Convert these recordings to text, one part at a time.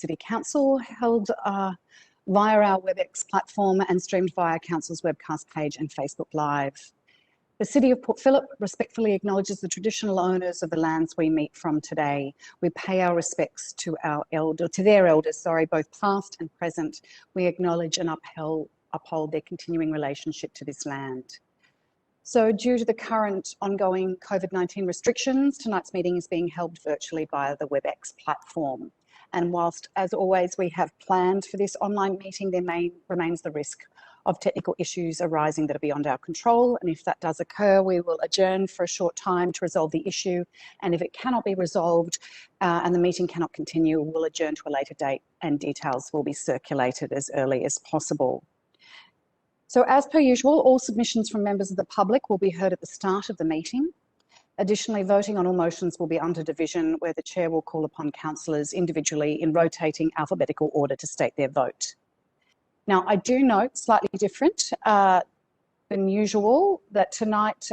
City Council, held via our Webex platform and streamed via Council's webcast page and Facebook Live. The City of Port Phillip respectfully acknowledges the traditional owners of the lands we meet from today. We pay our respects to their elders, both past and present. We acknowledge and uphold their continuing relationship to this land. So due to the current ongoing COVID-19 restrictions, tonight's meeting is being held virtually via the Webex platform. And whilst, as always, we have planned for this online meeting, there remains the risk of technical issues arising that are beyond our control. And if that does occur, we will adjourn for a short time to resolve the issue. And if it cannot be resolved and the meeting cannot continue, we'll adjourn to a later date and details will be circulated as early as possible. So as per usual, all submissions from members of the public will be heard at the start of the meeting. Additionally, voting on all motions will be under division, where the chair will call upon councillors individually in rotating alphabetical order to state their vote. Now, I do note, slightly different than usual, that tonight's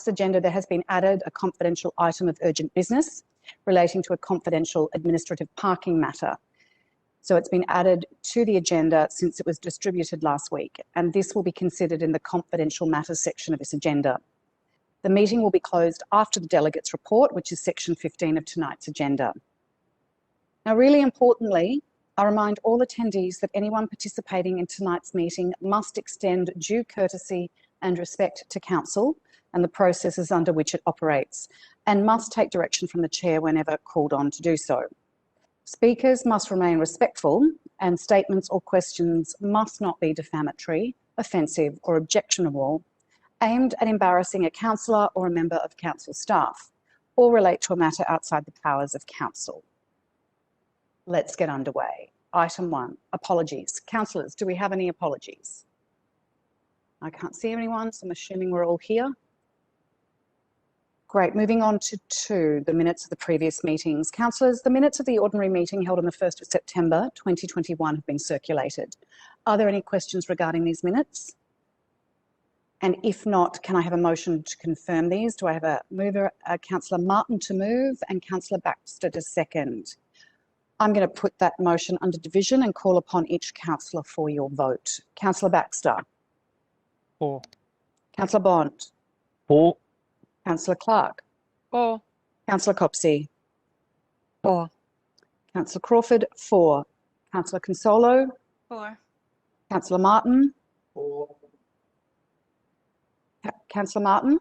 agenda, there has been added a confidential item of urgent business relating to a confidential administrative parking matter. So it's been added to the agenda since it was distributed last week, and this will be considered in the confidential matters section of this agenda. The meeting will be closed after the delegates' report, which is section 15 of tonight's agenda. Now, really importantly, I remind all attendees that anyone participating in tonight's meeting must extend due courtesy and respect to council and the processes under which it operates, and must take direction from the chair whenever called on to do so. Speakers must remain respectful, and statements or questions must not be defamatory, offensive or objectionable, aimed at embarrassing a councillor or a member of council staff, or relate to a matter outside the powers of council. Let's get underway. Item 1, apologies. Councillors, do we have any apologies? I can't see anyone, so I'm assuming we're all here. Great, moving on to 2, the minutes of the previous meetings. Councillors, the minutes of the ordinary meeting held on the 1st of September 2021 have been circulated. Are there any questions regarding these minutes? And if not, can I have a motion to confirm these? Do I have a mover, Councillor Martin to move and Councillor Baxter to second? I'm going to put that motion under division and call upon each councillor for your vote. Councillor Baxter. For. Councillor Bond. For. Councillor Clark. For. Councillor Copsey. For. Councillor Crawford. For. Councillor Consolo. For. Councillor Martin. For. Councillor Martin.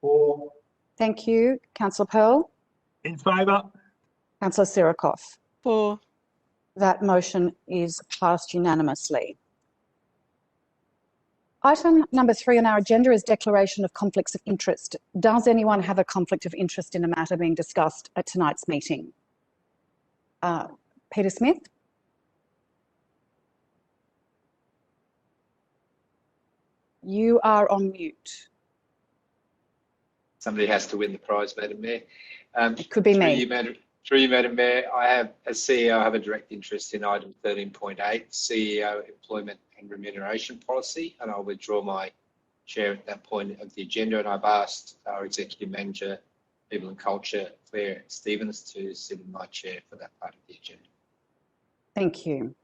For. Thank you. Councillor Pearl. In favour. Councillor Sirikoff. For. That motion is passed unanimously. Item number 3 on our agenda is declaration of conflicts of interest. Does anyone have a conflict of interest in a matter being discussed at tonight's meeting? Peter Smith? You are on mute. Somebody has to win the prize, Madam Mayor. It could be me. Through you, Madam Mayor, I have, as CEO, I have a direct interest in item 13.8, CEO Employment and Remuneration Policy, and I'll withdraw my chair at that point of the agenda. And I've asked our Executive Manager, People and Culture, Claire Stevens, to sit in my chair for that part of the agenda. Thank you.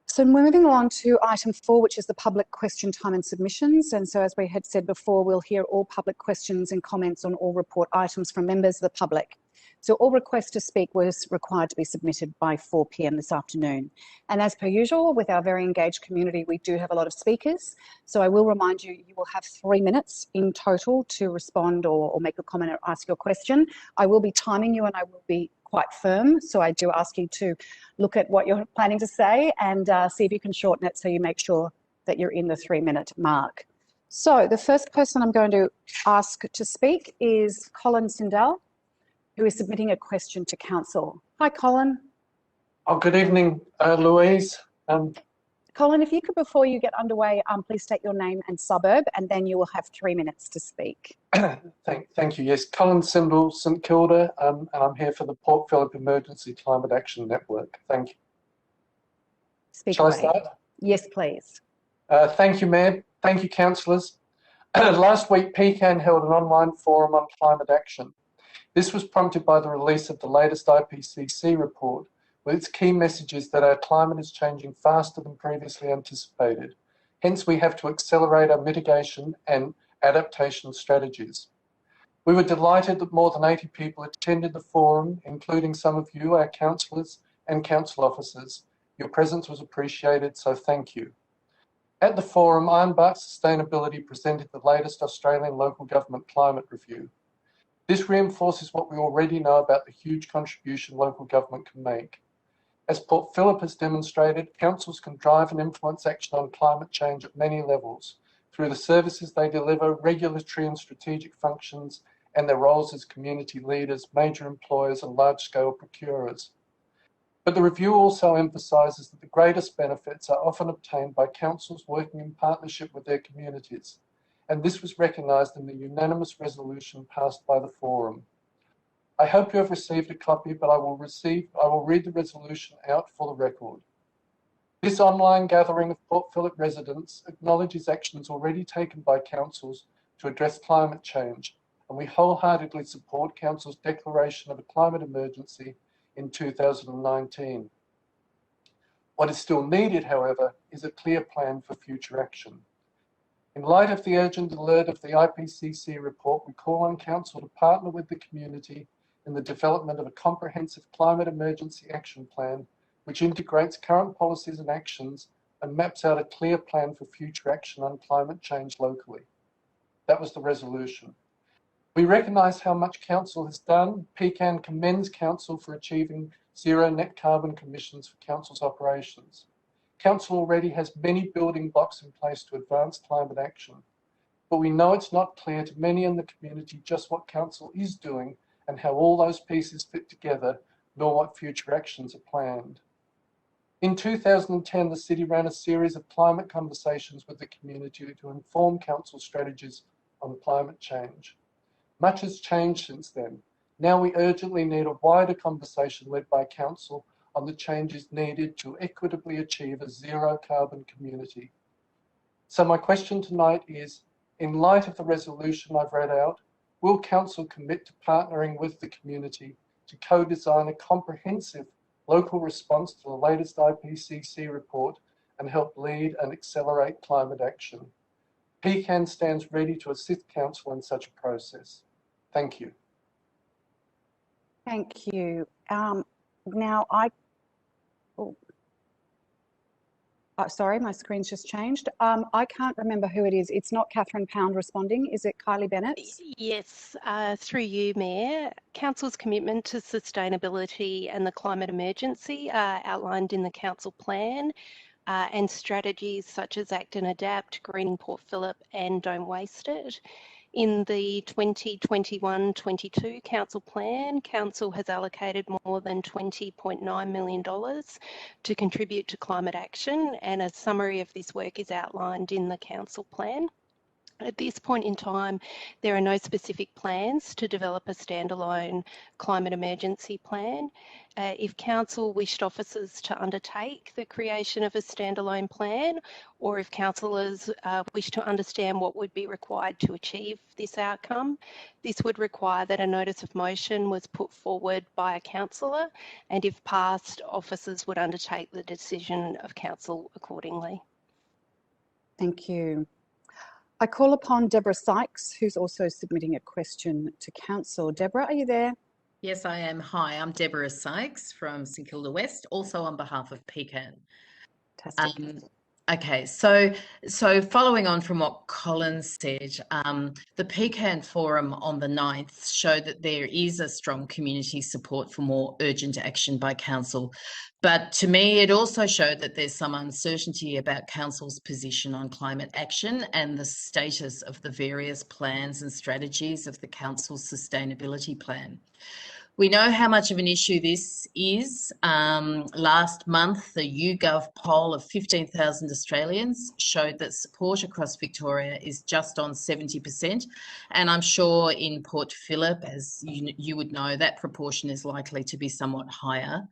So we're moving on to item 4, which is the public question time and submissions. And so as we had said before, we'll hear all public questions and comments on all report items from members of the public. So all requests to speak was required to be submitted by 4 p.m. this afternoon. And as per usual, with our very engaged community, we do have a lot of speakers. So I will remind you, you will have 3 minutes in total to respond or make a comment or ask your question. I will be timing you and I will be quite firm. So I do ask you to look at what you're planning to say and see if you can shorten it so you make sure that you're in the 3-minute mark. So the first person I'm going to ask to speak is Colin Sindel, who is submitting a question to Council. Hi, Colin. Oh, good evening, Louise. Colin, if you could, before you get underway, please state your name and suburb, and then you will have 3 minutes to speak. Thank you. Yes, Colin Sindel, St Kilda, and I'm here for the Port Phillip Emergency Climate Action Network. Thank you. Speak Shall away. I start? Yes, please. Thank you, Mayor. Thank you, councillors. Last week, PCAN held an online forum on climate action. This was prompted by the release of the latest IPCC report, with its key messages that our climate is changing faster than previously anticipated. Hence, we have to accelerate our mitigation and adaptation strategies. We were delighted that more than 80 people attended the forum, including some of you, our councillors and council officers. Your presence was appreciated, so thank you. At the forum, Ironbark Sustainability presented the latest Australian local government climate review. This reinforces what we already know about the huge contribution local government can make. As Port Phillip has demonstrated, councils can drive and influence action on climate change at many levels, through the services they deliver, regulatory and strategic functions, and their roles as community leaders, major employers and large-scale procurers. But the review also emphasises that the greatest benefits are often obtained by councils working in partnership with their communities, and this was recognised in the unanimous resolution passed by the forum. I hope you have received a copy, but I will read the resolution out for the record. This online gathering of Port Phillip residents acknowledges actions already taken by councils to address climate change, and we wholeheartedly support Council's declaration of a climate emergency in 2019. What is still needed, however, is a clear plan for future action. In light of the urgent alert of the IPCC report, we call on Council to partner with the community in the development of a comprehensive climate emergency action plan which integrates current policies and actions and maps out a clear plan for future action on climate change locally. That was the resolution. We recognise how much Council has done. PCAN commends Council for achieving zero net carbon emissions for Council's operations. Council already has many building blocks in place to advance climate action, but we know it's not clear to many in the community just what Council is doing and how all those pieces fit together, nor what future actions are planned. In 2010, the City ran a series of climate conversations with the community to inform Council strategies on climate change. Much has changed since then. Now we urgently need a wider conversation led by Council on the changes needed to equitably achieve a zero carbon community. So my question tonight is, in light of the resolution I've read out, will Council commit to partnering with the community to co-design a comprehensive local response to the latest IPCC report and help lead and accelerate climate action? PCAN stands ready to assist Council in such a process. Thank you. Thank you. Sorry, my screen's just changed. I can't remember who it is. It's not Catherine Pound responding. Is it Kylie Bennett? Yes, through you, Mayor. Council's commitment to sustainability and the climate emergency are outlined in the Council plan, and strategies such as Act and Adapt, Greening Port Phillip and Don't Waste It. In the 2021-22 Council plan, Council has allocated more than $20.9 million to contribute to climate action, and a summary of this work is outlined in the Council plan. At this point in time, there are no specific plans to develop a standalone climate emergency plan. If Council wished officers to undertake the creation of a standalone plan, or if councillors wish to understand what would be required to achieve this outcome, this would require that a notice of motion was put forward by a councillor, and if passed, officers would undertake the decision of Council accordingly. Thank you. I call upon Deborah Sykes, who's also submitting a question to Council. Deborah, are you there? Yes, I am. Hi, I'm Deborah Sykes from St Kilda West, also on behalf of PCAN. Fantastic. Okay, so following on from what Colin said, the PCAN forum on the 9th showed that there is a strong community support for more urgent action by Council. But to me, it also showed that there's some uncertainty about Council's position on climate action and the status of the various plans and strategies of the Council's sustainability plan. We know how much of an issue this is. Last month, the YouGov poll of 15,000 Australians showed that support across Victoria is just on 70%. And I'm sure in Port Phillip, as you would know, that proportion is likely to be somewhat higher.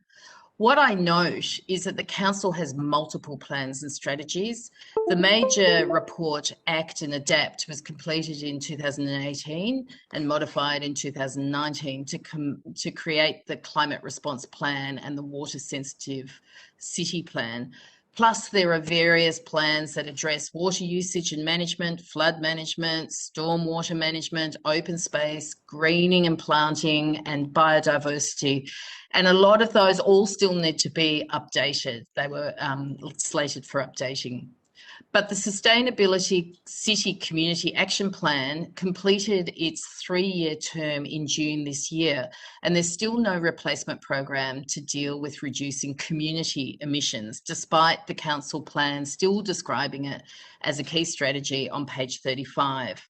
What I note is that the council has multiple plans and strategies. The major report, Act and Adapt, was completed in 2018 and modified in 2019 to create the Climate Response Plan and the Water Sensitive City Plan. Plus, there are various plans that address water usage and management, flood management, stormwater management, open space, greening and planting, and biodiversity. And a lot of those all still need to be updated. They were slated for updating. But the Sustainability City Community Action Plan completed its 3-year term in June this year, and there's still no replacement program to deal with reducing community emissions, despite the council plan still describing it as a key strategy on page 35.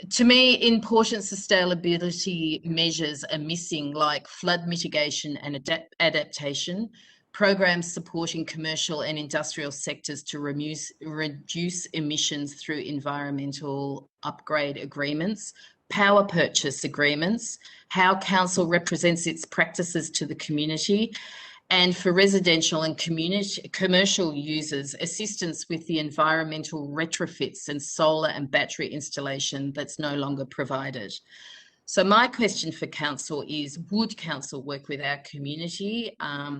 To me, important sustainability measures are missing, like flood mitigation and adaptation, programs supporting commercial and industrial sectors to reduce emissions through environmental upgrade agreements, power purchase agreements, how council represents its practices to the community, and for residential and commercial users, assistance with the environmental retrofits and solar and battery installation that's no longer provided. So my question for council is, would council work with our community,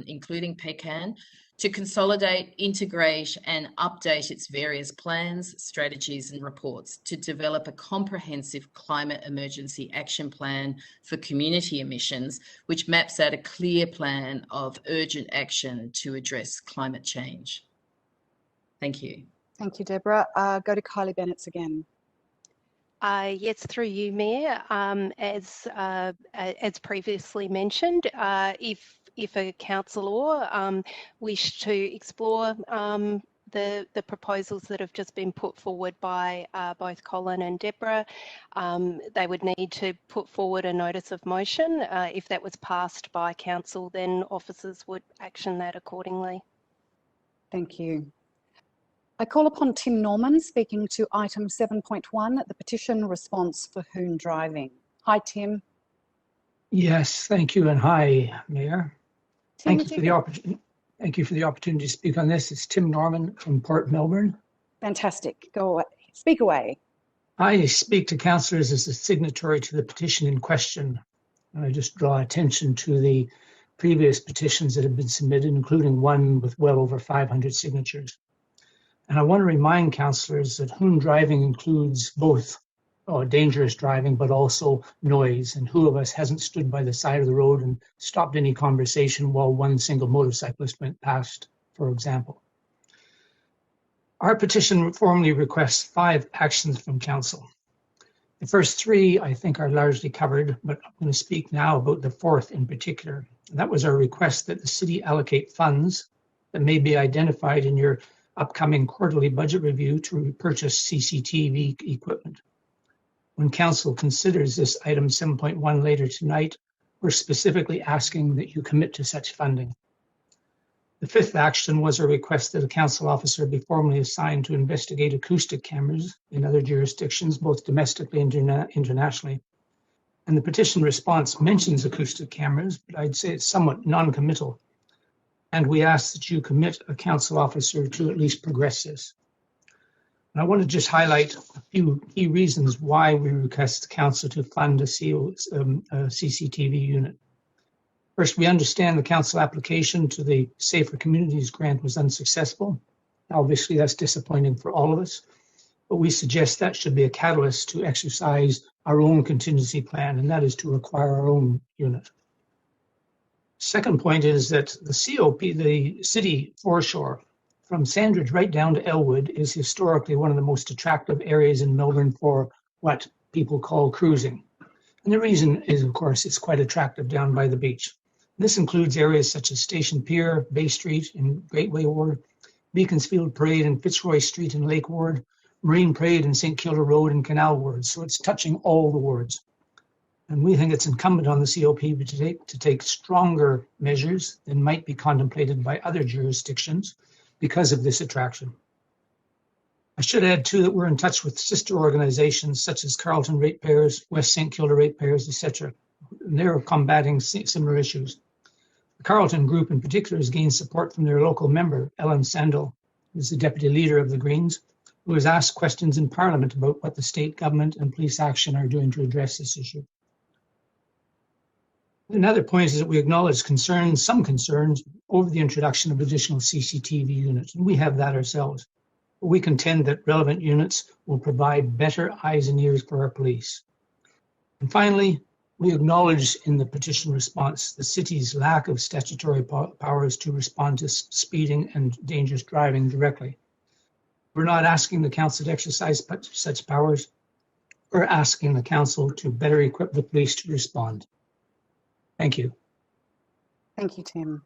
including PCAN, to consolidate, integrate and update its various plans, strategies and reports to develop a comprehensive climate emergency action plan for community emissions, which maps out a clear plan of urgent action to address climate change? Thank you. Thank you, Deborah. Go to Kylie Bennett again. Yes, through you, Mayor. As previously mentioned, if a councillor wished to explore the proposals that have just been put forward by both Colin and Deborah, they would need to put forward a notice of motion. If that was passed by council, then officers would action that accordingly. Thank you. I call upon Tim Norman speaking to item 7.1, the petition response for Hoon driving. Hi, Tim. Yes, thank you, and hi, Mayor. Tim, Thank you for the opportunity to speak on this. It's Tim Norman from Port Melbourne. Fantastic. Go away. Speak away. I speak to councillors as a signatory to the petition in question. And I just draw attention to the previous petitions that have been submitted, including one with well over 500 signatures. And I want to remind councillors that Hoon driving includes both dangerous driving, but also noise. And who of us hasn't stood by the side of the road and stopped any conversation while one single motorcyclist went past, for example. Our petition formally requests 5 actions from council. The first 3, I think, are largely covered, but I'm going to speak now about the 4th in particular. And that was our request that the city allocate funds that may be identified in your upcoming quarterly budget review to purchase CCTV equipment. When council considers this item 7.1 later tonight, we're specifically asking that you commit to such funding. The 5th action was a request that a council officer be formally assigned to investigate acoustic cameras in other jurisdictions, both domestically and internationally. And the petition response mentions acoustic cameras, but I'd say it's somewhat non-committal. And we ask that you commit a council officer to at least progress this. And I want to just highlight a few key reasons why we request council to fund a CCTV unit. First, we understand the council application to the Safer Communities grant was unsuccessful. Obviously, that's disappointing for all of us, but we suggest that should be a catalyst to exercise our own contingency plan, and that is to acquire our own unit. Second point is that the COP, the city foreshore, from Sandridge right down to Elwood, is historically one of the most attractive areas in Melbourne for what people call cruising. And the reason is, of course, it's quite attractive down by the beach. This includes areas such as Station Pier, Bay Street in Gateway Ward, Beaconsfield Parade and Fitzroy Street in Lake Ward, Marine Parade and St Kilda Road and Canal Wards. So it's touching all the wards. And we think it's incumbent on the COP to take stronger measures than might be contemplated by other jurisdictions because of this attraction. I should add too that we're in touch with sister organizations such as Carlton Ratepayers, West St Kilda Ratepayers, etc. And they're combating similar issues. The Carlton Group in particular has gained support from their local member, Ellen Sandel, who is the Deputy Leader of the Greens, who has asked questions in Parliament about what the state government and police action are doing to address this issue. Another point is that we acknowledge some concerns over the introduction of additional CCTV units, and we have that ourselves. But we contend that relevant units will provide better eyes and ears for our police. And finally, we acknowledge in the petition response the city's lack of statutory powers to respond to speeding and dangerous driving directly. We're not asking the council to exercise such powers. We're asking the council to better equip the police to respond. Thank you. Thank you, Tim.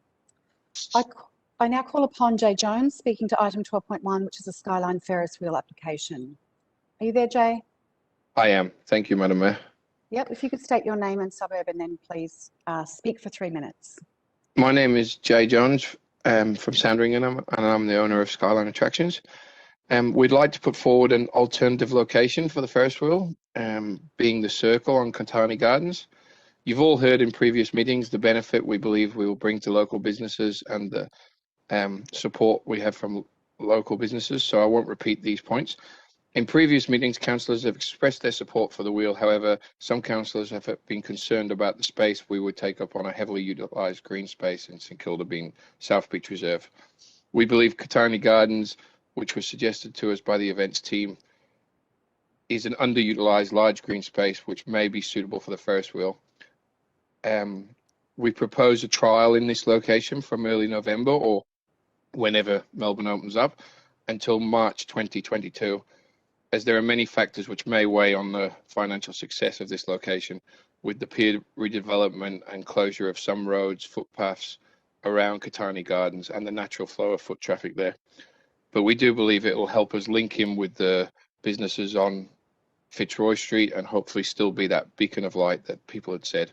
I now call upon Jay Jones speaking to item 12.1, which is a Skyline Ferris wheel application. Are you there, Jay? I am. Thank you, Madam Mayor. Yep, if you could state your name and suburb and then please speak for 3 minutes. My name is Jay Jones from Sandringham, and I'm the owner of Skyline Attractions. We'd like to put forward an alternative location for the Ferris wheel, being the circle on Catani Gardens. You've all heard in previous meetings the benefit we believe we will bring to local businesses and the support we have from local businesses, so I won't repeat these points. In previous meetings, councillors have expressed their support for the wheel. However, some councillors have been concerned about the space we would take up on a heavily utilised green space in St Kilda, being South Beach Reserve. We believe Catani Gardens, which was suggested to us by the events team, is an underutilised large green space which may be suitable for the Ferris wheel. We propose a trial in this location from early November or whenever Melbourne opens up until March 2022, as there are many factors which may weigh on the financial success of this location, with the pier redevelopment and closure of some roads, footpaths around Catani Gardens and the natural flow of foot traffic there. But we do believe it will help us link in with the businesses on Fitzroy Street and hopefully still be that beacon of light that people had said.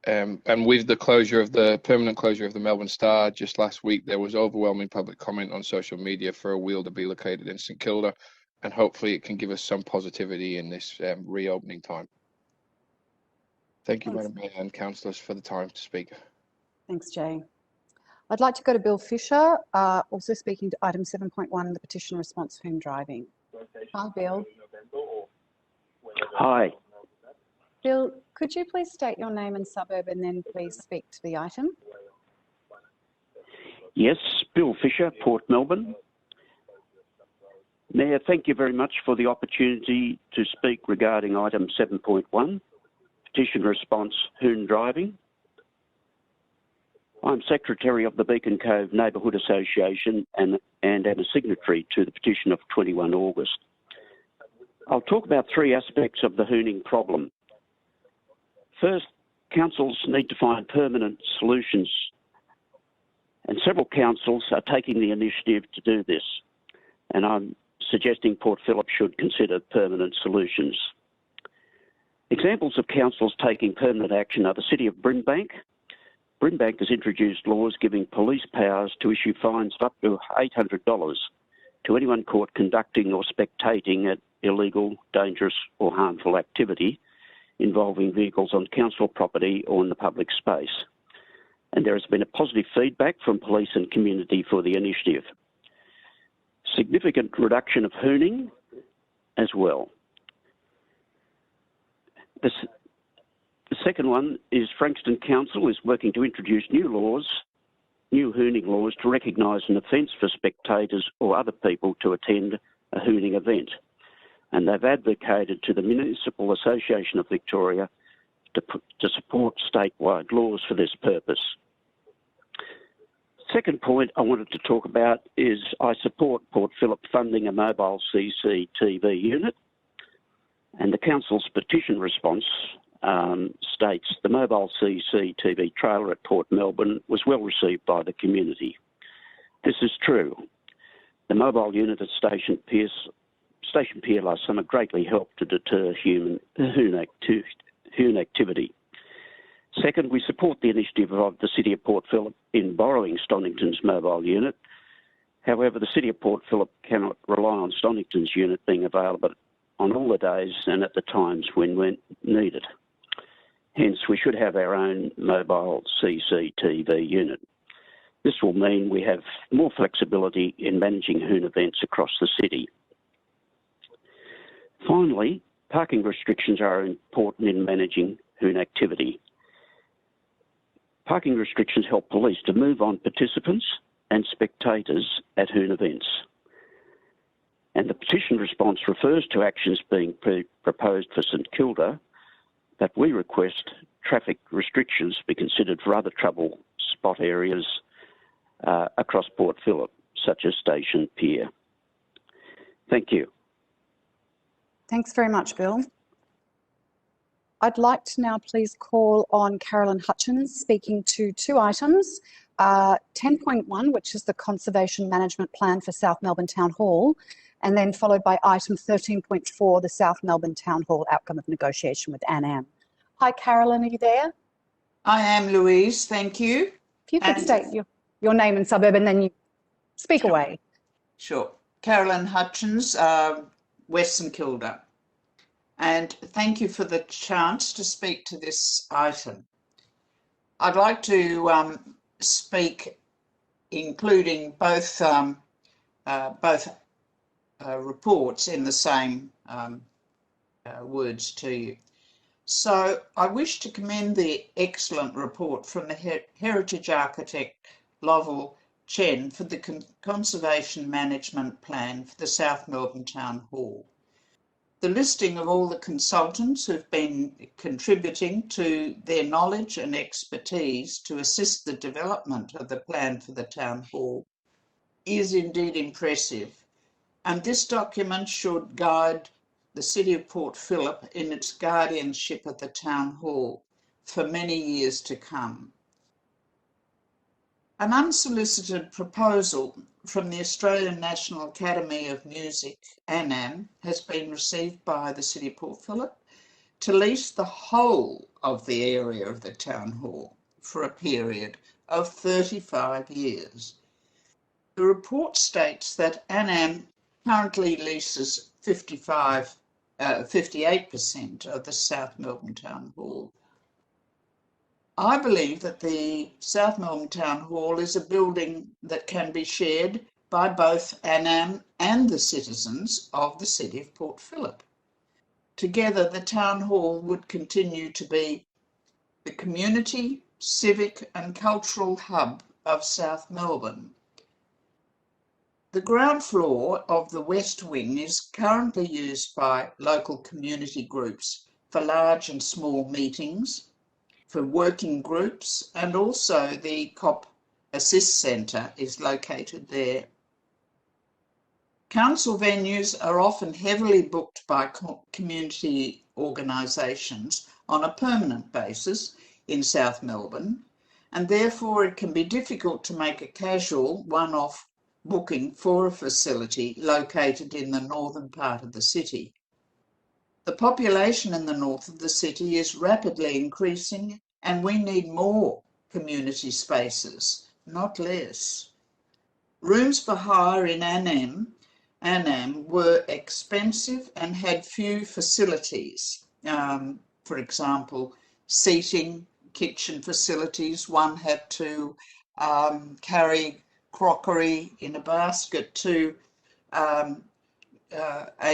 And with the permanent closure of the Melbourne Star just last week, there was overwhelming public comment on social media for a wheel to be located in St Kilda, and hopefully it can give us some positivity in this reopening time. Thank you, Madam Mayor and councillors, for the time to speak. Thanks, Jay. I'd like to go to Bill Fisher, also speaking to item 7.1, the petition response Hoon driving. Hi, Bill. Hi. Bill, could you please state your name and suburb and then please speak to the item? Yes, Bill Fisher, Port Melbourne. Mayor, thank you very much for the opportunity to speak regarding item 7.1, petition response Hoon driving. I'm Secretary of the Beacon Cove Neighbourhood Association and am a signatory to the petition of 21 August. I'll talk about three aspects of the hooning problem. First, councils need to find permanent solutions, and several councils are taking the initiative to do this, and I'm suggesting Port Phillip should consider permanent solutions. Examples of councils taking permanent action are the City of Brimbank. Brimbank has introduced laws giving police powers to issue fines of up to $800 to anyone caught conducting or spectating at illegal, dangerous or harmful activity involving vehicles on council property or in the public space. And there has been a positive feedback from police and community for the initiative. Significant reduction of hooning as well. The second one is Frankston Council is working to introduce new hooning laws to recognise an offence for spectators or other people to attend a hooning event. And they've advocated to the Municipal Association of Victoria to support statewide laws for this purpose. Second point I wanted to talk about is I support Port Phillip funding a mobile CCTV unit, and the council's petition response states the mobile CCTV trailer at Port Melbourne was well received by the community. This is true. The mobile unit at Station Pier last summer greatly helped to deter Hoon activity. Second, we support the initiative of the City of Port Phillip in borrowing Stonington's mobile unit. However, the City of Port Phillip cannot rely on Stonington's unit being available on all the days and at the times when needed. Hence, we should have our own mobile CCTV unit. This will mean we have more flexibility in managing Hoon events across the city. Finally, parking restrictions are important in managing Hoon activity. Parking restrictions help police to move on participants and spectators at Hoon events. And the petition response refers to actions being proposed for St Kilda, but we request traffic restrictions be considered for other trouble spot areas across Port Phillip, such as Station Pier. Thank you. Thanks very much, Bill. I'd like to now please call on Carolyn Hutchins speaking to two items. 10.1, which is the Conservation Management Plan for South Melbourne Town Hall, and then followed by item 13.4, the South Melbourne Town Hall outcome of negotiation with ANAM. Hi, Carolyn, are you there? I am, Louise, thank you. If you could state your name and suburb and then you speak away. Sure. Carolyn Hutchins, Western Kilda. And thank you for the chance to speak to this item. I'd like to speak, including both reports in the same words to you. So I wish to commend the excellent report from the Heritage Architect Lovell Chen for the Conservation Management Plan for the South Melbourne Town Hall. The listing of all the consultants who've been contributing to their knowledge and expertise to assist the development of the plan for the Town Hall is indeed impressive, and this document should guide the City of Port Phillip in its guardianship of the Town Hall for many years to come. An unsolicited proposal from the Australian National Academy of Music, ANAM, has been received by the City of Port Phillip to lease the whole of the area of the Town Hall for a period of 35 years. The report states that ANAM currently leases 58% of the South Melbourne Town Hall. I believe that the South Melbourne Town Hall is a building that can be shared by both ANAM and the citizens of the City of Port Phillip. Together, the Town Hall would continue to be the community, civic and cultural hub of South Melbourne. The ground floor of the West Wing is currently used by local community groups for large and small meetings, for working groups, and also the COP Assist Centre is located there. Council venues are often heavily booked by community organisations on a permanent basis in South Melbourne, and therefore it can be difficult to make a casual one-off booking for a facility located in the northern part of the city. The population in the north of the city is rapidly increasing, and we need more community spaces, not less. Rooms for hire in ANAM were expensive and had few facilities. For example, seating, kitchen facilities. One had to carry crockery in a basket to a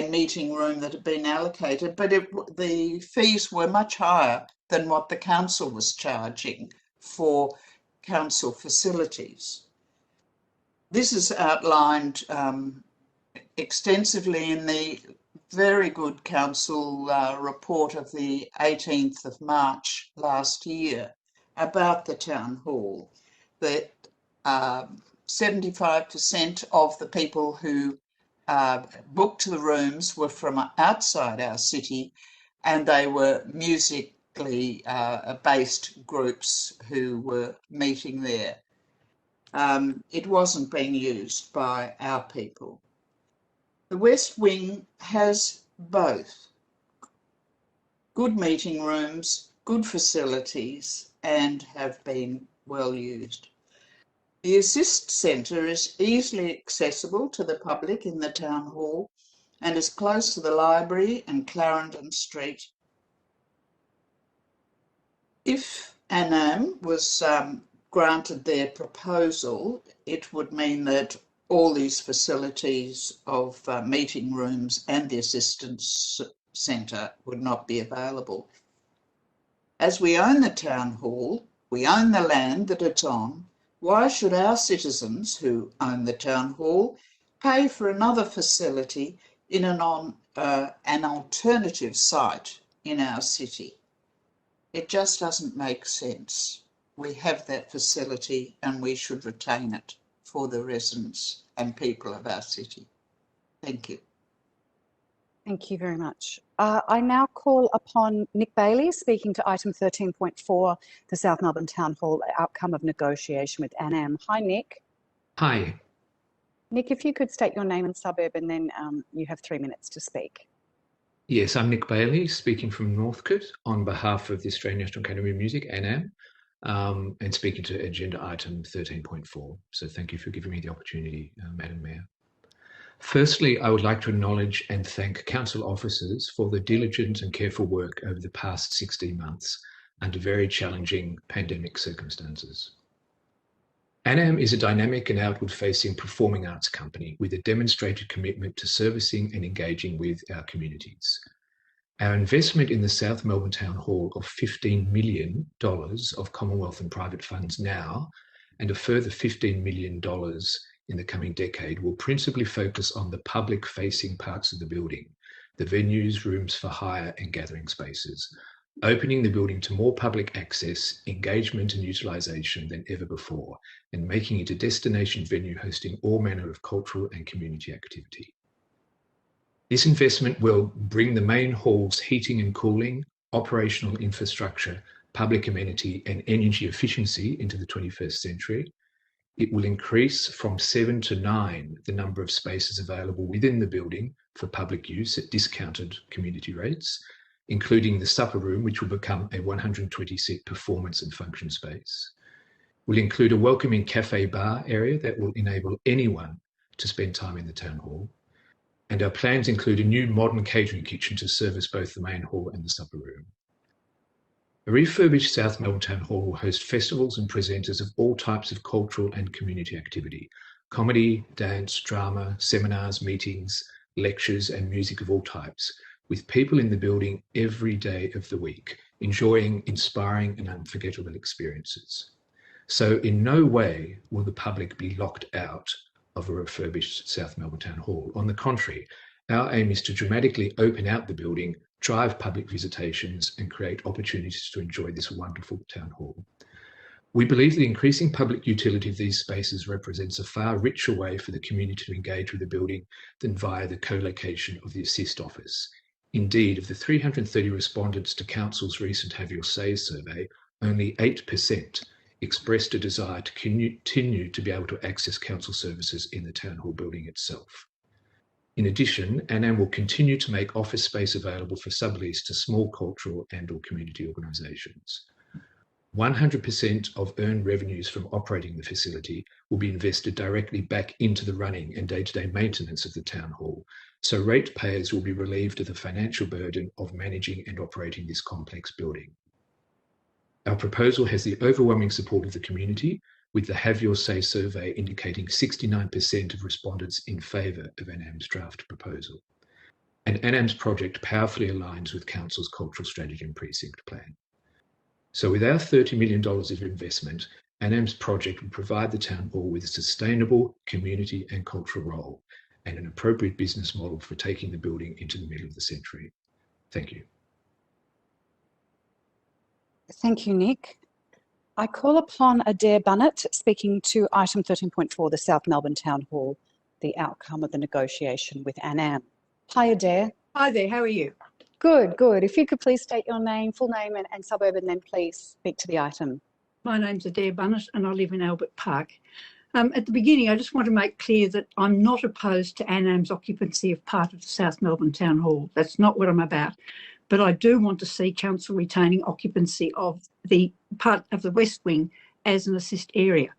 meeting room that had been allocated, but the fees were much higher than what the council was charging for council facilities. This is outlined extensively in the very good council report of the 18th of March last year about the Town Hall, that 75% of the people who booked the rooms were from outside our city, and they were musically based groups who were meeting there. It wasn't being used by our people. The West Wing has both good meeting rooms, good facilities, and have been well used. The Assist Centre is easily accessible to the public in the Town Hall and is close to the library and Clarendon Street. If ANAM was granted their proposal, it would mean that all these facilities of meeting rooms and the assistance centre would not be available. As we own the town hall, we own the land that it's on, why should our citizens who own the town hall pay for another facility in an alternative site in our city? It just doesn't make sense. We have that facility and we should retain it for the residents and people of our city. Thank you. Thank you very much. I now call upon Nick Bailey, speaking to item 13.4, the South Melbourne Town Hall outcome of negotiation with ANAM. Hi, Nick. Hi. Nick, if you could state your name and suburb, and then you have 3 minutes to speak. Yes, I'm Nick Bailey, speaking from Northcote on behalf of the Australian National Academy of Music, ANAM, and speaking to agenda item 13.4. So thank you for giving me the opportunity, Madam Mayor. Firstly, I would like to acknowledge and thank council officers for the diligent and careful work over the past 16 months under very challenging pandemic circumstances. ANAM is a dynamic and outward-facing performing arts company with a demonstrated commitment to servicing and engaging with our communities. Our investment in the South Melbourne Town Hall of $15 million of Commonwealth and private funds now, and a further $15 million in the coming decade, will principally focus on the public-facing parts of the building, the venues, rooms for hire and gathering spaces, opening the building to more public access, engagement and utilisation than ever before, and making it a destination venue hosting all manner of cultural and community activity. This investment will bring the main hall's heating and cooling, operational infrastructure, public amenity and energy efficiency into the 21st century. It will increase from 7 to 9 the number of spaces available within the building for public use at discounted community rates, including the supper room, which will become a 120-seat performance and function space. Will include a welcoming cafe bar area that will enable anyone to spend time in the town hall. And our plans include a new modern catering kitchen to service both the main hall and the supper room. A refurbished South Melbourne Town Hall will host festivals and presenters of all types of cultural and community activity: comedy, dance, drama, seminars, meetings, lectures and music of all types, with people in the building every day of the week, enjoying inspiring and unforgettable experiences. So in no way will the public be locked out of a refurbished South Melbourne Town Hall. On the contrary, our aim is to dramatically open out the building, drive public visitations and create opportunities to enjoy this wonderful town hall. We believe the increasing public utility of these spaces represents a far richer way for the community to engage with the building than via the co-location of the Assist office. Indeed, of the 330 respondents to Council's recent Have Your Say survey, only 8% expressed a desire to continue to be able to access council services in the Town Hall building itself. In addition, ANAM will continue to make office space available for sublease to small cultural and/or community organisations. 100% of earned revenues from operating the facility will be invested directly back into the running and day-to-day maintenance of the Town Hall, so ratepayers will be relieved of the financial burden of managing and operating this complex building. Our proposal has the overwhelming support of the community, with the Have Your Say survey indicating 69% of respondents in favour of ANAM's draft proposal. And ANAM's project powerfully aligns with Council's cultural strategy and precinct plan. So with our $30 million of investment, ANAM's project will provide the Town Hall with a sustainable community and cultural role and an appropriate business model for taking the building into the middle of the century. Thank you. Thank you, Nick. I call upon Adair Bunnett, speaking to item 13.4, the South Melbourne Town Hall, the outcome of the negotiation with ANAM. Hi, Adair. Hi there, how are you? Good, good. If you could please state your name, full name and suburb, and then please speak to the item. My name's Adair Bunnett and I live in Albert Park. At the beginning, I just want to make clear that I'm not opposed to ANAM's occupancy of part of the South Melbourne Town Hall. That's not what I'm about. But I do want to see Council retaining occupancy of the part of the West Wing as an assist area.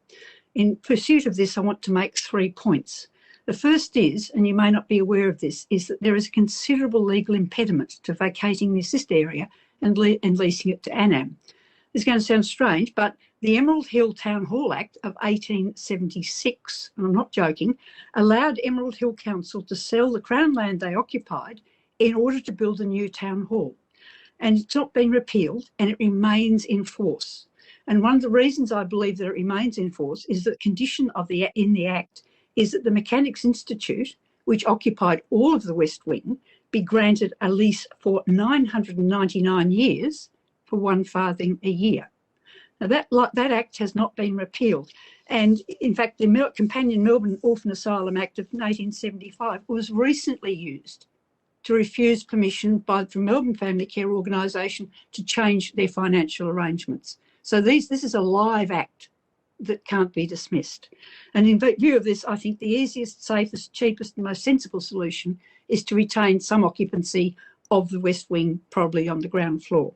In pursuit of this, I want to make 3 points. The first is, and you may not be aware of this, is that there is a considerable legal impediment to vacating the assist area and leasing it to ANAM. This is going to sound strange, but the Emerald Hill Town Hall Act of 1876, and I'm not joking, allowed Emerald Hill Council to sell the Crown land they occupied in order to build a new town hall. And it's not been repealed, and it remains in force. And one of the reasons I believe that it remains in force is that the condition of in the Act is that the Mechanics Institute, which occupied all of the West Wing, be granted a lease for 999 years for 1 farthing a year. Now that Act has not been repealed. And in fact, the Companion Melbourne Orphan Asylum Act of 1875 was recently used to refuse permission from Melbourne Family Care Organisation to change their financial arrangements. So this is a live act that can't be dismissed. And in view of this, I think the easiest, safest, cheapest and most sensible solution is to retain some occupancy of the West Wing, probably on the ground floor.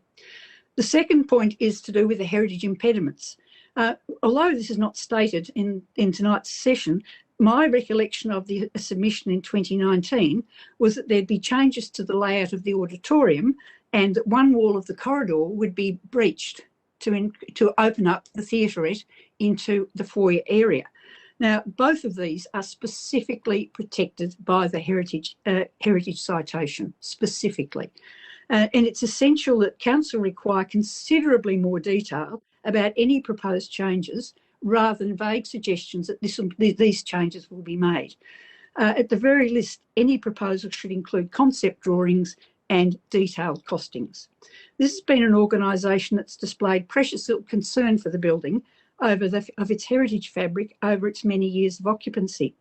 The second point is to do with the heritage impediments. Although this is not stated in tonight's session, my recollection of the submission in 2019 was that there'd be changes to the layout of the auditorium and that one wall of the corridor would be breached to open up the theatrette into the foyer area. Now, both of these are specifically protected by the heritage citation, specifically. And it's essential that council require considerably more detail about any proposed changes rather than vague suggestions that these changes will be made. At the very least, any proposal should include concept drawings and detailed costings. This has been an organisation that's displayed precious little concern for the building of its heritage fabric over its many years of occupancy.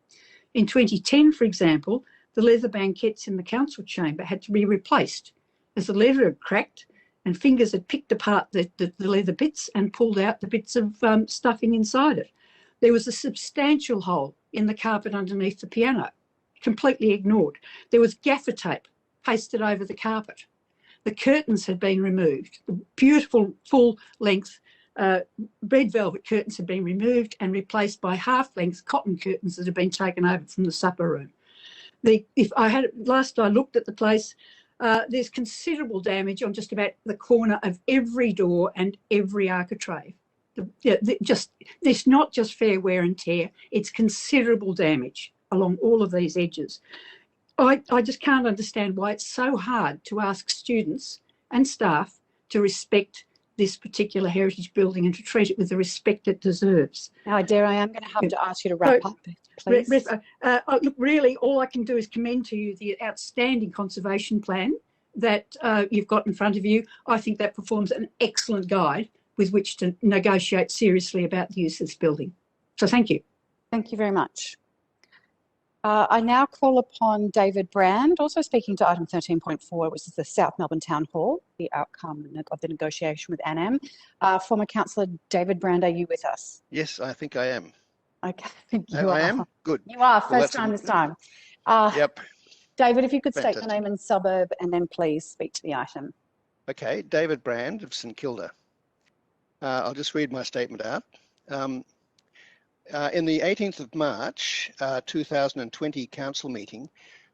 In 2010, for example, the leather banquettes in the council chamber had to be replaced as the leather had cracked and fingers had picked apart the leather bits and pulled out the bits of stuffing inside it. There was a substantial hole in the carpet underneath the piano, completely ignored. There was gaffer tape pasted over the carpet. The curtains had been removed. The beautiful full-length red velvet curtains had been removed and replaced by half-length cotton curtains that had been taken over from the supper room. Last I looked at the place, there's considerable damage on just about the corner of every door and every architrave. It's not just fair wear and tear, it's considerable damage along all of these edges. I just can't understand why it's so hard to ask students and staff to respect this particular heritage building and to treat it with the respect it deserves. Now, Adair, I am going to have to ask you to wrap up, please. Look, really, all I can do is commend to you the outstanding conservation plan that you've got in front of you. I think that performs an excellent guide with which to negotiate seriously about the use of this building. So thank you. Thank you very much. I now call upon David Brand, also speaking to item 13.4, which is the South Melbourne Town Hall, the outcome of the negotiation with ANAM. Former Councillor David Brand, are you with us? Yes, I think I am. Okay, I am? Good. You are, first time this time. Yep. David, if you could state Fantastic. your name and suburb and then please speak to the item. Okay, David Brand of St Kilda. I'll just read my statement out. In the 18th of March 2020 council meeting,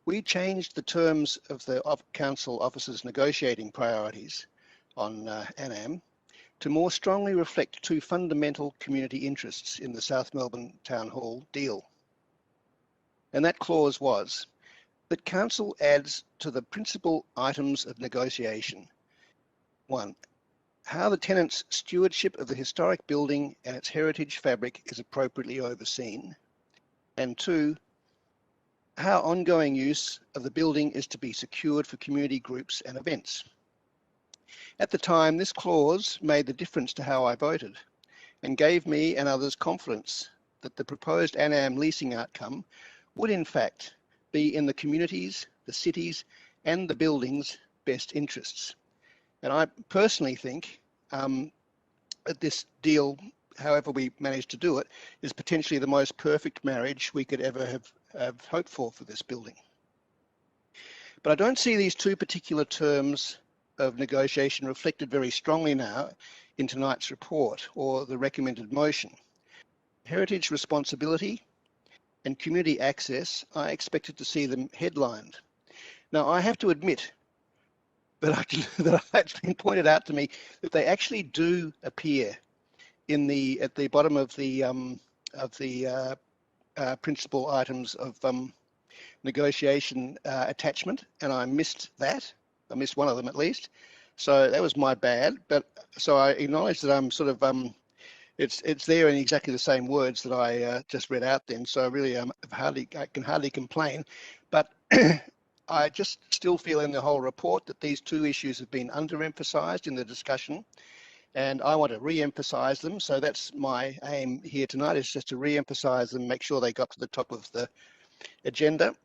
we changed the terms of the council officers' negotiating priorities on ANAM to more strongly reflect two fundamental community interests in the South Melbourne Town Hall deal. And that clause was that council adds to the principal items of negotiation: 1, how the tenant's stewardship of the historic building and its heritage fabric is appropriately overseen, and 2, how ongoing use of the building is to be secured for community groups and events. At the time, this clause made the difference to how I voted and gave me and others confidence that the proposed ANAM leasing outcome would in fact be in the community's, the city's and the building's best interests. And I personally think that this deal, however we managed to do it, is potentially the most perfect marriage we could ever have hoped for this building. But I don't see these two particular terms of negotiation reflected very strongly now in tonight's report or the recommended motion. Heritage responsibility and community access, I expected to see them headlined. Now, I have to admit that it's been pointed out to me that they actually do appear at the bottom of the principal items of negotiation attachment, and I missed that. I missed one of them at least, so that was my bad. But so I acknowledge that I'm sort of it's there in exactly the same words that I just read out then. So really, I can hardly complain, but I just still feel in the whole report that these two issues have been underemphasised in the discussion, and I want to re-emphasise them. So that's my aim here tonight, is just to re-emphasise them, make sure they got to the top of the agenda,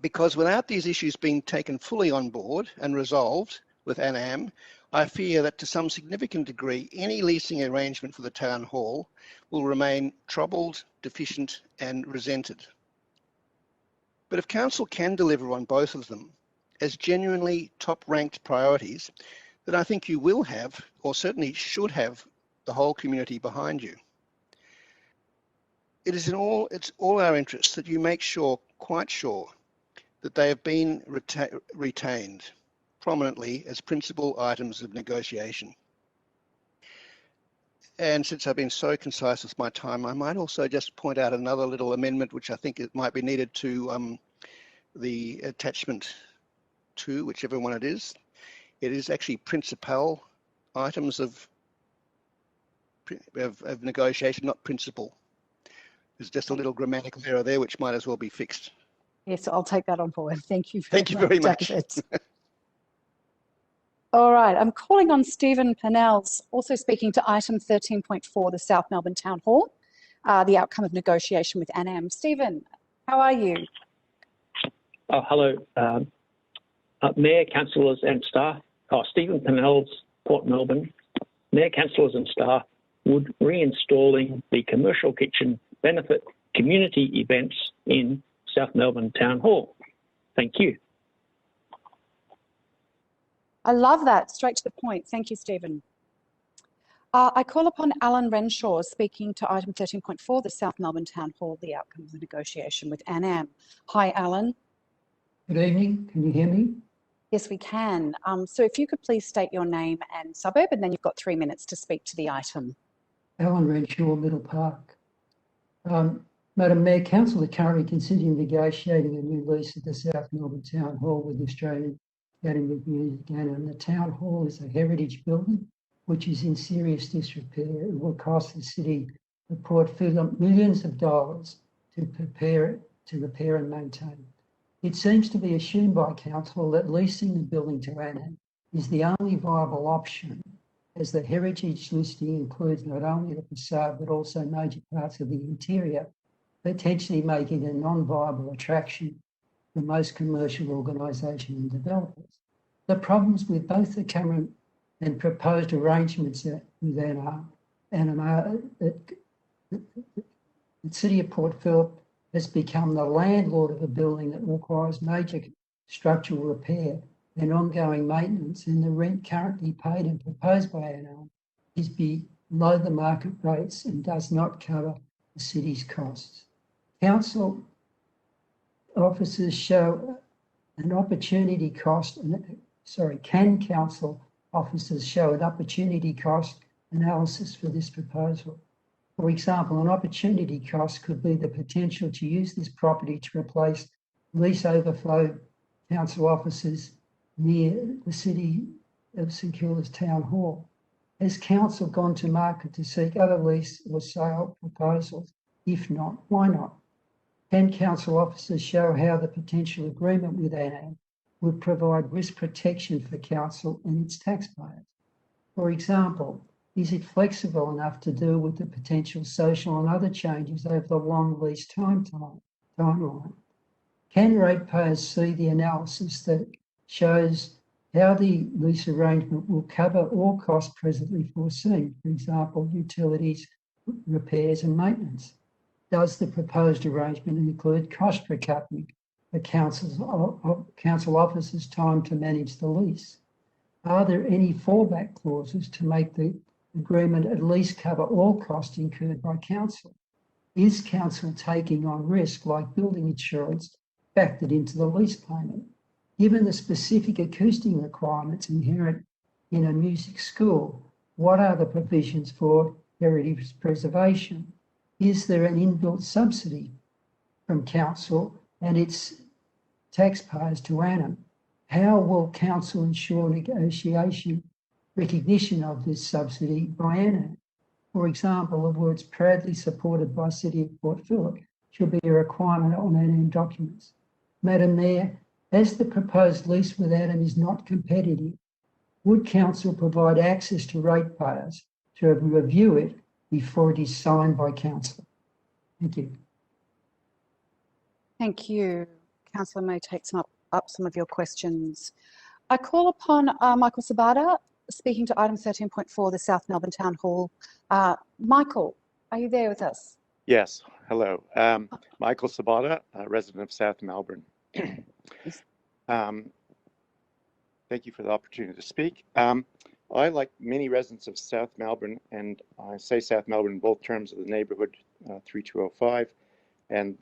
because without these issues being taken fully on board and resolved with ANAM, I fear that to some significant degree, any leasing arrangement for the town hall will remain troubled, deficient and resented. But if council can deliver on both of them as genuinely top-ranked priorities, then I think you will have, or certainly should have, the whole community behind you. It's all our interests that you make sure, quite sure, that they have been retained prominently as principal items of negotiation. And since I've been so concise with my time, I might also just point out another little amendment which I think it might be needed to the attachment 2, whichever one it is. It is actually principal items of negotiation, not principal. There's just a little grammatical error there which might as well be fixed. Yes, I'll take that on board. Thank you very much. David. All right, I'm calling on Stephen Pennells, also speaking to item 13.4, the South Melbourne Town Hall, the outcome of negotiation with ANAM. Stephen, how are you? Oh, hello, Mayor, councillors and staff. Stephen Pennells, Port Melbourne. Mayor, councillors and staff, would reinstalling the commercial kitchen benefit community events in South Melbourne Town Hall? Thank you. I love that, straight to the point. Thank you, Stephen. I call upon Alan Renshaw, speaking to item 13.4, the South Melbourne Town Hall, the outcome of the negotiation with ANAM. Hi, Alan. Good evening. Can you hear me? Yes, we can. So if you could please state your name and suburb, and then you've got 3 minutes to speak to the item. Alan Renshaw, Middle Park. Madam Mayor, Council are currently considering negotiating a new lease at the South Melbourne Town Hall with the Australian Academy of Music and the Town Hall is a heritage building which is in serious disrepair. It will cost the city of Port Phillip millions of dollars to repair and maintain. It seems to be assumed by Council that leasing the building to ANAM is the only viable option, as the heritage listing includes not only the facade but also major parts of the interior, potentially making it a non-viable attraction for most commercial organisations and developers. The problems with both the current and proposed arrangements with ANAM are that the City of Port Phillip has become the landlord of a building that requires major structural repair and ongoing maintenance, and the rent currently paid and proposed by ANAM is below the market rates and does not cover the city's costs. Council officers show an opportunity cost, can council officers show an opportunity cost analysis for this proposal? For example, an opportunity cost could be the potential to use this property to replace lease overflow council offices near the City of St Kilda's Town Hall. Has council gone to market to seek other lease or sale proposals? If not, why not? Can council officers show how the potential agreement with ANAM would provide risk protection for council and its taxpayers? For example, is it flexible enough to deal with the potential social and other changes over the long lease timeline? Can ratepayers see the analysis that shows how the lease arrangement will cover all costs presently foreseen, for example, utilities, repairs and maintenance? Does the proposed arrangement include cost recovery for council officers' time to manage the lease? Are there any fallback clauses to make the agreement at least cover all costs incurred by council? Is council taking on risk like building insurance factored into the lease payment? Given the specific acoustic requirements inherent in a music school, what are the provisions for heritage preservation? Is there an inbuilt subsidy from council and its taxpayers to ANAM? How will council ensure negotiation recognition of this subsidy by ANAM? For example, the words proudly supported by City of Port Phillip should be a requirement on ANAM documents. Madam Mayor, as the proposed lease with ANAM is not competitive, would council provide access to ratepayers to review it before it is signed by council? Thank you. Thank you. Councillor May takes up some of your questions. I call upon Michael Sabata, speaking to item 13.4, the South Melbourne Town Hall. Michael, are you there with us? Yes, hello. Michael Sabata, a resident of South Melbourne. Thank you for the opportunity to speak. I, like many residents of South Melbourne, and I say South Melbourne in both terms of the neighbourhood 3205 and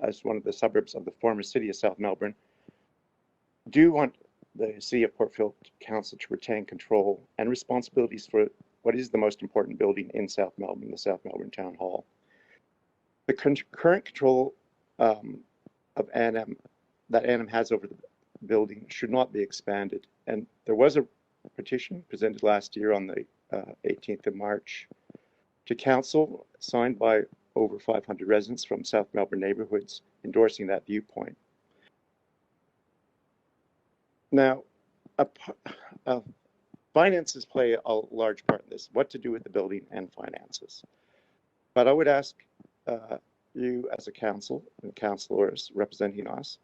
as one of the suburbs of the former city of South Melbourne, do want the City of Port Phillip Council to retain control and responsibilities for what is the most important building in South Melbourne, the South Melbourne Town Hall. The current control of ANAM that ANAM has over the building should not be expanded. And there was a petition presented last year on the 18th of March to council, signed by over 500 residents from South Melbourne neighbourhoods endorsing that viewpoint. Now, finances play a large part in this, what to do with the building and finances. But I would ask you as a council and councillors representing us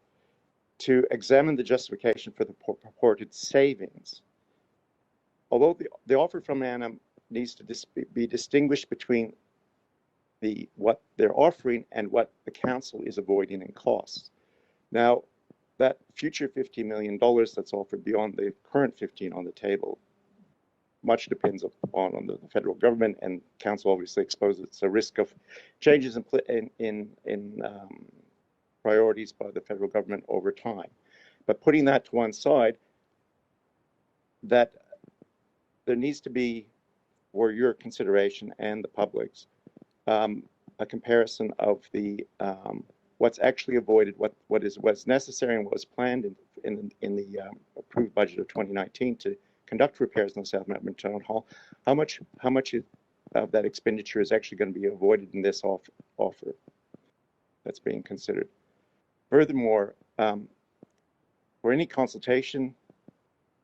to examine the justification for the purported savings. Although the offer from ANAM needs to be distinguished between what they're offering and what the council is avoiding in costs. Now, that future $50 million that's offered beyond the current 15 on the table, much depends on the federal government, and council obviously exposes a risk of changes in priorities by the federal government over time. But putting that to one side, that there needs to be, for your consideration and the public's, a comparison of the what's actually avoided, what's necessary, and what was planned in the approved budget of 2019 to conduct repairs in the South Melbourne Town Hall. How much of that expenditure is actually going to be avoided in this offer that's being considered? Furthermore, for any consultation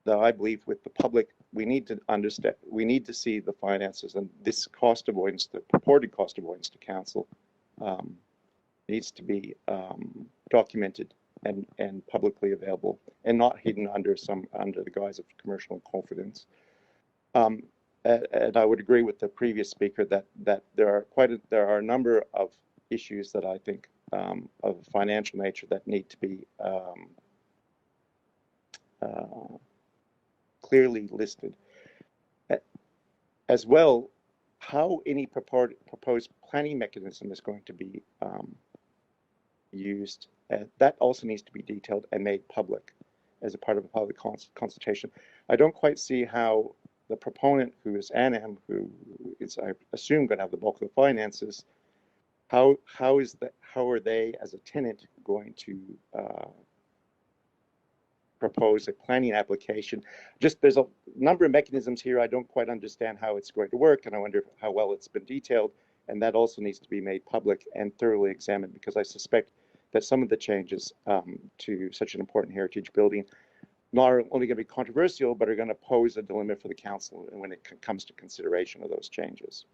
that I believe with the public, we need to understand, we need to see the finances, and this cost avoidance, the purported cost avoidance to council, needs to be documented and publicly available, and not hidden under the guise of commercial confidence. And I would agree with the previous speaker that there are a number of issues that I think of financial nature that need to be clearly listed. As well, how any proposed planning mechanism is going to be used, that also needs to be detailed and made public as a part of a public consultation. I don't quite see how the proponent, who is ANAM, who is, I assume, going to have the bulk of the finances, how are they as a tenant going to propose a planning application? Just there's a number of mechanisms here. I don't quite understand how it's going to work, and I wonder how well it's been detailed, and that also needs to be made public and thoroughly examined, because I suspect that some of the changes to such an important heritage building not only going to be controversial, but are going to pose a dilemma for the council when it comes to consideration of those changes.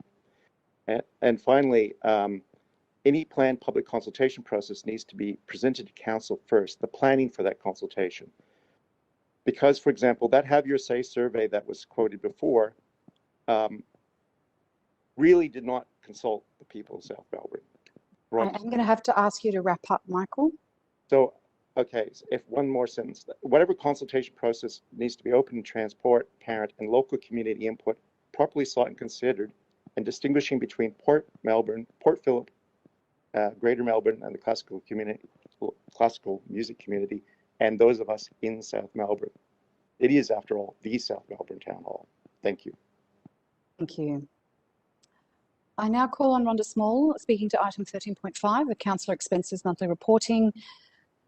And finally, any planned public consultation process needs to be presented to council first, the planning for that consultation. Because, for example, that Have Your Say survey that was quoted before really did not consult the people of South Melbourne. I'm going to have to ask you to wrap up, Michael. So, okay, so if one more sentence, whatever consultation process needs to be open and transparent, and local community input properly sought and considered, and distinguishing between Port Melbourne, Port Phillip, Greater Melbourne, and the classical music community, and those of us in South Melbourne. It is, after all, the South Melbourne Town Hall. Thank you. Thank you. I now call on Rhonda Small, speaking to item 13.5, the Councillor Expenses Monthly Reporting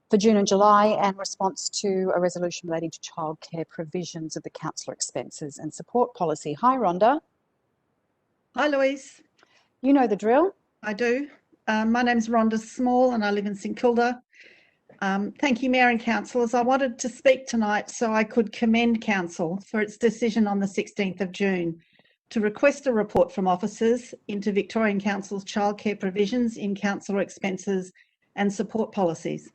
for June and July, and response to a resolution relating to childcare provisions of the Councillor Expenses and Support Policy. Hi, Rhonda. Hi, Louise. You know the drill. I do. My name's Rhonda Small and I live in St Kilda. Thank you, Mayor and Councillors. I wanted to speak tonight so I could commend Council for its decision on the 16th of June to request a report from officers into Victorian Council's childcare provisions in councillor expenses and support policies,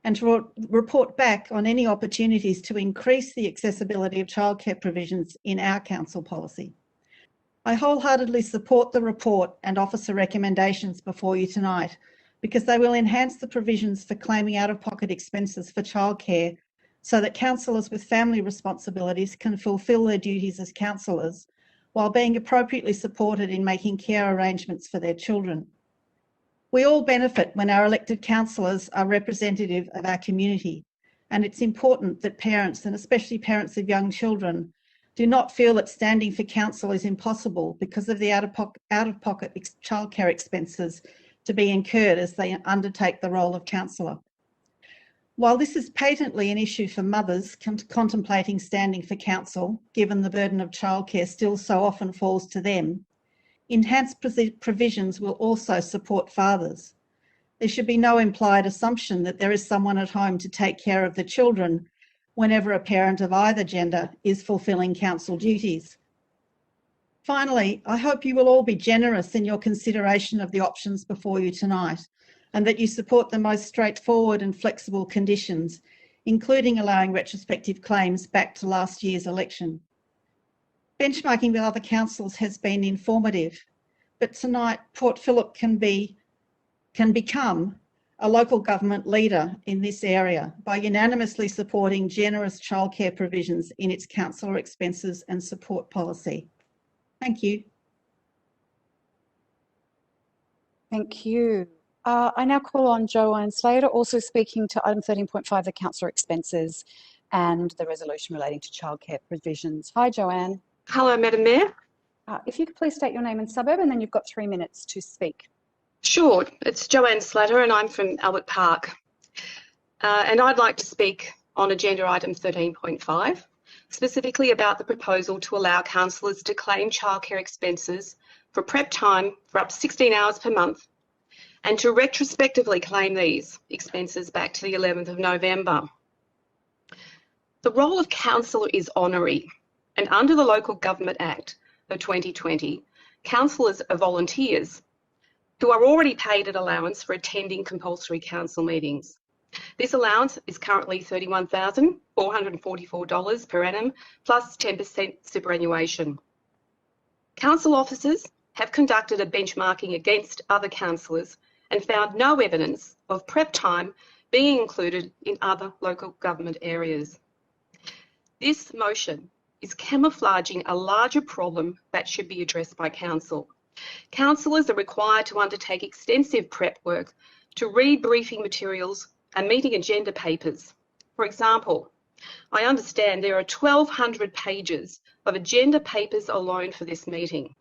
and to report back on any opportunities to increase the accessibility of childcare provisions in our council policy. I wholeheartedly support the report and officer recommendations before you tonight because they will enhance the provisions for claiming out-of-pocket expenses for childcare so that councillors with family responsibilities can fulfil their duties as councillors while being appropriately supported in making care arrangements for their children. We all benefit when our elected councillors are representative of our community, and it's important that parents, and especially parents of young children, do not feel that standing for council is impossible because of the out-of-pocket childcare expenses to be incurred as they undertake the role of councillor. While this is patently an issue for mothers contemplating standing for council, given the burden of childcare still so often falls to them, enhanced provisions will also support fathers. There should be no implied assumption that there is someone at home to take care of the children whenever a parent of either gender is fulfilling council duties. Finally, I hope you will all be generous in your consideration of the options before you tonight, and that you support the most straightforward and flexible conditions, including allowing retrospective claims back to last year's election. Benchmarking with other councils has been informative, but tonight Port Phillip can become a local government leader in this area by unanimously supporting generous childcare provisions in its councillor expenses and support policy. Thank you. Thank you. I now call on Joanne Slater, also speaking to item 13.5, the Councillor Expenses and the resolution relating to childcare provisions. Hi, Joanne. Hello, Madam Mayor. If you could please state your name and suburb, and then you've got 3 minutes to speak. Sure, it's Joanne Slater and I'm from Albert Park. And I'd like to speak on agenda item 13.5, specifically about the proposal to allow councillors to claim childcare expenses for prep time for up to 16 hours per month, and to retrospectively claim these expenses back to the 11th of November. The role of councillor is honorary, and under the Local Government Act of 2020, councillors are volunteers who are already paid an allowance for attending compulsory council meetings. This allowance is currently $31,444 per annum, plus 10% superannuation. Council officers have conducted a benchmarking against other councillors and found no evidence of prep time being included in other local government areas. This motion is camouflaging a larger problem that should be addressed by council. Councillors are required to undertake extensive prep work to read briefing materials and meeting agenda papers. For example, I understand there are 1,200 pages of agenda papers alone for this meeting.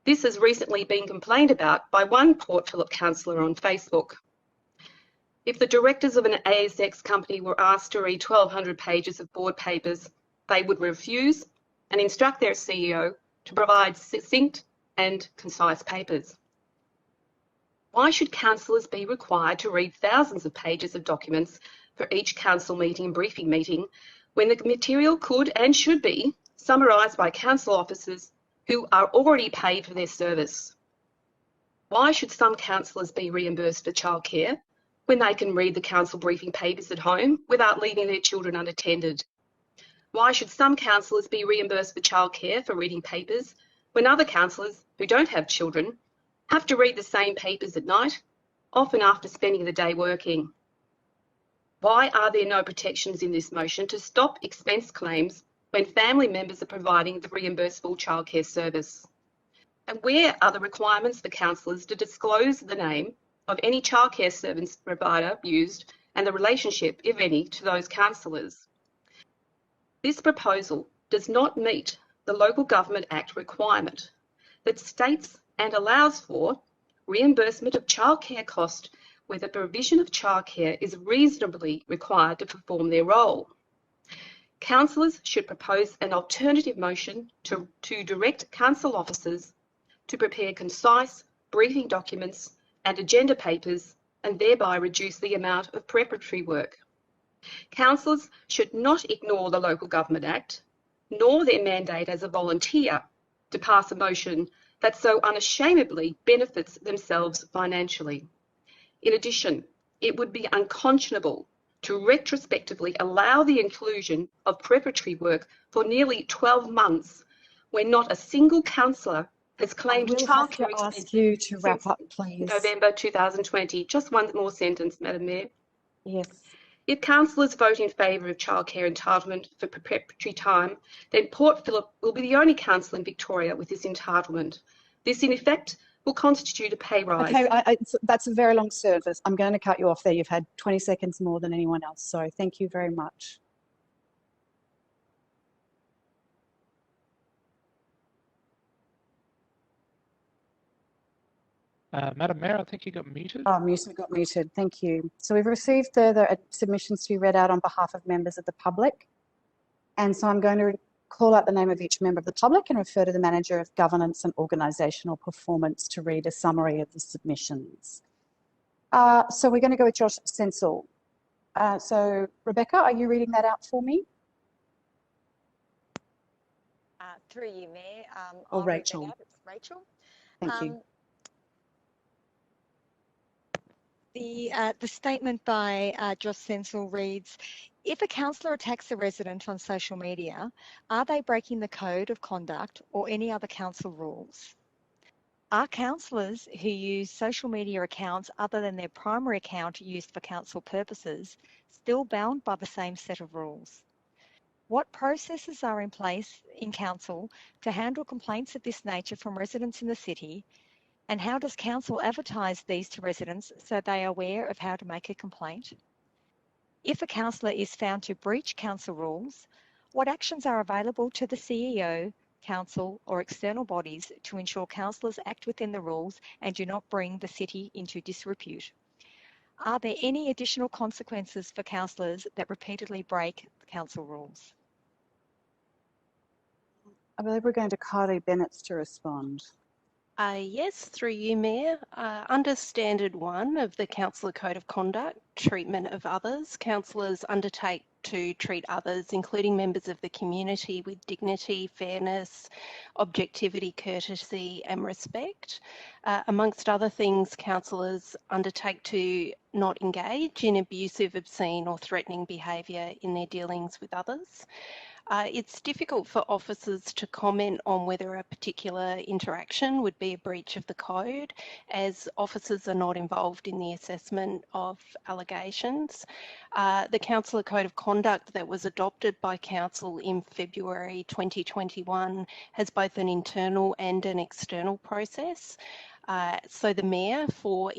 This has recently been complained about by one Port Phillip councillor on Facebook. If the directors of an ASX company were asked to read 1,200 pages of board papers, they would refuse and instruct their CEO to provide succinct and concise papers. Why should councillors be required to read thousands of pages of documents for each council meeting and briefing meeting when the material could and should be summarised by council officers who are already paid for their service? Why should some councillors be reimbursed for childcare when they can read the council briefing papers at home without leaving their children unattended? Why should some councillors be reimbursed for childcare for reading papers when other councillors who don't have children have to read the same papers at night, often after spending the day working? Why are there no protections in this motion to stop expense claims when family members are providing the reimbursable childcare service? And where are the requirements for councillors to disclose the name of any childcare service provider used and the relationship, if any, to those councillors. This proposal does not meet the Local Government Act requirement that states and allows for reimbursement of childcare cost where the provision of childcare is reasonably required to perform their role. Councillors should propose an alternative motion to direct council officers to prepare concise briefing documents and agenda papers and thereby reduce the amount of preparatory work. Councillors should not ignore the Local Government Act, nor their mandate as a volunteer to pass a motion that so unashamedly benefits themselves financially. In addition, it would be unconscionable to retrospectively allow the inclusion of preparatory work for nearly 12 months when not a single councillor has claimed childcare expenses. Ask you to wrap up, please. November 2020. Just one more sentence, Madam Mayor. Yes. If councillors vote in favour of childcare entitlement for preparatory time, then Port Phillip will be the only council in Victoria with this entitlement. This, in effect, will constitute a pay rise. Okay, that's a very long service. I'm going to cut you off there. You've had 20 seconds more than anyone else, so thank you very much. Madam Mayor, I think you got muted. Oh, got muted. Thank you. So we've received further submissions to be read out on behalf of members of the public. And so I'm going to call out the name of each member of the public and refer to the Manager of Governance and Organisational Performance to read a summary of the submissions. So we're going to go with Josh Sensel. So Rebecca, are you reading that out for me? Through you, Mayor. Or Rachel. It's Rachel. Thank you. The statement by Josh Sensel reads, if a councillor attacks a resident on social media, are they breaking the code of conduct or any other council rules? Are councillors who use social media accounts other than their primary account used for council purposes still bound by the same set of rules? What processes are in place in council to handle complaints of this nature from residents in the city? And how does council advertise these to residents so they are aware of how to make a complaint? If a councillor is found to breach council rules, what actions are available to the CEO, council or external bodies to ensure councillors act within the rules and do not bring the city into disrepute? Are there any additional consequences for councillors that repeatedly break council rules? I believe we're going to Kylie Bennett to respond. Yes, through you, Mayor. Under Standard 1 of the Councillor Code of Conduct, treatment of others, councillors undertake to treat others, including members of the community, with dignity, fairness, objectivity, courtesy and respect. Amongst other things, councillors undertake to not engage in abusive, obscene or threatening behaviour in their dealings with others. It's difficult for officers to comment on whether a particular interaction would be a breach of the code, as officers are not involved in the assessment of allegations. The Councillor Code of Conduct that was adopted by Council in February 2021 has both an internal and an external process. So the Mayor, for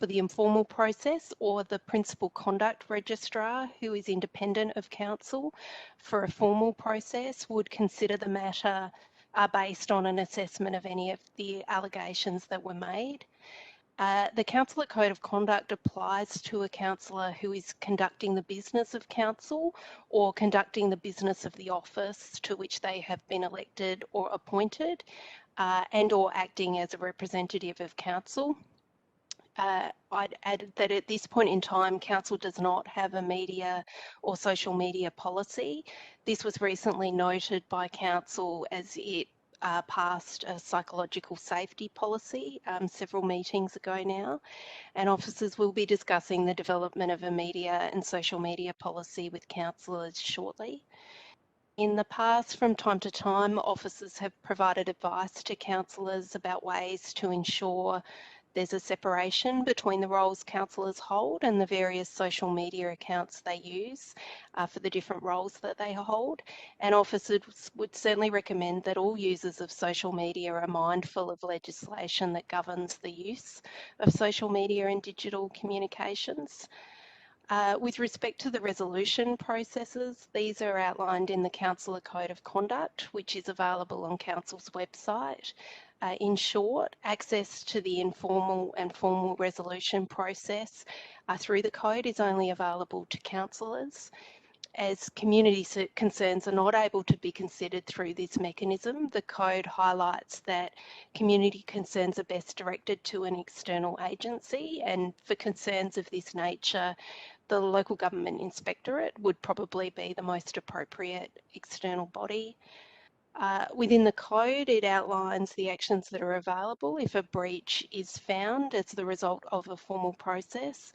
the informal process, or the Principal Conduct Registrar, who is independent of Council, for a formal process, would consider the matter based on an assessment of any of the allegations that were made. The Councillor Code of Conduct applies to a councillor who is conducting the business of council or conducting the business of the office to which they have been elected or appointed, and or acting as a representative of council. I'd add that at this point in time, Council does not have a media or social media policy. This was recently noted by Council as it passed a psychological safety policy several meetings ago now, and officers will be discussing the development of a media and social media policy with councillors shortly. In the past, from time to time, officers have provided advice to councillors about ways to ensure there's a separation between the roles councillors hold and the various social media accounts they use for the different roles that they hold. And officers would certainly recommend that all users of social media are mindful of legislation that governs the use of social media and digital communications. With respect to the resolution processes, these are outlined in the Councillor Code of Conduct, which is available on Council's website. In short, access to the informal and formal resolution process through the code is only available to councillors. As community concerns are not able to be considered through this mechanism, the code highlights that community concerns are best directed to an external agency, and for concerns of this nature, the local government inspectorate would probably be the most appropriate external body. Within the code, it outlines the actions that are available if a breach is found as the result of a formal process,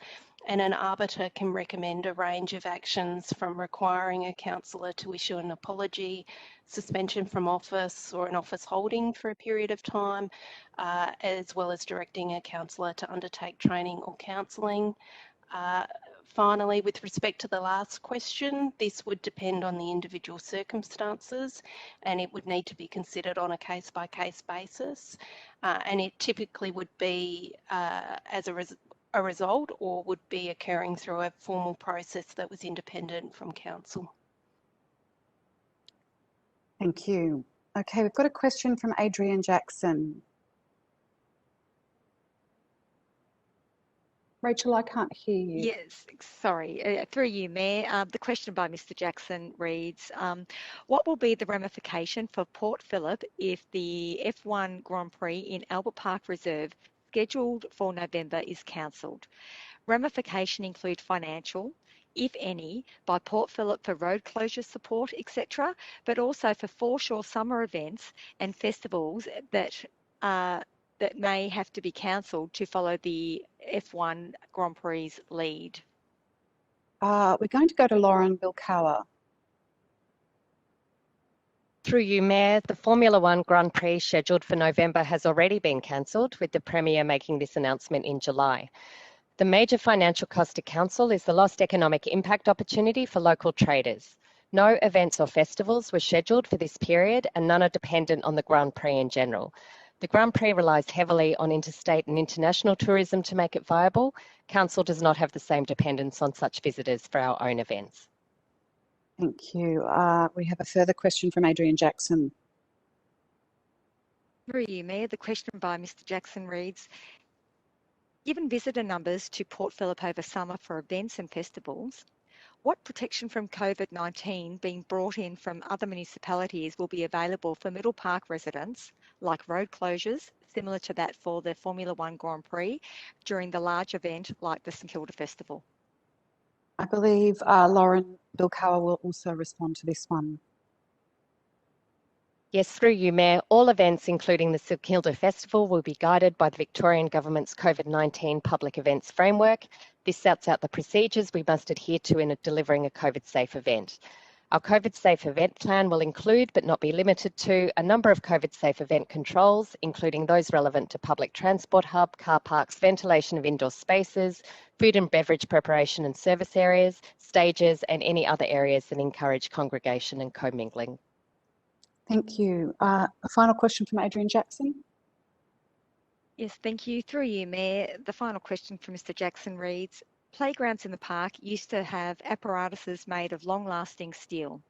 and an arbiter can recommend a range of actions from requiring a councillor to issue an apology, suspension from office or an office holding for a period of time, as well as directing a councillor to undertake training or counselling. Finally, with respect to the last question, this would depend on the individual circumstances and it would need to be considered on a case-by-case basis. And it typically would be as a result or would be occurring through a formal process that was independent from council. Thank you. Okay, we've got a question from Adrian Jackson. Rachel, I can't hear you. Yes, sorry. Through you, Mayor. The question by Mr. Jackson reads, what will be the ramification for Port Phillip if the F1 Grand Prix in Albert Park Reserve scheduled for November is cancelled? Ramification include financial, if any, by Port Phillip for road closure support, etc., but also for foreshore summer events and festivals that may have to be cancelled to follow the F1 Grand Prix lead. We're going to go to Lauren Bilkawa. Through you, Mayor, the Formula One Grand Prix scheduled for November has already been cancelled, with the Premier making this announcement in July. The major financial cost to Council is the lost economic impact opportunity for local traders. No events or festivals were scheduled for this period and none are dependent on the Grand Prix in general. The Grand Prix relies heavily on interstate and international tourism to make it viable. Council does not have the same dependence on such visitors for our own events. Thank you. We have a further question from Adrian Jackson. Through you, Mayor, the question by Mr. Jackson reads, given visitor numbers to Port Phillip over summer for events and festivals, what protection from COVID-19 being brought in from other municipalities will be available for Middle Park residents, like road closures, similar to that for the Formula One Grand Prix, during the large event like the St Kilda Festival? I believe Lauren Bilkawa will also respond to this one. Yes, through you, Mayor, all events, including the St Kilda Festival, will be guided by the Victorian Government's COVID-19 Public Events Framework. This sets out the procedures we must adhere to in delivering a COVID-safe event. Our COVID-safe event plan will include, but not be limited to, a number of COVID-safe event controls, including those relevant to public transport hub, car parks, ventilation of indoor spaces, food and beverage preparation and service areas, stages, and any other areas that encourage congregation and commingling. Thank you. A final question from Adrian Jackson. Yes, thank you. Through you, Mayor, the final question from Mr. Jackson reads, playgrounds in the park used to have apparatuses made of long-lasting steel.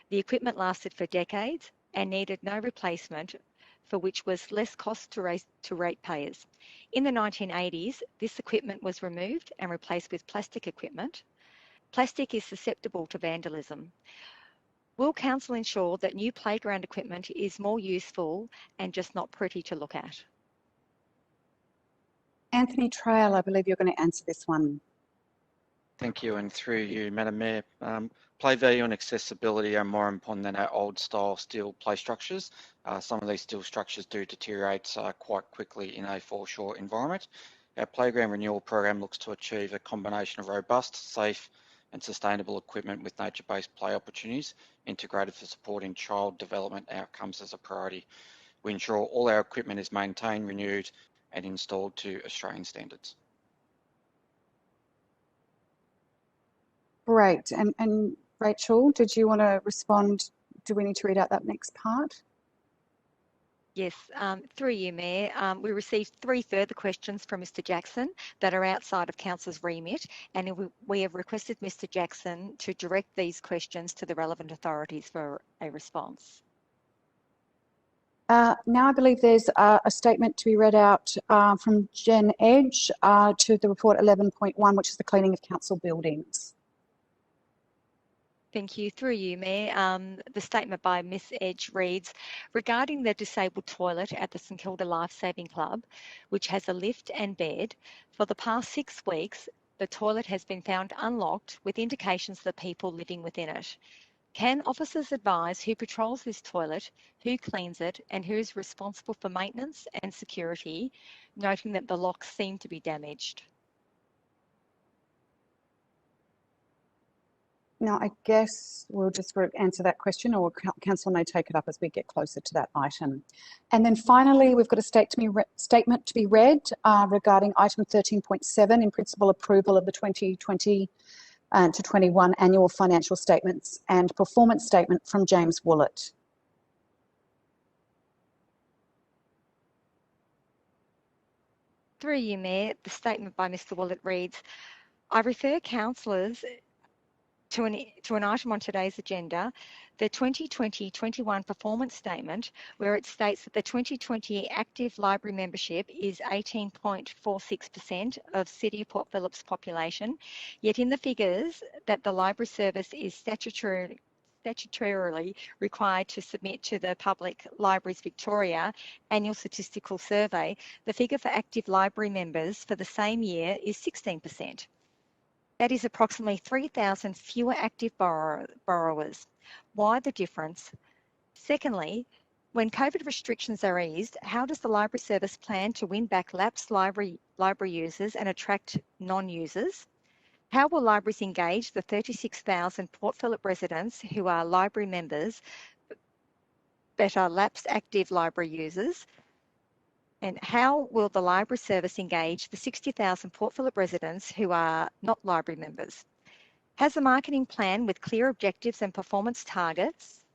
The equipment lasted for decades and needed no replacement, for which was less cost to ratepayers. In the 1980s, this equipment was removed and replaced with plastic equipment. Plastic is susceptible to vandalism. Will Council ensure that new playground equipment is more useful and just not pretty to look at? Anthony Trail, I believe you're going to answer this one. Thank you, and through you, Madam Mayor. Play value and accessibility are more important than our old style steel play structures. Some of these steel structures do deteriorate quite quickly in a foreshore environment. Our playground renewal program looks to achieve a combination of robust, safe and sustainable equipment with nature-based play opportunities integrated for supporting child development outcomes as a priority. We ensure all our equipment is maintained, renewed and installed to Australian standards. Great. And Rachel, did you want to respond? Do we need to read out that next part? Yes, through you, Mayor. We received 3 further questions from Mr Jackson that are outside of Council's remit, and we have requested Mr Jackson to direct these questions to the relevant authorities for a response. Now I believe there's a statement to be read out from Jen Edge to the report 11.1, which is the cleaning of council buildings. Thank you. Through you, Mayor. The statement by Ms Edge reads, regarding the disabled toilet at the St Kilda Lifesaving Club, which has a lift and bed, for the past 6 weeks, the toilet has been found unlocked with indications of the people living within it. Can officers advise who patrols this toilet, who cleans it, and who is responsible for maintenance and security, noting that the locks seem to be damaged? Now, I guess we'll just answer that question, or Council may take it up as we get closer to that item. And then finally, we've got a statement to be read regarding item 13.7, in principle approval of the 2020 to 21 annual financial statements and performance statement from James Woolett. Through you, Mayor, the statement by Mr Woolett reads, I refer councillors to an item on today's agenda, the 2020-21 performance statement, where it states that the 2020 active library membership is 18.46% of City of Port Phillip's population, yet in the figures that the library service is statutorily required to submit to the Public Libraries Victoria annual statistical survey, the figure for active library members for the same year is 16%. That is approximately 3,000 fewer active borrowers. Why the difference? Secondly, when COVID restrictions are eased, how does the library service plan to win back lapsed library users and attract non-users? How will libraries engage the 36,000 Port Phillip residents who are library members but are lapsed active library users? And how will the library service engage the 60,000 Port Phillip residents who are not library members? Has a marketing plan with clear objectives and performance targets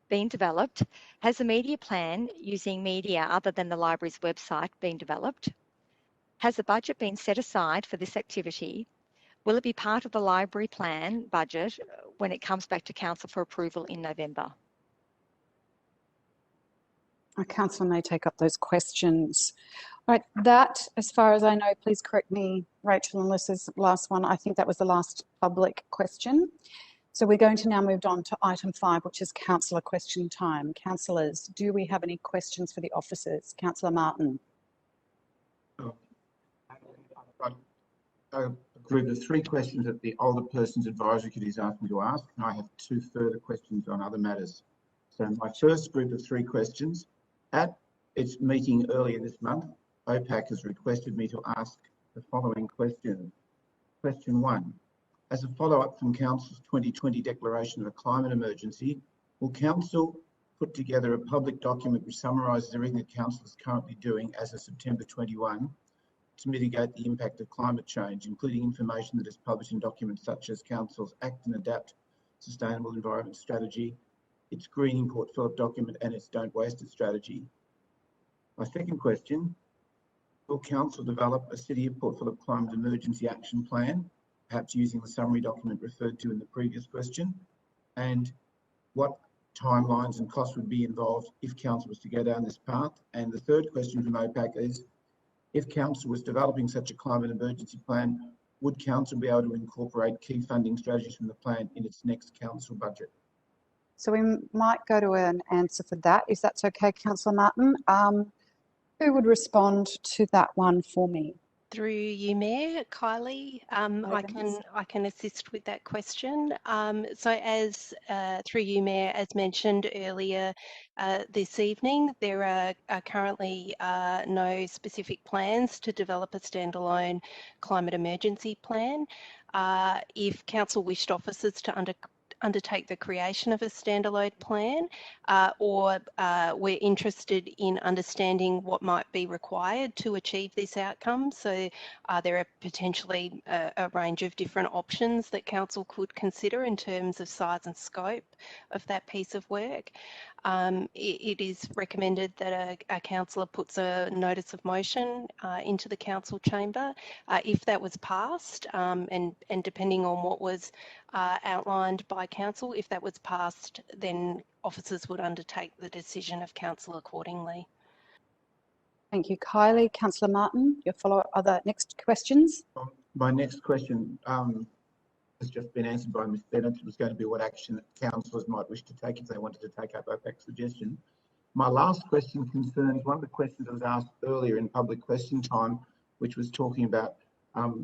been developed? Has a media plan using media other than the library's website been developed? Has a budget been set aside for this activity? Will it be part of the library plan budget when it comes back to Council for approval in November? Councillor may take up those questions. All right, that, as far as I know, please correct me, Rachel, unless there's the last one. I think that was the last public question. So we're going to now move on to item 5, which is councillor question time. Councillors, do we have any questions for the officers? Councillor Martin. A group of 3 questions that the Older Persons Advisory Committee has asked me to ask, and I have 2 further questions on other matters. So my first group of 3 questions. At its meeting earlier this month, OPAC has requested me to ask the following questions. Question 1. As a follow-up from Council's 2020 declaration of a climate emergency, will Council put together a public document which summarises everything that Council is currently doing as of September 21 to mitigate the impact of climate change, including information that is published in documents such as Council's Act and Adapt Sustainable Environment Strategy, its Greening Port Phillip document and its Don't Waste It strategy? My second question, will Council develop a City of Port Phillip Climate Emergency Action Plan, perhaps using the summary document referred to in the previous question? And what timelines and costs would be involved if Council was to go down this path? And the third question from OPAC is, if Council was developing such a climate emergency plan, would Council be able to incorporate key funding strategies from the plan in its next Council budget? So we might go to an answer for that, if that's okay, Councillor Martin. Who would respond to that one for me? Through you, Mayor. Kylie, I can assist with that question. So as through you, Mayor, as mentioned earlier this evening, there are currently no specific plans to develop a standalone climate emergency plan. If Council wished officers to undertake the creation of a standalone plan, or we're interested in understanding what might be required to achieve this outcome. So there are potentially a range of different options that council could consider in terms of size and scope of that piece of work. It is recommended that a councillor puts a notice of motion into the council chamber. If that was passed, and depending on what was outlined by council, if that was passed, then officers would undertake the decision of council accordingly. Thank you, Kylie. Councillor Martin, your follow-up, other next questions? My next question has just been answered by Ms Bennett. It was going to be what action that councillors might wish to take if they wanted to take up OPAC's suggestion. My last question concerns one of the questions that was asked earlier in public question time, which was talking about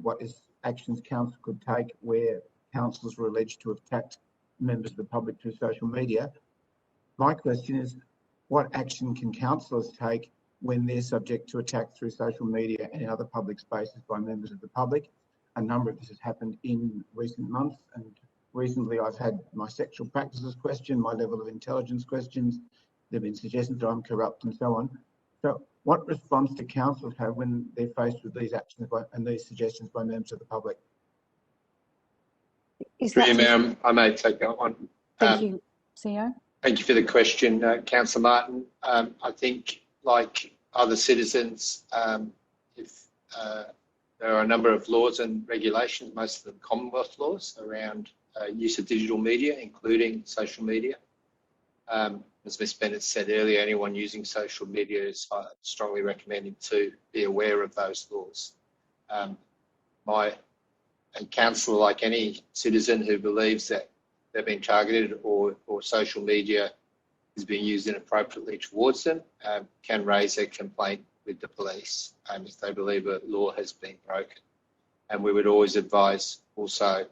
what actions council could take where councillors were alleged to have attacked members of the public through social media. My question is, what action can councillors take when they're subject to attack through social media and in other public spaces by members of the public? A number of this has happened in recent months, and recently I've had my sexual practices questioned, my level of intelligence questions. There have been suggestions that I'm corrupt and so on. So what response do councillors have when they're faced with these actions and these suggestions by members of the public? Mayor, I may take that one. Thank you, CEO. Thank you for the question, Councillor Martin. I think, like other citizens, if there are a number of laws and regulations, most of them Commonwealth laws, around use of digital media, including social media. As Ms Bennett said earlier, anyone using social media is strongly recommended to be aware of those laws. A councillor, like any citizen who believes that they're being targeted or social media is being used inappropriately towards them, can raise a complaint with the police if they believe a law has been broken. And we would always advise also,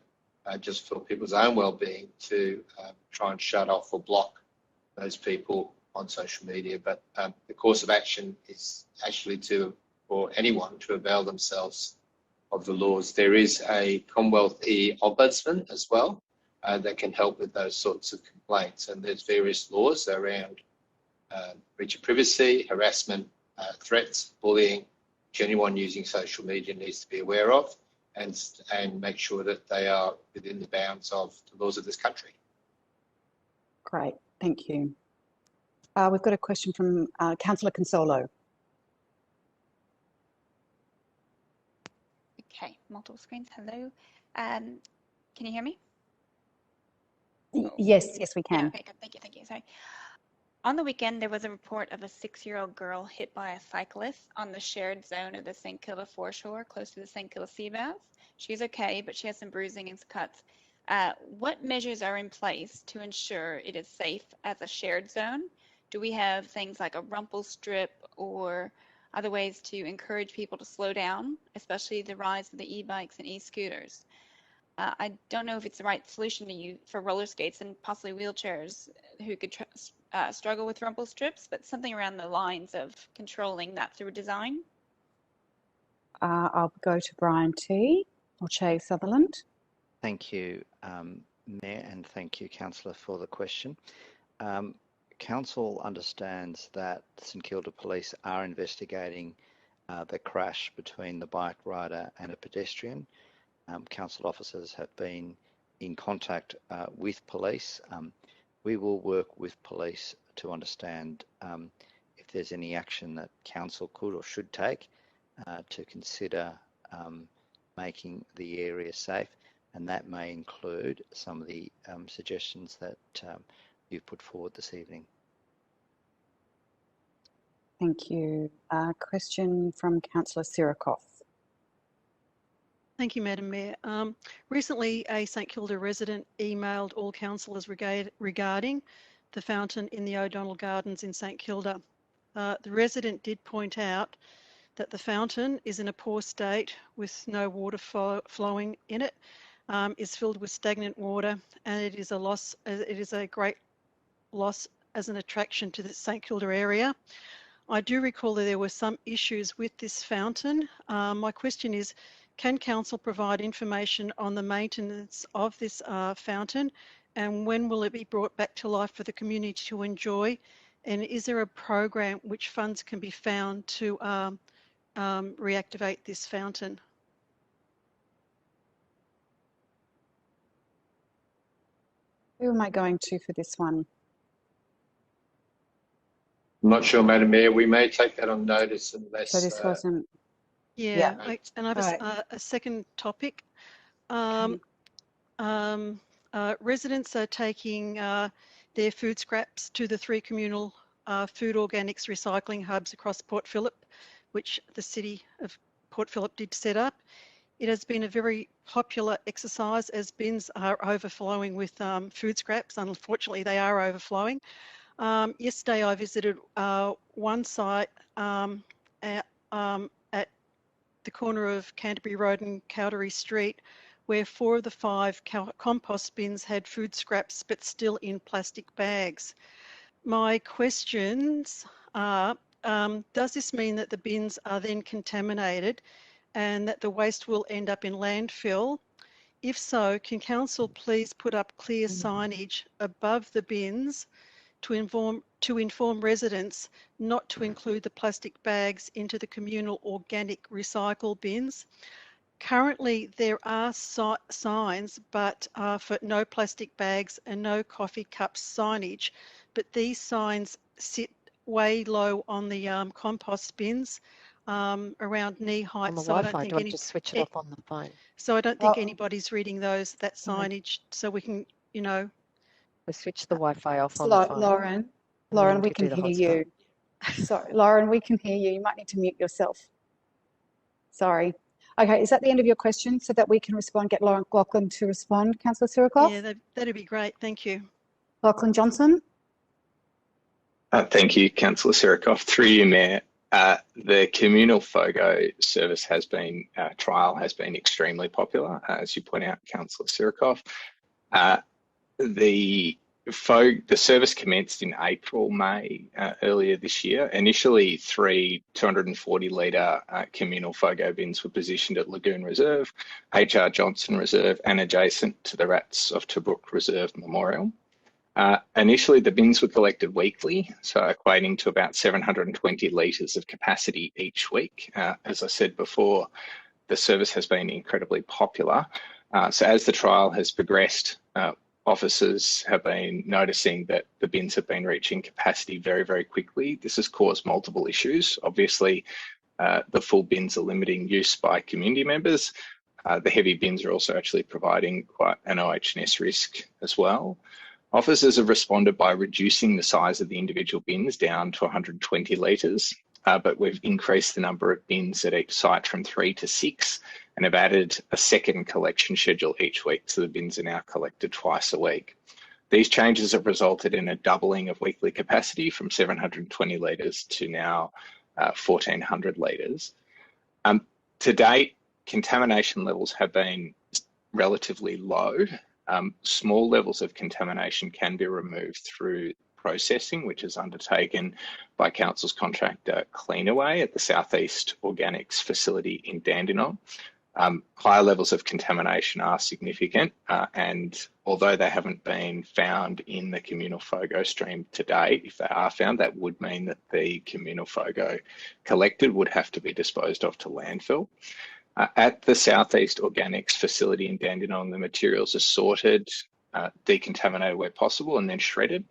just for people's own well-being, to try and shut off or block those people on social media. But the course of action is actually for anyone to avail themselves of the laws. There is a Commonwealth Ombudsman as well that can help with those sorts of complaints. And there's various laws around breach of privacy, harassment, threats, bullying, which anyone using social media needs to be aware of, and make sure that they are within the bounds of the laws of this country. Great, thank you. We've got a question from Councillor Consolo. Okay, multiple screens. Hello. Can you hear me? Yes, we can. Yeah, okay, good. Thank you. Sorry. On the weekend, there was a report of a 6-year-old girl hit by a cyclist on the shared zone of the St Kilda foreshore, close to the St Kilda sea baths. She's okay, but she has some bruising and cuts. What measures are in place to ensure it is safe as a shared zone? Do we have things like a rumple strip or other ways to encourage people to slow down, especially the rise of the e-bikes and e-scooters? I don't know if it's the right solution to use for roller skates and possibly wheelchairs who could struggle with rumple strips, but something around the lines of controlling that through design. I'll go to Brian T. or Che Sutherland. Thank you, Mayor, and thank you, Councillor, for the question. Council understands that St Kilda Police are investigating the crash between the bike rider and a pedestrian. Council officers have been in contact with police. We will work with police to understand if there's any action that council could or should take to consider making the area safe, and that may include some of the suggestions that you've put forward this evening. Thank you. Question from Councillor Sirikoff. Thank you, Madam Mayor. Recently, a St Kilda resident emailed all councillors regarding the fountain in the O'Donnell Gardens in St Kilda. The resident did point out that the fountain is in a poor state with no water flowing in it, is filled with stagnant water, and it is a loss. It is a great loss as an attraction to the St Kilda area. I do recall that there were some issues with this fountain. My question is, can council provide information on the maintenance of this fountain and when will it be brought back to life for the community to enjoy? And is there a program which funds can be found to reactivate this fountain? Who am I going to for this one? I'm not sure, Madam Mayor. We may take that on notice unless. So this wasn't. Yeah, and I have a second topic. Residents are taking their food scraps to the 3 communal food organics recycling hubs across Port Phillip, which the City of Port Phillip did set up. It has been a very popular exercise as bins are overflowing with food scraps. Unfortunately, they are overflowing. Yesterday, I visited one site at the corner of Canterbury Road and Cowdery Street, where 4 of the 5 compost bins had food scraps, but still in plastic bags. My questions are, does this mean that the bins are then contaminated and that the waste will end up in landfill? If so, can Council please put up clear signage above the bins to inform residents not to include the plastic bags into the communal organic recycle bins? Currently, there are signs, but for no plastic bags and no coffee cups signage, but these signs sit way low on the compost bins, around knee height. On the so I Wi-Fi, don't think do you want to switch it off on the phone? So I don't think anybody's reading that signage, so we can, you know. We'll switch the Wi-Fi off on the phone. Lauren, we can hear you. Sorry, Lauren, we can hear you. You might need to mute yourself. Sorry. Okay, is that the end of your question so that we can respond, get Lauren Lachlan to respond, Councillor Sirikoff? Yeah, that'd be great. Thank you. Lachlan Johnson. Thank you, Councillor Sirikoff. Through you, Mayor. The communal FOGO service trial has been extremely popular, as you point out, Councillor Sirikoff. The service commenced in May earlier this year. Initially, 3 240-litre communal FOGO bins were positioned at Lagoon Reserve, HR Johnson Reserve, and adjacent to the Rats of Tobruk Reserve Memorial. Initially, the bins were collected weekly, so equating to about 720 litres of capacity each week. As I said before, the service has been incredibly popular. So as the trial has progressed, officers have been noticing that the bins have been reaching capacity very, very quickly. This has caused multiple issues. Obviously, the full bins are limiting use by community members. The heavy bins are also actually providing quite an OH&S risk as well. Officers have responded by reducing the size of the individual bins down to 120 litres, but we've increased the number of bins at each site from 3 to 6 and have added a second collection schedule each week, so the bins are now collected twice a week. These changes have resulted in a doubling of weekly capacity from 720 litres to now 1,400 litres. To date, contamination levels have been relatively low. Small levels of contamination can be removed through processing, which is undertaken by Council's contractor Cleanaway at the Southeast Organics facility in Dandenong. Higher levels of contamination are significant, and although they haven't been found in the communal FOGO stream to date, if they are found, that would mean that the communal FOGO collected would have to be disposed of to landfill. At the Southeast Organics facility in Dandenong, the materials are sorted, decontaminated where possible, and then shredded.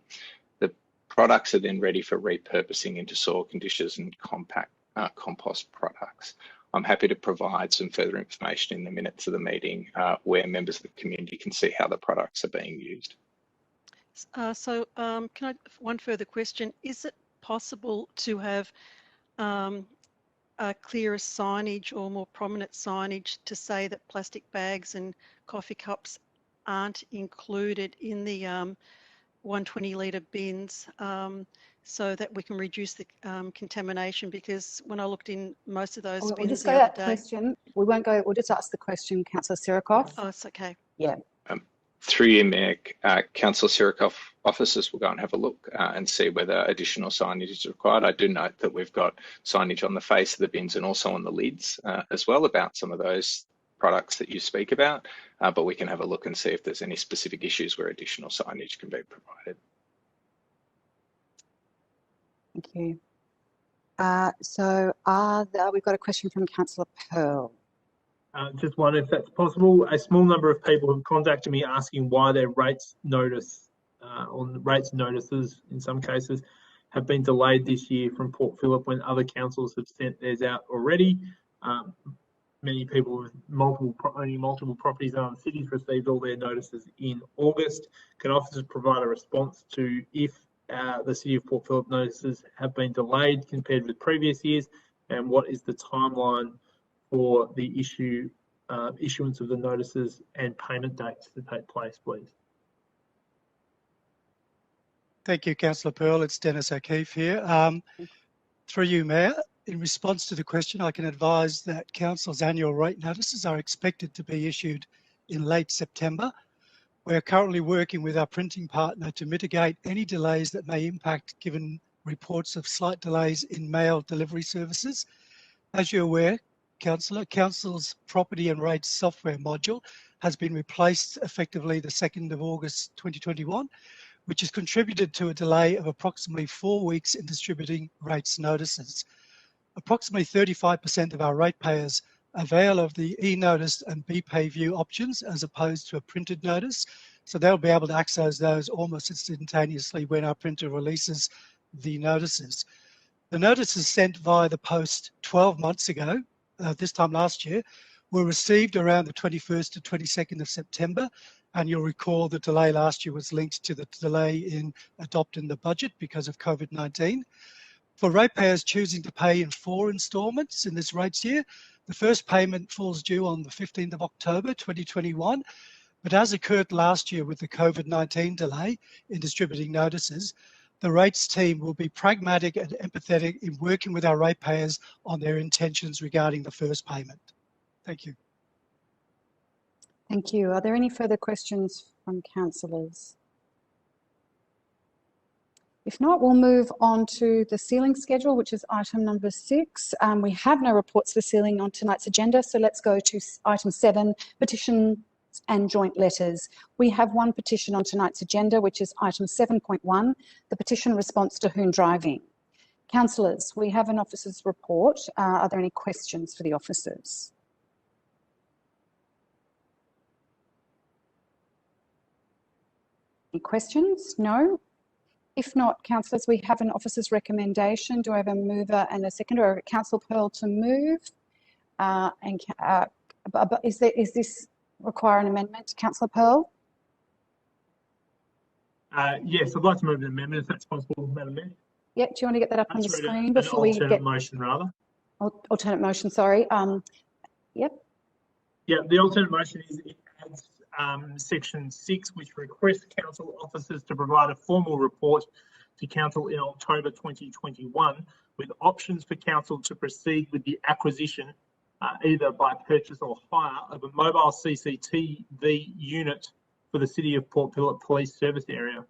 The products are then ready for repurposing into soil conditioners and compact compost products. I'm happy to provide some further information in the minutes of the meeting where members of the community can see how the products are being used. One further question. Is it possible to have clearer signage or more prominent signage to say that plastic bags and coffee cups aren't included in the 120-litre bins, so that we can reduce the contamination? Because when I looked in most of those bins, we'll just go that question. We won't go. We'll just ask the question, Councillor Sirikoff. Oh, it's okay. Yeah. Through you, Mayor, Councillor Sirikoff, officers will go and have a look and see whether additional signage is required. I do note that we've got signage on the face of the bins and also on the lids as well about some of those products that you speak about, but we can have a look and see if there's any specific issues where additional signage can be provided. Thank you. We've got a question from Councillor Pearl. Just wonder if that's possible. A small number of people have contacted me asking why their rates notices, in some cases, have been delayed this year from Port Phillip when other councils have sent theirs out already. Many people with owning multiple properties in other cities received all their notices in August. Can officers provide a response to if the City of Port Phillip notices have been delayed compared with previous years, and what is the timeline for the issuance of the notices and payment dates to take place, please? Thank you, Councillor Pearl. It's Dennis O'Keefe here. Through you, Mayor, in response to the question, I can advise that Council's annual rate notices are expected to be issued in late September. We're currently working with our printing partner to mitigate any delays that may impact, given reports of slight delays in mail delivery services. As you're aware, Councillor, Council's property and rates software module has been replaced effectively the 2nd of August 2021, which has contributed to a delay of approximately 4 weeks in distributing rates notices. Approximately 35% of our ratepayers avail of the e-notice and BPay view options as opposed to a printed notice, so they'll be able to access those almost instantaneously when our printer releases the notices. The notices sent via the post 12 months ago, this time last year, were received around the 21st to 22nd of September, and you'll recall the delay last year was linked to the delay in adopting the budget because of COVID-19. For ratepayers choosing to pay in 4 instalments in this rates year, the first payment falls due on the 15th of October 2021, but as occurred last year with the COVID-19 delay in distributing notices, the rates team will be pragmatic and empathetic in working with our ratepayers on their intentions regarding the first payment. Thank you. Thank you. Are there any further questions from councillors? If not, we'll move on to the sealing schedule, which is item number 6. We have no reports for sealing on tonight's agenda, so let's go to item 7, petitions and joint letters. We have one petition on tonight's agenda, which is item 7.1, the petition response to Hoon driving. Councillors, we have an officer's report. Are there any questions for the officers? Any questions? No? If not, councillors, we have an officer's recommendation. Do I have a mover and a seconder, or Councillor Pearl to move? Is this require an amendment, Councillor Pearl? Yes, I'd like to move an amendment if that's possible, Madam Mayor. Yeah, do you want to get that up on the screen before we get... Alternate motion, rather. Alternate motion, sorry. Yep. Yeah, the alternate motion is it adds section 6, which requests council officers to provide a formal report to council in October 2021 with options for council to proceed with the acquisition either by purchase or hire of a mobile CCTV unit for the City of Port Phillip Police Service Area.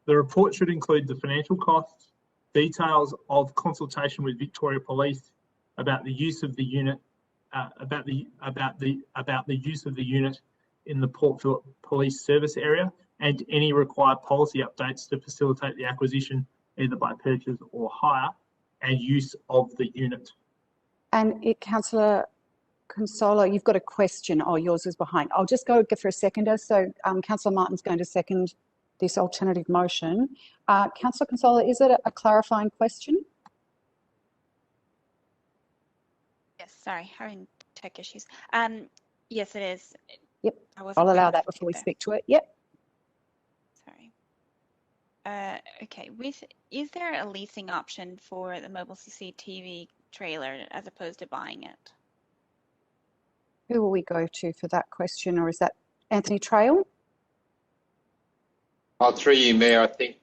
The report should include the financial costs, details of consultation with Victoria Police about the use of the unit, about the use of the unit in the Port Phillip Police Service Area, and any required policy updates to facilitate the acquisition either by purchase or hire and use of the unit. And Councillor Consola, you've got a question. Oh, yours is behind. I'll just go for a seconder. So Councillor Martin's going to second this alternative motion. Councillor Consola, is it a clarifying question? Yes, sorry, having tech issues. Yes, it is. Yep, I'll allow that before we speak to it. Yep. Sorry. Okay, is there a leasing option for the mobile CCTV trailer as opposed to buying it? Who will we go to for that question, or is that Anthony Trail? Through you, Mayor, I think,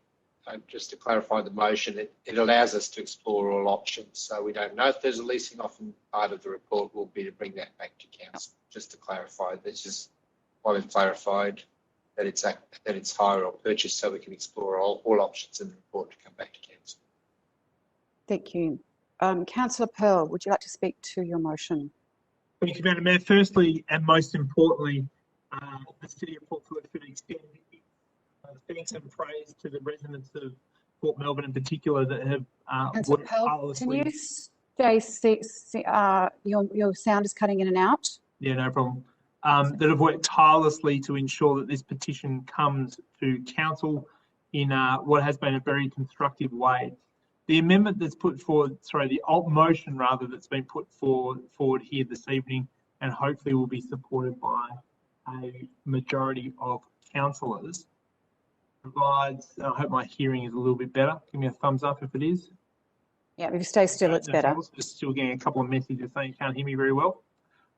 just to clarify the motion, it allows us to explore all options. So we don't know if there's a leasing option. Part of the report will be to bring that back to council. Just to clarify, this is why we've clarified that it's hire or purchase, so we can explore all options in the report to come back to council. Thank you. Councillor Pearl, would you like to speak to your motion? Thank you, Madam Mayor. Firstly, and most importantly, the City of Port Phillip should extend thanks and praise to the residents of Port Melbourne in particular that have worked tirelessly. Can you your sound is cutting in and out. Yeah, no problem. That have worked tirelessly to ensure that this petition comes to council in what has been a very constructive way. The amendment that's put forward, sorry, the alt motion rather that's been put forward here this evening, and hopefully will be supported by a majority of councillors, provides, I hope my hearing is a little bit better. Give me a thumbs up if it is. Yeah, if you stay still, it's better. Just still getting a couple of messages saying you can't hear me very well.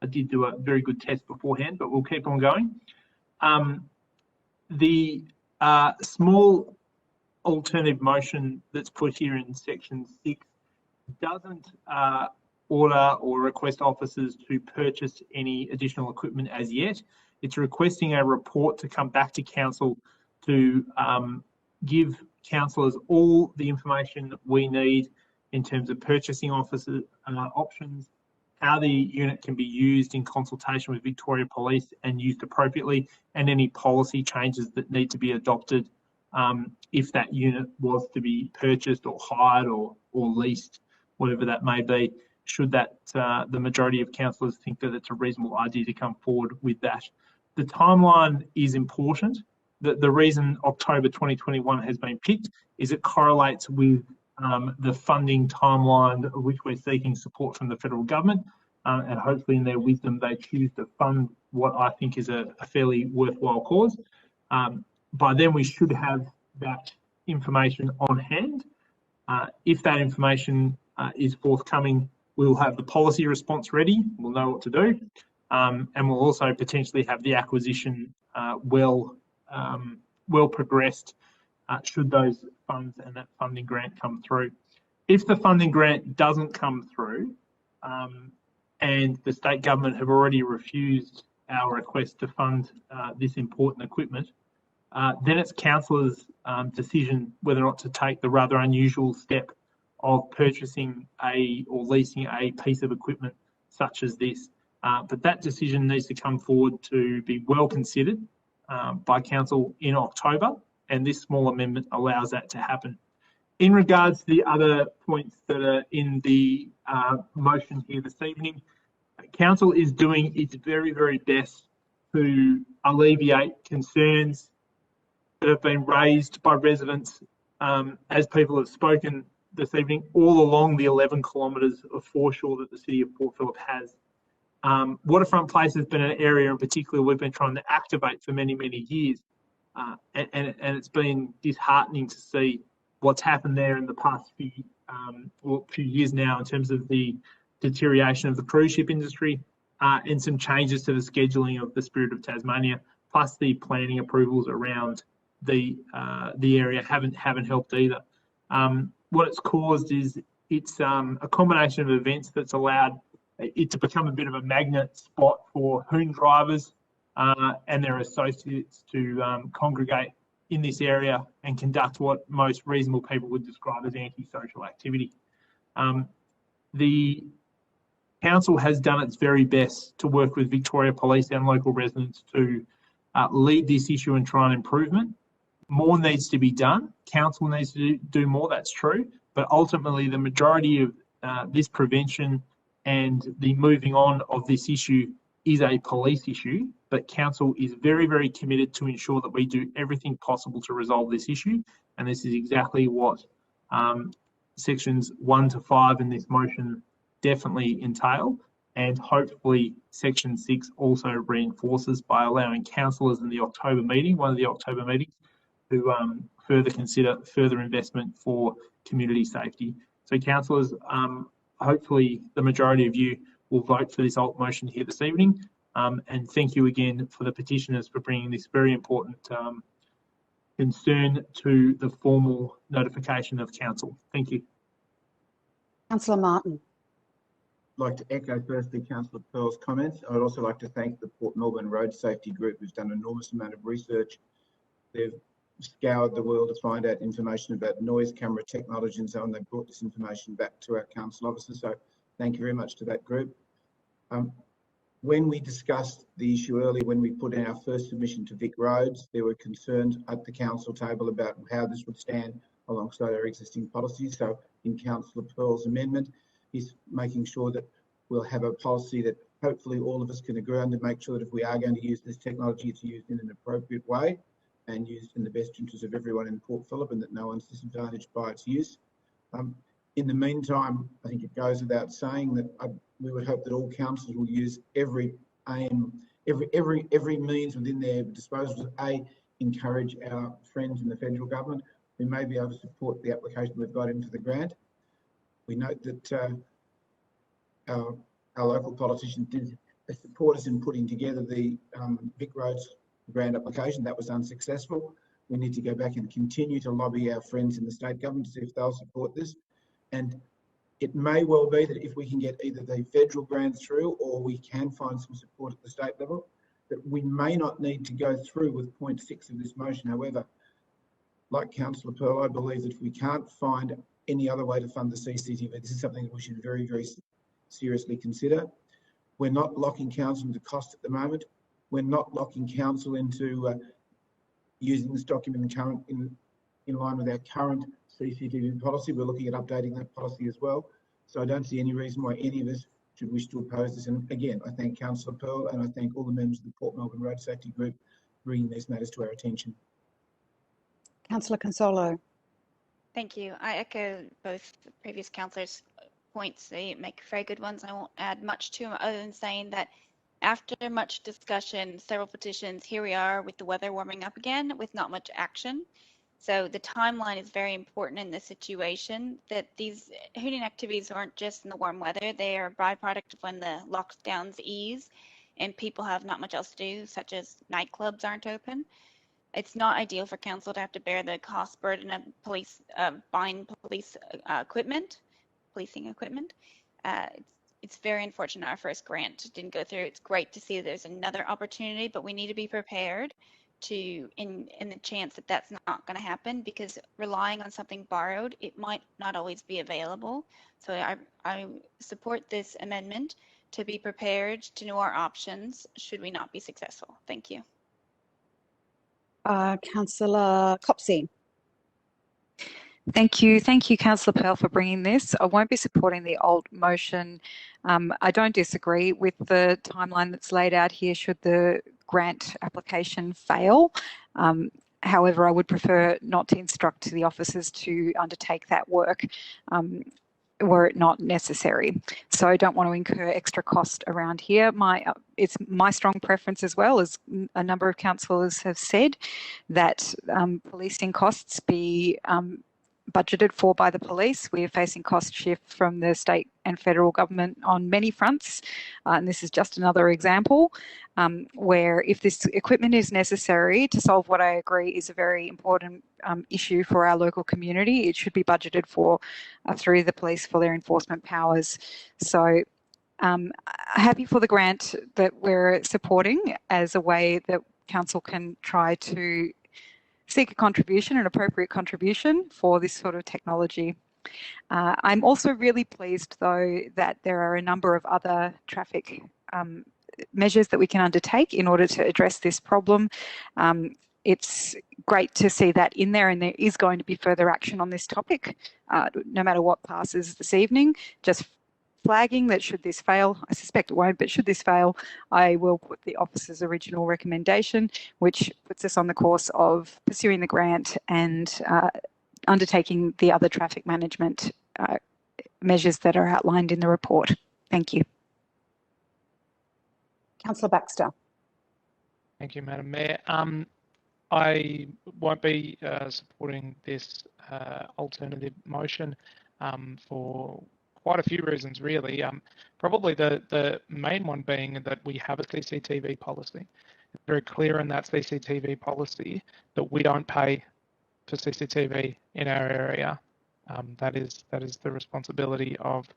I did do a very good test beforehand, but we'll keep on going. The small alternative motion that's put here in section 6 doesn't order or request officers to purchase any additional equipment as yet. It's requesting a report to come back to council to give councillors all the information we need in terms of purchasing officer options, how the unit can be used in consultation with Victoria Police and used appropriately, and any policy changes that need to be adopted if that unit was to be purchased or hired or leased, whatever that may be, should that the majority of councillors think that it's a reasonable idea to come forward with that. The timeline is important. The reason October 2021 has been picked is it correlates with the funding timeline of which we're seeking support from the federal government, and hopefully in their wisdom they choose to fund what I think is a fairly worthwhile cause. By then we should have that information on hand. If that information is forthcoming, we'll have the policy response ready, we'll know what to do, and we'll also potentially have the acquisition well progressed should those funds and that funding grant come through. If the funding grant doesn't come through and the state government have already refused our request to fund this important equipment, then it's councillors' decision whether or not to take the rather unusual step of purchasing or leasing a piece of equipment such as this. But that decision needs to come forward to be well considered by council in October, and this small amendment allows that to happen. In regards to the other points that are in the motion here this evening, council is doing its very, very best to alleviate concerns that have been raised by residents as people have spoken this evening all along the 11 kilometres of foreshore that the City of Port Phillip has. Waterfront Place has been an area in particular we've been trying to activate for many, many years. And it's been disheartening to see what's happened there in the past few years now in terms of the deterioration of the cruise ship industry and some changes to the scheduling of the Spirit of Tasmania, plus the planning approvals around the area haven't helped either. What it's caused is it's a combination of events that's allowed it to become a bit of a magnet spot for Hoon drivers and their associates to congregate in this area and conduct what most reasonable people would describe as antisocial activity. The council has done its very best to work with Victoria Police and local residents to lead this issue and try and improvement. More needs to be done. Council needs to do more, that's true, but ultimately the majority of this prevention and the moving on of this issue is a police issue, but council is very, very committed to ensure that we do everything possible to resolve this issue. And this is exactly what sections 1 to 5 in this motion definitely entail. And hopefully section 6 also reinforces by allowing councillors in the October meeting, one of the October meetings, to further consider further investment for community safety. So councillors, hopefully the majority of you will vote for this alt motion here this evening. And thank you again for the petitioners for bringing this very important concern to the formal notification of council. Thank you. Councillor Martin. I'd like to echo firstly Councillor Pearl's comments. I'd also like to thank the Port Melbourne Road Safety Group, who's done an enormous amount of research. They've scoured the world to find out information about noise camera technology and so on. They brought this information back to our council officers. So thank you very much to that group. When we discussed the issue earlier, when we put in our first submission to Vic Roads, there were concerns at the council table about how this would stand alongside our existing policies. So in Councillor Pearl's amendment, he's making sure that we'll have a policy that hopefully all of us can agree on to make sure that if we are going to use this technology, it's used in an appropriate way and used in the best interest of everyone in Port Phillip, and that no one's disadvantaged by its use. In the meantime, I think it goes without saying that we would hope that all councils will use every means within their disposal to encourage our friends in the federal government who may be able to support the application we've got into the grant. We note that our local politicians did support us in putting together the Vic Roads grant application. That was unsuccessful. We need to go back and continue to lobby our friends in the state government to see if they'll support this. And it may well be that if we can get either the federal grant through or we can find some support at the state level, that we may not need to go through with point 6 of this motion. However, like Councillor Pearl, I believe that if we can't find any other way to fund the CCTV, this is something that we should very, very seriously consider. We're not locking council into cost at the moment. We're not locking council into using this document in line with our current CCTV policy. We're looking at updating that policy as well. So I don't see any reason why any of us should wish to oppose this. And again, I thank Councillor Pearl and I thank all the members of the Port Melbourne Road Safety Group bringing these matters to our attention. Councillor Consolo. Thank you. I echo both the previous councillors' points. They make very good ones. I won't add much to them other than saying that after much discussion, several petitions, here we are with the weather warming up again with not much action. So the timeline is very important in this situation, that these hooning activities aren't just in the warm weather. They are a byproduct of when the lockdowns ease and people have not much else to do, such as nightclubs aren't open. It's not ideal for council to have to bear the cost burden of buying policing equipment. It's very unfortunate our first grant didn't go through. It's great to see there's another opportunity, but we need to be prepared to in the chance that that's not going to happen, because relying on something borrowed, it might not always be available. So I support this amendment to be prepared to know our options should we not be successful. Thank you. Councillor Copsey. Thank you, Councillor Pearl, for bringing this. I won't be supporting the old motion. I don't disagree with the timeline that's laid out here should the grant application fail. However, I would prefer not to instruct the officers to undertake that work were it not necessary. So I don't want to incur extra cost around here. It's my strong preference, as well as a number of councillors have said, that policing costs be budgeted for by the police. We are facing cost shift from the state and federal government on many fronts. And this is just another example where if this equipment is necessary to solve what I agree is a very important issue for our local community, it should be budgeted for through the police for their enforcement powers. So happy for the grant that we're supporting as a way that council can try to seek a contribution, an appropriate contribution for this sort of technology. I'm also really pleased, though, that there are a number of other traffic measures that we can undertake in order to address this problem. It's great to see that in there, and there is going to be further action on this topic, no matter what passes this evening. Just flagging that should this fail, I suspect it won't, but should this fail, I will put the officer's original recommendation, which puts us on the course of pursuing the grant and undertaking the other traffic management measures that are outlined in the report. Thank you. Councillor Baxter. Thank you, Madam Mayor. I won't be supporting this alternative motion for quite a few reasons, really. Probably the main one being that we have a CCTV policy. It's very clear in that CCTV policy that we don't pay for CCTV in our area. That is the responsibility of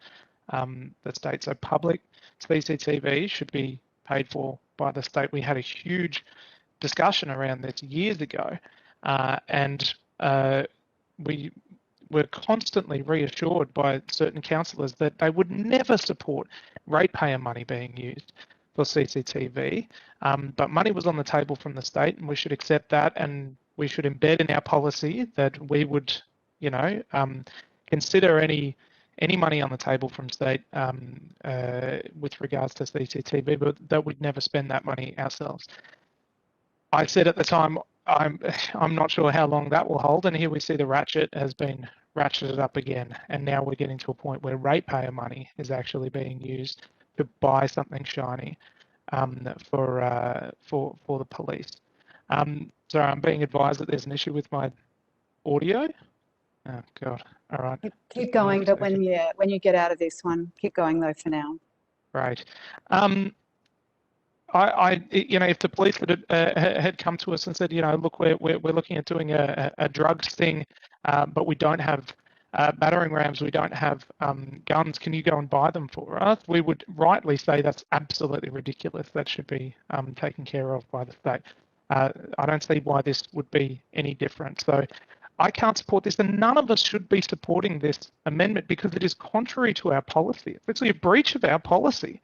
the state. So public CCTV should be paid for by the state. We had a huge discussion around this years ago, and we were constantly reassured by certain councillors that they would never support ratepayer money being used for CCTV, but money was on the table from the state, and we should accept that, and we should embed in our policy that we would, consider any money on the table from state with regards to CCTV, but that we'd never spend that money ourselves. I said at the time, I'm not sure how long that will hold, and here we see the ratchet has been ratcheted up again, and now we're getting to a point where ratepayer money is actually being used to buy something shiny for the police. Sorry, I'm being advised that there's an issue with my audio. Oh God! All right. Keep going, but when you get out of this one, keep going though for now. Right. If the police had come to us and said, look, we're looking at doing a drugs thing, but we don't have battering rams, we don't have guns, can you go and buy them for us? We would rightly say that's absolutely ridiculous. That should be taken care of by the state. I don't see why this would be any different. So I can't support this, and none of us should be supporting this amendment because it is contrary to our policy. It's actually a breach of our policy.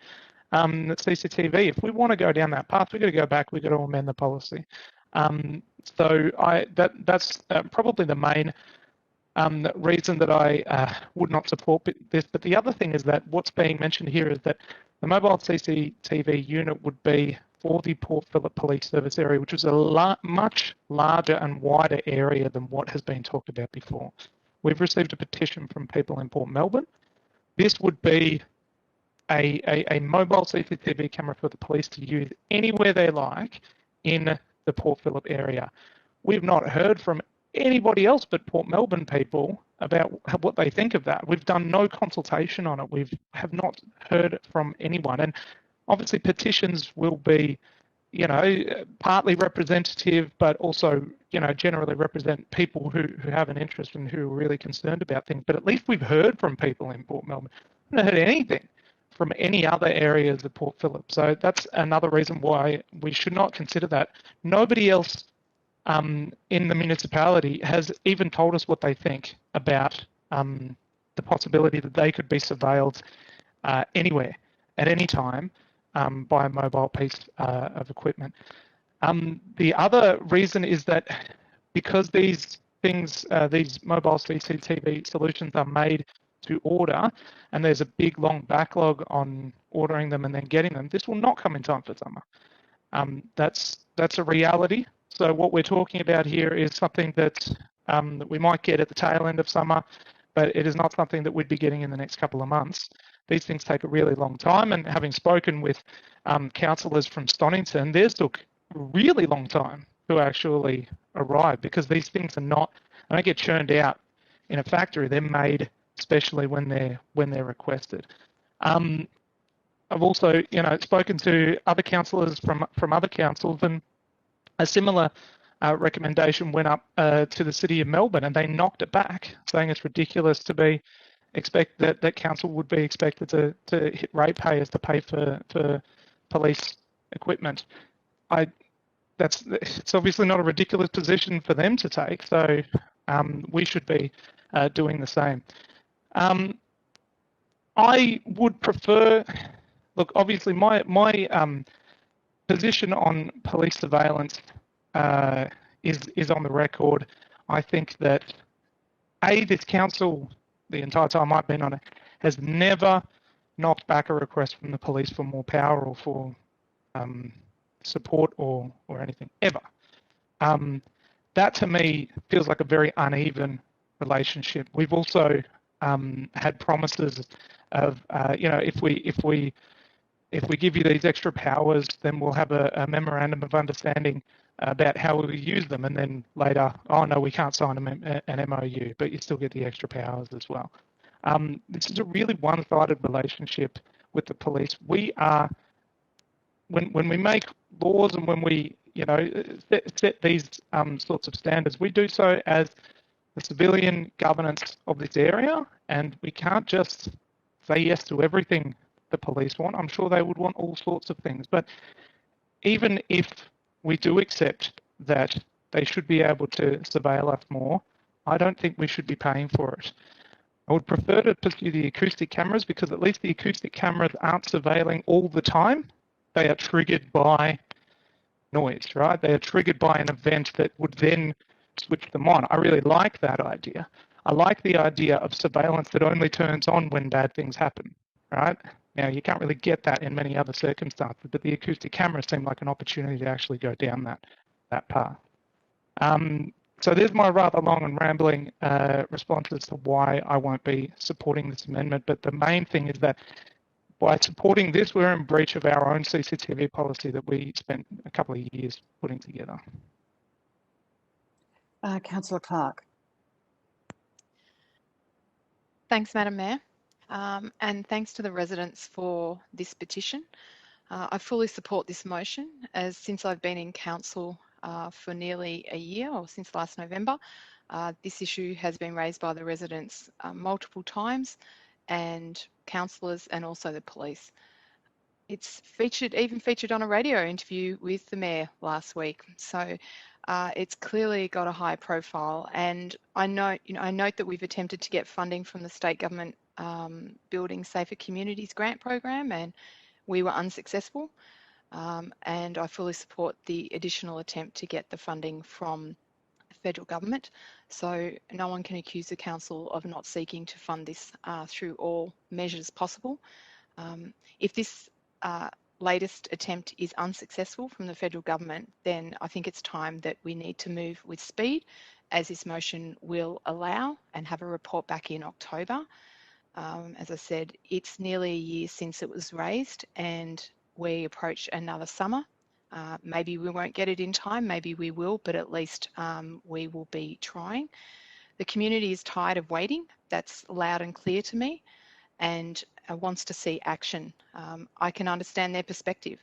That's CCTV. If we want to go down that path, we've got to go back. We've got to amend the policy. So that's probably the main reason that I would not support this. But the other thing is that what's being mentioned here is that the mobile CCTV unit would be for the Port Phillip Police Service area, which is a much larger and wider area than what has been talked about before. We've received a petition from people in Port Melbourne. This would be a mobile CCTV camera for the police to use anywhere they like in the Port Phillip area. We've not heard from anybody else but Port Melbourne people about what they think of that. We've done no consultation on it. We have not heard from anyone. And obviously petitions will be, partly representative, but also, generally represent people who have an interest and who are really concerned about things. But at least we've heard from people in Port Melbourne. We haven't heard anything from any other areas of Port Phillip. So that's another reason why we should not consider that. Nobody else in the municipality has even told us what they think about the possibility that they could be surveilled anywhere at any time by a mobile piece of equipment. The other reason is that because these things, these mobile CCTV solutions are made to order, and there's a big long backlog on ordering them and then getting them, this will not come in time for summer. That's a reality. So what we're talking about here is something that we might get at the tail end of summer, but it is not something that we'd be getting in the next couple of months. These things take a really long time, and having spoken with councillors from Stonington, theirs took a really long time to actually arrive because these things they don't get churned out in a factory. They're made especially when they're requested. I've also, spoken to other councillors from other councils, and a similar recommendation went up to the City of Melbourne, and they knocked it back, saying it's ridiculous to be that council would be expected to hit ratepayers to pay for police equipment. It's obviously not a ridiculous position for them to take, so we should be doing the same. I would prefer, look, obviously my position on police surveillance is on the record. I think that this council, the entire time I've been on it, has never knocked back a request from the police for more power or for support or anything, ever. That to me feels like a very uneven relationship. We've also had promises of, if we give you these extra powers, then we'll have a memorandum of understanding about how we use them, and then later, oh no, we can't sign an MOU, but you still get the extra powers as well. This is a really one-sided relationship with the police. We are, when we make laws and when we, set these sorts of standards, we do so as the civilian governance of this area, and we can't just say yes to everything the police want. I'm sure they would want all sorts of things, but even if we do accept that they should be able to surveil us more, I don't think we should be paying for it. I would prefer to pursue the acoustic cameras because at least the acoustic cameras aren't surveilling all the time. they are triggered by noise, right? They are triggered by an event that would then switch them on. I really like that idea. I like the idea of surveillance that only turns on when bad things happen, right? Now, you can't really get that in many other circumstances, but the acoustic cameras seem like an opportunity to actually go down that path. So there's my rather long and rambling response as to why I won't be supporting this amendment. But the main thing is that by supporting this, we're in breach of our own CCTV policy that we spent a couple of years putting together. Councillor Clark. Thanks, Madam Mayor. And thanks to the residents for this petition. I fully support this motion, as since I've been in council for nearly a year, or since last November, this issue has been raised by the residents multiple times, and councillors and also the police. It's even featured on a radio interview with the Mayor last week. So it's clearly got a high profile, and I note that we've attempted to get funding from the state government Building Safer Communities grant program, and we were unsuccessful. And I fully support the additional attempt to get the funding from the federal government. So no one can accuse the council of not seeking to fund this through all measures possible. If this latest attempt is unsuccessful from the federal government, then I think it's time that we need to move with speed, as this motion will allow, and have a report back in October. As I said, it's nearly a year since it was raised, and we approach another summer. Maybe we won't get it in time, maybe we will, but at least we will be trying. The community is tired of waiting. That's loud and clear to me, and wants to see action. I can understand their perspective.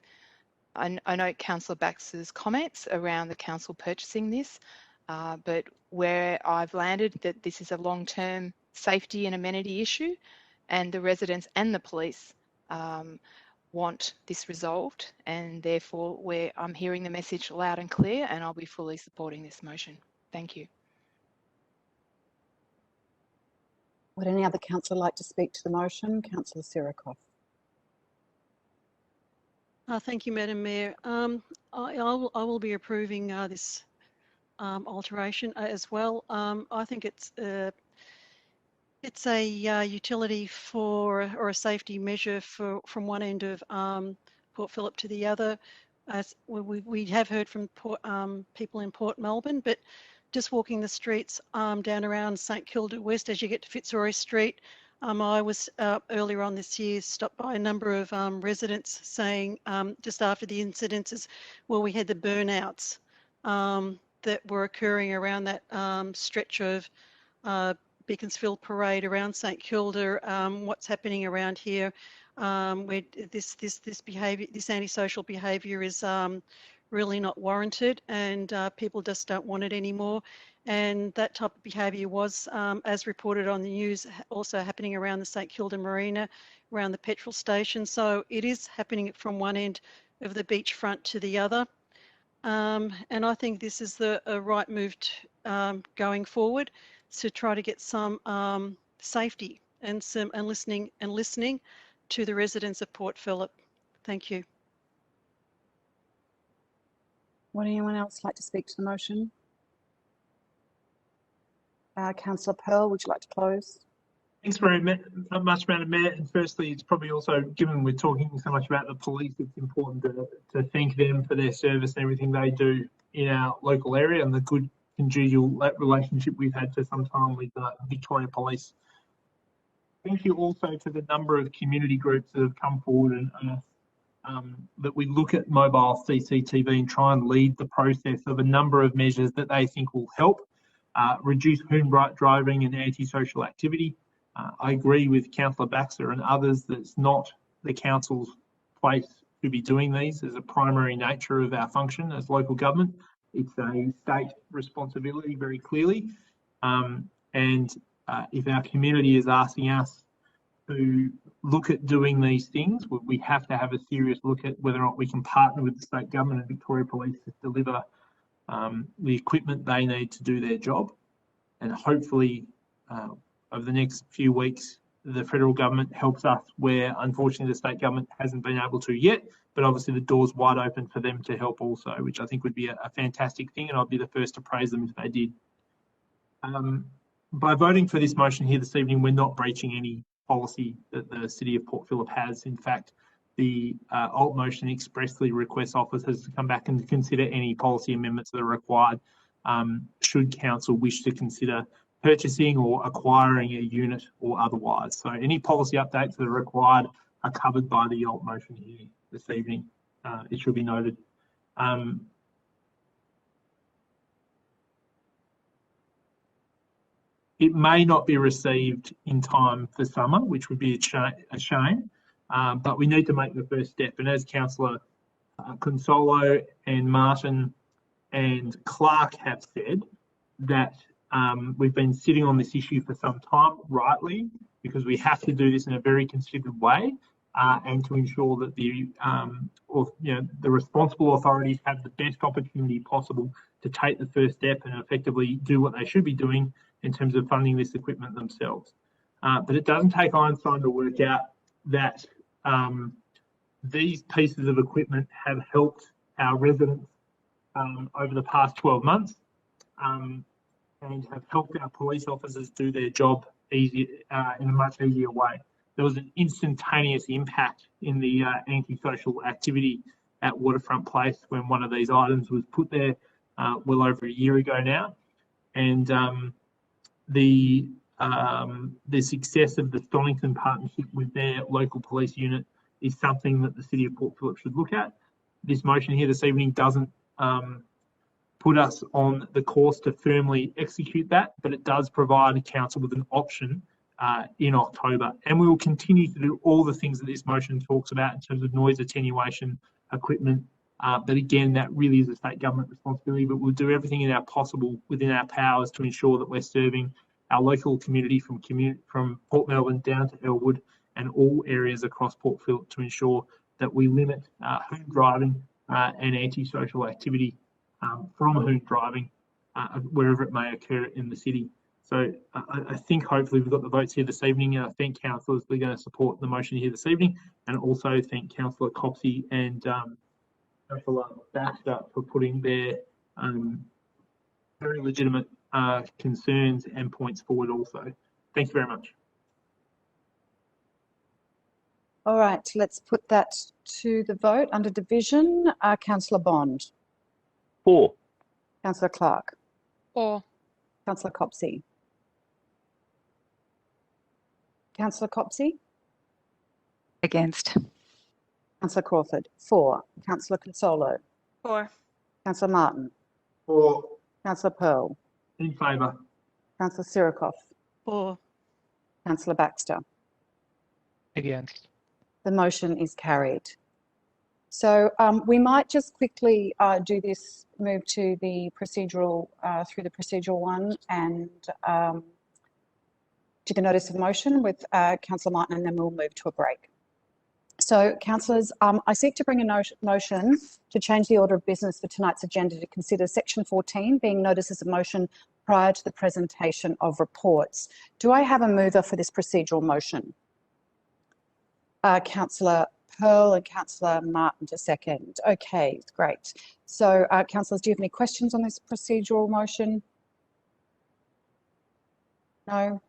I note Councillor Baxter's comments around the council purchasing this, but where I've landed that this is a long-term safety and amenity issue, and the residents and the police want this resolved, and therefore I'm hearing the message loud and clear, and I'll be fully supporting this motion. Thank you. Would any other councillor like to speak to the motion? Councillor Sirikoff. Thank you, Madam Mayor. I will be approving this alteration as well. I think it's a utility or a safety measure from one end of Port Phillip to the other. As we have heard from people in Port Melbourne, but just walking the streets down around St Kilda West as you get to Fitzroy Street, I was earlier on this year stopped by a number of residents saying just after the incidences, well, we had the burnouts that were occurring around that stretch of Beaconsfield Parade around St Kilda. What's happening around here? Where this behaviour, this antisocial behaviour is really not warranted, and people just don't want it anymore. And that type of behaviour was, as reported on the news, also happening around the St Kilda Marina, around the petrol station. So it is happening from one end of the beachfront to the other. And I think this is the right move going forward, to try to get some safety and listening to the residents of Port Phillip. Thank you. Would anyone else like to speak to the motion? Councillor Pearl, would you like to close? Thanks very much, Madam Mayor. And firstly, it's probably also, given we're talking so much about the police, it's important to thank them for their service and everything they do in our local area, and the good congenial relationship we've had for some time with Victoria Police. Thank you also to the number of community groups that have come forward and asked that we look at mobile CCTV and try and lead the process of a number of measures that they think will help reduce Hoon driving and antisocial activity. I agree with Councillor Baxter and others that it's not the council's place to be doing these as a primary nature of our function as local government. It's a state responsibility very clearly. If our community is asking us to look at doing these things, we have to have a serious look at whether or not we can partner with the state government and Victoria Police to deliver the equipment they need to do their job. And hopefully over the next few weeks, the federal government helps us where unfortunately the state government hasn't been able to yet, but obviously the door's wide open for them to help also, which I think would be a fantastic thing, and I'd be the first to praise them if they did. By voting for this motion here this evening, we're not breaching any policy that the City of Port Phillip has. In fact, the alt motion expressly requests officers to come back and consider any policy amendments that are required should council wish to consider purchasing or acquiring a unit or otherwise. So any policy updates that are required are covered by the alt motion here this evening. It should be noted. It may not be received in time for summer, which would be a shame, but we need to make the first step. And as Councillor Consolo and Martin and Clark have said, that we've been sitting on this issue for some time, rightly, because we have to do this in a very considered way and to ensure that the responsible authorities have the best opportunity possible to take the first step and effectively do what they should be doing in terms of funding this equipment themselves. But it doesn't take Einstein to work out that these pieces of equipment have helped our residents over the past 12 months and have helped our police officers do their job in a much easier way. There was an instantaneous impact in the antisocial activity at Waterfront Place when one of these items was put there well over a year ago now. And the success of the Stonington partnership with their local police unit is something that the City of Port Phillip should look at. This motion here this evening doesn't put us on the course to firmly execute that, but it does provide the council with an option in October. And we will continue to do all the things that this motion talks about in terms of noise attenuation equipment. But again, that really is a state government responsibility, but we'll do everything within our powers to ensure that we're serving our local community from Port Melbourne down to Elwood and all areas across Port Phillip to ensure that we limit hoon driving and antisocial activity from hoon driving wherever it may occur in the city. So I think hopefully we've got the votes here this evening, and I thank councillors that are going to support the motion here this evening, and also thank Councillor Copsey and Councillor Baxter for putting their very legitimate concerns and points forward also. Thank you very much. All right, let's put that to the vote under division. Councillor Bond. For. Councillor Clark. For. Councillor Copsey. Councillor Copsey. Against. Councillor Crawford. For. Councillor Consolo. For. Councillor Martin. For. Councillor Pearl. In favour. Councillor Sirikoff. For. Councillor Baxter. Against. The motion is carried. So we might just quickly do this, move to the procedural, through the procedural one and do the notice of motion with Councillor Martin, and then we'll move to a break. So, councillors, I seek to bring a motion to change the order of business for tonight's agenda to consider section 14 being notices of motion prior to the presentation of reports. Do I have a mover for this procedural motion? Councillor Pearl and Councillor Martin to second. Okay, great. So, councillors, do you have any questions on this procedural motion? No?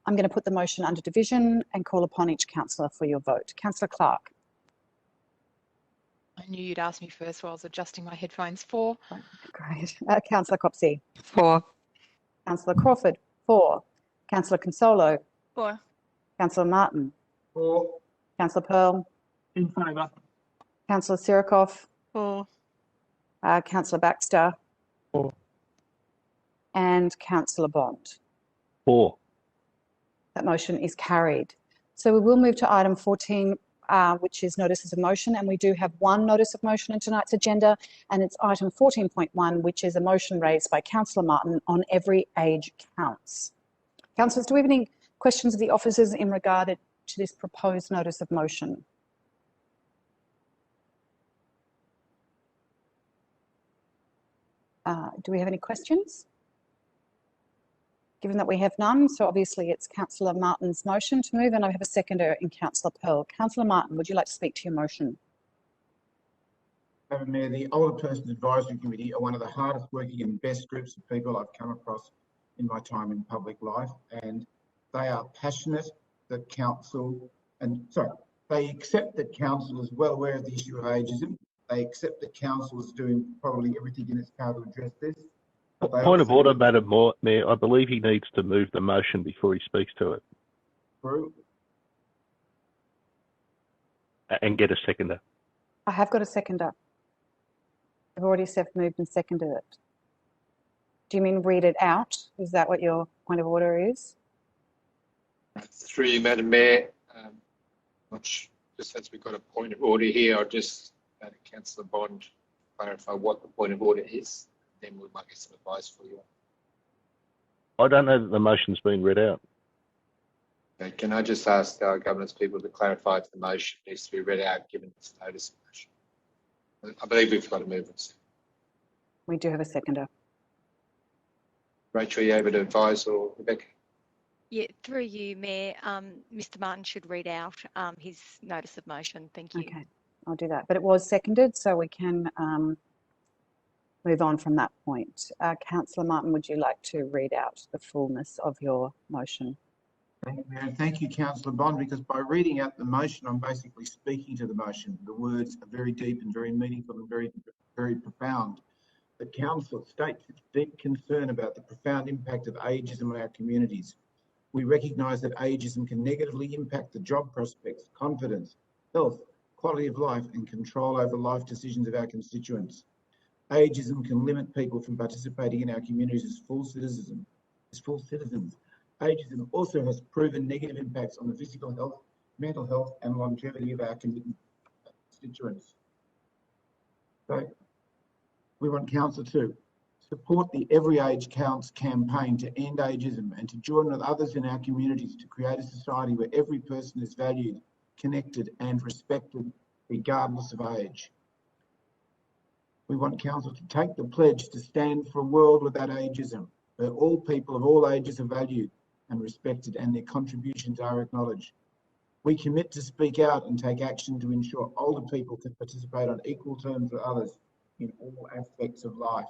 I'm going to put the motion under division and call upon each councillor for your vote. Councillor Clark. I knew you'd ask me first while I was adjusting my headphones. For. Great. Councillor Copsey. For. Councillor Crawford. For. Councillor Consolo. For. Councillor Martin. For. Councillor Pearl. In favour. Councillor Sirikoff. For. Councillor Baxter. For. And Councillor Bond. For. That motion is carried. So we will move to item 14, which is notices of motion, and we do have one notice of motion in tonight's agenda, and it's item 14.1, which is a motion raised by Councillor Martin on every age counts. Councillors, do we have any questions of the officers in regard to this proposed notice of motion? Do we have any questions? Given that we have none, so obviously it's Councillor Martin's motion to move, and I have a seconder in Councillor Pearl. Councillor Martin, would you like to speak to your motion? Madam Mayor, the Older Persons Advisory Committee are one of the hardest working and best groups of people I've come across in my time in public life, and they are passionate that council, they accept that council is well aware of the issue of ageism. They accept that council is doing probably everything in its power to address this. Point of order, Madam Mayor. I believe he needs to move the motion before he speaks to it. True. And get a seconder. I have got a seconder. I've already moved and seconded it. Do you mean read it out? Is that what your point of order is? Through you, Madam Mayor, just as we've got a point of order here, I'll just Councillor Bond clarify what the point of order is. Then we might get some advice for you. I don't know that the motion's been read out. Okay, can I just ask our governance people to clarify if the motion needs to be read out given its notice of motion? I believe we've got a movement. We do have a seconder. Rachel, are you able to advise, or Rebecca? Yeah, through you, Mayor, Mr. Martin should read out his notice of motion. Thank you. Okay, I'll do that. But it was seconded, so we can move on from that point. Councillor Martin, would you like to read out the fullness of your motion? Thank you, Mayor. Thank you, Councillor Bond, because by reading out the motion, I'm basically speaking to the motion. The words are very deep and very meaningful and very, very profound. The Council states its deep concern about the profound impact of ageism on our communities. We recognise that ageism can negatively impact the job prospects, confidence, health, quality of life and control over life decisions of our constituents. Ageism can limit people from participating in our communities as full citizens. Ageism also has proven negative impacts on the physical health, mental health and longevity of our constituents. So we want Council to support the Every Age Counts campaign to end ageism and to join with others in our communities to create a society where every person is valued, connected and respected regardless of age. We want Council to take the pledge to stand for a world without ageism, where all people of all ages are valued and respected and their contributions are acknowledged. We commit to speak out and take action to ensure older people can participate on equal terms with others in all aspects of life.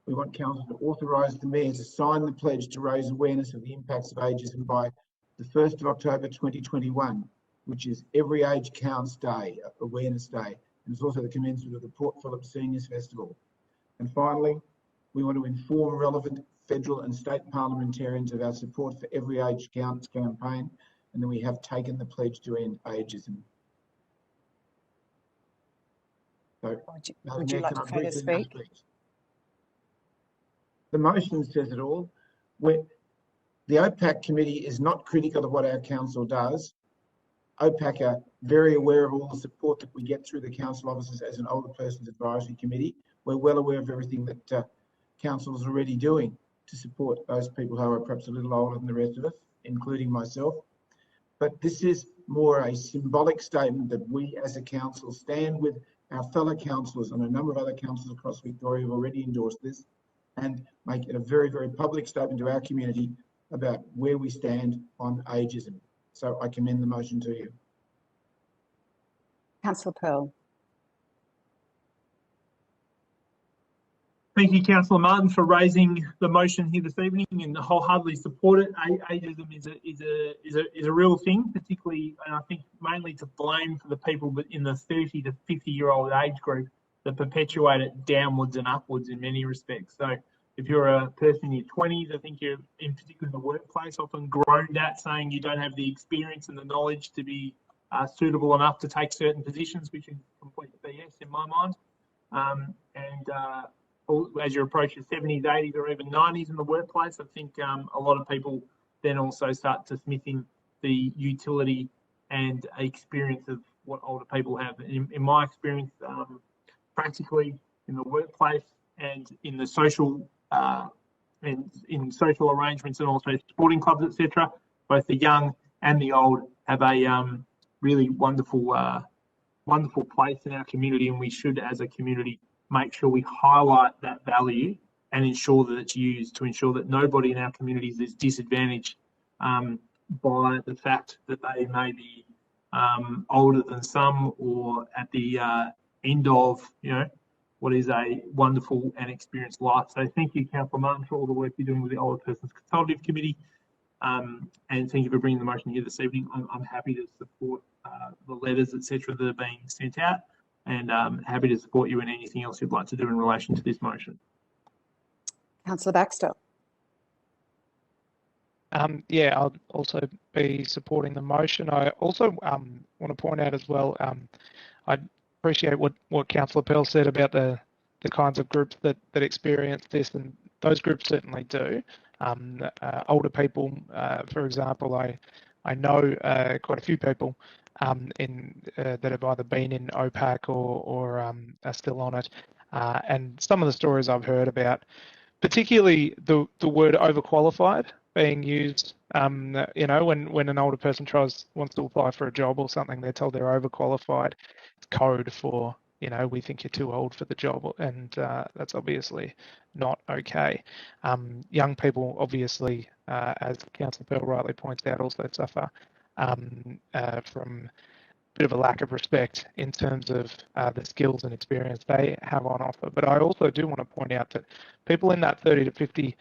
We want Council to authorise the Mayor to sign the pledge to raise awareness of the impacts of ageism by the 1st of October 2021, which is Every Age Counts Day, Awareness Day, and it's also the commencement of the Port Phillip Seniors Festival. And finally, we want to inform relevant federal and state parliamentarians of our support for Every Age Counts campaign, and that we have taken the pledge to end ageism. So, would you like to further speak? The motion says it all. The OPAC committee is not critical of what our council does. OPAC are very aware of all the support that we get through the council offices as an older persons advisory committee. We're well aware of everything that council is already doing to support those people who are perhaps a little older than the rest of us, including myself. But this is more a symbolic statement that we as a council stand with our fellow councillors, and a number of other councils across Victoria have already endorsed this, and make it a very, very public statement to our community about where we stand on ageism. So I commend the motion to you. Councillor Pearl. Thank you, Councillor Martin, for raising the motion here this evening, and wholeheartedly support it. Ageism is a real thing, particularly, and I think mainly to blame for the people that in the 30 to 50-year-old age group that perpetuate it downwards and upwards in many respects. So if you're a person in your 20s, I think you're, in particular in the workplace, often groaned at saying you don't have the experience and the knowledge to be suitable enough to take certain positions, which is complete BS in my mind. As you approach your 70s, 80s or even 90s in the workplace, I think a lot of people then also start dismissing the utility and experience of what older people have. In my experience, practically in the workplace and in the social and in social arrangements and also sporting clubs, etc., both the young and the old have a really wonderful place in our community, and we should, as a community, make sure we highlight that value and ensure that it's used to ensure that nobody in our communities is disadvantaged by the fact that they may be older than some, or at the end of, what is a wonderful and experienced life. So thank you, Councillor Martin, for all the work you're doing with the Older Persons Consultative Committee, and thank you for bringing the motion here this evening. I'm happy to support the letters, etc., that are being sent out, and happy to support you in anything else you'd like to do in relation to this motion. Councillor Baxter. Yeah, I'll also be supporting the motion. I also want to point out as well, I appreciate what Councillor Pearl said about the kinds of groups that experience this, and those groups certainly do. Older people, for example, I know quite a few people that have either been in OPAC or are still on it, and some of the stories I've heard about, particularly the word overqualified being used, when an older person wants to apply for a job or something, they're told they're overqualified. It's code for, we think you're too old for the job, and that's obviously not okay. Young people, obviously, as Councillor Pearl rightly points out, also suffer from a bit of a lack of respect in terms of the skills and experience they have on offer. But I also do want to point out that people in that 30 to 50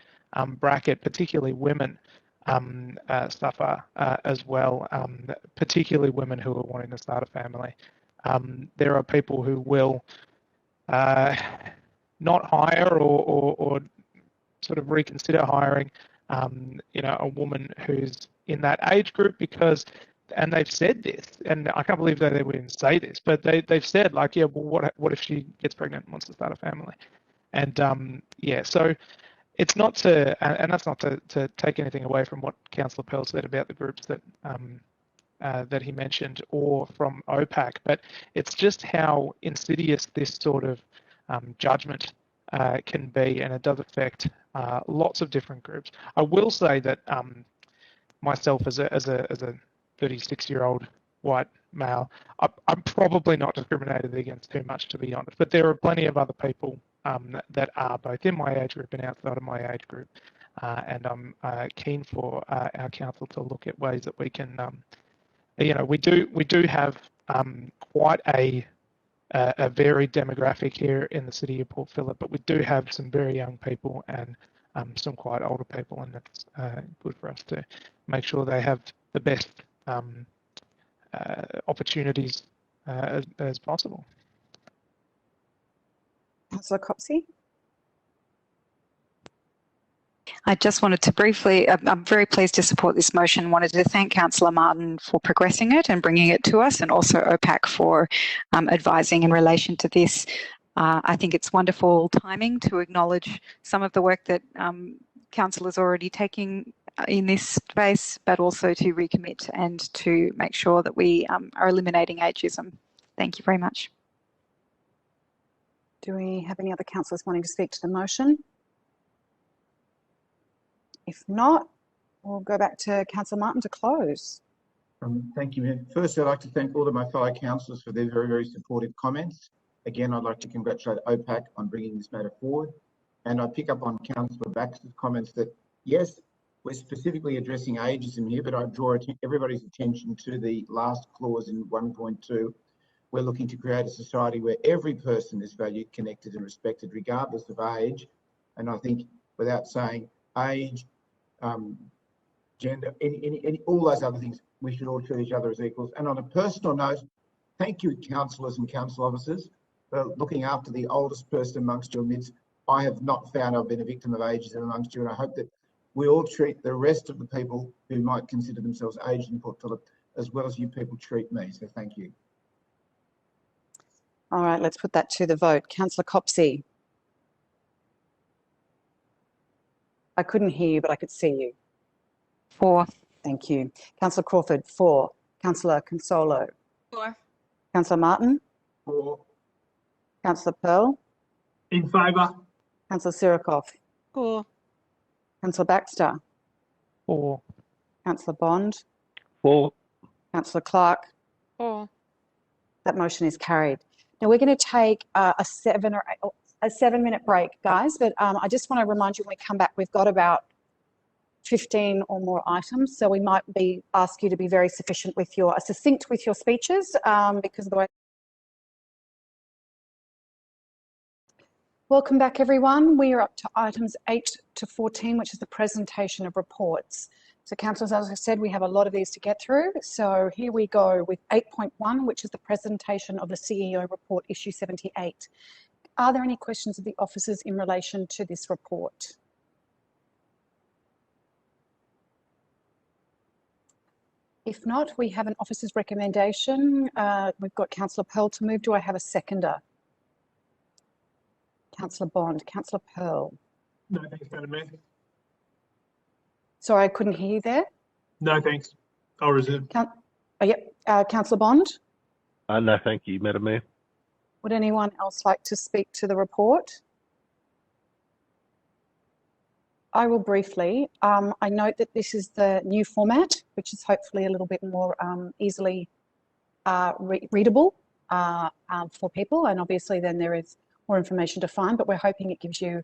bracket, particularly women, suffer as well, particularly women who are wanting to start a family. There are people who will not hire or sort of reconsider hiring, a woman who's in that age group because, and they've said this, and I can't believe that they would even say this, but they've said, like, yeah, well, what if she gets pregnant and wants to start a family? And so it's not to, and that's not to take anything away from what Councillor Pearl said about the groups that he mentioned, or from OPAC, but it's just how insidious this sort of judgment can be, and it does affect lots of different groups. I will say that myself as a 36-year-old white male, I'm probably not discriminated against too much, to be honest, but there are plenty of other people that are both in my age group and outside of my age group, and I'm keen for our council to look at ways that we can, we do have quite a varied demographic here in the city of Port Phillip, but we do have some very young people and some quite older people, and that's good for us to make sure they have the best opportunities as possible. Councillor Copsey. I just wanted to briefly, I'm very pleased to support this motion. Wanted to thank Councillor Martin for progressing it and bringing it to us, and also OPAC for advising in relation to this. I think it's wonderful timing to acknowledge some of the work that Council is already taking in this space, but also to recommit and to make sure that we are eliminating ageism. Thank you very much. Do we have any other councillors wanting to speak to the motion? If not, we'll go back to Councillor Martin to close. Thank you, Mayor. First, I'd like to thank all of my fellow councillors for their very, very supportive comments. Again, I'd like to congratulate OPAC on bringing this matter forward. And I pick up on Councillor Baxter's comments that, yes, we're specifically addressing ageism here, but I draw everybody's attention to the last clause in 1.2. We're looking to create a society where every person is valued, connected and respected, regardless of age. And I think, without saying age, gender, all those other things, we should all treat each other as equals. And on a personal note, thank you, councillors and council officers, for looking after the oldest person amongst your midst. I have not found I've been a victim of ageism amongst you, and I hope that we all treat the rest of the people who might consider themselves aged in Port Phillip as well as you people treat me. So thank you. All right, let's put that to the vote. Councillor Copsey. I couldn't hear you, but I could see you. 4. Thank you. Councillor Crawford, 4. Councillor Consolo. 4. Councillor Martin. 4. Councillor Pearl. In favour. Councillor Sirikoff. 4. Councillor Baxter. 4. Councillor Bond. 4. Councillor Clark. 4. That motion is carried. Now we're going to take a 7 or a 7-minute break, guys, but I just want to remind you when we come back, we've got about 15 or more items, so we might ask you to be very succinct with your speeches because of the way. Welcome back, everyone. We are up to items 8 to 14, which is the presentation of reports. So, councillors, as I said, we have a lot of these to get through. So here we go with 8.1, which is the presentation of the CEO report, issue 78. Are there any questions of the officers in relation to this report? If not, we have an officer's recommendation. We've got Councillor Pearl to move. Do I have a seconder? Councillor Bond. Councillor Pearl. No, thanks, Madam Mayor. Sorry, I couldn't hear you there. No, thanks. I'll resume. Councillor Bond. No, thank you, Madam Mayor. Would anyone else like to speak to the report? I will briefly. I note that this is the new format, which is hopefully a little bit more easily readable for people, and obviously then there is more information to find, but we're hoping it gives you,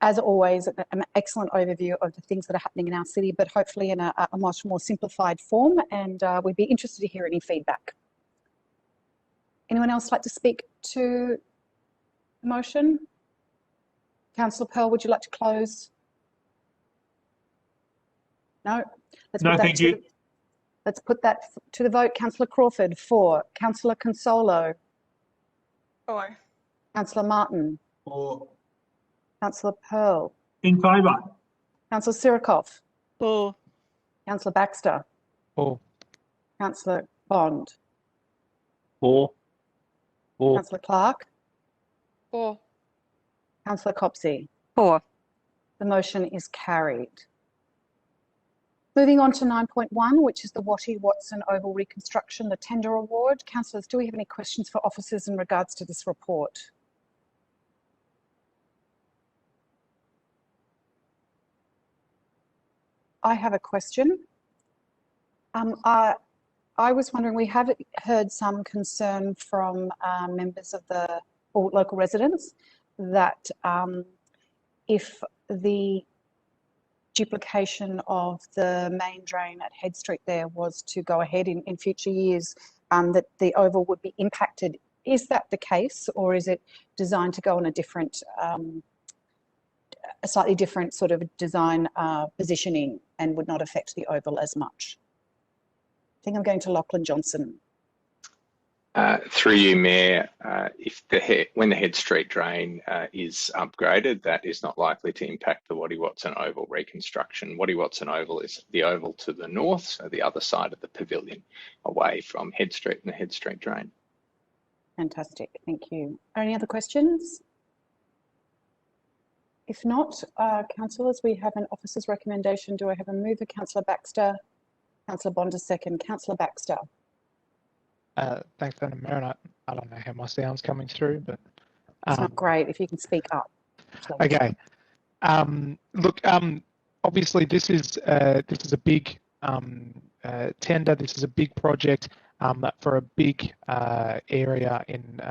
as always, an excellent overview of the things that are happening in our city, but hopefully in a much more simplified form, and we'd be interested to hear any feedback. Anyone else like to speak to the motion? Councillor Pearl, would you like to close? No? No, thank you. Let's put that to the vote. Councillor Crawford, for. Councillor Consolo. For. Councillor Martin. For. Councillor Pearl. In favour. Councillor Sirikoff. For. Councillor Baxter. For. Councillor Bond. For. For. Councillor Clark. For. Councillor Copsey. For. The motion is carried. Moving on to 9.1, which is the Wattie Watson Oval Reconstruction, the tender award. Councillors, do we have any questions for officers in regards to this report? I have a question. I was wondering, we have heard some concern from members of the local residents that if the duplication of the main drain at Head Street there was to go ahead in future years, that the oval would be impacted. Is that the case, or is it designed to go on a different, a slightly different sort of design positioning and would not affect the oval as much? I think I'm going to Lachlan Johnson. Through you, Mayor, when the Head Street drain is upgraded, that is not likely to impact the Wattie Watson Oval reconstruction. Wattie Watson Oval is the oval to the north, so the other side of the pavilion, away from Head Street and the Head Street drain. Fantastic, thank you. Are any other questions? If not, councillors, we have an officer's recommendation. Do I have a mover? Councillor Baxter. Councillor Bond a second. Councillor Baxter. Thanks, Madam Mayor. I don't know how my sound's coming through, but it's not great. If you can speak up. Okay. Look, obviously this is a big tender. This is a big project for a big area in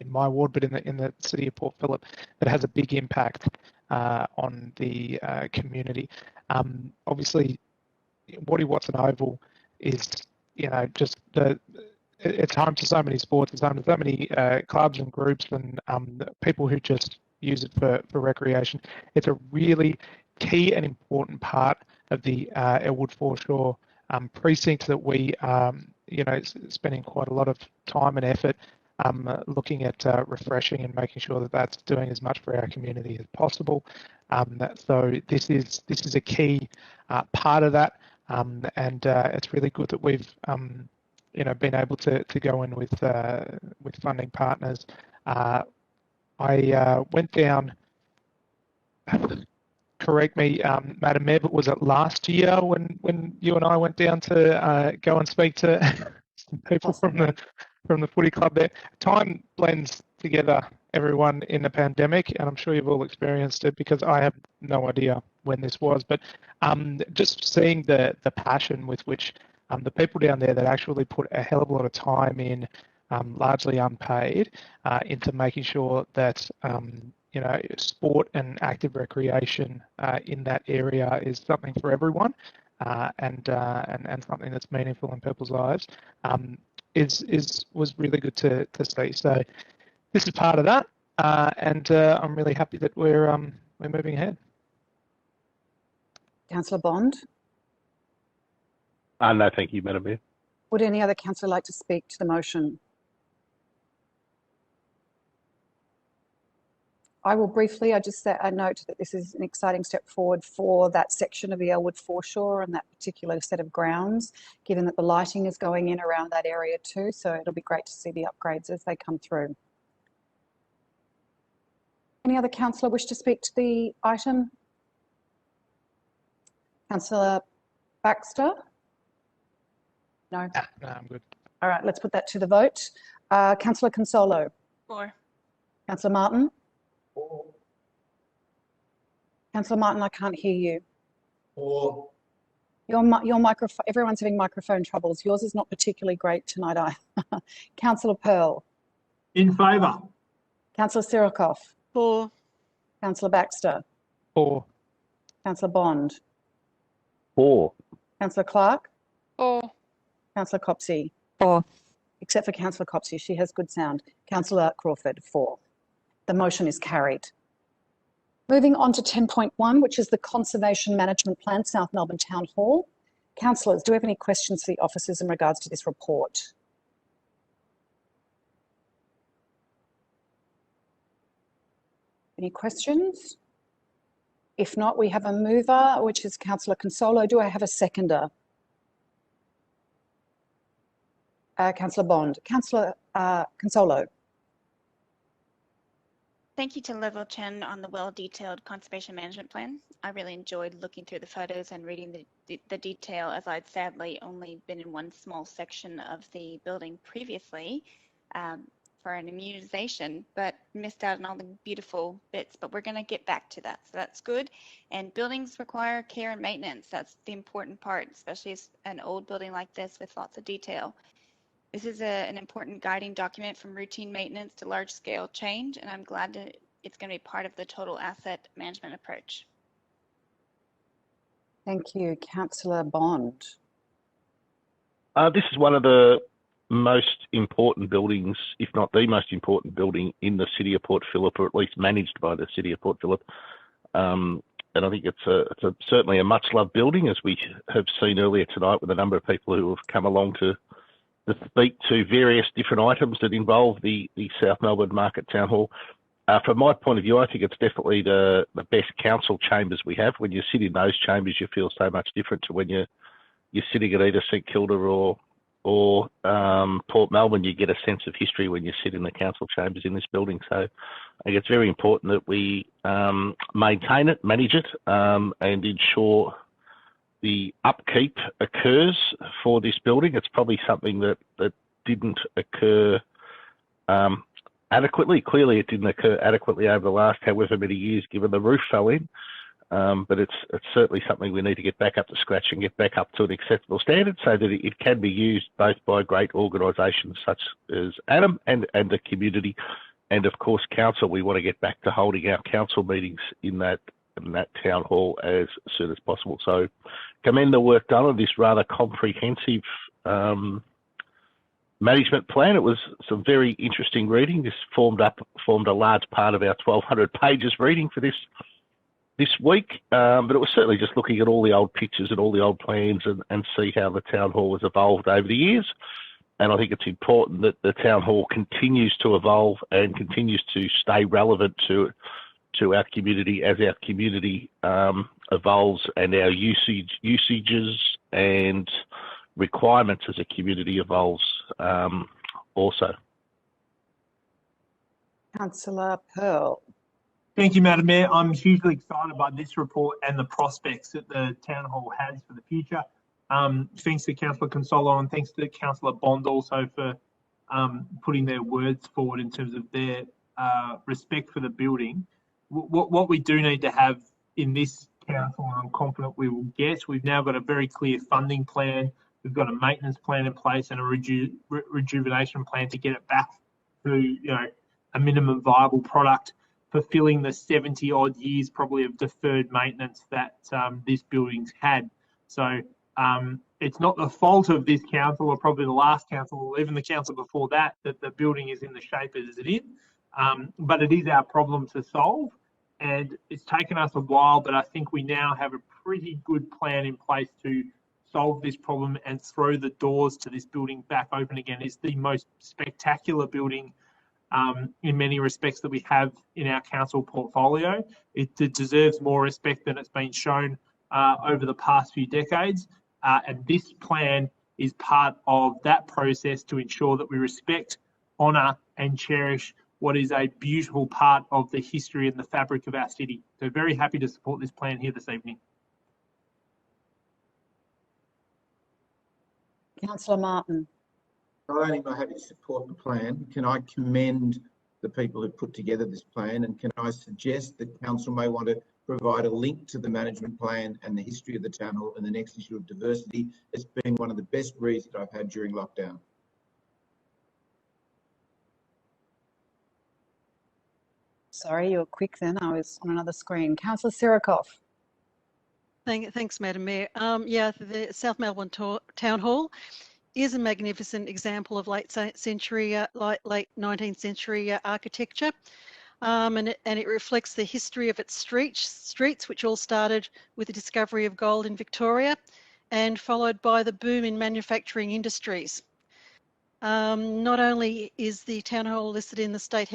my ward, but in the city of Port Phillip, that has a big impact on the community. Obviously, Wattie Watson Oval is, just it's home to so many sports. It's home to so many clubs and groups and people who just use it for recreation. It's a really key and important part of the Elwood Foreshore precinct that we, spending quite a lot of time and effort looking at refreshing and making sure that that's doing as much for our community as possible. So this is a key part of that, and it's really good that we've been able to go in with funding partners. I went down. Correct me, Madam Mayor, but was it last year when you and I went down to go and speak to some people from the footy club there? Time blends together everyone in the pandemic, and I'm sure you've all experienced it because I have no idea when this was. But just seeing the passion with which the people down there that actually put a hell of a lot of time in largely unpaid, into making sure that sport and active recreation in that area is something for everyone, and something that's meaningful in people's lives, was really good to see. So this is part of that, and I'm really happy that we're moving ahead. Councillor Bond. No, thank you, Madam Mayor. Would any other councillor like to speak to the motion? I will briefly, I just note that this is an exciting step forward for that section of the Elwood foreshore and that particular set of grounds, given that the lighting is going in around that area too. So it'll be great to see the upgrades as they come through. Any other councillor wish to speak to the item? Councillor Baxter? No? No, I'm good. All right, let's put that to the vote. Councillor Consolo? For. Councillor Martin? For. Councillor Martin, I can't hear you. For. Your microphone, everyone's having microphone troubles. Yours is not particularly great tonight either. Councillor Pearl? In favour. Councillor Sirikoff? For. Councillor Baxter? For. Councillor Bond? For. Councillor Clark? For. Councillor Copsey? For. Except for Councillor Copsey, she has good sound. Councillor Crawford? For. The motion is carried. Moving on to 10.1, which is the Conservation Management Plan, South Melbourne Town Hall. Councillors, do we have any questions for the officers in regards to this report? Any questions? If not, we have a mover, which is Councillor Consolo. Do I have a seconder? Councillor Bond. Councillor Consolo. Thank you to Level Chen on the well-detailed conservation management plan. I really enjoyed looking through the photos and reading the detail, as I'd sadly only been in one small section of the building previously for an immunization, but missed out on all the beautiful bits. But we're going to get back to that, so that's good. And buildings require care and maintenance. That's the important part, especially an old building like this with lots of detail. This is an important guiding document from routine maintenance to large-scale change, and I'm glad that it's going to be part of the total asset management approach. Thank you. Councillor Bond. This is one of the most important buildings, if not the most important building in the city of Port Phillip, or at least managed by the city of Port Phillip. And I think it's certainly a much-loved building, as we have seen earlier tonight with a number of people who have come along to speak to various different items that involve the South Melbourne Market Town Hall. From my point of view, I think it's definitely the best council chambers we have. When you sit in those chambers, you feel so much different to when you're sitting at either St Kilda or Port Melbourne. You get a sense of history when you sit in the council chambers in this building. So I think it's very important that we maintain it, manage it, and ensure the upkeep occurs for this building. It's probably something that didn't occur adequately. Clearly, it didn't occur adequately over the last however many years, given the roof fell in. But it's certainly something we need to get back up to scratch and get back up to an acceptable standard, so that it can be used both by great organisations such as ANAM and the community, and of course council. We want to get back to holding our council meetings in that town hall as soon as possible. So commend the work done on this rather comprehensive management plan. It was some very interesting reading. This formed a large part of our 1,200 pages reading for this week, but it was certainly just looking at all the old pictures and all the old plans and see how the town hall has evolved over the years. And I think it's important that the town hall continues to evolve and continues to stay relevant to our community as our community evolves and our usages and requirements as a community evolves also. Councillor Pearl. Thank you, Madam Mayor. I'm hugely excited by this report and the prospects that the Town Hall has for the future. Thanks to Councillor Consolo and thanks to Councillor Bond also for putting their words forward in terms of their respect for the building. What we do need to have in this council, and I'm confident we will get, we've now got a very clear funding plan We've got a maintenance plan in place and a rejuvenation plan to get it back to a minimum viable product, fulfilling the 70 odd years probably of deferred maintenance that this building's had. So it's not the fault of this council or probably the last council or even the council before that the building is in the shape as it is, but it is our problem to solve, and it's taken us a while, but I think we now have a pretty good plan in place to solve this problem and throw the doors to this building back open again. It's the most spectacular building in many respects that we have in our council portfolio. It deserves more respect than it's been shown over the past few decades. And this plan is part of that process to ensure that we respect, honour and cherish what is a beautiful part of the history and the fabric of our city. So very happy to support this plan here this evening. Councillor Martin. Not only am I happy to support the plan, can I commend the people who put together this plan, and can I suggest that council may want to provide a link to the management plan and the history of the town hall and the next issue of diversity. It's been one of the best reads that I've had during lockdown. Sorry, you were quick then. I was on another screen. Councillor Sirikoff. Thanks, Madam Mayor. The South Melbourne Town Hall is a magnificent example of late 19th century architecture, and it reflects the history of its streets, which all started with the discovery of gold in Victoria, and followed by the boom in manufacturing industries. Not only is the town hall listed in the State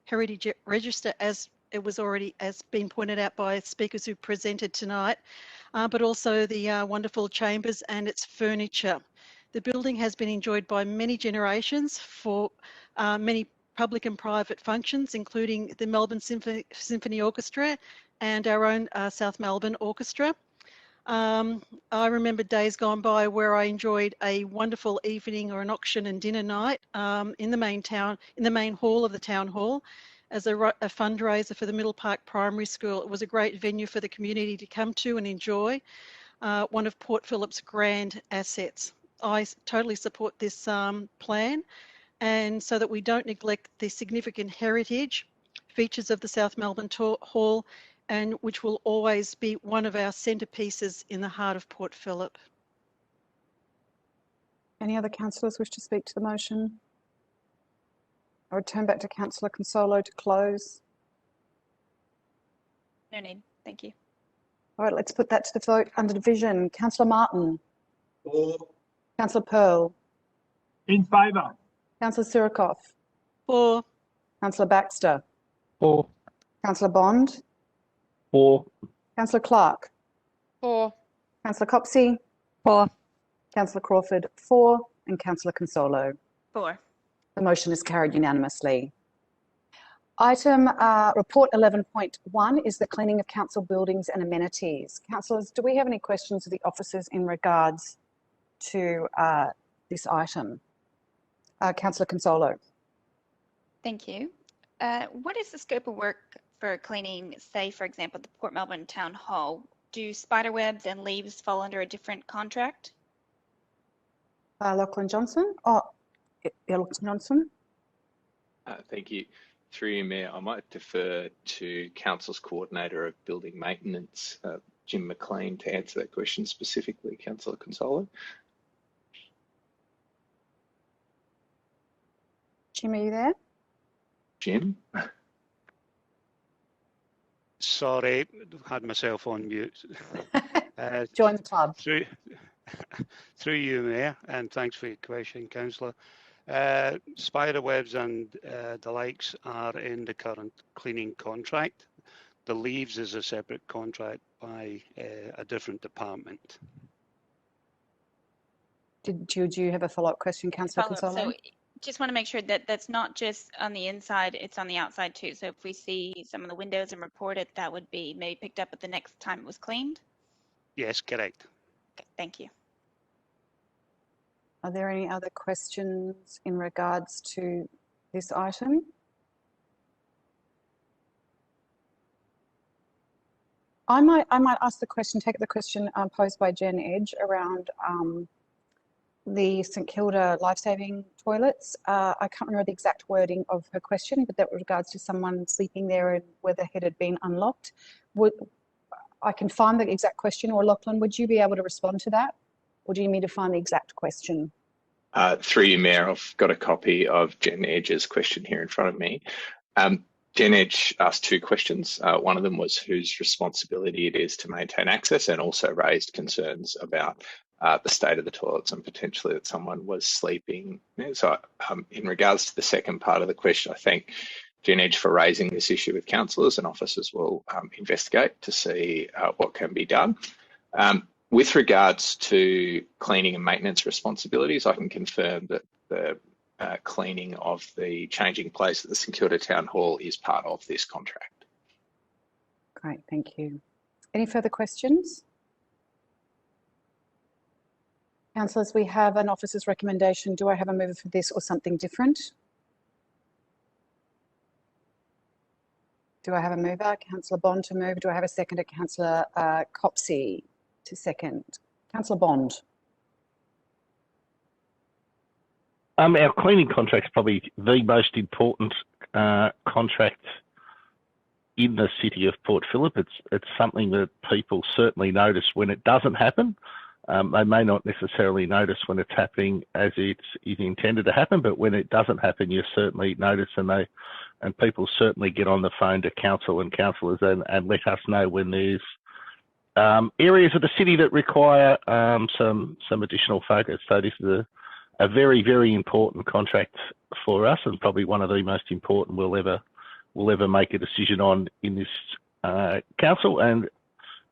Heritage Register, as it was already as been pointed out by speakers who presented tonight, but also the wonderful chambers and its furniture. The building has been enjoyed by many generations for many public and private functions, including the Melbourne Symphony Orchestra and our own South Melbourne Orchestra. I remember days gone by where I enjoyed a wonderful evening or an auction and dinner night in the main hall of the town hall as a fundraiser for the Middle Park Primary School. It was a great venue for the community to come to and enjoy, one of Port Phillip's grand assets. I totally support this plan, and so that we don't neglect the significant heritage features of the South Melbourne Hall, and which will always be one of our centrepieces in the heart of Port Phillip. Any other councillors wish to speak to the motion? I return back to Councillor Consolo to close. No need. Thank you. All right, let's put that to the vote under division. Councillor Martin. For. Councillor Pearl. In favour. Councillor Sirikoff. For. Councillor Baxter. For. Councillor Bond. For. Councillor Clark. For. Councillor Copsey. For. Councillor Crawford. For. And Councillor Consolo. For. The motion is carried unanimously. Item report 11.1 is the cleaning of council buildings and amenities. Councillors, do we have any questions of the officers in regards to this item? Councillor Consolo. Thank you. What is the scope of work for cleaning, say, for example, the Port Melbourne Town Hall? Do spiderwebs and leaves fall under a different contract? Lachlan Johnson. Lachlan Johnson. Thank you. Through you, Mayor, I might defer to Council's Coordinator of Building Maintenance, Jim McLean, to answer that question specifically. Councillor Consolo. Jim, are you there? Jim? Sorry, had myself on mute. Join the club. Through you, Mayor, and thanks for your question, Councillor. Spiderwebs and the likes are in the current cleaning contract. The leaves is a separate contract by a different department. Did you have a follow-up question, Councillor Consolo? So just want to make sure that that's not just on the inside, it's on the outside too. So if we see some of the windows and report it, that would be maybe picked up at the next time it was cleaned? Yes, correct. Okay, thank you. Are there any other questions in regards to this item? I might ask the question, take the question posed by Jen Edge around the St Kilda life-saving toilets. I can't remember the exact wording of her question, but that with regards to someone sleeping there and where the head had been unlocked. I can find the exact question, or Lachlan, would you be able to respond to that? Or do you need me to find the exact question? Through you, Mayor, I've got a copy of Jen Edge's question here in front of me. Jen Edge asked two questions. One of them was whose responsibility it is to maintain access, and also raised concerns about the state of the toilets and potentially that someone was sleeping. So in regards to the second part of the question, I thank Jen Edge for raising this issue with councillors, and officers will investigate to see what can be done. With regards to cleaning and maintenance responsibilities, I can confirm that the cleaning of the changing place at the St Kilda Town Hall is part of this contract. Great, thank you. Any further questions? Councillors, we have an officer's recommendation. Do I have a mover for this or something different? Do I have a mover? Councillor Bond to move. Do I have a seconder? Councillor Copsey to second. Councillor Bond. Our cleaning contract's probably the most important contract in the city of Port Phillip. It's something that people certainly notice when it doesn't happen. They may not necessarily notice when it's happening as it is intended to happen, but when it doesn't happen, you certainly notice, and people certainly get on the phone to council and councillors and let us know when there's areas of the city that require some additional focus. So this is a very, very important contract for us, and probably one of the most important we'll ever make a decision on in this council. And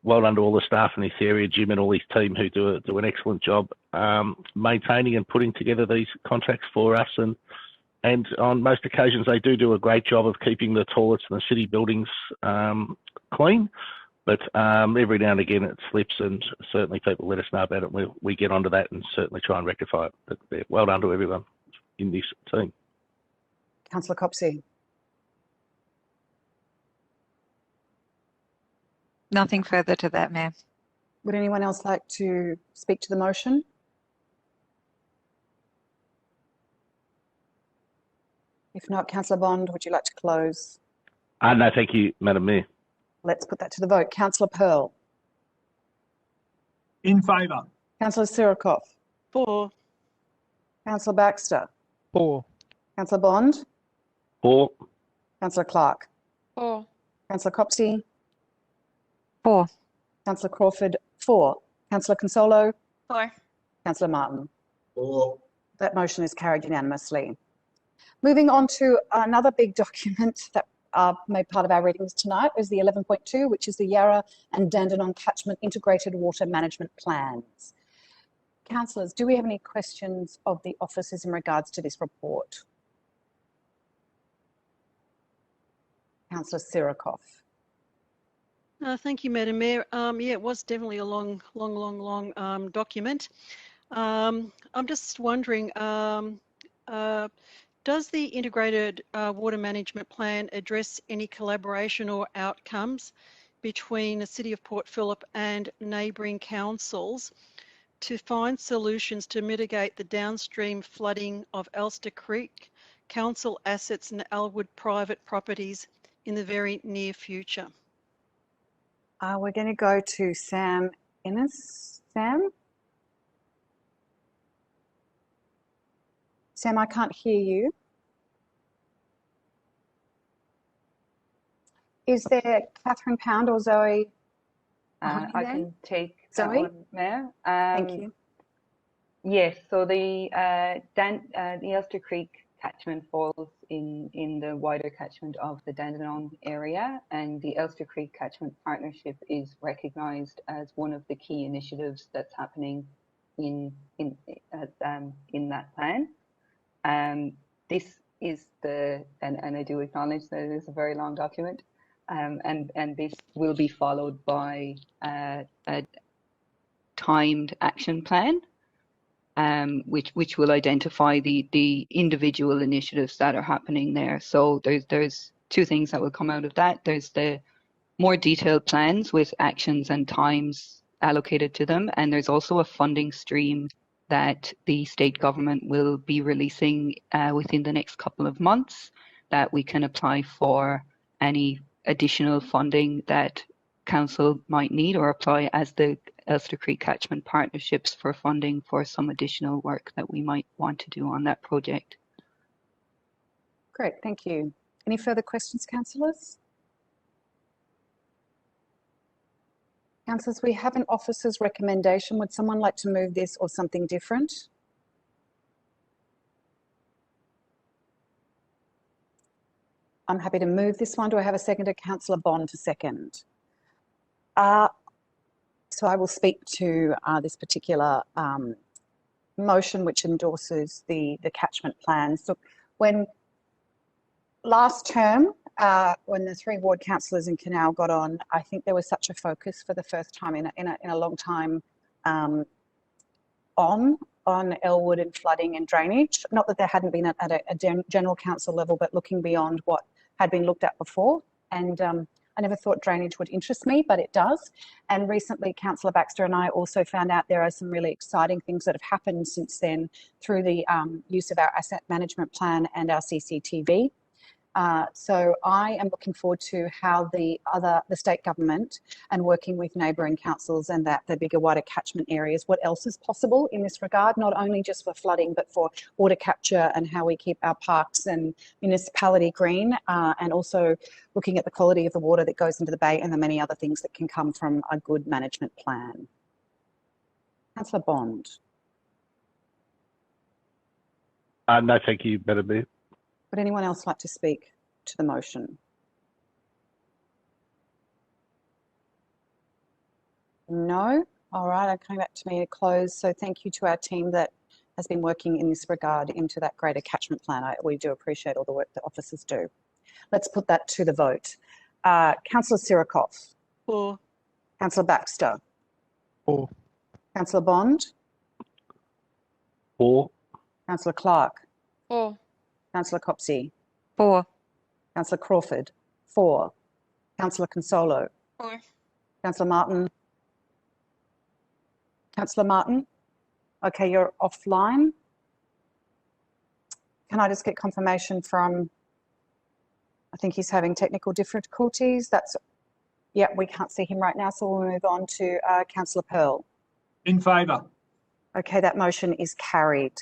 well done to all the staff in this area, Jim and all his team, who do an excellent job maintaining and putting together these contracts for us. And on most occasions, they do a great job of keeping the toilets and the city buildings clean. But every now and again it slips, and certainly people let us know about it. We get onto that and certainly try and rectify it. But yeah, well done to everyone in this team. Councillor Copsey. Nothing further to that, Mayor. Would anyone else like to speak to the motion? If not, Councillor Bond, would you like to close? No, thank you, Madam Mayor. Let's put that to the vote. Councillor Pearl. In favour. Councillor Sirikoff. For. Councillor Baxter. For. Councillor Bond. For. Councillor Clark. For. Councillor Copsey. For. Councillor Crawford. For. Councillor Consolo. For. Councillor Martin. For. That motion is carried unanimously. Moving on to another big document that made part of our readings tonight is the 11.2, which is the Yarra and Dandenong Catchment Integrated Water Management Plans. Councillors, do we have any questions of the officers in regards to this report? Councillor Sirikoff. Thank you, Madam Mayor. Yeah, it was definitely a long document. I'm just wondering, does the Integrated Water Management Plan address any collaboration or outcomes between the City of Port Phillip and neighbouring councils to find solutions to mitigate the downstream flooding of Elster Creek, council assets and Elwood private properties in the very near future? We're going to go to Sam Innes. Sam? Sam, I can't hear you. Is there Catherine Pound or Zoe? I can take Zoe? that one, Mayor. Thank you. Yes, so the Elster Creek catchment falls in the wider catchment of the Dandenong area, and the Elster Creek Catchment Partnership is recognised as one of the key initiatives that's happening in that plan. This is and I do acknowledge that it is a very long document, and this will be followed by a timed action plan, which will identify the individual initiatives that are happening there. So there's two things that will come out of that. There's the more detailed plans with actions and times allocated to them. And there's also a funding stream that the state government will be releasing within the next couple of months that we can apply for any additional funding that council might need, or apply as the Elster Creek Catchment Partnerships for funding for some additional work that we might want to do on that project. Great, thank you. Any further questions, councillors? Councillors, we have an officer's recommendation. Would someone like to move this or something different? I'm happy to move this one. Do I have a seconder? Councillor Bond to second. So I will speak to this particular motion which endorses the catchment plan. So when last term, when the 3 ward councillors in Canal got on, I think there was such a focus for the first time in a long time on Elwood and flooding and drainage. Not that there hadn't been at a general council level, but looking beyond what had been looked at before. And I never thought drainage would interest me, but it does. And recently, Councillor Baxter and I also found out there are some really exciting things that have happened since then through the use of our asset management plan and our CCTV. So I am looking forward to how the state government and working with neighbouring councils and the bigger, wider catchment areas, what else is possible in this regard, not only just for flooding, but for water capture and how we keep our parks and municipality green, and also looking at the quality of the water that goes into the bay and the many other things that can come from a good management plan. Councillor Bond. No, thank you, Madam Mayor. Would anyone else like to speak to the motion? No? All right, I'm coming back to me to close. So thank you to our team that has been working in this regard into that greater catchment plan. We do appreciate all the work that officers do. Let's put that to the vote. Councillor Sirikoff. For. Councillor Baxter. For. Councillor Bond. For. Councillor Clark. For. Councillor Copsey. For. Councillor Crawford. For. Councillor Consolo. For. Councillor Martin. Councillor Martin. Okay, you're offline. Can I just get confirmation from, I think he's having technical difficulties. Yeah, we can't see him right now, so we'll move on to Councillor Pearl. In favour. Okay, that motion is carried.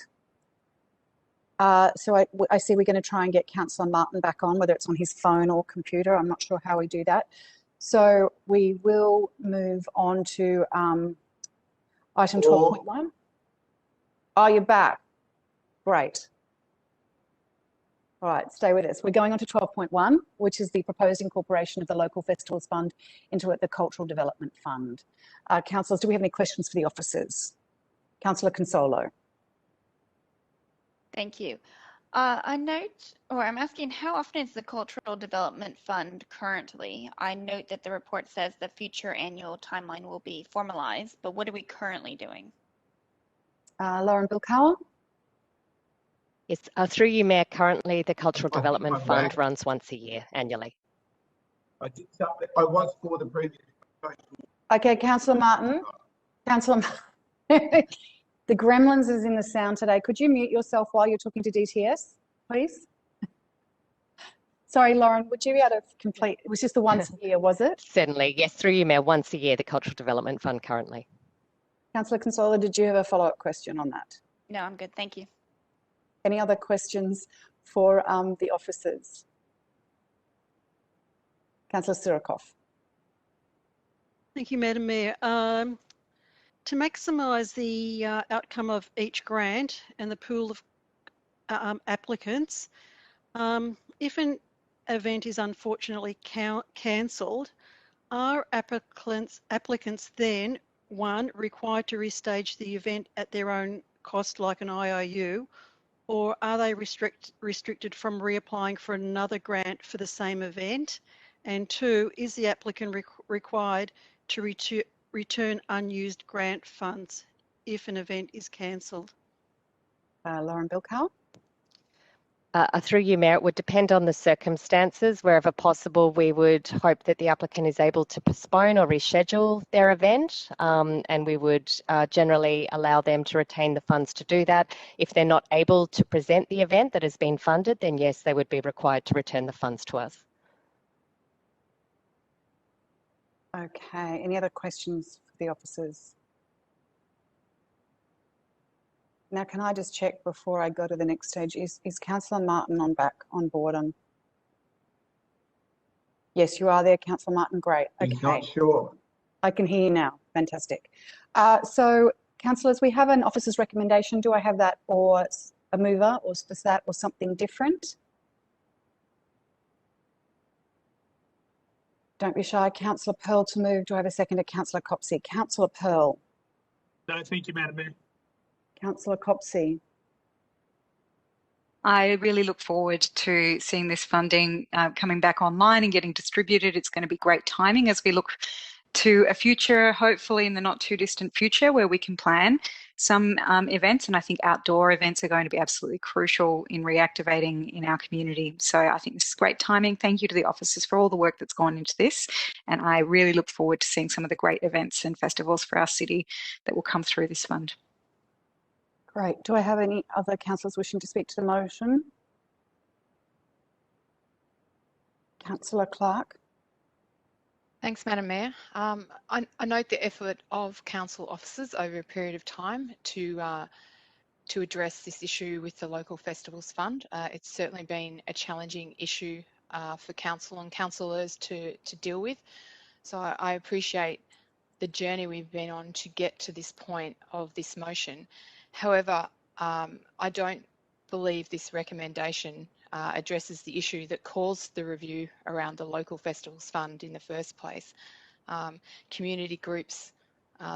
So I see we're going to try and get Councillor Martin back on, whether it's on his phone or computer. I'm not sure how we do that. So we will move on to item 12.1. Oh, you're back. Great. All right, stay with us. We're going on to 12.1, which is the proposed incorporation of the Local Festivals Fund into the Cultural Development Fund. Councillors, do we have any questions for the officers? Councillor Consolo. Thank you. I'm asking, how often is the Cultural Development Fund currently? I note that the report says the future annual timeline will be formalized, but what are we currently doing? Lauren Bilkower. Yes, through you, Mayor, currently the Cultural Development Fund runs once a year, annually. I did something. I was for the previous motion. Okay, Councillor Martin. Councillor Martin. The Gremlins is in the sound today. Could you mute yourself while you're talking to DTS, please? Sorry, Lauren, would you be able to complete? It was just the once a year, was it? Certainly, yes, through you, Mayor, once a year, the Cultural Development Fund currently. Councillor Consola, did you have a follow-up question on that? No, I'm good, thank you. Any other questions for the officers? Councillor Sirikoff. Thank you, Madam Mayor. To maximise the outcome of each grant and the pool of applicants, if an event is unfortunately cancelled, are applicants then, one, required to restage the event at their own cost like an IOU, or are they restricted from reapplying for another grant for the same event? And two, is the applicant required to return unused grant funds if an event is cancelled? Lauren Bilkow. Through you, Mayor, it would depend on the circumstances. Wherever possible, we would hope that the applicant is able to postpone or reschedule their event, and we would generally allow them to retain the funds to do that. If they're not able to present the event that has been funded, then yes, they would be required to return the funds to us. Okay, any other questions for the officers? Now, can I just check before I go to the next stage? Is Councillor Martin on board? Yes, you are there, Councillor Martin. Great. Okay. He's not sure. I can hear you now. Fantastic. So, councillors, we have an officer's recommendation. Do I have that, or a mover, or for that, or something different? Don't be shy. Councillor Pearl to move. Do I have a seconder? Councillor Copsey. Councillor Pearl. No, thank you, Madam Mayor. Councillor Copsey. I really look forward to seeing this funding coming back online and getting distributed. It's going to be great timing as we look to a future, hopefully in the not too distant future, where we can plan some events, and I think outdoor events are going to be absolutely crucial in reactivating in our community. So I think this is great timing. Thank you to the officers for all the work that's gone into this, and I really look forward to seeing some of the great events and festivals for our city that will come through this fund. Great. Do I have any other councillors wishing to speak to the motion? Councillor Clark. Thanks, Madam Mayor. I note the effort of council officers over a period of time to address this issue with the Local Festivals Fund. It's certainly been a challenging issue for council and councillors to deal with. So I appreciate the journey we've been on to get to this point of this motion. However, I don't believe this recommendation addresses the issue that caused the review around the Local Festivals Fund in the first place. Community groups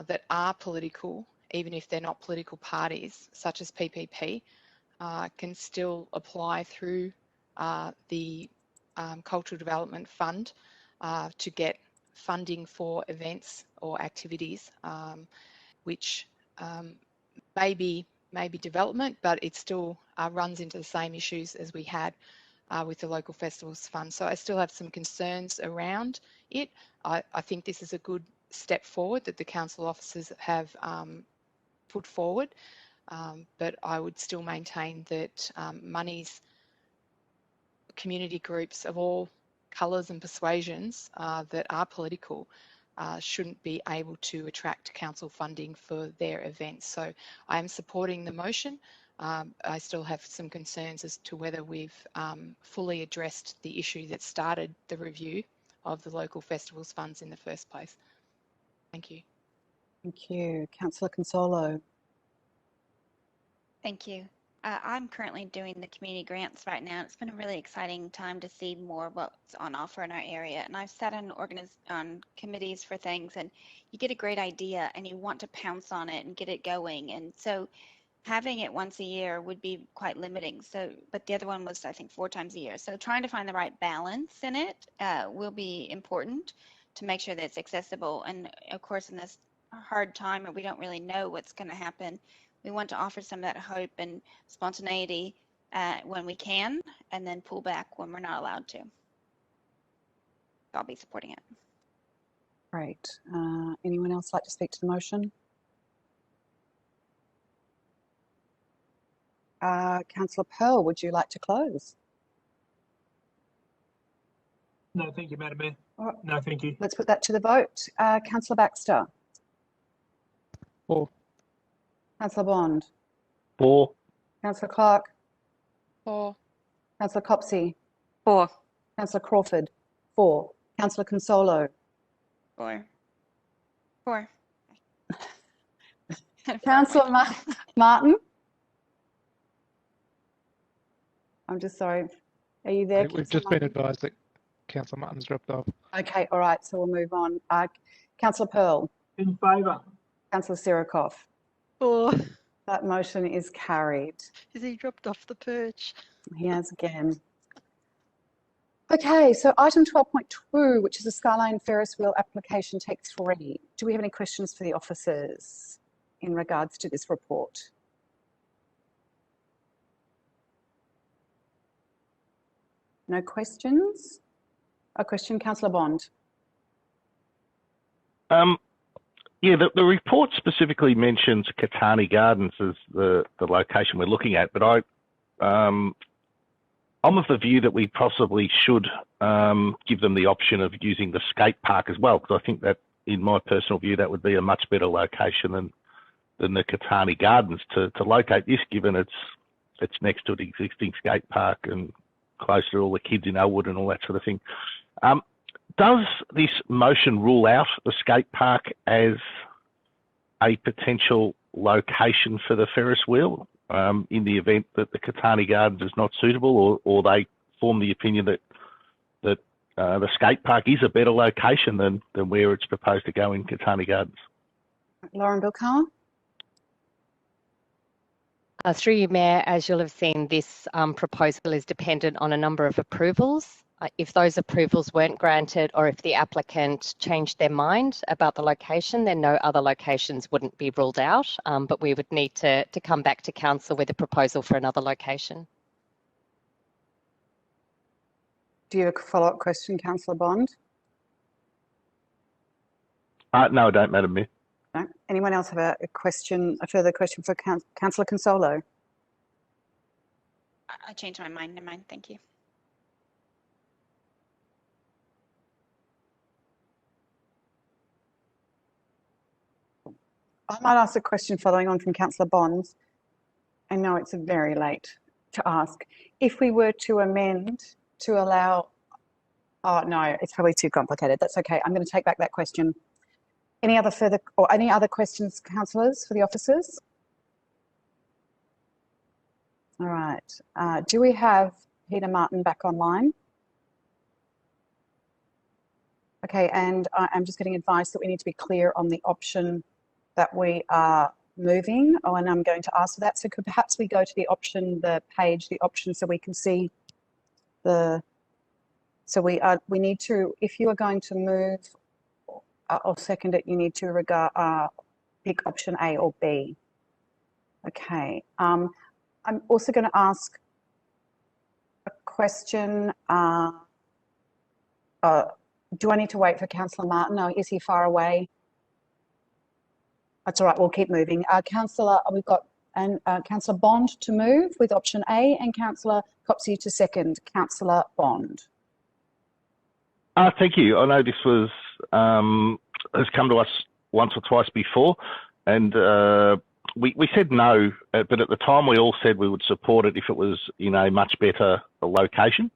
that are political, even if they're not political parties, such as PPP, can still apply through the Cultural Development Fund to get funding for events or activities, which maybe development, but it still runs into the same issues as we had with the Local Festivals Fund. So I still have some concerns around it. I think this is a good step forward that the council officers have put forward, but I would still maintain that monies, community groups of all colours and persuasions that are political shouldn't be able to attract council funding for their events. So I am supporting the motion. I still have some concerns as to whether we've fully addressed the issue that started the review of the local festivals funds in the first place. Thank you. Thank you. Councillor Consolo. Thank you. I'm currently doing the community grants right now. It's been a really exciting time to see more of what's on offer in our area. And I've sat on committees for things, and you get a great idea and you want to pounce on it and get it going. And so having it once a year would be quite limiting. So, but the other one was, I think, 4 times a year. So trying to find the right balance in it will be important to make sure that it's accessible. And of course, in this hard time where we don't really know what's going to happen, we want to offer some of that hope and spontaneity when we can, and then pull back when we're not allowed to. I'll be supporting it. Great. Anyone else like to speak to the motion? Councillor Pearl, would you like to close? No, thank you, Madam Mayor. Right. No, thank you. Let's put that to the vote. Councillor Baxter. 4. Councillor Bond. 4. Councillor Clark. 4. Councillor Copsey. 4. Councillor Crawford. 4. Councillor Consolo. 4. 4. Councillor Martin. I'm just sorry. Are you there? We've just been advised that Councillor Martin's dropped off. Okay, all right, so we'll move on. Councillor Pearl. In favour. Councillor Sirikoff. 4. That motion is carried. Has he dropped off the perch? He has again. Okay, so item 12.2, which is a Skyline Ferris wheel application, take 3. Do we have any questions for the officers in regards to this report? No questions? A question, Councillor Bond. Yeah, the report specifically mentions Catani Gardens as the location we're looking at, but I'm of the view that we possibly should give them the option of using the skate park as well, because I think that, in my personal view, that would be a much better location than the Catani Gardens to locate this, given it's next to an existing skate park and close to all the kids in Elwood and all that sort of thing. Does this motion rule out the skate park as a potential location for the Ferris wheel in the event that the Catani Gardens is not suitable, or they form the opinion that the skate park is a better location than where it's proposed to go in Catani Gardens? Lauren Bilkar. Through you, Mayor, as you'll have seen, this proposal is dependent on a number of approvals. If those approvals weren't granted, or if the applicant changed their mind about the location, then no other locations wouldn't be ruled out, but we would need to come back to council with a proposal for another location. Do you have a follow-up question, Councillor Bond? No, I don't, Madam Mayor. No. Anyone else have a further question for Councillor Consolo? I changed my mind. Never mind. Thank you. I might ask a question following on from Councillor Bond. I know it's very late to ask. If we were to amend to allow, oh no, it's probably too complicated. That's okay. I'm going to take back that question. Any other questions, councillors, for the officers? All right. Do we have Peter Martin back online? Okay, and I'm just getting advice that we need to be clear on the option that we are moving. Oh, and I'm going to ask for that. So could perhaps we go to the option, the option, so we can see the. So we need to, if you are going to move or second it, you need to pick option A or B. Okay. I'm also going to ask a question. Do I need to wait for Councillor Martin? Or is he far away? That's all right. We'll keep moving. Councillor, we've got Councillor Bond to move with option A, and Councillor Copsey to second. Councillor Bond. Thank you. I know this was has come to us once or twice before, and we said no, but at the time we all said we would support it if it was in a much better location.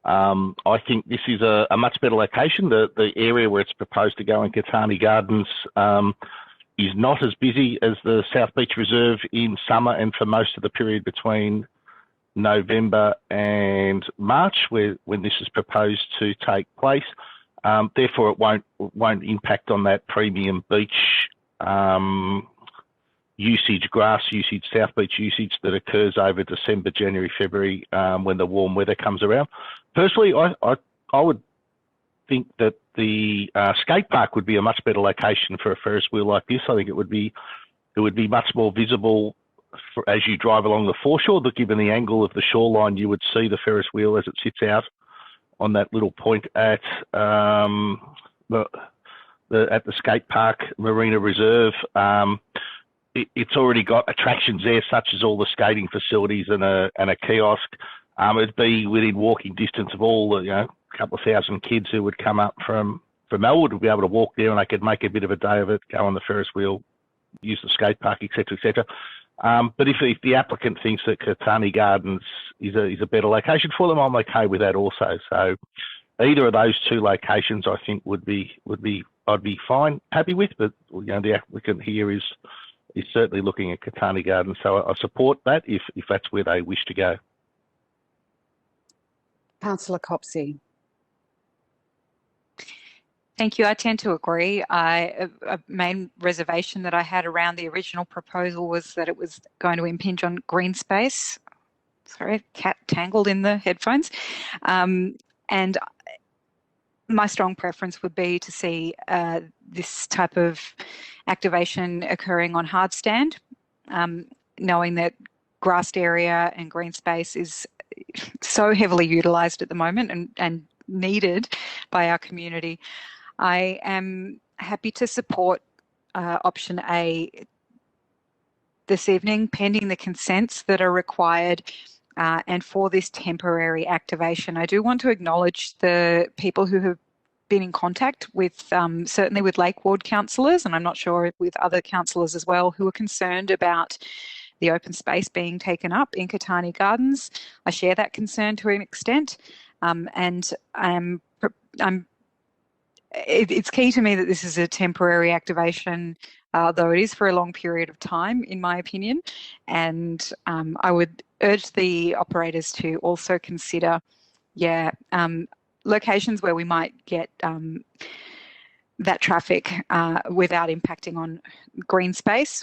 I think this is a much better location. The area where it's proposed to go in Catani Gardens is not as busy as the South Beach Reserve in summer and for most of the period between November and March, when this is proposed to take place. Therefore, it won't impact on that premium beach usage, grass usage, South Beach usage that occurs over December, January, February, when the warm weather comes around. Personally, I would think that the skate park would be a much better location for a Ferris wheel like this. I think it would be much more visible as you drive along the foreshore. But given the angle of the shoreline, you would see the Ferris wheel as it sits out on that little point at the skate park Marina Reserve. It's already got attractions there, such as all the skating facilities and a kiosk. It'd be within walking distance of all the, a couple of thousand kids who would come up from Elwood would be able to walk there, and they could make a bit of a day of it, go on the Ferris wheel, use the skate park, etc., etc. But if the applicant thinks that Catani Gardens is a better location for them, I'm okay with that also. So either of those two locations, I think I'd be fine, happy with. But the applicant here is certainly looking at Catani Gardens, so I support that if that's where they wish to go. Councillor Copsey. Thank you. I tend to agree. A main reservation that I had around the original proposal was that it was going to impinge on green space. Sorry, cat tangled in the headphones. And my strong preference would be to see this type of activation occurring on hard stand, knowing that grassed area and green space is so heavily utilised at the moment and needed by our community. I am happy to support option A this evening, pending the consents that are required and for this temporary activation. I do want to acknowledge the people who have been in contact with, certainly with Lake Ward councillors, and I'm not sure with other councillors as well, who are concerned about the open space being taken up in Catani Gardens. I share that concern to an extent, and it's key to me that this is a temporary activation, though it is for a long period of time, in my opinion. And I would urge the operators to also consider, locations where we might get that traffic without impacting on green space.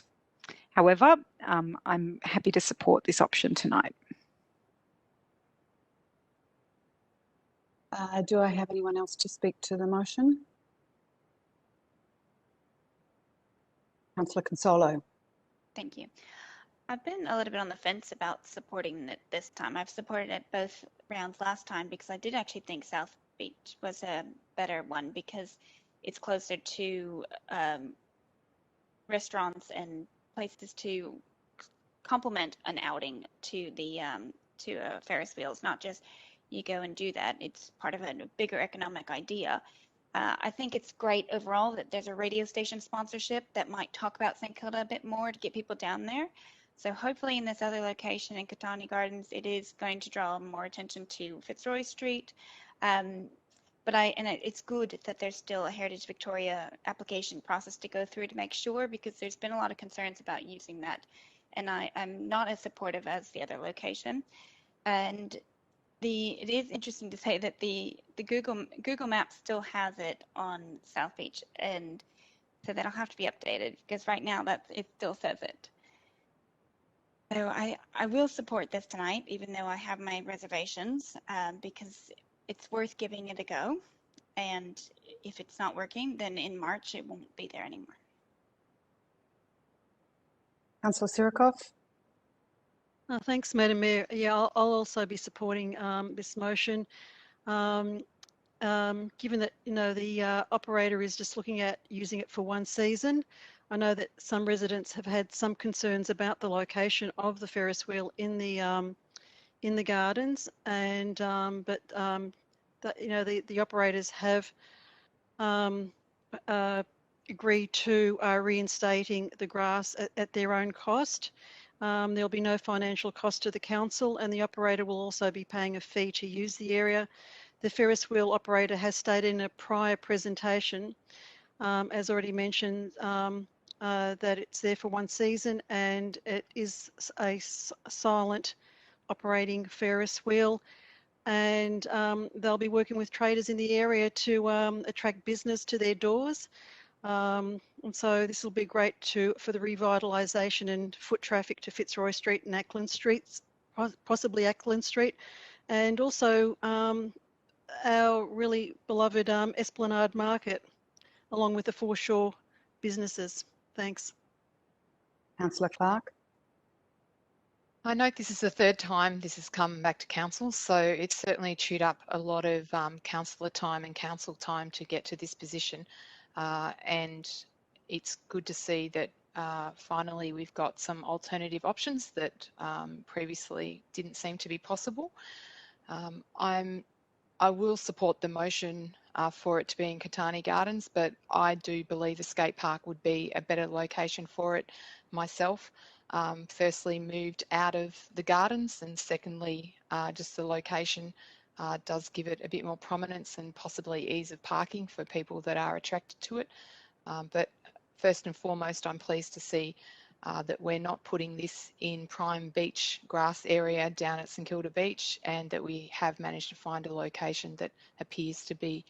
However, I'm happy to support this option tonight. Do I have anyone else to speak to the motion? Councillor Consolo. Thank you. I've been a little bit on the fence about supporting it this time. I've supported it both rounds last time because I did actually think South Beach was a better one because it's closer to restaurants and places to complement an outing to the Ferris wheels, not just you go and do that. It's part of a bigger economic idea. I think it's great overall that there's a radio station sponsorship that might talk about St Kilda a bit more to get people down there. So hopefully in this other location in Catani Gardens, it is going to draw more attention to Fitzroy Street. It's good that there's still a Heritage Victoria application process to go through to make sure, because there's been a lot of concerns about using that. And I'm not as supportive as the other location. And it is interesting to say that the Google Maps still has it on South Beach, and so that'll have to be updated because right now it still says it. So I will support this tonight, even though I have my reservations, because it's worth giving it a go. And if it's not working, then in March it won't be there anymore. Councillor Sirikov. Thanks, Madam Mayor. Yeah, I'll also be supporting this motion. Given that the operator is just looking at using it for one season, I know that some residents have had some concerns about the location of the Ferris wheel in the gardens, and the operators have agreed to reinstating the grass at their own cost. There'll be no financial cost to the council, and the operator will also be paying a fee to use the area. The Ferris wheel operator has stated in a prior presentation, as already mentioned, that it's there for one season, and it is a silent operating Ferris wheel. And they'll be working with traders in the area to attract business to their doors. And so this will be great for the revitalisation and foot traffic to Fitzroy Street and Ackland Streets, possibly Ackland Street, and also our really beloved Esplanade Market, along with the foreshore businesses. Thanks. Councillor Clark. I note this is the third time this has come back to council, so it's certainly chewed up a lot of councillor time and council time to get to this position. And it's good to see that finally we've got some alternative options that previously didn't seem to be possible. I will support the motion for it to be in Catani Gardens, but I do believe a skate park would be a better location for it myself. Firstly, moved out of the gardens, and secondly, just the location does give it a bit more prominence and possibly ease of parking for people that are attracted to it. But first and foremost, I'm pleased to see that we're not putting this in prime beach grass area down at St Kilda Beach, and that we have managed to find a location that appears to be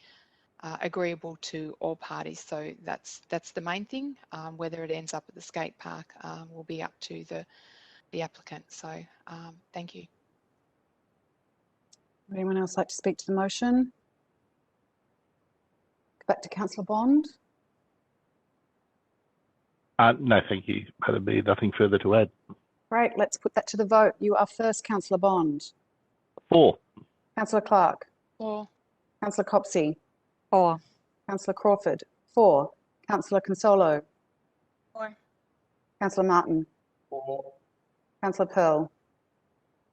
agreeable to all parties. So that's the main thing. Whether it ends up at the skate park will be up to the applicant. So thank you. Would anyone else like to speak to the motion? Back to Councillor Bond. No, thank you, Madam Mayor. Nothing further to add. Great, let's put that to the vote. You are first, Councillor Bond. 4. Councillor Clark. 4. Councillor Copsey. 4. Councillor Crawford. 4. Councillor Consolo. 4. Councillor Martin. 4. Councillor Pearl.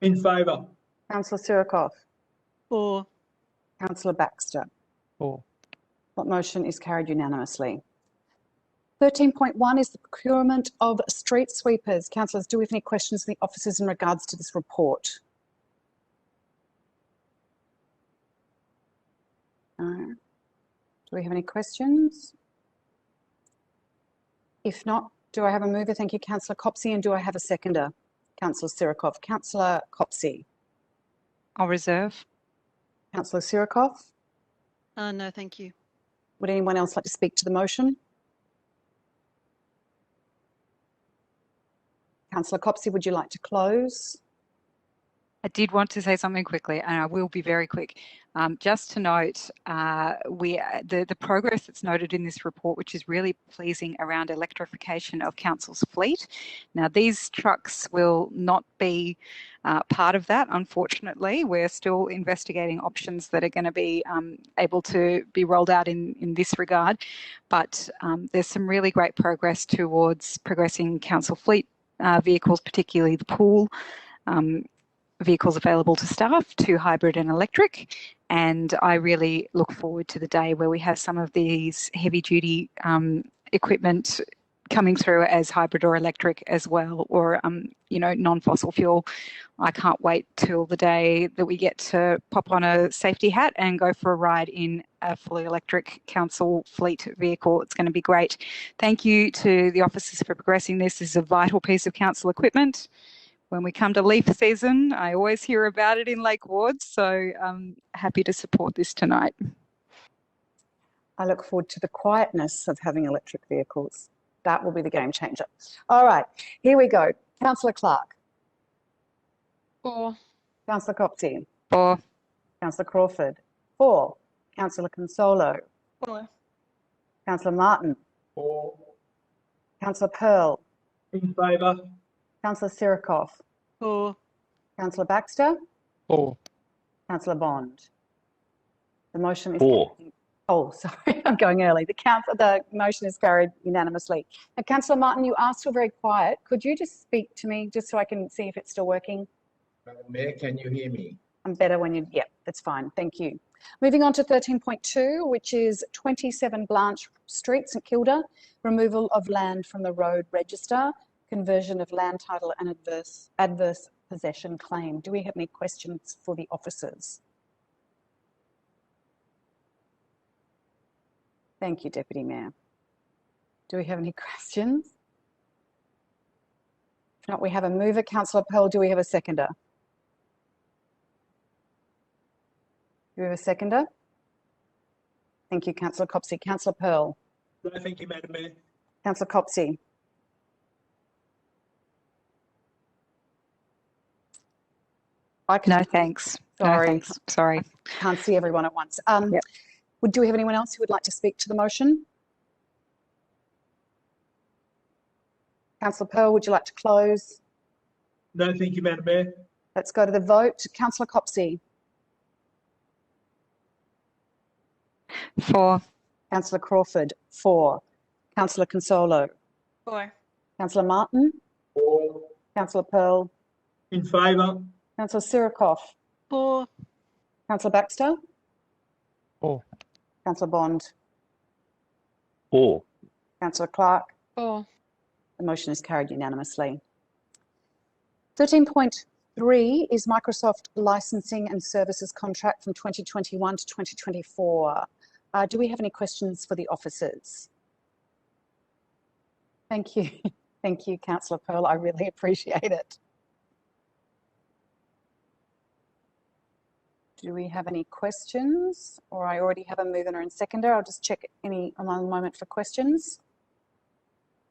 In favour. Councillor Sirikoff. 4. Councillor Baxter. 4. That motion is carried unanimously. 13.1 is the procurement of street sweepers. Councillors, do we have any questions from the officers in regards to this report? No. Do we have any questions? If not, do I have a mover? Thank you, Councillor Copsey. And do I have a seconder? Councillor Sirikoff. Councillor Copsey. I'll reserve. Councillor Sirikoff. No, thank you. Would anyone else like to speak to the motion? Councillor Copsey, would you like to close? I did want to say something quickly, and I will be very quick. Just to note, the progress that's noted in this report, which is really pleasing around electrification of council's fleet. Now, these trucks will not be part of that, unfortunately. We're still investigating options that are going to be able to be rolled out in this regard, but there's some really great progress towards progressing council fleet vehicles, particularly the pool vehicles available to staff, to hybrid and electric. And I really look forward to the day where we have some of these heavy duty equipment coming through as hybrid or electric as well, or, non-fossil fuel. I can't wait till the day that we get to pop on a safety hat and go for a ride in a fully electric council fleet vehicle. It's going to be great. Thank you to the officers for progressing this. This is a vital piece of council equipment. When we come to leaf season, I always hear about it in Lake Ward, so I'm happy to support this tonight. I look forward to the quietness of having electric vehicles. That will be the game changer. All right, here we go. Councillor Clark. 4. Councillor Copsey. 4. Councillor Crawford. 4. Councillor Consolo. 4. Councillor Martin. 4. Councillor Pearl. In favour. Councillor Sirikoff. 4. Councillor Baxter. 4. Councillor Bond. The motion is 4. Oh, sorry, I'm going early. The motion is carried unanimously. Now, Councillor Martin, you asked for very quiet. Could you just speak to me just so I can see if it's still working? Madam Mayor, can you hear me? I'm better when you, yeah, that's fine. Thank you. Moving on to 13.2, which is 27 Blanche Street, St Kilda, removal of land from the road register, conversion of land title and adverse possession claim. Do we have any questions for the officers? Thank you, Deputy Mayor. Do we have any questions? If not, we have a mover. Councillor Pearl, do we have a seconder? Do we have a seconder? Thank you, Councillor Copsey. Councillor Pearl. No, thank you, Madam Mayor. Councillor Copsey. No, thanks. Sorry. No, thanks. Sorry. Can't see everyone at once. Yep. Do we have anyone else who would like to speak to the motion? Councillor Pearl, would you like to close? No, thank you, Madam Mayor. Let's go to the vote. Councillor Copsey. 4. Councillor Crawford. 4. Councillor Consolo. 4. Councillor Martin. 4. Councillor Pearl. In favour. Councillor Sirikoff. 4. Councillor Baxter. 4. Councillor Bond. 4. Councillor Clark. 4. The motion is carried unanimously. 13.3 is Microsoft licensing and services contract from 2021 to 2024. Do we have any questions for the officers? Thank you. Thank you, Councillor Pearl. I really appreciate it. Do we have any questions? Or I already have a mover and seconder. I'll just check a moment for questions.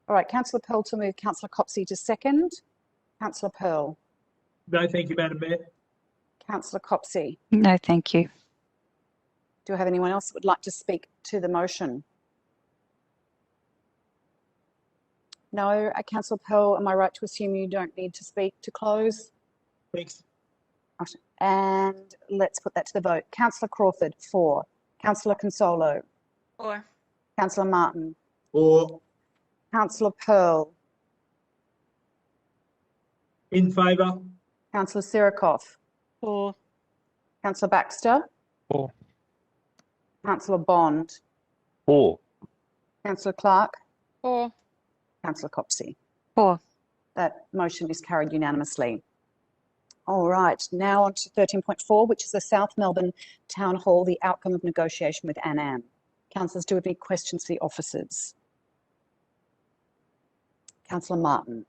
All right, Councillor Pearl to move, Councillor Copsey to second. Councillor Pearl. No, thank you, Madam Mayor. Councillor Copsey. No, thank you. Do I have anyone else that would like to speak to the motion? No, Councillor Pearl, am I right to assume you don't need to speak to close? Thanks. And let's put that to the vote. Councillor Crawford, 4. Councillor Consolo. 4. Councillor Martin. 4. Councillor Pearl. In favour. Councillor Sirikoff. 4. Councillor Baxter. 4. Councillor Bond. 4. Councillor Clark. 4. Councillor Copsey. 4. That motion is carried unanimously. All right, now on to 13.4, which is the South Melbourne Town Hall, the outcome of negotiation with ANAM. Councillors, do we have any questions for the officers? Councillor Martin.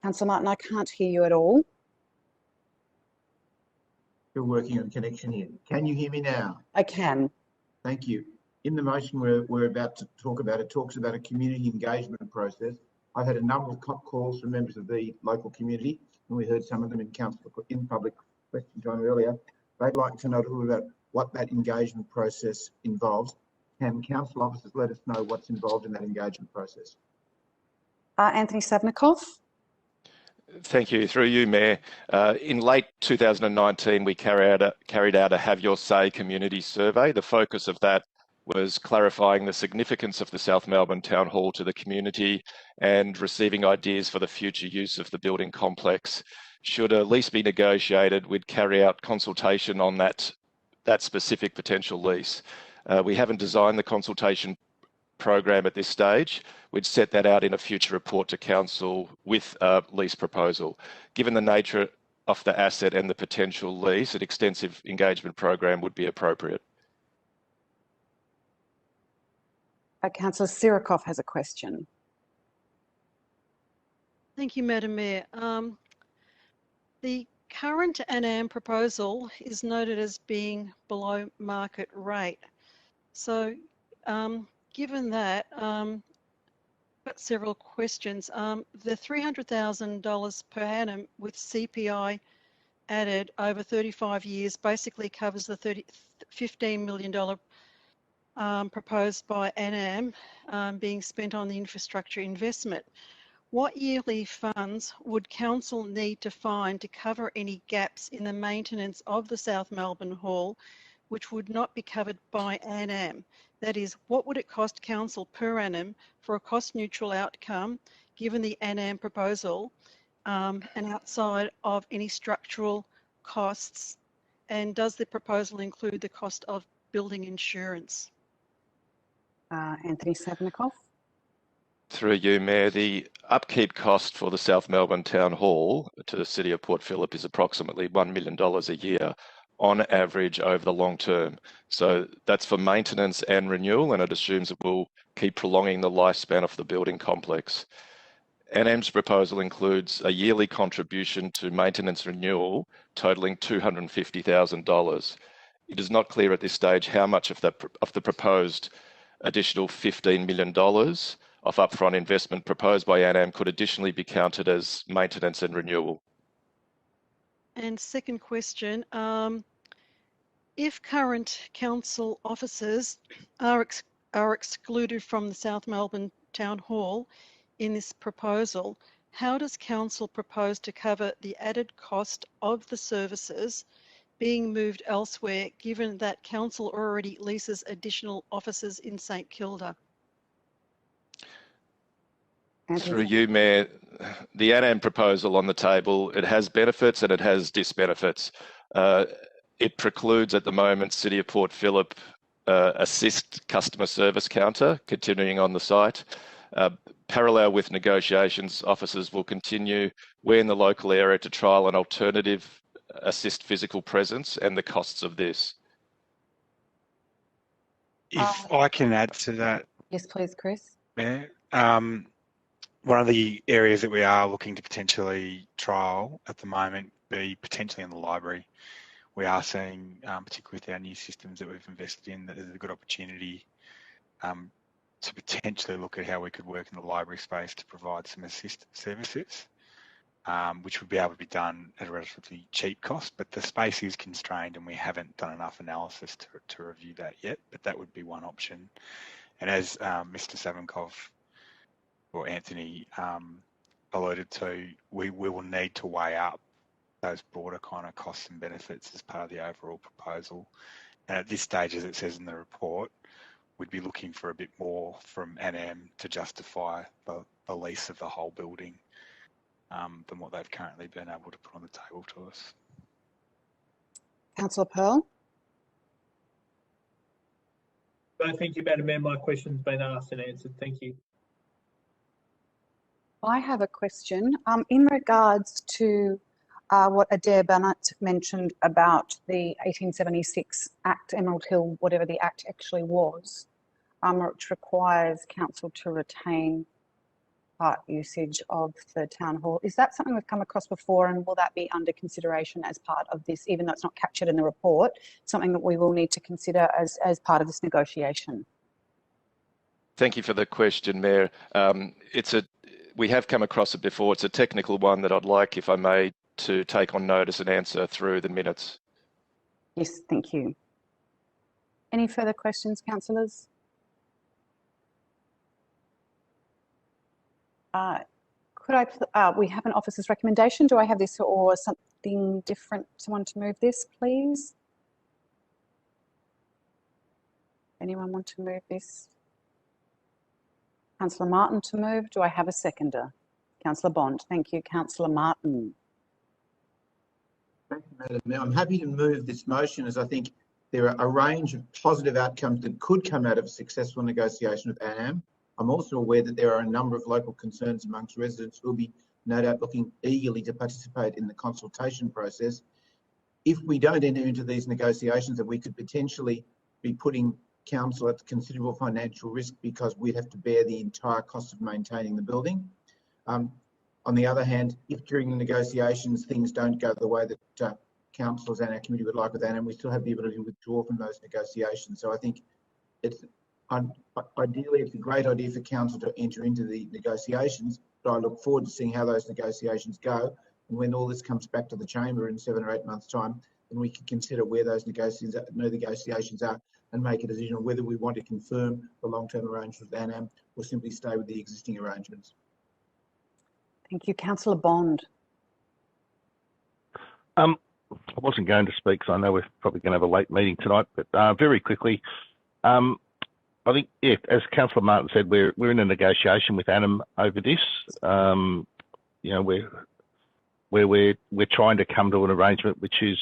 Councillor Martin, I can't hear you at all. Still working on connection here. Can you hear me now? I can. Thank you. In the motion we're about to talk about, it talks about a community engagement process. I've had a number of calls from members of the local community, and we heard some of them in public question time earlier. They'd like to know a little bit about what that engagement process involves. Can council officers let us know what's involved in that engagement process? Anthony Savnikoff. Thank you. Through you, Mayor. In late 2019, we carried out a Have Your Say community survey. The focus of that was clarifying the significance of the South Melbourne Town Hall to the community and receiving ideas for the future use of the building complex. Should a lease be negotiated, we'd carry out consultation on that specific potential lease. We haven't designed the consultation program at this stage. We'd set that out in a future report to council with a lease proposal. Given the nature of the asset and the potential lease, an extensive engagement program would be appropriate. Councillor Sirikoff has a question. Thank you, Madam Mayor. The current ANAM proposal is noted as being below market rate. So given that, I've got several questions. The $300,000 per annum with CPI added over 35 years basically covers the $15 million proposed by ANAM being spent on the infrastructure investment. What yearly funds would council need to find to cover any gaps in the maintenance of the South Melbourne Hall which would not be covered by ANAM? That is, what would it cost council per annum for a cost neutral outcome given the ANAM proposal and outside of any structural costs? And does the proposal include the cost of building insurance? Anthony Savnikoff. Through you, Mayor, the upkeep cost for the South Melbourne Town Hall to the City of Port Phillip is approximately $1 million a year on average over the long term. So that's for maintenance and renewal, and it assumes it will keep prolonging the lifespan of the building complex. ANAM's proposal includes a yearly contribution to maintenance renewal totaling $250,000. It is not clear at this stage how much of the proposed additional $15 million of upfront investment proposed by ANAM could additionally be counted as maintenance and renewal. And second question, if current council officers are excluded from the South Melbourne Town Hall in this proposal, how does council propose to cover the added cost of the services being moved elsewhere, given that council already leases additional offices in St Kilda? Through you, Mayor, the ANAM proposal on the table, it has benefits and it has disbenefits. It precludes at the moment City of Port Phillip assist customer service counter continuing on the site. Parallel with negotiations, officers will continue where in the local area to trial an alternative assist physical presence and the costs of this. If I can add to that. Yes, please, Chris. Mayor. One of the areas that we are looking to potentially trial at the moment be potentially in the library. We are seeing, particularly with our new systems that we've invested in, that there's a good opportunity to potentially look at how we could work in the library space to provide some assist services, which would be able to be done at a relatively cheap cost, but the space is constrained and we haven't done enough analysis to review that yet, but that would be one option. And as Mr. Savinkov or Anthony alluded to, we will need to weigh up those broader kind of costs and benefits as part of the overall proposal. And at this stage, as it says in the report, we'd be looking for a bit more from ANAM to justify the lease of the whole building than what they've currently been able to put on the table to us. Councillor Pearl. No, thank you, Madam Mayor. My question's been asked and answered. Thank you. I have a question in regards to what Adair Bennett mentioned about the 1876 Act, Emerald Hill, whatever the Act actually was, which requires council to retain part usage of the town hall. Is that something we've come across before, and will that be under consideration as part of this, even though it's not captured in the report, something that we will need to consider as part of this negotiation? Thank you for the question, Mayor. We have come across it before. It's a technical one that I'd like, if I may, to take on notice and answer through the minutes. Yes, thank you. Any further questions, councillors? We have an officer's recommendation. Do I have this or something different? Someone to move this, please? Anyone want to move this? Councillor Martin to move. Do I have a seconder? Councillor Bond. Thank you. Councillor Martin. Thank you, Madam Mayor. I'm happy to move this motion, as I think there are a range of positive outcomes that could come out of a successful negotiation with ANAM. I'm also aware that there are a number of local concerns amongst residents who will be no doubt looking eagerly to participate in the consultation process. If we don't enter into these negotiations, then we could potentially be putting council at considerable financial risk because we'd have to bear the entire cost of maintaining the building. On the other hand, if during the negotiations things don't go the way that councillors and our committee would like with ANAM, we still have the ability to withdraw from those negotiations. So I think ideally it's a great idea for council to enter into the negotiations, but I look forward to seeing how those negotiations go. And when all this comes back to the chamber in 7 or 8 months' time, then we can consider where those negotiations are and make a decision on whether we want to confirm the long-term arrangement with ANAM or simply stay with the existing arrangements. Thank you. Councillor Bond. I wasn't going to speak, so I know we're probably going to have a late meeting tonight, but very quickly, I think, yeah, as Councillor Martin said, we're in a negotiation with ANAM over this. You know, where we're trying to come to an arrangement which is,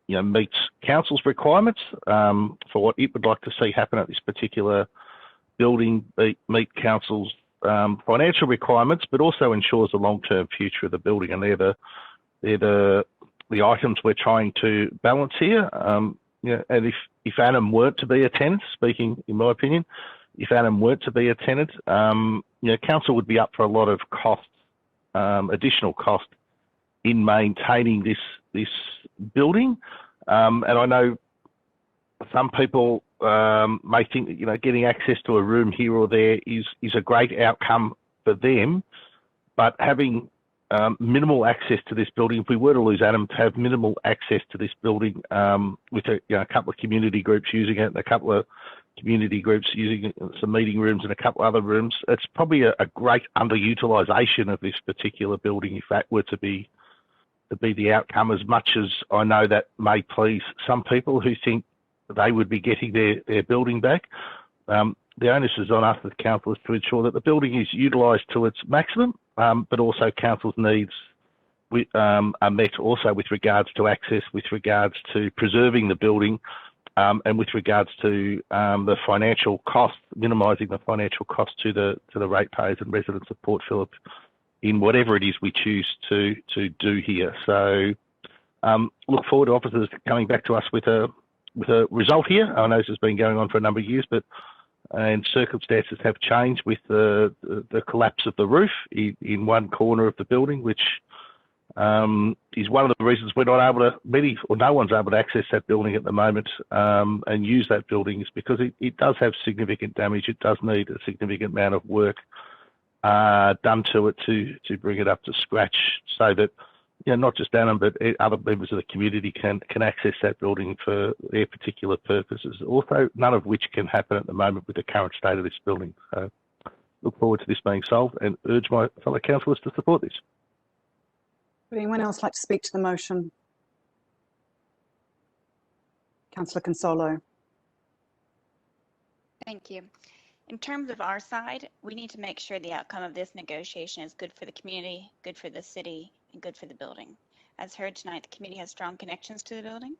you know, meets council's requirements for what it would like to see happen at this particular building, meet council's financial requirements, but also ensures the long-term future of the building. And they're the items we're trying to balance here. You know, and if ANAM weren't to be a tenant, speaking in my opinion, if ANAM weren't to be a tenant, you know, council would be up for a lot of costs, additional cost in maintaining this building. And I know some people may think that, you know, getting access to a room here or there is a great outcome for them, but having minimal access to this building, if we were to lose ANAM, to have minimal access to this building with a couple of community groups using it and a couple of community groups using some meeting rooms and a couple of other rooms, it's probably a great underutilisation of this particular building if that were to be the outcome, as much as I know that may please some people who think they would be getting their building back. The onus is on us as councillors to ensure that the building is utilised to its maximum, but also council's needs are met also with regards to access, with regards to preserving the building, and with regards to the financial cost, minimising the financial cost to the ratepayers and residents of Port Phillip in whatever it is we choose to do here. So look forward to officers coming back to us with a result here. I know this has been going on for a number of years, and circumstances have changed with the collapse of the roof in one corner of the building, which is one of the reasons we're not able to, no one's able to access that building at the moment and use that building, is because it does have significant damage. It does need a significant amount of work done to it to bring it up to scratch, so that, you know, not just ANAM but other members of the community can access that building for their particular purposes. Also, none of which can happen at the moment with the current state of this building. So Look forward to this being solved and urge my fellow councillors to support this. Would anyone else like to speak to the motion? Councillor Consolo. Thank you. In terms of our side, we need to make sure the outcome of this negotiation is good for the community, good for the city, and good for the building. As heard tonight, the committee has strong connections to the building.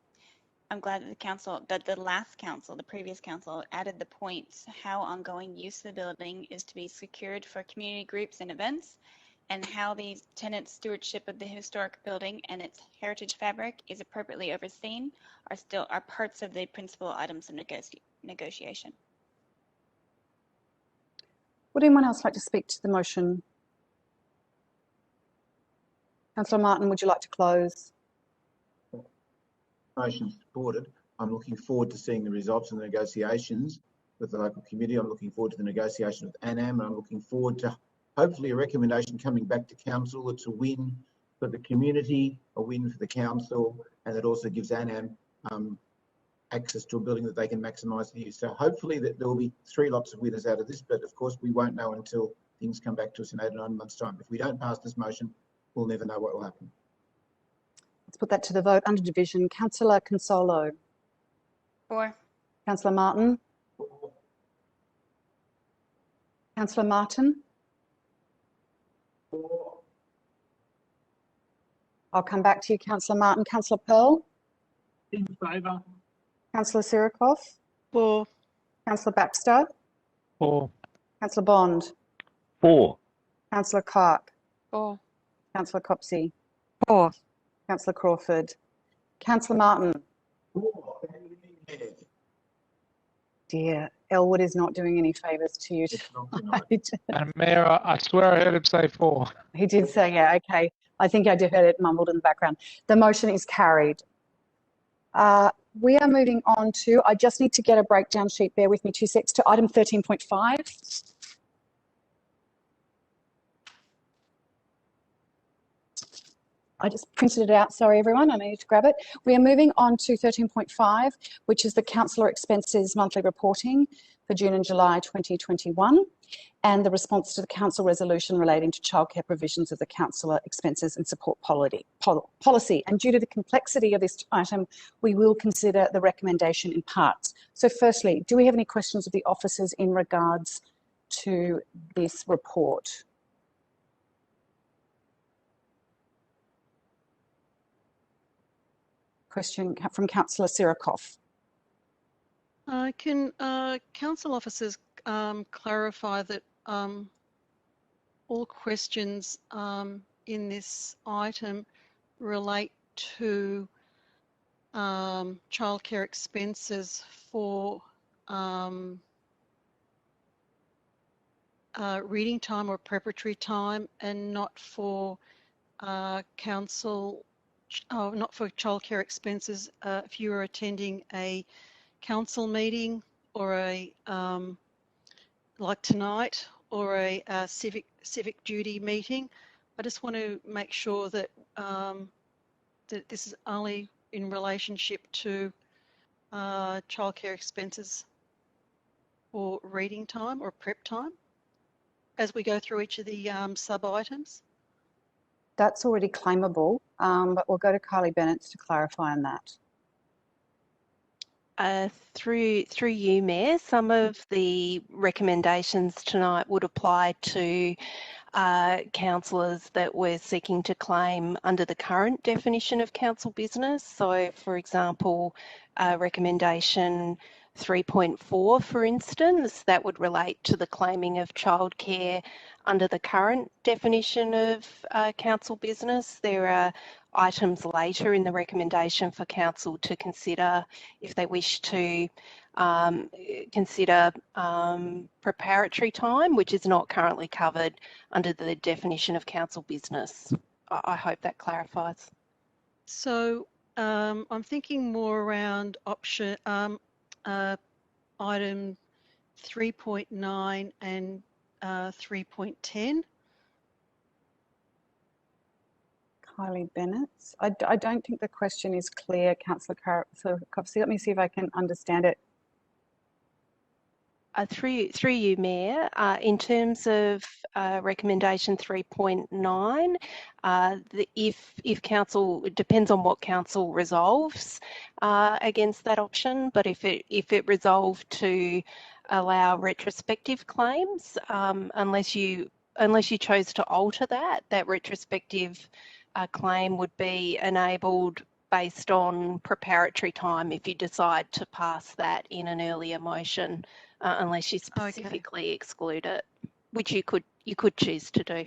I'm glad that the last council, the previous council, added the points how ongoing use of the building is to be secured for community groups and events, and how the tenant stewardship of the historic building and its heritage fabric is appropriately overseen are parts of the principal items of negotiation. Would anyone else like to speak to the motion? Councillor Martin, would you like to close? Motion supported. I'm looking forward to seeing the results of the negotiations with the local community. I'm looking forward to the negotiation with ANAM, and I'm looking forward to hopefully a recommendation coming back to council that's a win for the community, a win for the council, and it also gives ANAM access to a building that they can maximise the use. So hopefully that there will be 3 lots of winners out of this, but of course we won't know until things come back to us in 8 or 9 months' time. If we don't pass this motion, we'll never know what will happen. Let's put that to the vote. Under division, Councillor Consolo. 4. Councillor Martin. 4. Councillor Martin. 4. I'll come back to you, Councillor Martin. Councillor Pearl. In favour. Councillor Sirikoff. 4. Councillor Baxter. 4. Councillor Bond. 4. Councillor Clark. 4. Councillor Copsey. 4. Councillor Crawford. Councillor Martin. 4. Dear, Elwood is not doing any favours to you. Madam Mayor, I swear I heard him say 4. He did say, yeah, okay. I think I did heard it mumbled in the background. The motion is carried. We are moving on to, I just need to get a breakdown sheet, bear with me 2 seconds, to item 13.5. I just printed it out, sorry everyone, I need to grab it. We are moving on to 13.5, which is the Councillor Expenses Monthly Reporting for June and July 2021, and the response to the Council resolution relating to childcare provisions of the Councillor Expenses and Support Policy. And due to the complexity of this item, we will consider the recommendation in parts. So firstly, do we have any questions of the officers in regards to this report? Question from Councillor Sirikoff. Can council officers clarify that all questions in this item relate to childcare expenses for reading time or preparatory time, and not for not for childcare expenses if you are attending a council meeting or a like tonight, or a civic duty meeting. I just want to make sure that that this is only in relationship to childcare expenses for reading time or prep time as we go through each of the sub items. That's already claimable, but we'll go to Kylie Bennett to clarify on that. Through you, Mayor, some of the recommendations tonight would apply to councillors that were seeking to claim under the current definition of council business. So, for example, recommendation 3.4, for instance, that would relate to the claiming of childcare under the current definition of council business. There are items later in the recommendation for council to consider if they wish to consider preparatory time, which is not currently covered under the definition of council business. I hope that clarifies. So I'm thinking more around option item 3.9 and 3.10. Kylie Bennett. I don't think the question is clear, Councillor Copsey. Let me see if I can understand it. Through you, Mayor, in terms of recommendation 3.9, if council, it depends on what council resolves against that option, but if it resolved to allow retrospective claims, unless you chose to alter that retrospective claim would be enabled based on preparatory time if you decide to pass that in an earlier motion, unless you specifically exclude it, which you could choose to do.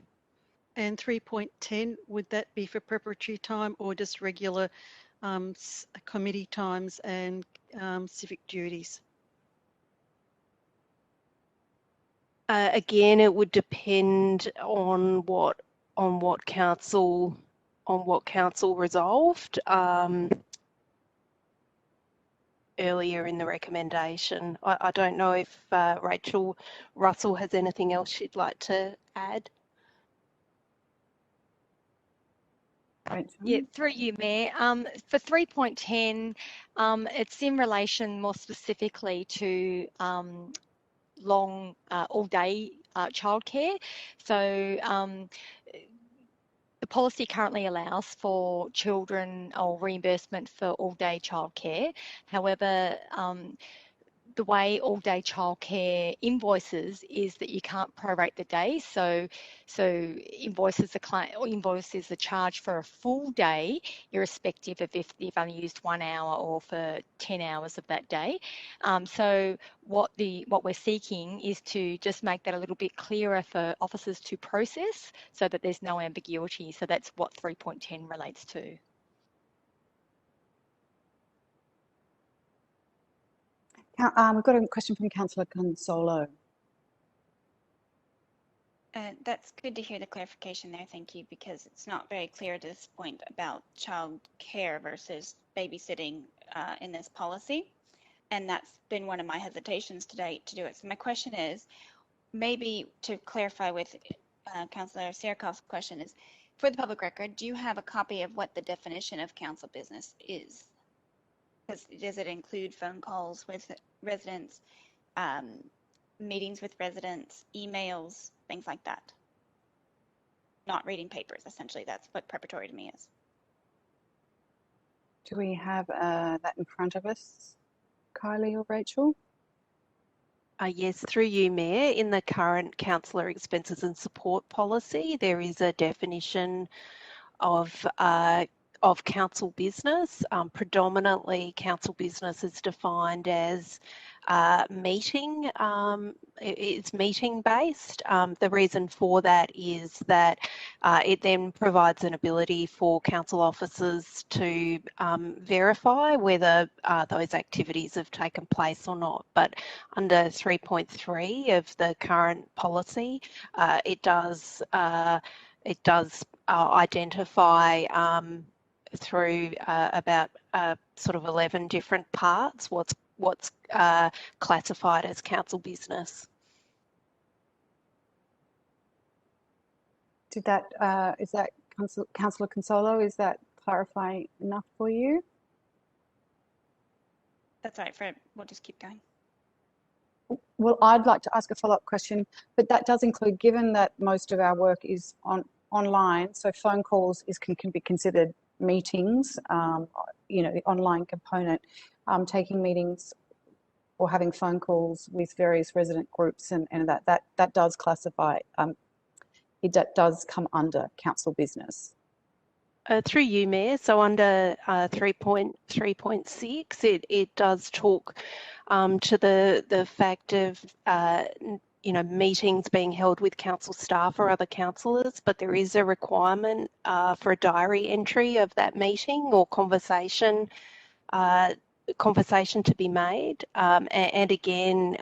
And 3.10, would that be for preparatory time or just regular committee times and civic duties? Again, it would depend on what council resolved earlier in the recommendation. I don't know if Rachel Russell has anything else she'd like to add. Yeah, through you, Mayor. For 3.10, it's in relation more specifically to long all-day childcare. So the policy currently allows for children or reimbursement for all-day childcare. However, the way all-day childcare invoices is that you can't prorate the day. So invoices are charged for a full day, irrespective of if you've only used 1 hour or for 10 hours of that day. So what we're seeking is to just make that a little bit clearer for officers to process, so that there's no ambiguity. So that's what 3.10 relates to. We've got a question from Councillor Consolo. That's good to hear the clarification there, thank you, because it's not very clear at this point about child care versus babysitting in this policy. And that's been one of my hesitations to date to do it. So my question is, maybe to clarify with Councillor Sierrakoff's question is, for the public record, do you have a copy of what the definition of council business is? Does it include phone calls with residents, meetings with residents, emails, things like that? Not reading papers, essentially. That's what preparatory to me is. Do we have that in front of us, Kylie or Rachel? Yes, through you, Mayor. In the current councillor expenses and support policy, there is a definition of council business. Predominantly, council business is defined as meeting. It's meeting based. The reason for that is that it then provides an ability for council officers to verify whether those activities have taken place or not. But under 3.3 of the current policy, it does identify through about sort of 11 different parts what's classified as council business. Is that Councillor Consolo? Is that clarifying enough for you? That's all right, Fred. We'll just keep going. Well, I'd like to ask a follow-up question, but that does include, given that most of our work is online, so phone calls can be considered meetings, the online component, taking meetings or having phone calls with various resident groups, and that does classify, it does come under council business. Through you, Mayor, so under 3.6, it does talk to the fact of meetings being held with council staff or other councillors, but there is a requirement for a diary entry of that meeting or conversation to be made, and again,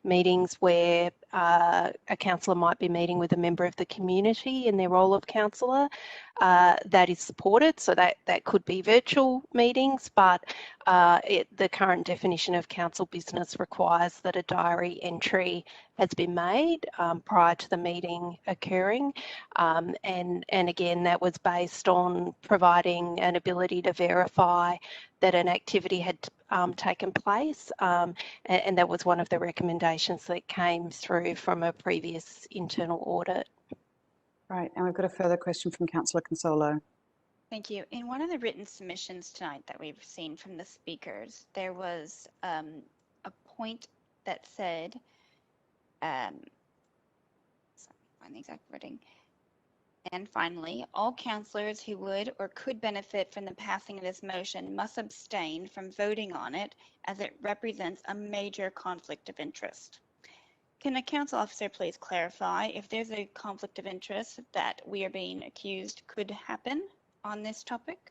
meetings where a councillor might be meeting with a member of the community in their role of councillor, that is supported. So that could be virtual meetings, but the current definition of council business requires that a diary entry has been made prior to the meeting occurring, and again, that was based on providing an ability to verify that an activity had taken place, and that was one of the recommendations that came through from a previous internal audit. Right, and we've got a further question from Councillor Consolo. Thank you. In one of the written submissions tonight that we've seen from the speakers, there was a point that said, sorry, find the exact wording. And finally, all councillors who would or could benefit from the passing of this motion must abstain from voting on it as it represents a major conflict of interest. Can the council officer please clarify if there's a conflict of interest that we are being accused could happen on this topic?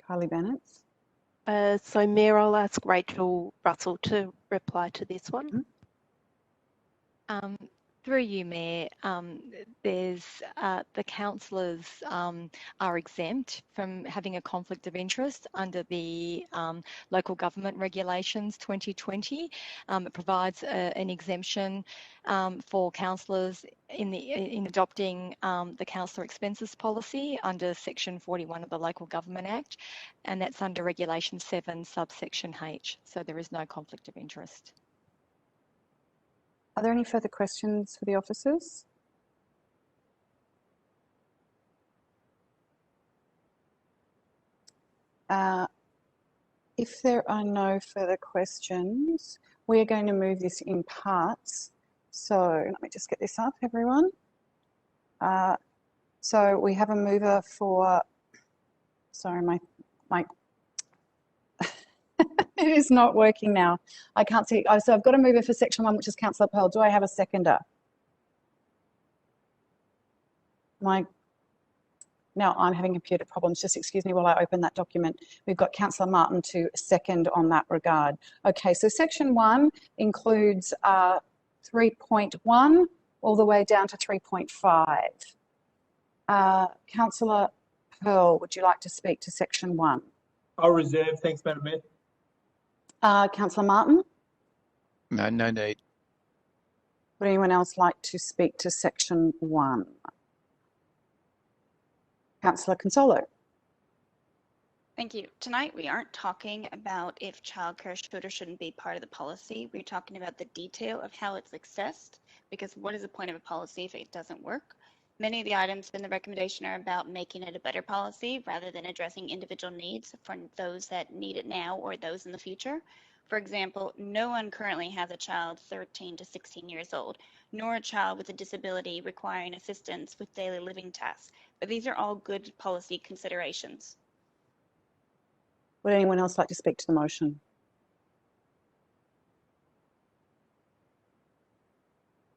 Kylie Bennett. So Mayor, I'll ask Rachel Russell to reply to this one. Through you, Mayor, there's the councillors are exempt from having a conflict of interest under the Local Government Regulations 2020. It provides an exemption for councillors in adopting the Councillor Expenses Policy under Section 41 of the Local Government Act, and that's under Regulation 7, subsection H. So there is no conflict of interest. Are there any further questions for the officers? If there are no further questions, we are going to move this in parts. So let me just get this up, everyone. So we have a mover for, sorry, my it is not working now. I can't see. Oh, so I've got a mover for section 1, which is Councillor Pearl. Do I have a seconder? Now I'm having computer problems. Just excuse me while I open that document. We've got Councillor Martin to second on that regard. Okay, so section 1 includes 3.1 all the way down to 3.5. Councillor Pearl, would you like to speak to section 1? I'll reserve. Thanks, Madam Mayor. Councillor Martin? No need. Would anyone else like to speak to section 1? Councillor Consolo. Thank you. Tonight we aren't talking about if childcare should or shouldn't be part of the policy. We're talking about the detail of how it's assessed, because what is the point of a policy if it doesn't work? Many of the items in the recommendation are about making it a better policy rather than addressing individual needs for those that need it now or those in the future. For example, no one currently has a child 13 to 16 years old, nor a child with a disability requiring assistance with daily living tasks. But these are all good policy considerations. Would anyone else like to speak to the motion?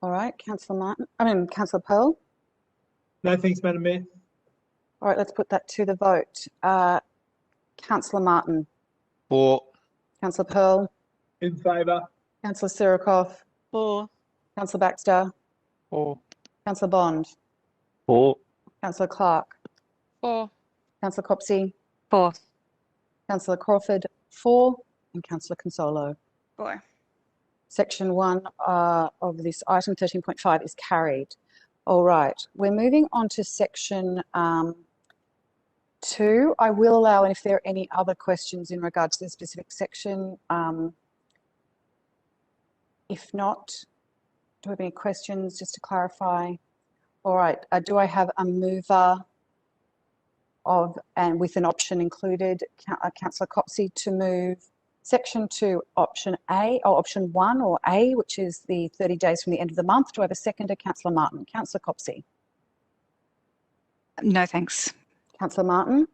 All right, Councillor Pearl. No, thanks, Madam Mayor. All right, let's put that to the vote. Councillor Martin. For. Councillor Pearl. In favour. Councillor Sirikoff. For. Councillor Baxter. For. Councillor Bond. For. Councillor Clark. For. Councillor Copsey. For. Councillor Crawford. For. And Councillor Consolo. For. Section 1 of this item 13.5 is carried. All right, we're moving on to section 2. I will allow, and if there are any other questions in regards to the specific section, if not, do we have any questions just to clarify? All right, do I have a mover of, and with an option included, Councillor Copsey, to move section 2, option A, or option 1 or A, which is the 30 days from the end of the month. Do I have a seconder? Councillor Martin. Councillor Copsey. No, thanks. Councillor Martin.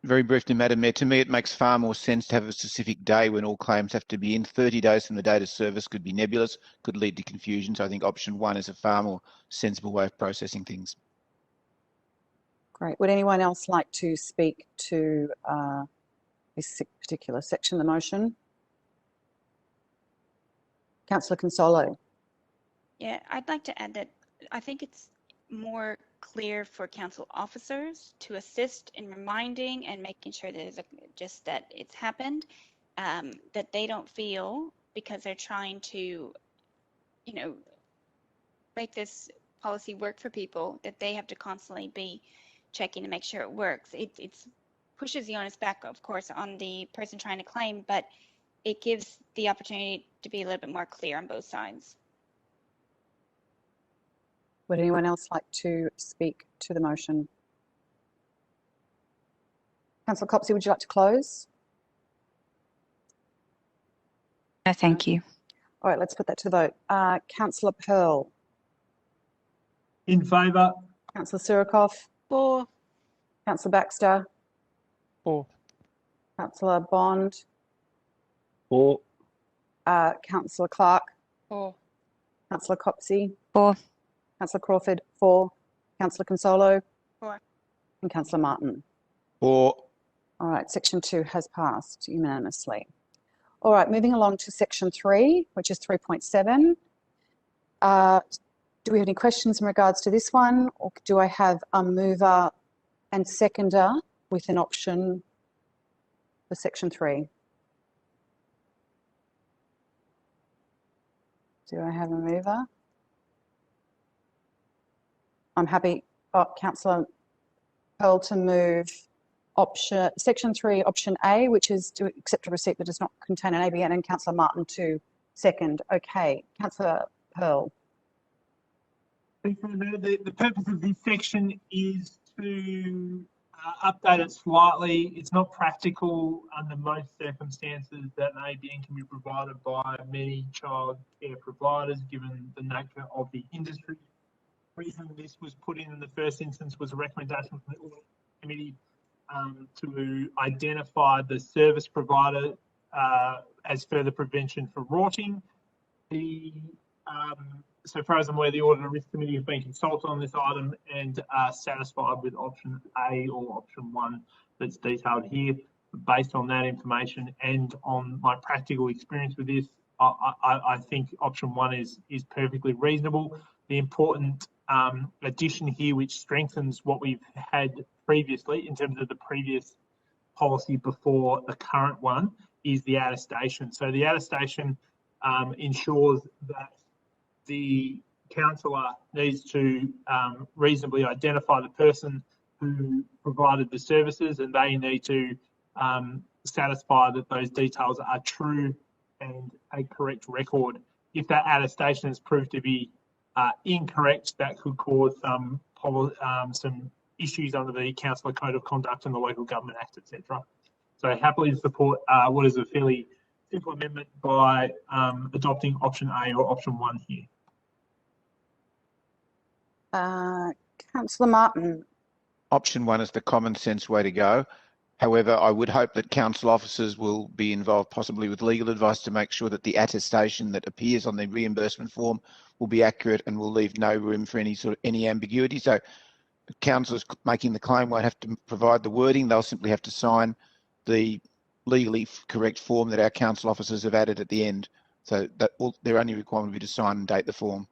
Very briefly, Madam Mayor, to me it makes far more sense to have a specific day when all claims have to be in. 30 days from the date of service could be nebulous, could lead to confusion. So I think option 1 is a far more sensible way of processing things. Great. Would anyone else like to speak to this particular section of the motion? Councillor Consolo. Yeah, I'd like to add that I think it's more clear for council officers to assist in reminding and making sure that just that it's happened, that they don't feel because they're trying to, make this policy work for people, that they have to constantly be checking to make sure it works. It's pushes the onus back, of course, on the person trying to claim, but it gives the opportunity to be a little bit more clear on both sides. Would anyone else like to speak to the motion? Councillor Copsey, would you like to close? No, thank you. All right, let's put that to the vote. Councillor Pearl. In favour. Councillor Surikoff. For. Councillor Baxter. For. Councillor Bond. For. Councillor Clark. For. Councillor Copsey. For. Councillor Crawford. For. Councillor Consolo. For. And Councillor Martin. For. All right, section 2 has passed unanimously. All right, moving along to section 3, which is 3.7. Do we have any questions in regards to this one, or do I have a mover and seconder with an option for section 3? Do I have a mover? I'm happy, Councillor Pearl, to move section 3, option A, which is to accept a receipt that does not contain an ABN, and Councillor Martin to second. Okay, Councillor Pearl. The purpose of this section is to update it slightly. It's not practical under most circumstances that an ABN can be provided by many childcare providers, given the nature of the industry. The reason this was put in the first instance was a recommendation from the Audit Committee to identify the service provider as further prevention for rorting. So far as I'm aware, the Audit and Risk Committee have been consulted on this item and are satisfied with option A or option 1 that's detailed here. Based on that information and on my practical experience with this, I think option 1 is perfectly reasonable. The important addition here, which strengthens what we've had previously in terms of the previous policy before the current one, is the attestation. So the attestation ensures that the councillor needs to reasonably identify the person who provided the services, and they need to satisfy that those details are true and a correct record. If that attestation is proved to be incorrect, that could cause some issues under the Councillor Code of Conduct and the Local Government Act, etc. So happily support what is a fairly simple amendment by adopting option A or option 1 here. Councillor Martin. Option 1 is the common sense way to go. However, I would hope that council officers will be involved, possibly with legal advice, to make sure that the attestation that appears on the reimbursement form will be accurate and will leave no room for any ambiguity. So councillors making the claim won't have to provide the wording, they'll simply have to sign the legally correct form that our council officers have added at the end. So that their only requirement will be to sign and date the form.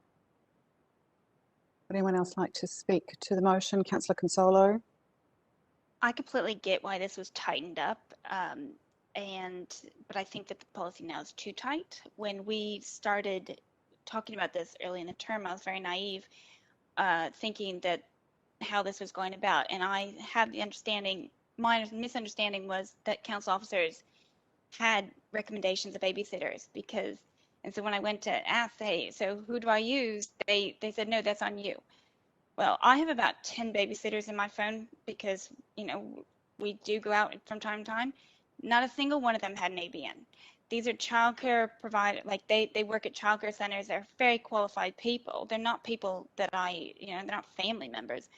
Would anyone else like to speak to the motion? Councillor Consolo. I completely get why this was tightened up, but I think that the policy now is too tight. When we started talking about this early in the term, I was very naive, thinking that how this was going about, and I had the understanding, my misunderstanding was that council officers had recommendations of babysitters and so when I went to ask, hey, so who do I use? They said, no, that's on you. Well, I have about 10 babysitters in my phone because, we do go out from time to time. Not a single one of them had an ABN. These are childcare providers, like they work at childcare centers. They're very qualified people. They're not people that they're not family members.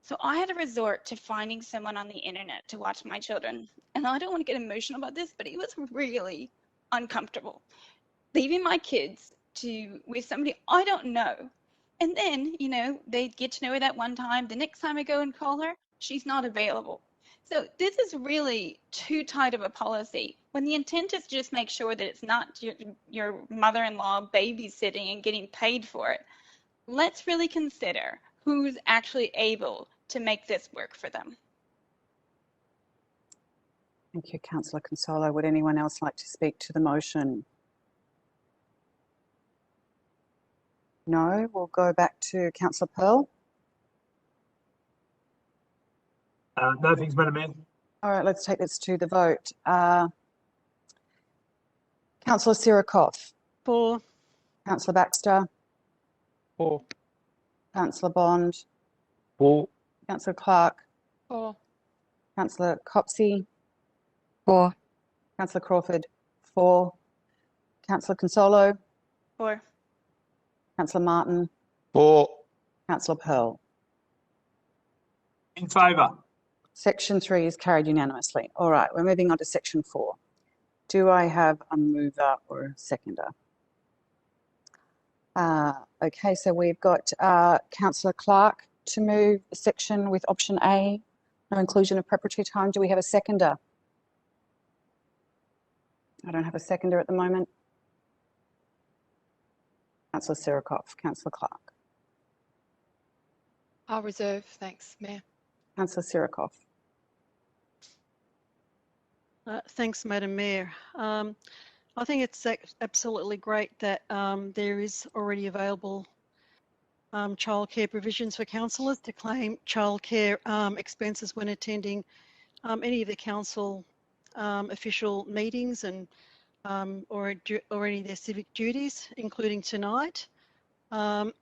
So I had to resort to finding someone on the internet to watch my children. And I don't want to get emotional about this, but it was really uncomfortable. Leaving my kids with somebody I don't know. And then, they get to know her that one time. The next time I go and call her, she's not available. So this is really too tight of a policy when the intent is to just make sure that it's not your mother-in-law babysitting and getting paid for it. Let's really consider who's actually able to make this work for them. Thank you, Councillor Consolo. Would anyone else like to speak to the motion? No, we'll go back to Councillor Pearl. No, thanks, Madam Mayor. All right, let's take this to the vote. Councillor Sirikoff. For. Councillor Baxter. For. Councillor Bond. For. Councillor Clark. For. Councillor Copsey. For. Councillor Crawford. For. Councillor Consolo. For. Councillor Martin. For. Councillor Pearl. In favour. Section 3 is carried unanimously. All right, we're moving on to Section 4. Do I have a mover or a seconder? Okay, so we've got Councillor Clark to move the section with option A, no inclusion of preparatory time. Do we have a seconder? I don't have a seconder at the moment. Councillor Sirikoff. Councillor Clark. I'll reserve, thanks, Mayor. Councillor Sirikoff. Thanks, Madam Mayor. I think it's absolutely great that there is already available childcare provisions for councillors to claim childcare expenses when attending any of the council official meetings and or any of their civic duties, including tonight. In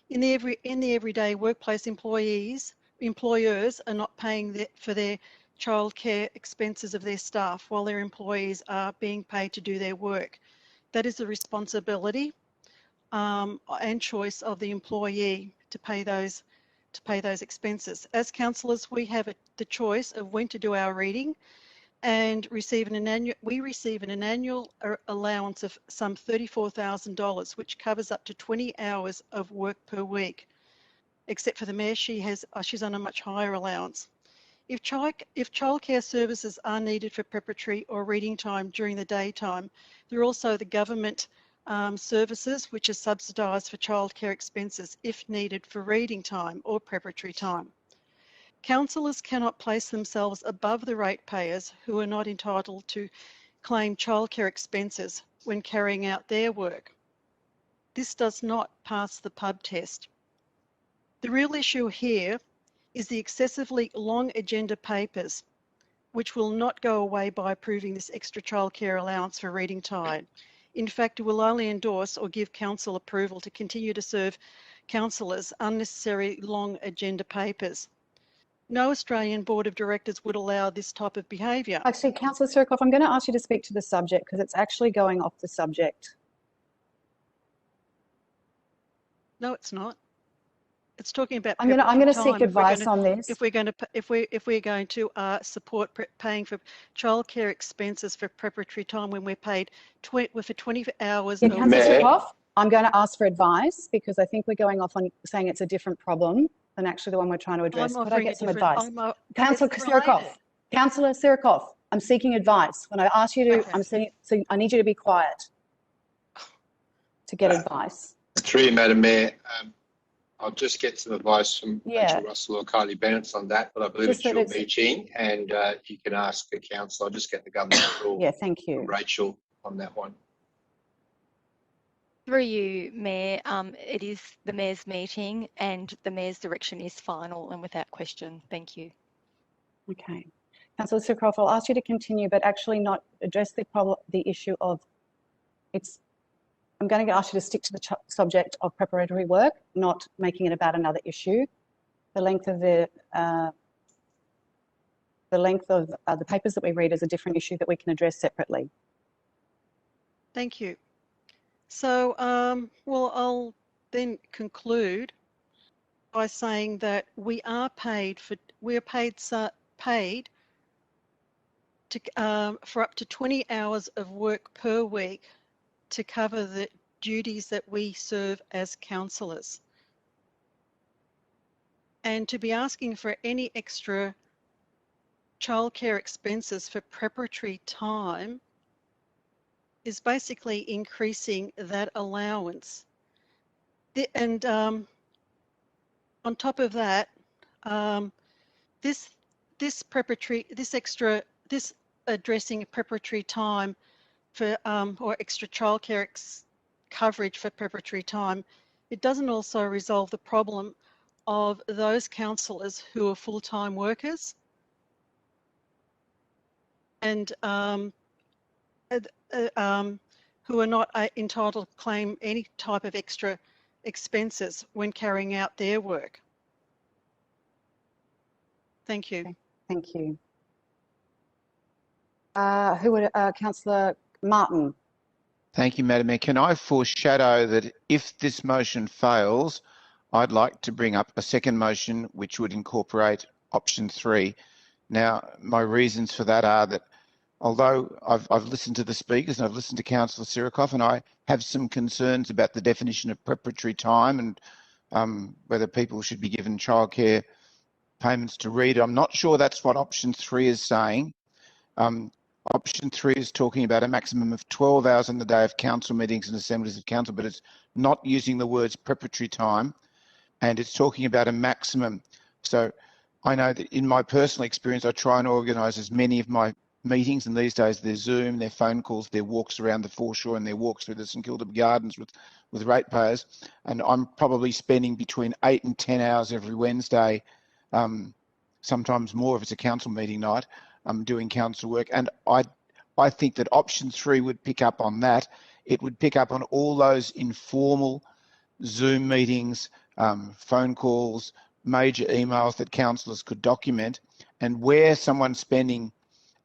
the everyday workplace, employers are not paying for their childcare expenses of their staff while their employees are being paid to do their work. That is the responsibility and choice of the employee to pay those expenses. As councillors, we have the choice of when to do our reading, and we receive an annual allowance of some $34,000, which covers up to 20 hours of work per week. Except for the Mayor, she's on a much higher allowance. If childcare services are needed for preparatory or reading time during the daytime, there are also the government services which are subsidised for childcare expenses if needed for reading time or preparatory time. Councillors cannot place themselves above the ratepayers who are not entitled to claim childcare expenses when carrying out their work. This does not pass the pub test. The real issue here is the excessively long agenda papers, which will not go away by approving this extra childcare allowance for reading time. In fact, it will only endorse or give council approval to continue to serve councillors unnecessary long agenda papers. No Australian Board of Directors would allow this type of behaviour. Actually, Councillor Sirikoff, I'm going to ask you to speak to the subject because it's actually going off the subject. No, it's not. It's talking about. I'm going to seek advice on this. If we're going to support paying for childcare expenses for preparatory time when we're paid for 20 hours. Yeah, Councillor Sirikoff, I'm going to ask for advice because I think we're going off on saying it's a different problem than actually the one we're trying to address. Could I get some advice? Councillor Sirikoff, I'm seeking advice. When I ask you to, so I need you to be quiet to get advice. Through you, Madam Mayor. I'll just get some advice from Rachel Russell or Kylie Bennett on that, but I believe it's your meeting and you can ask the council. I'll just get the government rule. Yeah, thank you. From Rachel on that one. Through you, Mayor, it is the Mayor's meeting and the Mayor's direction is final and without question. Thank you. Okay. Councillor Sirikoff, I'll ask you to continue, but actually not address the issue of I'm going to ask you to stick to the subject of preparatory work, not making it about another issue. The length of the papers that we read is a different issue that we can address separately. Thank you. So, well, I'll then conclude by saying that we are paid for up to 20 hours of work per week to cover the duties that we serve as councillors. And to be asking for any extra childcare expenses for preparatory time is basically increasing that allowance. And on top of that, this addressing preparatory time for or extra childcare coverage for preparatory time, it doesn't also resolve the problem of those councillors who are full-time workers and who are not entitled to claim any type of extra expenses when carrying out their work. Thank you. Okay, thank you. Councillor Martin. Thank you, Madam Mayor. Can I foreshadow that if this motion fails, I'd like to bring up a second motion which would incorporate option 3. Now, my reasons for that are that although I've listened to the speakers and I've listened to Councillor Sirikoff, and I have some concerns about the definition of preparatory time and whether people should be given childcare payments to read. I'm not sure that's what option 3 is saying. Option 3 is talking about a maximum of 12 hours on the day of council meetings and assemblies of council, but it's not using the words preparatory time, and it's talking about a maximum. So I know that in my personal experience, I try and organise as many of my meetings, and these days they're Zoom, they're phone calls, they're walks around the foreshore, and they're walks through the St Kilda Gardens with ratepayers, and I'm probably spending between 8 and 10 hours every Wednesday, sometimes more if it's a council meeting night, doing council work. And I think that option 3 would pick up on that. It would pick up on all those informal Zoom meetings, phone calls, major emails that councillors could document, and where someone's spending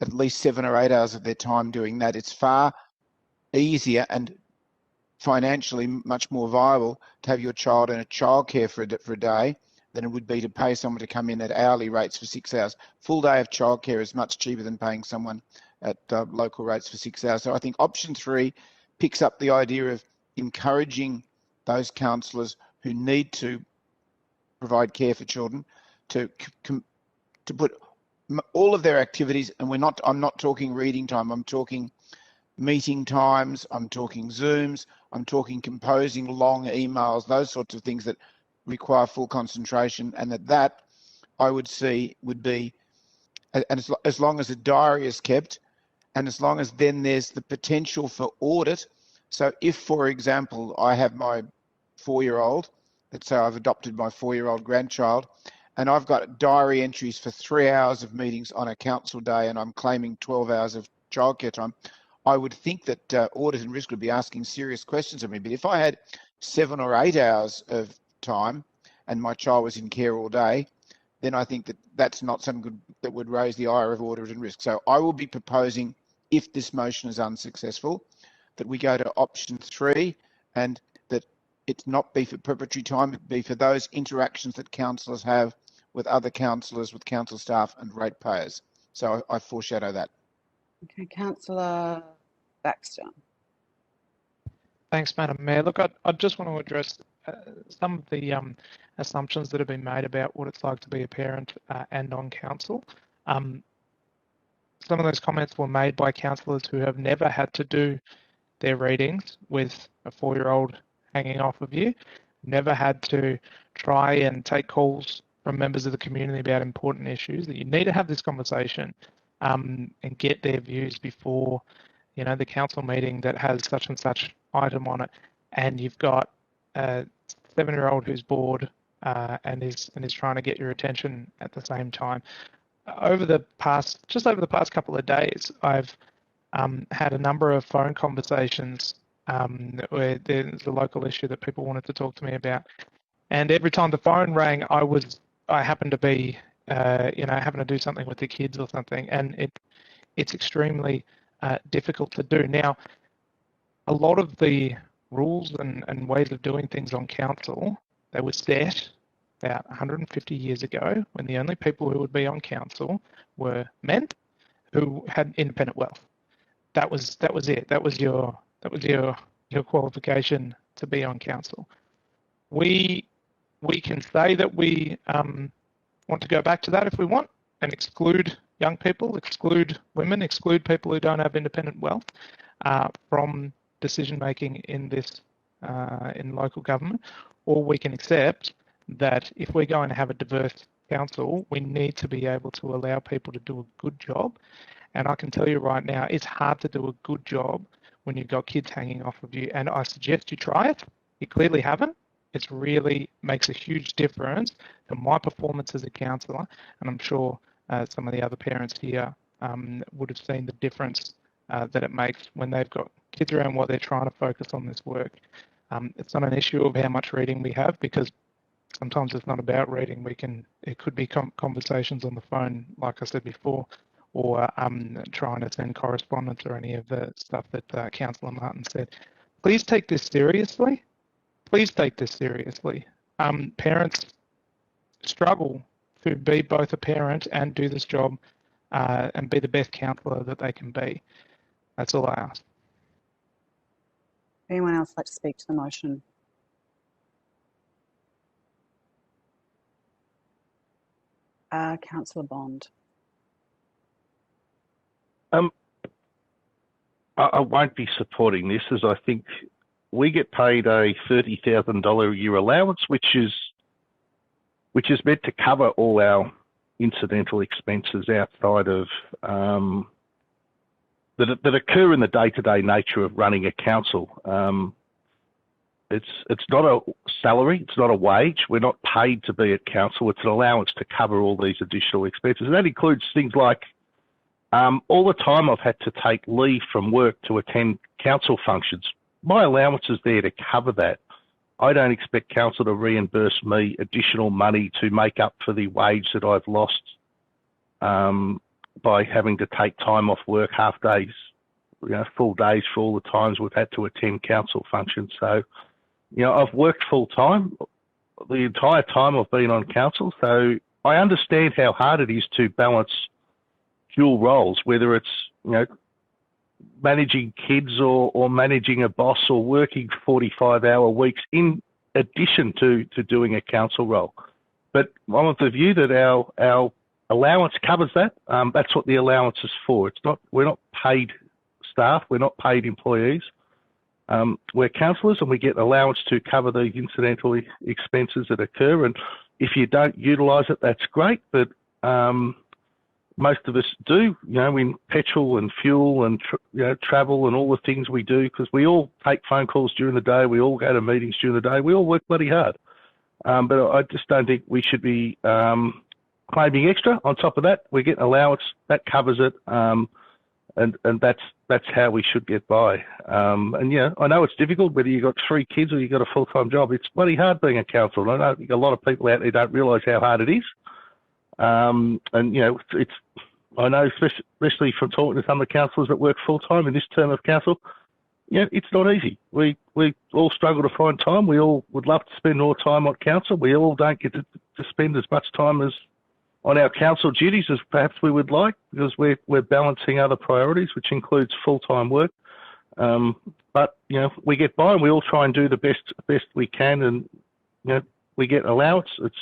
at least 7 or 8 hours of their time doing that, it's far easier and financially much more viable to have your child in a childcare for a day than it would be to pay someone to come in at hourly rates for 6 hours. Full day of childcare is much cheaper than paying someone at local rates for 6 hours. So I think option 3 picks up the idea of encouraging those councillors who need to provide care for children to put all of their activities, and I'm not talking reading time, I'm talking meeting times, I'm talking Zooms, I'm talking composing long emails, those sorts of things that require full concentration, and that I would see would be, and as long as a diary is kept, and as long as then there's the potential for audit. So if, for example, I have my 4-year-old, let's say I've adopted my 4-year-old grandchild, and I've got diary entries for 3 hours of meetings on a council day, and I'm claiming 12 hours of childcare time, I would think that audit and risk would be asking serious questions of me. But if I had 7 or 8 hours of time and my child was in care all day, then I think that that's not something that would raise the ire of audit and risk. So I will be proposing, if this motion is unsuccessful, that we go to option 3, and that it's not be for preparatory time, it be for those interactions that councillors have with other councillors, with council staff and ratepayers. So I foreshadow that. Okay, Councillor Baxter. Thanks, Madam Mayor. Look, I just want to address some of the assumptions that have been made about what it's like to be a parent and on council. Some of those comments were made by councillors who have never had to do their readings with a 4-year-old hanging off of you, never had to try and take calls from members of the community about important issues, that you need to have this conversation and get their views before, you know, the council meeting that has such and such item on it, and you've got a 7-year-old who's bored and is trying to get your attention at the same time. Over the past couple of days, I've had a number of phone conversations where there's a local issue that people wanted to talk to me about, and every time the phone rang, I happened to be having to do something with the kids or something, and it's extremely difficult to do. Now, a lot of the rules and ways of doing things on council, they were set about 150 years ago, when the only people who would be on council were men who had independent wealth. That was it. That was your qualification to be on council. We can say that we want to go back to that if we want, and exclude young people, exclude women, exclude people who don't have independent wealth from decision making in this in local government, or we can accept that if we're going to have a diverse council, we need to be able to allow people to do a good job. And I can tell you right now, it's hard to do a good job when you've got kids hanging off of you. And I suggest you try it. You clearly haven't. It really makes a huge difference to my performance as a counsellor, and I'm sure some of the other parents here would have seen the difference that it makes when they've got kids around what they're trying to focus on this work. It's not an issue of how much reading we have, because sometimes it's not about reading. It could be conversations on the phone, like I said before, or trying to send correspondence or any of the stuff that Councillor Martin said. Please take this seriously. Please take this seriously. Parents struggle to be both a parent and do this job and be the best counsellor that they can be. That's all I ask. Anyone else like to speak to the motion? Councillor Bond. I won't be supporting this, as I think we get paid a $30,000 a year allowance, which is meant to cover all our incidental expenses outside of that occur in the day-to-day nature of running a council. It's not a salary, it's not a wage. We're not paid to be at council. It's an allowance to cover all these additional expenses. And that includes things like all the time I've had to take leave from work to attend council functions. My allowance is there to cover that. I don't expect council to reimburse me additional money to make up for the wage that I've lost by having to take time off work, half days, full days for all the times we've had to attend council functions. So, I've worked full time the entire time I've been on council. So I understand how hard it is to balance dual roles, whether it's, managing kids or managing a boss or working 45-hour weeks in addition to doing a council role. But I'm of the view that our allowance covers that. That's what the allowance is for. We're not paid staff. We're not paid employees. We're councillors, and we get allowance to cover the incidental expenses that occur. And if you don't utilise it, that's great. But most of us do, in petrol and fuel and travel and all the things we do, because we all take phone calls during the day. We all go to meetings during the day. We all work bloody hard. But I just don't think we should be claiming extra on top of that. We get allowance that covers it, and that's how we should get by. And I know it's difficult whether you've got 3 kids or you've got a full-time job. It's bloody hard being a councillor. I know a lot of people out there don't realise how hard it is. I know, especially from talking to some of the councillors that work full-time in this term of council, it's not easy. We all struggle to find time. We all would love to spend more time on council. We all don't get to spend as much time as on our council duties as perhaps we would like, because we're balancing other priorities, which includes full-time work. But we get by, and we all try and do the best we can, and we get allowance. It's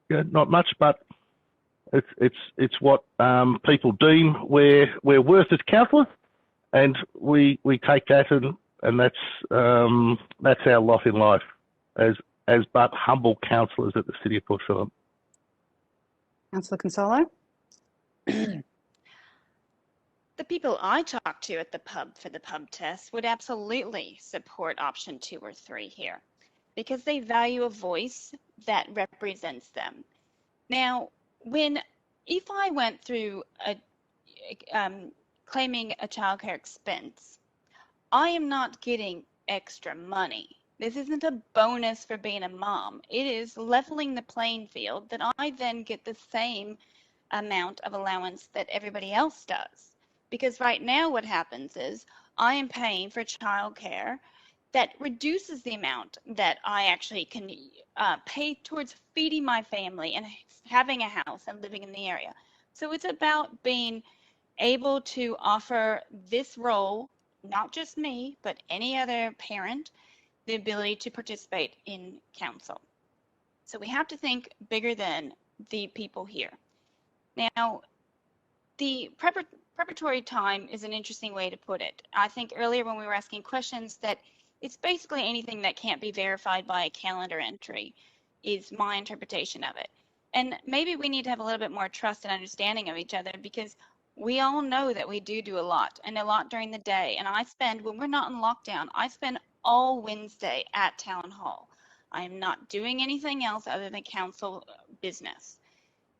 not much, but it's what people deem we're worth as councillors, and we take that, and that's our lot in life as but humble councillors at the City of Port Phillip. Councillor Consolo. The people I talked to at the pub for the pub test would absolutely support option 2 or 3 here, because they value a voice that represents them. Now, if I went through claiming a childcare expense, I am not getting extra money. This isn't a bonus for being a mom. It is leveling the playing field that I then get the same amount of allowance that everybody else does. Because right now what happens is I am paying for childcare that reduces the amount that I actually can pay towards feeding my family and having a house and living in the area. So it's about being able to offer this role, not just me, but any other parent, the ability to participate in council. So we have to think bigger than the people here. Now, the preparatory time is an interesting way to put it. I think earlier when we were asking questions that it's basically anything that can't be verified by a calendar entry is my interpretation of it. And maybe we need to have a little bit more trust and understanding of each other, because we all know that we do a lot, and a lot during the day. And when we're not in lockdown, I spend all Wednesday at Town Hall. I am not doing anything else other than council business.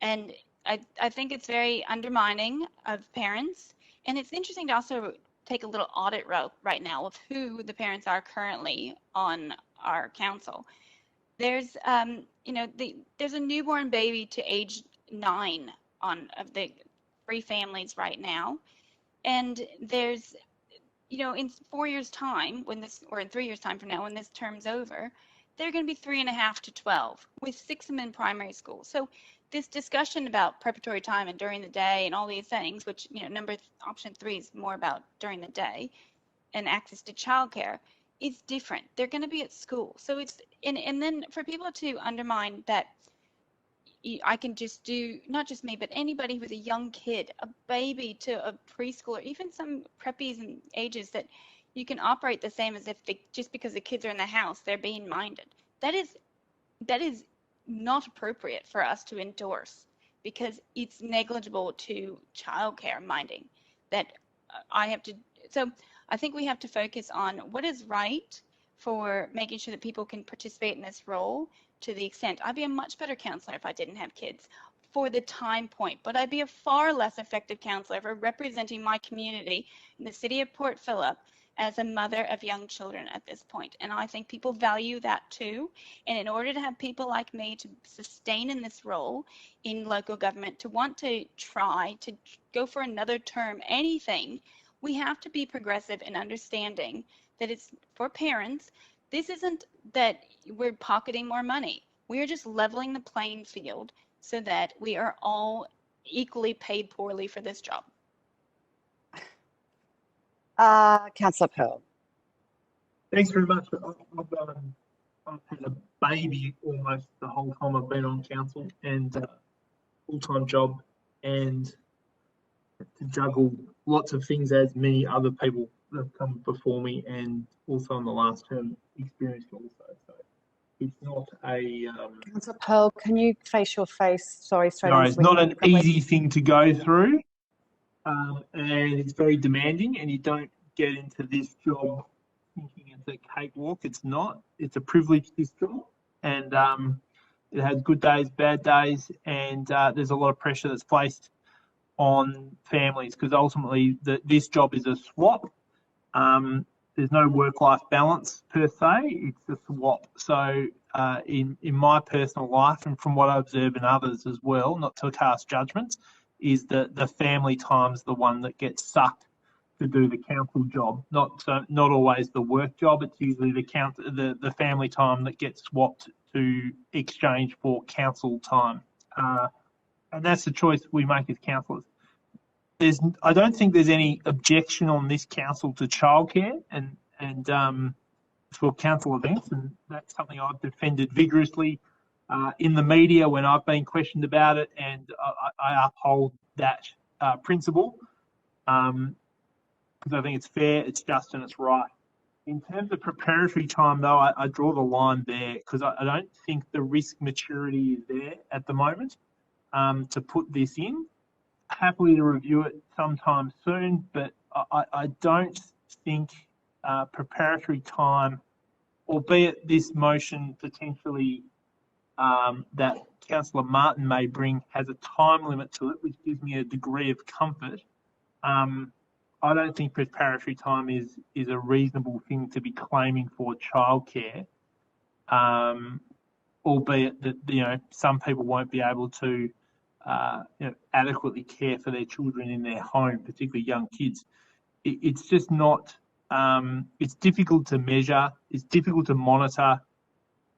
And I think it's very undermining of parents. And it's interesting to also take a little audit route right now of who the parents are currently on our council. There's, you know, there's a newborn baby to age 9 of the free families right now. And there's, you know, in 4 years' time, or in 3 years' time from now, when this term's over, they're going to be 3.5 to 12, with 6 of them in primary school. So this discussion about preparatory time and during the day and all these things, which, you know, option 3 is more about during the day, and access to childcare, is different. They're going to be at school. So it's, and then for people to undermine that, I can just do, not just me, but anybody with a young kid, a baby to a preschooler, even some preppies and ages, that you can operate the same as if just because the kids are in the house, they're being minded. That is not appropriate for us to endorse, because it's negligible to childcare minding that so I think we have to focus on what is right for making sure that people can participate in this role to the extent. I'd be a much better counsellor if I didn't have kids for the time point, but I'd be a far less effective counsellor for representing my community in the city of Port Phillip as a mother of young children at this point. And I think people value that too. And in order to have people like me to sustain in this role in local government, to want to try to go for another term, anything, we have to be progressive in understanding that it's for parents. This isn't that we're pocketing more money. We are just leveling the playing field so that we are all equally paid poorly for this job. Councillor Pearl. Thanks very much. I've had a baby almost the whole time I've been on council, and full-time job, and to juggle lots of things as many other people that have come before me, and also in the last term experienced also. So it's not a Councillor Pearl, can you face your face? Sorry, straight no, on. it's not an easy thing to go through, and it's very demanding, and you don't get into this job thinking it's a cakewalk. It's not. It's a privilege, this job, and it has good days, bad days, and there's a lot of pressure that's placed on families, because ultimately this job is a swap. There's no work-life balance per se, it's a swap. So in my personal life, and from what I observe in others as well, not to cast judgments, is that the family time's the one that gets sucked to do the council job, not always the work job. It's usually the family time that gets swapped to exchange for council time. And that's the choice we make as councillors. I don't think there's any objection on this council to childcare and for council events, and that's something I've defended vigorously in the media when I've been questioned about it, and I uphold that principle because I think it's fair, it's just, and it's right. In terms of preparatory time, though, I draw the line there, because I don't think the risk maturity is there at the moment to put this in. Happily to review it sometime soon, but I don't think preparatory time, albeit this motion potentially that Councillor Martin may bring has a time limit to it, which gives me a degree of comfort. I don't think preparatory time is a reasonable thing to be claiming for childcare, albeit that some people won't be able to adequately care for their children in their home, particularly young kids. It's just not. It's difficult to measure. It's difficult to monitor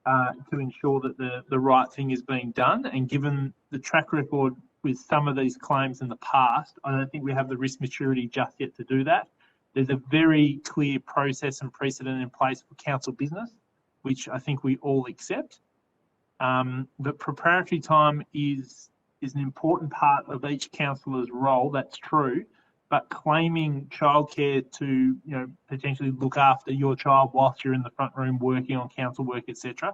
to ensure that the right thing is being done. And given the track record with some of these claims in the past, I don't think we have the risk maturity just yet to do that. There's a very clear process and precedent in place for council business, which I think we all accept. But preparatory time is an important part of each councillor's role. That's true. But claiming childcare to potentially look after your child whilst you're in the front room working on council work, etc.,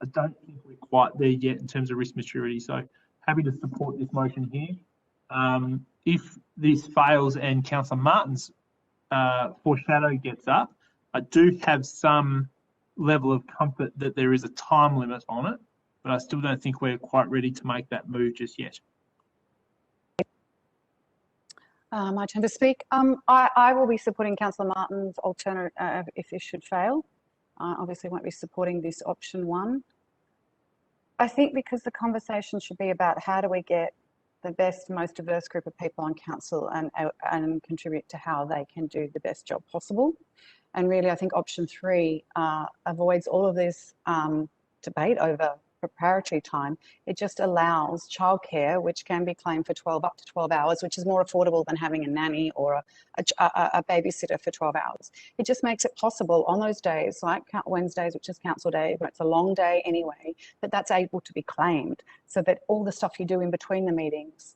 I don't think we're quite there yet in terms of risk maturity. So happy to support this motion here. If this fails and Councillor Martin's foreshadow gets up, I do have some level of comfort that there is a time limit on it, but I still don't think we're quite ready to make that move just yet. My turn to speak. I will be supporting Councillor Martin's alternative if this should fail. Obviously won't be supporting this option 1. I think because the conversation should be about how do we get the best, most diverse group of people on council and contribute to how they can do the best job possible. And really, I think option 3 avoids all of this debate over preparatory time. It just allows childcare, which can be claimed for up to 12 hours, which is more affordable than having a nanny or a babysitter for 12 hours. It just makes it possible on those days, like Wednesdays, which is council day, but it's a long day anyway, that's able to be claimed so that all the stuff you do in between the meetings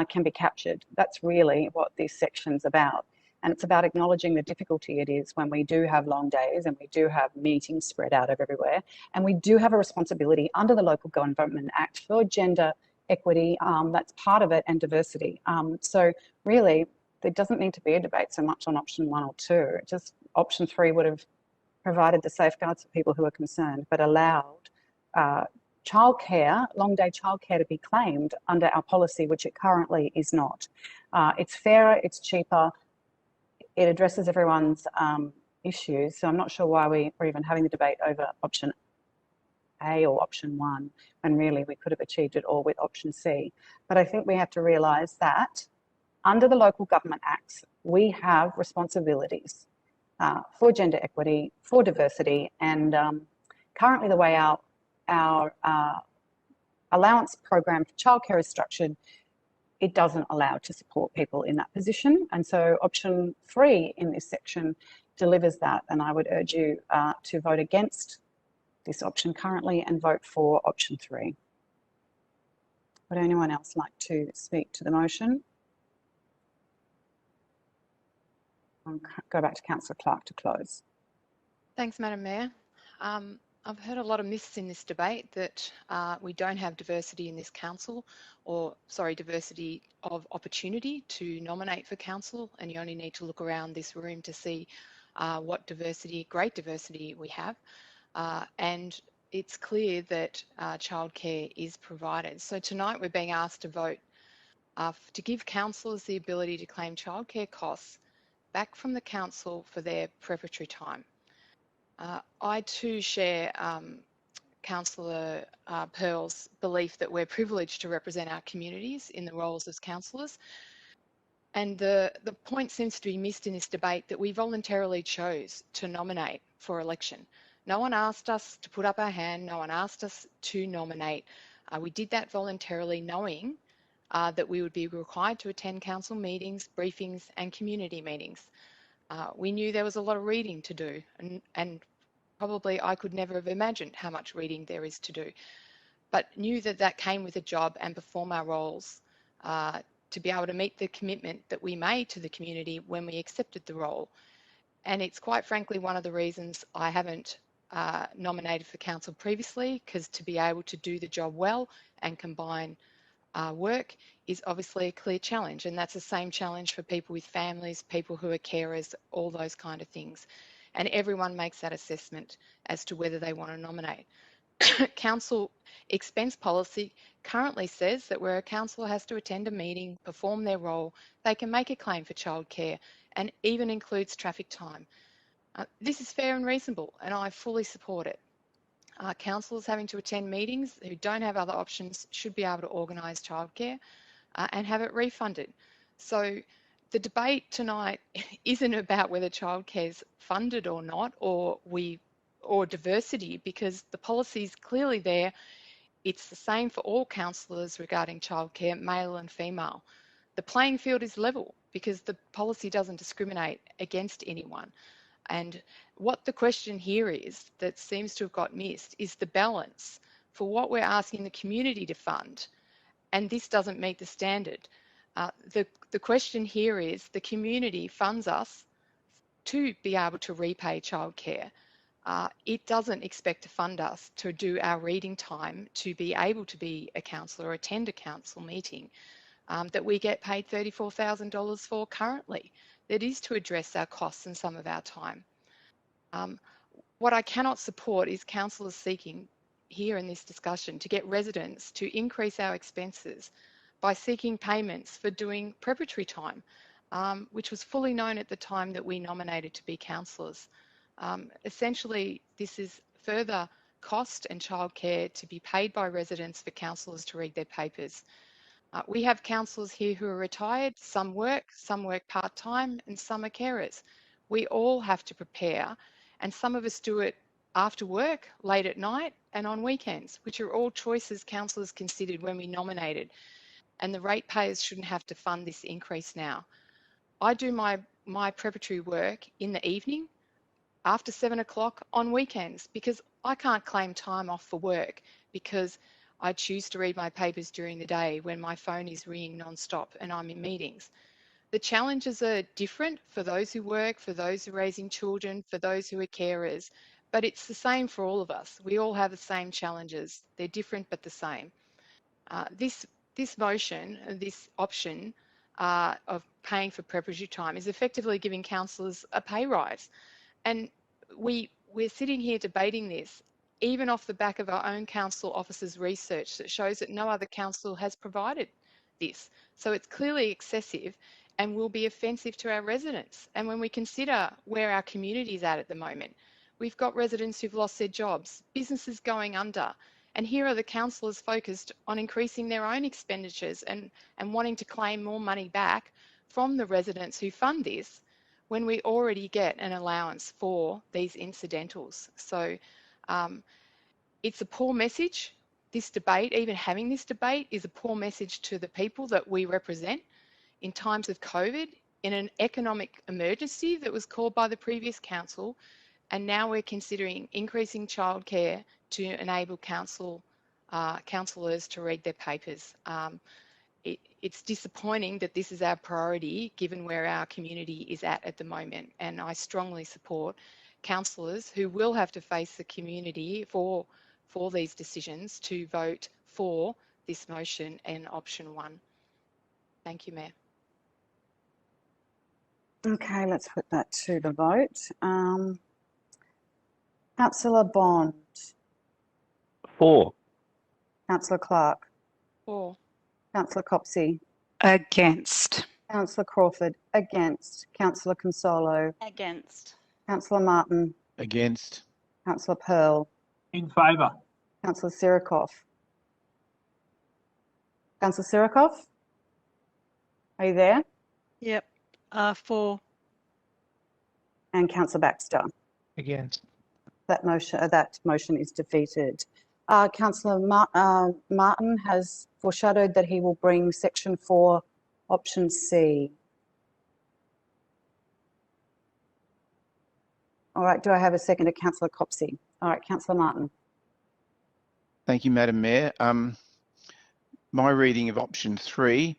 can be captured. That's really what this section's about. And it's about acknowledging the difficulty it is when we do have long days and we do have meetings spread out everywhere. And we do have a responsibility under the Local Government Act for gender equity, that's part of it, and diversity. So really, there doesn't need to be a debate so much on option 1 or 2. Just option 3 would have provided the safeguards for people who are concerned, but allowed childcare, long day childcare, to be claimed under our policy, which it currently is not. It's fairer, it's cheaper, it addresses everyone's issues. So I'm not sure why we're even having the debate over option A or option 1, when really we could have achieved it all with option C. But I think we have to realise that under the Local Government Acts, we have responsibilities for gender equity, for diversity, and currently the way our allowance program for childcare is structured, it doesn't allow to support people in that position. And so option 3 in this section delivers that. And I would urge you to vote against this option currently and vote for option 3. Would anyone else like to speak to the motion? I'll go back to Councillor Clark to close. Thanks, Madam Mayor. I've heard a lot of myths in this debate that we don't have diversity in this council, or sorry, diversity of opportunity to nominate for council, and you only need to look around this room to see what diversity, great diversity we have. And it's clear that childcare is provided. So tonight we're being asked to vote to give councillors the ability to claim childcare costs back from the council for their preparatory time. I too share Councillor Pearl's belief that we're privileged to represent our communities in the roles as councillors. And the point seems to be missed in this debate that we voluntarily chose to nominate for election. No one asked us to put up our hand, no one asked us to nominate. We did that voluntarily, knowing that we would be required to attend council meetings, briefings and community meetings. We knew there was a lot of reading to do, and probably I could never have imagined how much reading there is to do, but knew that that came with a job and perform our roles to be able to meet the commitment that we made to the community when we accepted the role. And it's quite frankly one of the reasons I haven't nominated for council previously, because to be able to do the job well and combine work is obviously a clear challenge, and that's the same challenge for people with families, people who are carers, all those kind of things. And everyone makes that assessment as to whether they want to nominate. Council expense policy currently says that where a councillor has to attend a meeting, perform their role, they can make a claim for childcare, and even includes traffic time. This is fair and reasonable, and I fully support it. Councillors having to attend meetings who don't have other options should be able to organise childcare and have it refunded. So the debate tonight isn't about whether childcare is funded or not, or diversity, because the policy is clearly there. It's the same for all councillors regarding childcare, male and female. The playing field is level because the policy doesn't discriminate against anyone. And what the question here is that seems to have got missed is the balance for what we're asking the community to fund, and this doesn't meet the standard. The question here is the community funds us to be able to repay childcare. It doesn't expect to fund us to do our reading time to be able to be a councillor or attend a council meeting that we get paid $34,000 for currently. That is to address our costs and some of our time. What I cannot support is councillors seeking here in this discussion to get residents to increase our expenses by seeking payments for doing preparatory time, which was fully known at the time that we nominated to be councillors. Essentially, this is further cost and childcare to be paid by residents for councillors to read their papers. We have councillors here who are retired, some work part-time, and some are carers. We all have to prepare, and some of us do it after work, late at night, and on weekends, which are all choices councillors considered when we nominated. And the ratepayers shouldn't have to fund this increase now. I do my preparatory work in the evening, after 7 o'clock on weekends, because I can't claim time off for work because I choose to read my papers during the day when my phone is ringing non-stop and I'm in meetings. The challenges are different for those who work, for those who are raising children, for those who are carers, but it's the same for all of us. We all have the same challenges. They're different but the same. This motion, this option of paying for preparatory time is effectively giving councillors a pay rise. And we're sitting here debating this even off the back of our own council officers' research that shows that no other council has provided this. So it's clearly excessive and will be offensive to our residents. And when we consider where our community is at the moment, we've got residents who've lost their jobs, businesses going under, and here are the councillors focused on increasing their own expenditures and wanting to claim more money back from the residents who fund this when we already get an allowance for these incidentals. So it's a poor message. This debate, even having this debate, is a poor message to the people that we represent in times of COVID, in an economic emergency that was called by the previous council, and now we're considering increasing childcare to enable councillors to read their papers. It's disappointing that this is our priority given where our community is at the moment, and I strongly support councillors who will have to face the community for these decisions to vote for this motion and option 1. Thank you, Mayor. Okay, let's put that to the vote. Councillor Bond. For. Councillor Clark. For. Councillor Copsey. Against. Councillor Crawford. Against. Councillor Consolo. Against. Councillor Martin. Against. Councillor Pearl. In favour. Councillor Sirikoff. Councillor Sirikoff? Are you there? Yep. For. And Councillor Baxter. Against. That motion is defeated. Councillor Martin has foreshadowed that he will bring section 4, option C. All right, do I have a second to Councillor Copsey? All right, Councillor Martin. Thank you, Madam Mayor. My reading of option 3,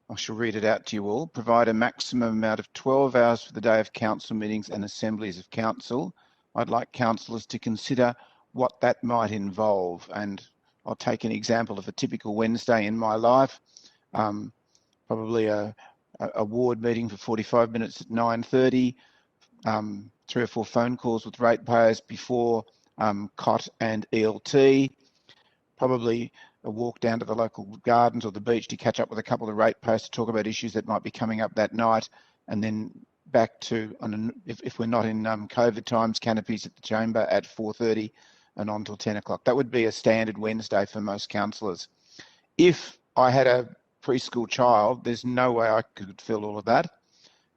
I shall read it out to you all, provide a maximum amount of 12 hours for the day of council meetings and assemblies of council. I'd like councillors to consider what that might involve, and I'll take an example of a typical Wednesday in my life, probably a ward meeting for 45 minutes at 9:30, 3 or 4 phone calls with ratepayers before COT and ELT, probably a walk down to the local gardens or the beach to catch up with a couple of ratepayers to talk about issues that might be coming up that night, and then back to, if we're not in COVID times, canopies at the chamber at 4:30 and on till 10 o'clock. That would be a standard Wednesday for most councillors. If I had a preschool child, there's no way I could fill all of that.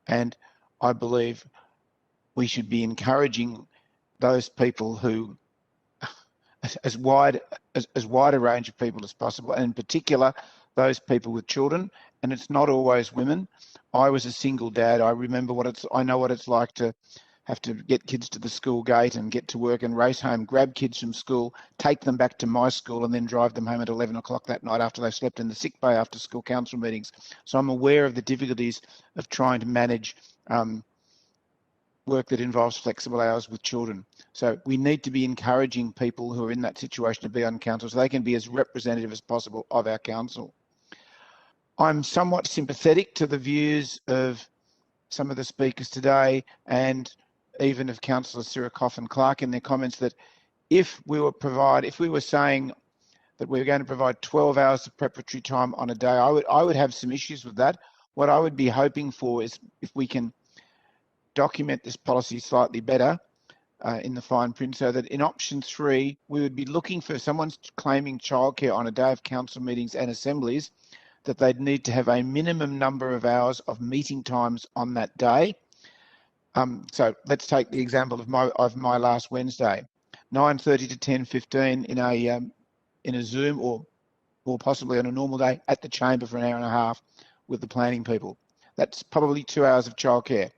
And I believe we should be encouraging those people who, as wide a range of people as possible, and in particular, those people with children. And it's not always women. I was a single dad. I know what it's like to have to get kids to the school gate and get to work and race home, grab kids from school, take them back to my school, and then drive them home at 11 o'clock that night after they've slept in the sick bay after school council meetings. So I'm aware of the difficulties of trying to manage work that involves flexible hours with children. So we need to be encouraging people who are in that situation to be on council so they can be as representative as possible of our council. I'm somewhat sympathetic to the views of some of the speakers today, and even of Councillor Sirikoff and Clark in their comments, that if we were saying that we were going to provide 12 hours of preparatory time on a day, I would have some issues with that. What I would be hoping for is if we can document this policy slightly better in the fine print, so that in option 3, we would be looking for someone claiming childcare on a day of council meetings and assemblies, that they'd need to have a minimum number of hours of meeting times on that day. So let's take the example of my last Wednesday, 9:30 to 10:15 in a Zoom or possibly on a normal day at the chamber for an hour and a half with the planning people. That's probably 2 hours of childcare.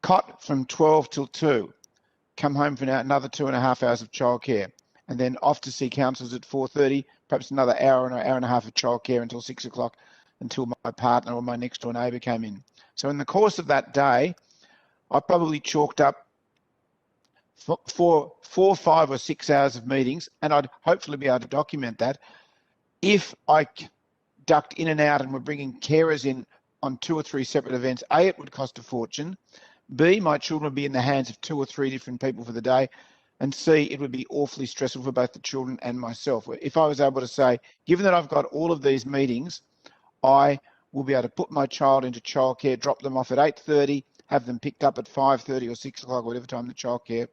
Cot from 12 till 2, come home for another 2.5 hours of childcare, and then off to see councillors at 4:30, perhaps another hour and a half of childcare until 6 o'clock, until my partner or my next door neighbour came in. So in the course of that day, I probably chalked up 4, 5 or 6 hours of meetings, and I'd hopefully be able to document that. If I ducked in and out and were bringing carers in on 2 or 3 separate events, A, it would cost a fortune, B, my children would be in the hands of 2 or 3 different people for the day, and C, it would be awfully stressful for both the children and myself. If I was able to say, given that I've got all of these meetings, I will be able to put my child into childcare, drop them off at 8:30, have them picked up at 5:30 or 6 o'clock, whatever time the childcare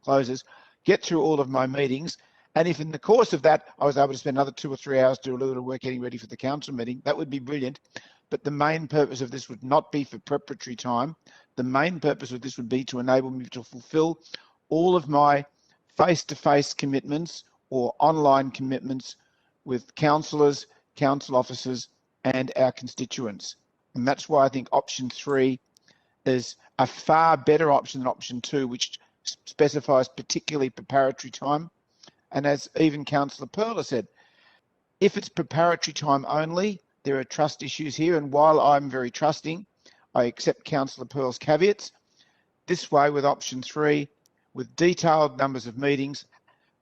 closes, get through all of my meetings, and if in the course of that I was able to spend another 2 or 3 hours do a little bit of work getting ready for the council meeting, that would be brilliant. But the main purpose of this would not be for preparatory time. The main purpose of this would be to enable me to fulfil all of my face-to-face commitments or online commitments with councillors, council officers and our constituents. And that's why I think option 3 is a far better option than option 2, which specifies particularly preparatory time. And as even Councillor Pearl has said, if it's preparatory time only, there are trust issues here. And while I'm very trusting, I accept Councillor Pearl's caveats. This way, with option 3, with detailed numbers of meetings,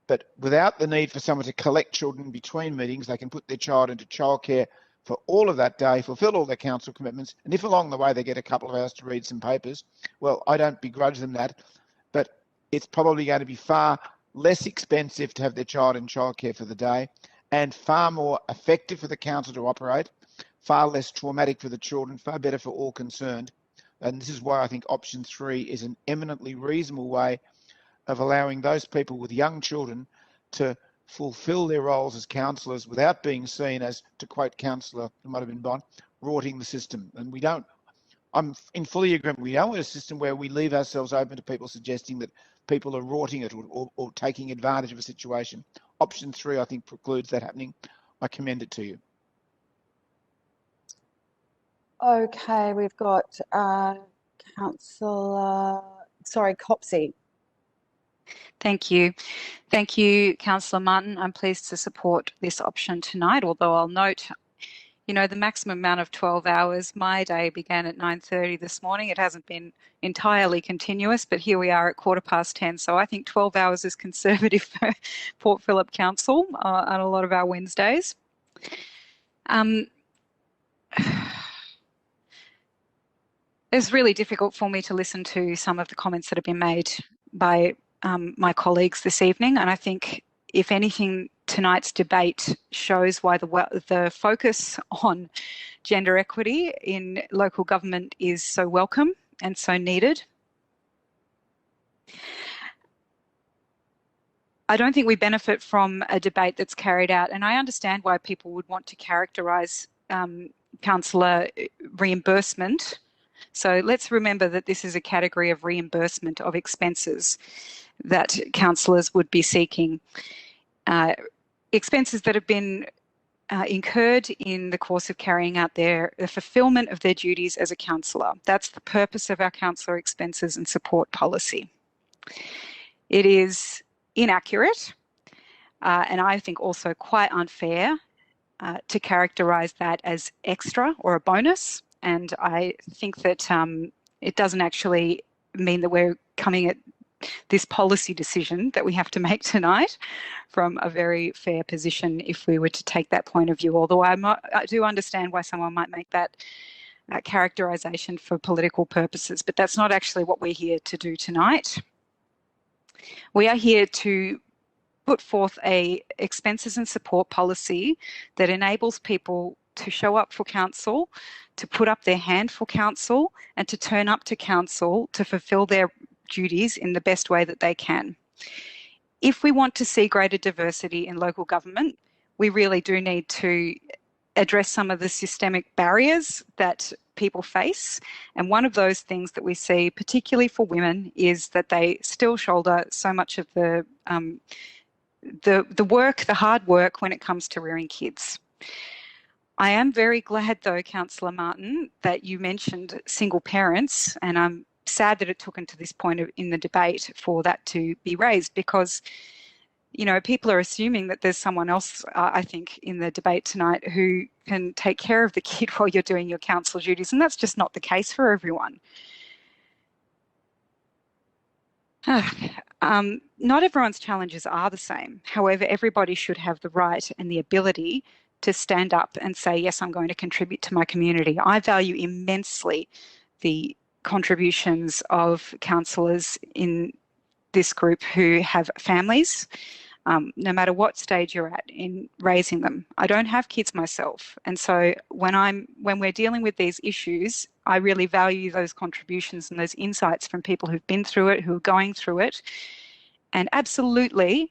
but without the need for someone to collect children between meetings, they can put their child into childcare for all of that day, fulfil all their council commitments, and if along the way they get a couple of hours to read some papers, well, I don't begrudge them that, but it's probably going to be far less expensive to have their child in childcare for the day and far more effective for the council to operate, far less traumatic for the children, far better for all concerned. And this is why I think option 3 is an eminently reasonable way of allowing those people with young children to fulfil their roles as councillors without being seen as, to quote Councillor, who might have been Bond, rorting the system. And we don't, I'm in fully agreement, we don't want a system where we leave ourselves open to people suggesting that people are rorting it or taking advantage of a situation. Option 3, I think, precludes that happening. I commend it to you. Okay, we've got Copsey. Thank you. Thank you, Councillor Martin. I'm pleased to support this option tonight, although I'll note, you know, the maximum amount of 12 hours. My day began at 9:30 this morning. It hasn't been entirely continuous, but here we are at 10:15. So I think 12 hours is conservative for Port Phillip Council on a lot of our Wednesdays. It's really difficult for me to listen to some of the comments that have been made by my colleagues this evening, and I think, if anything, tonight's debate shows why the focus on gender equity in local government is so welcome and so needed. I don't think we benefit from a debate that's carried out, and I understand why people would want to characterise councillor reimbursement. So let's remember that this is a category of reimbursement of expenses that councillors would be seeking. Expenses that have been incurred in the course of carrying out the fulfilment of their duties as a councillor. That's the purpose of our councillor expenses and support policy. It is inaccurate and I think also quite unfair to characterise that as extra or a bonus. And I think that it doesn't actually mean that we're coming at this policy decision that we have to make tonight from a very fair position if we were to take that point of view, although I do understand why someone might make that characterisation for political purposes, but that's not actually what we're here to do tonight. We are here to put forth a expenses and support policy that enables people to show up for council, to put up their hand for council, and to turn up to council to fulfil their duties in the best way that they can. If we want to see greater diversity in local government, we really do need to address some of the systemic barriers that people face. And one of those things that we see, particularly for women, is that they still shoulder so much of the work, the hard work when it comes to rearing kids. I am very glad though, Councillor Martin, that you mentioned single parents, and I'm sad that it took until this point in the debate for that to be raised, because you know, people are assuming that there's someone else, I think, in the debate tonight who can take care of the kid while you're doing your council duties, and that's just not the case for everyone. Not everyone's challenges are the same. However, everybody should have the right and the ability to stand up and say, yes, I'm going to contribute to my community. I value immensely the contributions of councillors in this group who have families, no matter what stage you're at in raising them. I don't have kids myself, and so when we're dealing with these issues, I really value those contributions and those insights from people who've been through it, who are going through it. And absolutely,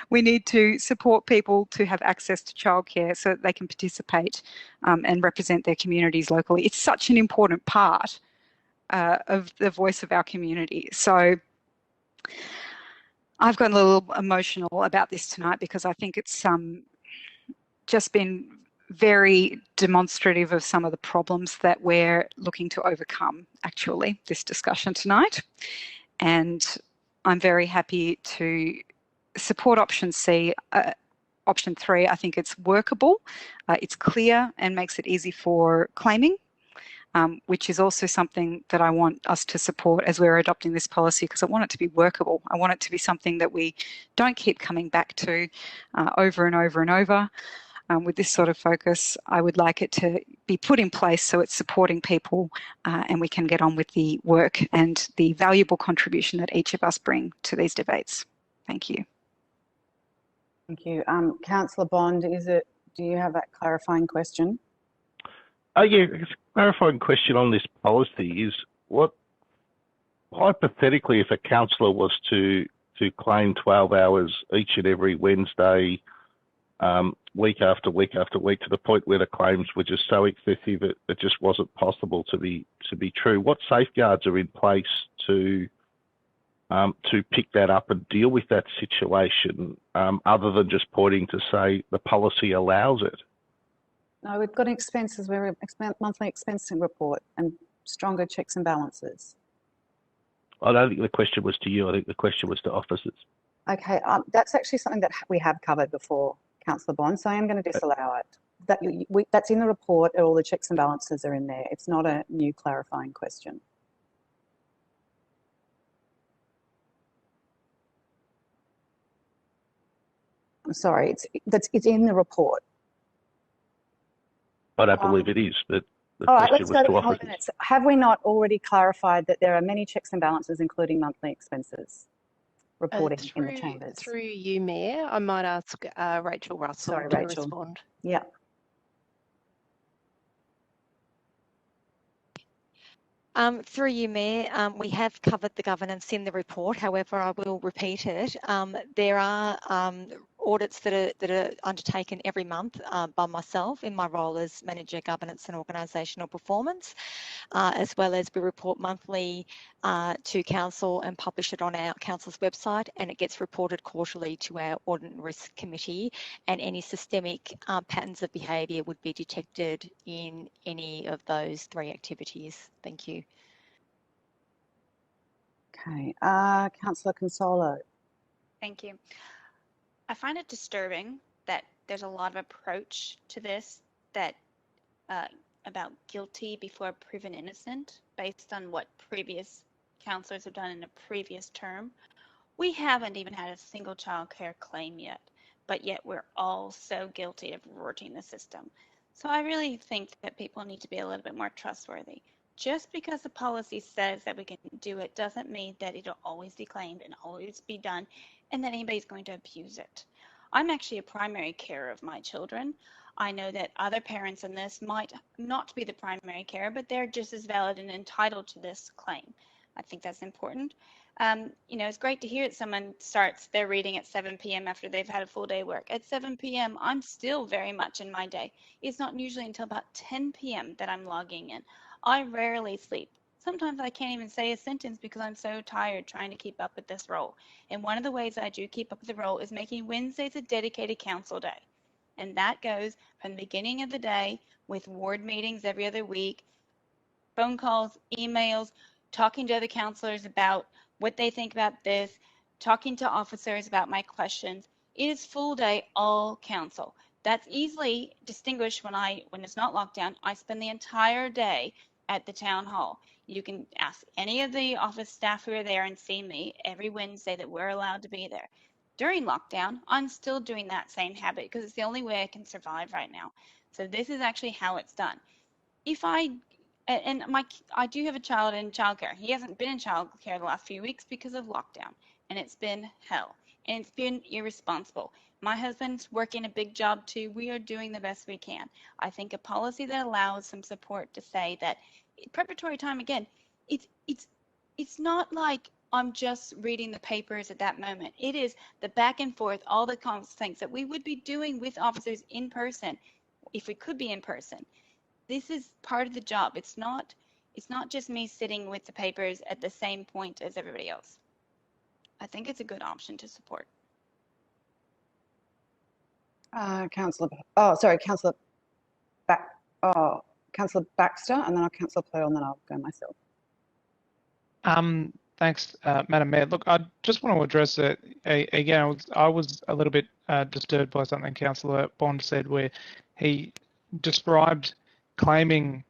we need to support people to have access to childcare so that they can participate and represent their communities locally. It's such an important part of the voice of our community. So I've gotten a little emotional about this tonight because I think it's just been very demonstrative of some of the problems that we're looking to overcome, actually, this discussion tonight. And I'm very happy to support option C. Option 3, I think it's workable, it's clear and makes it easy for claiming. Which is also something that I want us to support as we're adopting this policy, because I want it to be workable. I want it to be something that we don't keep coming back to over and over and over. With this sort of focus, I would like it to be put in place so it's supporting people and we can get on with the work and the valuable contribution that each of us bring to these debates. Thank you. Thank you. Councillor Bond, do you have that clarifying question? Yeah, a clarifying question on this policy is what, hypothetically, if a councillor was to claim 12 hours each and every Wednesday, week after week after week, to the point where the claims were just so excessive it just wasn't possible to be true, what safeguards are in place to pick that up and deal with that situation, other than just pointing to say the policy allows it? No, we've got monthly expensing report and stronger checks and balances. I don't think the question was to you. I think the question was to officers. Okay, that's actually something that we have covered before, Councillor Bond, so I am going to disallow it. That's in the report, all the checks and balances are in there. It's not a new clarifying question. I'm sorry, it's in the report. I don't believe it is, but the all right, question let's go was to to officers. minutes. Have we not already clarified that there are many checks and balances, including monthly expenses reporting in the chambers? Through you, Mayor, I might ask Rachel Russell to respond. Yeah. Through you, Mayor, we have covered the governance in the report. However, I will repeat it. There are audits that are undertaken every month by myself in my role as Manager Governance and Organisational Performance, as well as we report monthly to Council and publish it on our Council's website, and it gets reported quarterly to our Audit and Risk Committee, and any systemic patterns of behaviour would be detected in any of those 3 activities. Thank you. Okay, Councillor Consolo. Thank you. I find it disturbing that there's a lot of approach to this that about guilty before proven innocent based on what previous councillors have done in a previous term. We haven't even had a single childcare claim yet, but yet we're all so guilty of rorting the system. So I really think that people need to be a little bit more trustworthy. Just because the policy says that we can do it doesn't mean that it'll always be claimed and always be done and that anybody's going to abuse it. I'm actually a primary carer of my children. I know that other parents in this might not be the primary carer, but they're just as valid and entitled to this claim. I think that's important. You know, it's great to hear that someone starts their reading at 7 p.m. after they've had a full day work. At 7 p.m., I'm still very much in my day. It's not usually until about 10 p.m. that I'm logging in. I rarely sleep. Sometimes I can't even say a sentence because I'm so tired trying to keep up with this role. And one of the ways I do keep up with the role is making Wednesdays a dedicated council day. And that goes from the beginning of the day with ward meetings every other week, phone calls, emails, talking to other councillors about what they think about this, talking to officers about my questions. It is full day, all council. That's easily distinguished when it's not locked down. I spend the entire day at the town hall. You can ask any of the office staff who are there and see me every Wednesday that we're allowed to be there. During lockdown, I'm still doing that same habit because it's the only way I can survive right now. So this is actually how it's done. I do have a child in childcare. He hasn't been in childcare the last few weeks because of lockdown, and it's been hell, and it's been irresponsible. My husband's working a big job too. We are doing the best we can. I think a policy that allows some support to say that preparatory time, again, it's not like I'm just reading the papers at that moment. It is the back and forth, all the things that we would be doing with officers in person if we could be in person. This is part of the job. It's not just me sitting with the papers at the same point as everybody else. I think it's a good option to support. Councillor Baxter, and then I'll Councillor Pearl, and then I'll go myself. Thanks, Madam Mayor. Look, I just want to address it again. I was a little bit disturbed by something Councillor Bond said, where he described claiming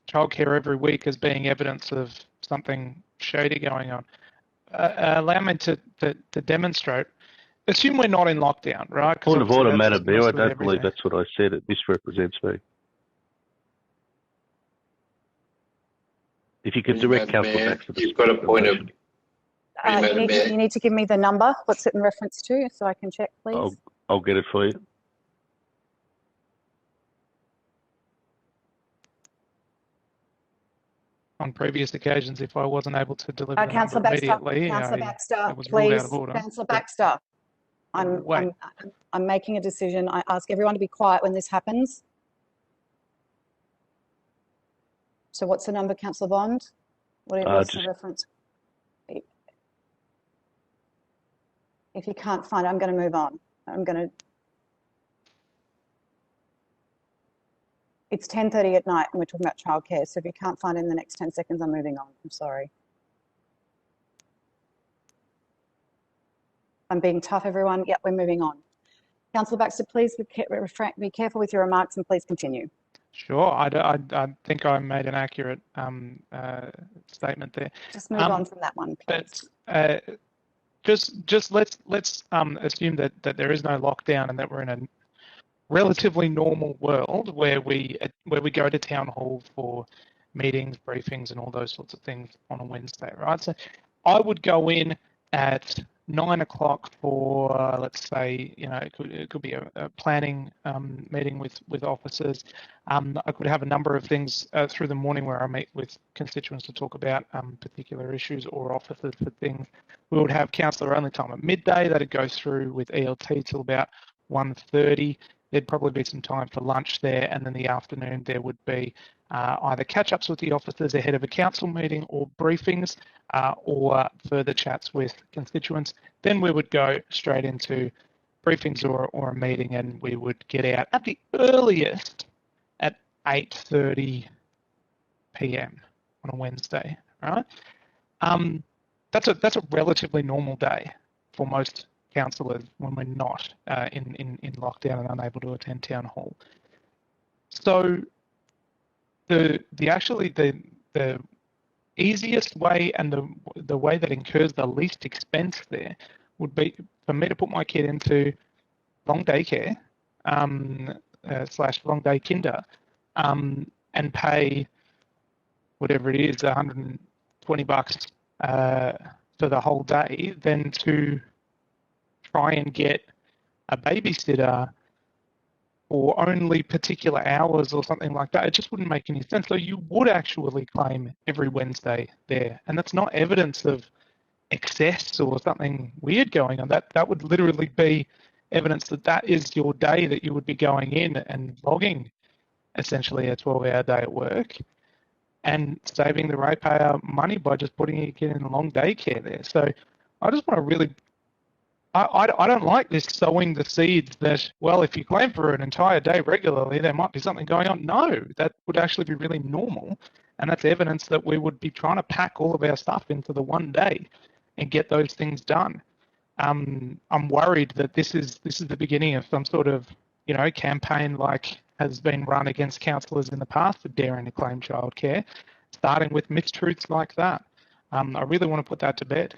childcare every week as being evidence of something shady going on. Allow me to demonstrate. Assume we're not in lockdown, right? Point of order, Madam Mayor. I don't believe that's what I said. It misrepresents me. If you could direct Councillor back to the... You've got a point of... You need to give me the number. What's it in reference to, so I can check, please? I'll get it for you. On previous occasions, if I wasn't able to deliver the Councillor number Baxter, immediately, Councillor Baxter, was ruled out please. of order. Councillor Baxter, I'm making a decision. I ask everyone to be quiet when this happens. So what's the number, Councillor Bond? What's the reference? If you can't find it, I'm going to move on. It's 10:30 at night and we're talking about childcare. So if you can't find it in the next 10 seconds, I'm moving on. I'm sorry. I'm being tough, everyone. Yep, we're moving on. Councillor Baxter, please be careful with your remarks and please continue. Sure, I think I made an accurate statement there. Just move on from that one, please. But just let's assume that there is no lockdown and that we're in a relatively normal world where we go to town hall for meetings, briefings, and all those sorts of things on a Wednesday, right? So I would go in at 9 o'clock for, let's say, it could be a planning meeting with officers. I could have a number of things through the morning where I meet with constituents to talk about particular issues or officers for things. We would have councillor only time at midday. That'd go through with ELT till about 1:30. There'd probably be some time for lunch there, and then the afternoon there would be either catch-ups with the officers ahead of a council meeting or briefings or further chats with constituents. Then we would go straight into briefings or a meeting, and we would get out at the earliest at 8:30 p.m. on a Wednesday, right? That's a relatively normal day for most councillors when we're not in lockdown and unable to attend town hall. So the easiest way and the way that incurs the least expense there would be for me to put my kid into long daycare, slash long day kinder and pay whatever it is, $120 for the whole day, than to try and get a babysitter for only particular hours or something like that. It just wouldn't make any sense. So you would actually claim every Wednesday there, and that's not evidence of excess or something weird going on. That would literally be evidence that that is your day that you would be going in and logging essentially a 12-hour day at work and saving the ratepayer money by just putting it in long daycare there. So I just want to really, I don't like this sowing the seeds that, well, if you claim for an entire day regularly, there might be something going on. No, that would actually be really normal. And that's evidence that we would be trying to pack all of our stuff into the one day and get those things done. I'm worried that this is the beginning of some sort of, campaign like has been run against councillors in the past for daring to claim childcare, starting with mistruths like that. I really want to put that to bed.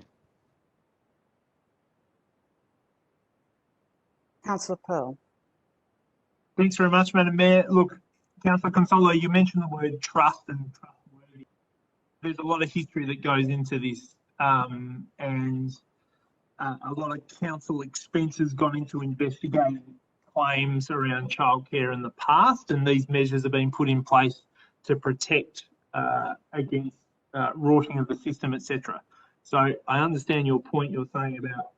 Councillor Pearl. Thanks very much, Madam Mayor. Look, Councillor Consolo, you mentioned the word trust and trustworthy. There's a lot of history that goes into this, and a lot of council expenses gone into investigating claims around childcare in the past, and these measures have been put in place to protect against rorting of the system, etc. So I understand your point you're saying about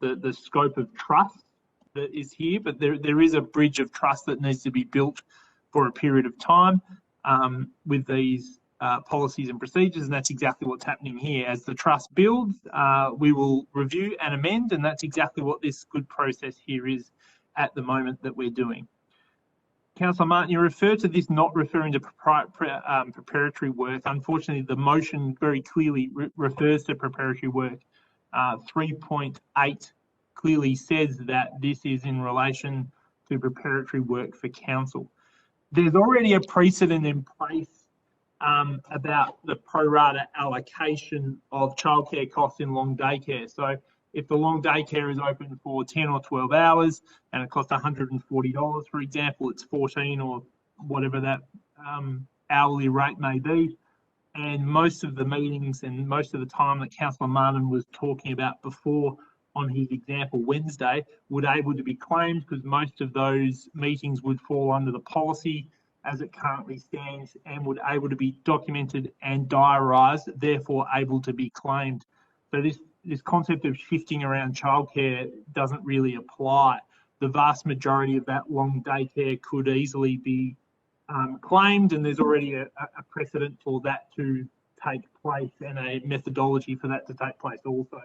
the scope of trust that is here, but there is a bridge of trust that needs to be built for a period of time with these policies and procedures, and that's exactly what's happening here. As the trust builds, we will review and amend, and that's exactly what this good process here is at the moment that we're doing. Councillor Martin, you referred to this not referring to preparatory work. Unfortunately, the motion very clearly refers to preparatory work. 3.8 clearly says that this is in relation to preparatory work for council. There's already a precedent in place about the pro rata allocation of childcare costs in long daycare. So if the long daycare is open for 10 or 12 hours and it costs $140, for example, it's 14 or whatever that hourly rate may be. And most of the meetings and most of the time that Councillor Martin was talking about before on his example Wednesday would able to be claimed, because most of those meetings would fall under the policy as it currently stands and would able to be documented and diarised, therefore able to be claimed. So this concept of shifting around childcare doesn't really apply. The vast majority of that long daycare could easily be claimed, and there's already a precedent for that to take place and a methodology for that to take place also.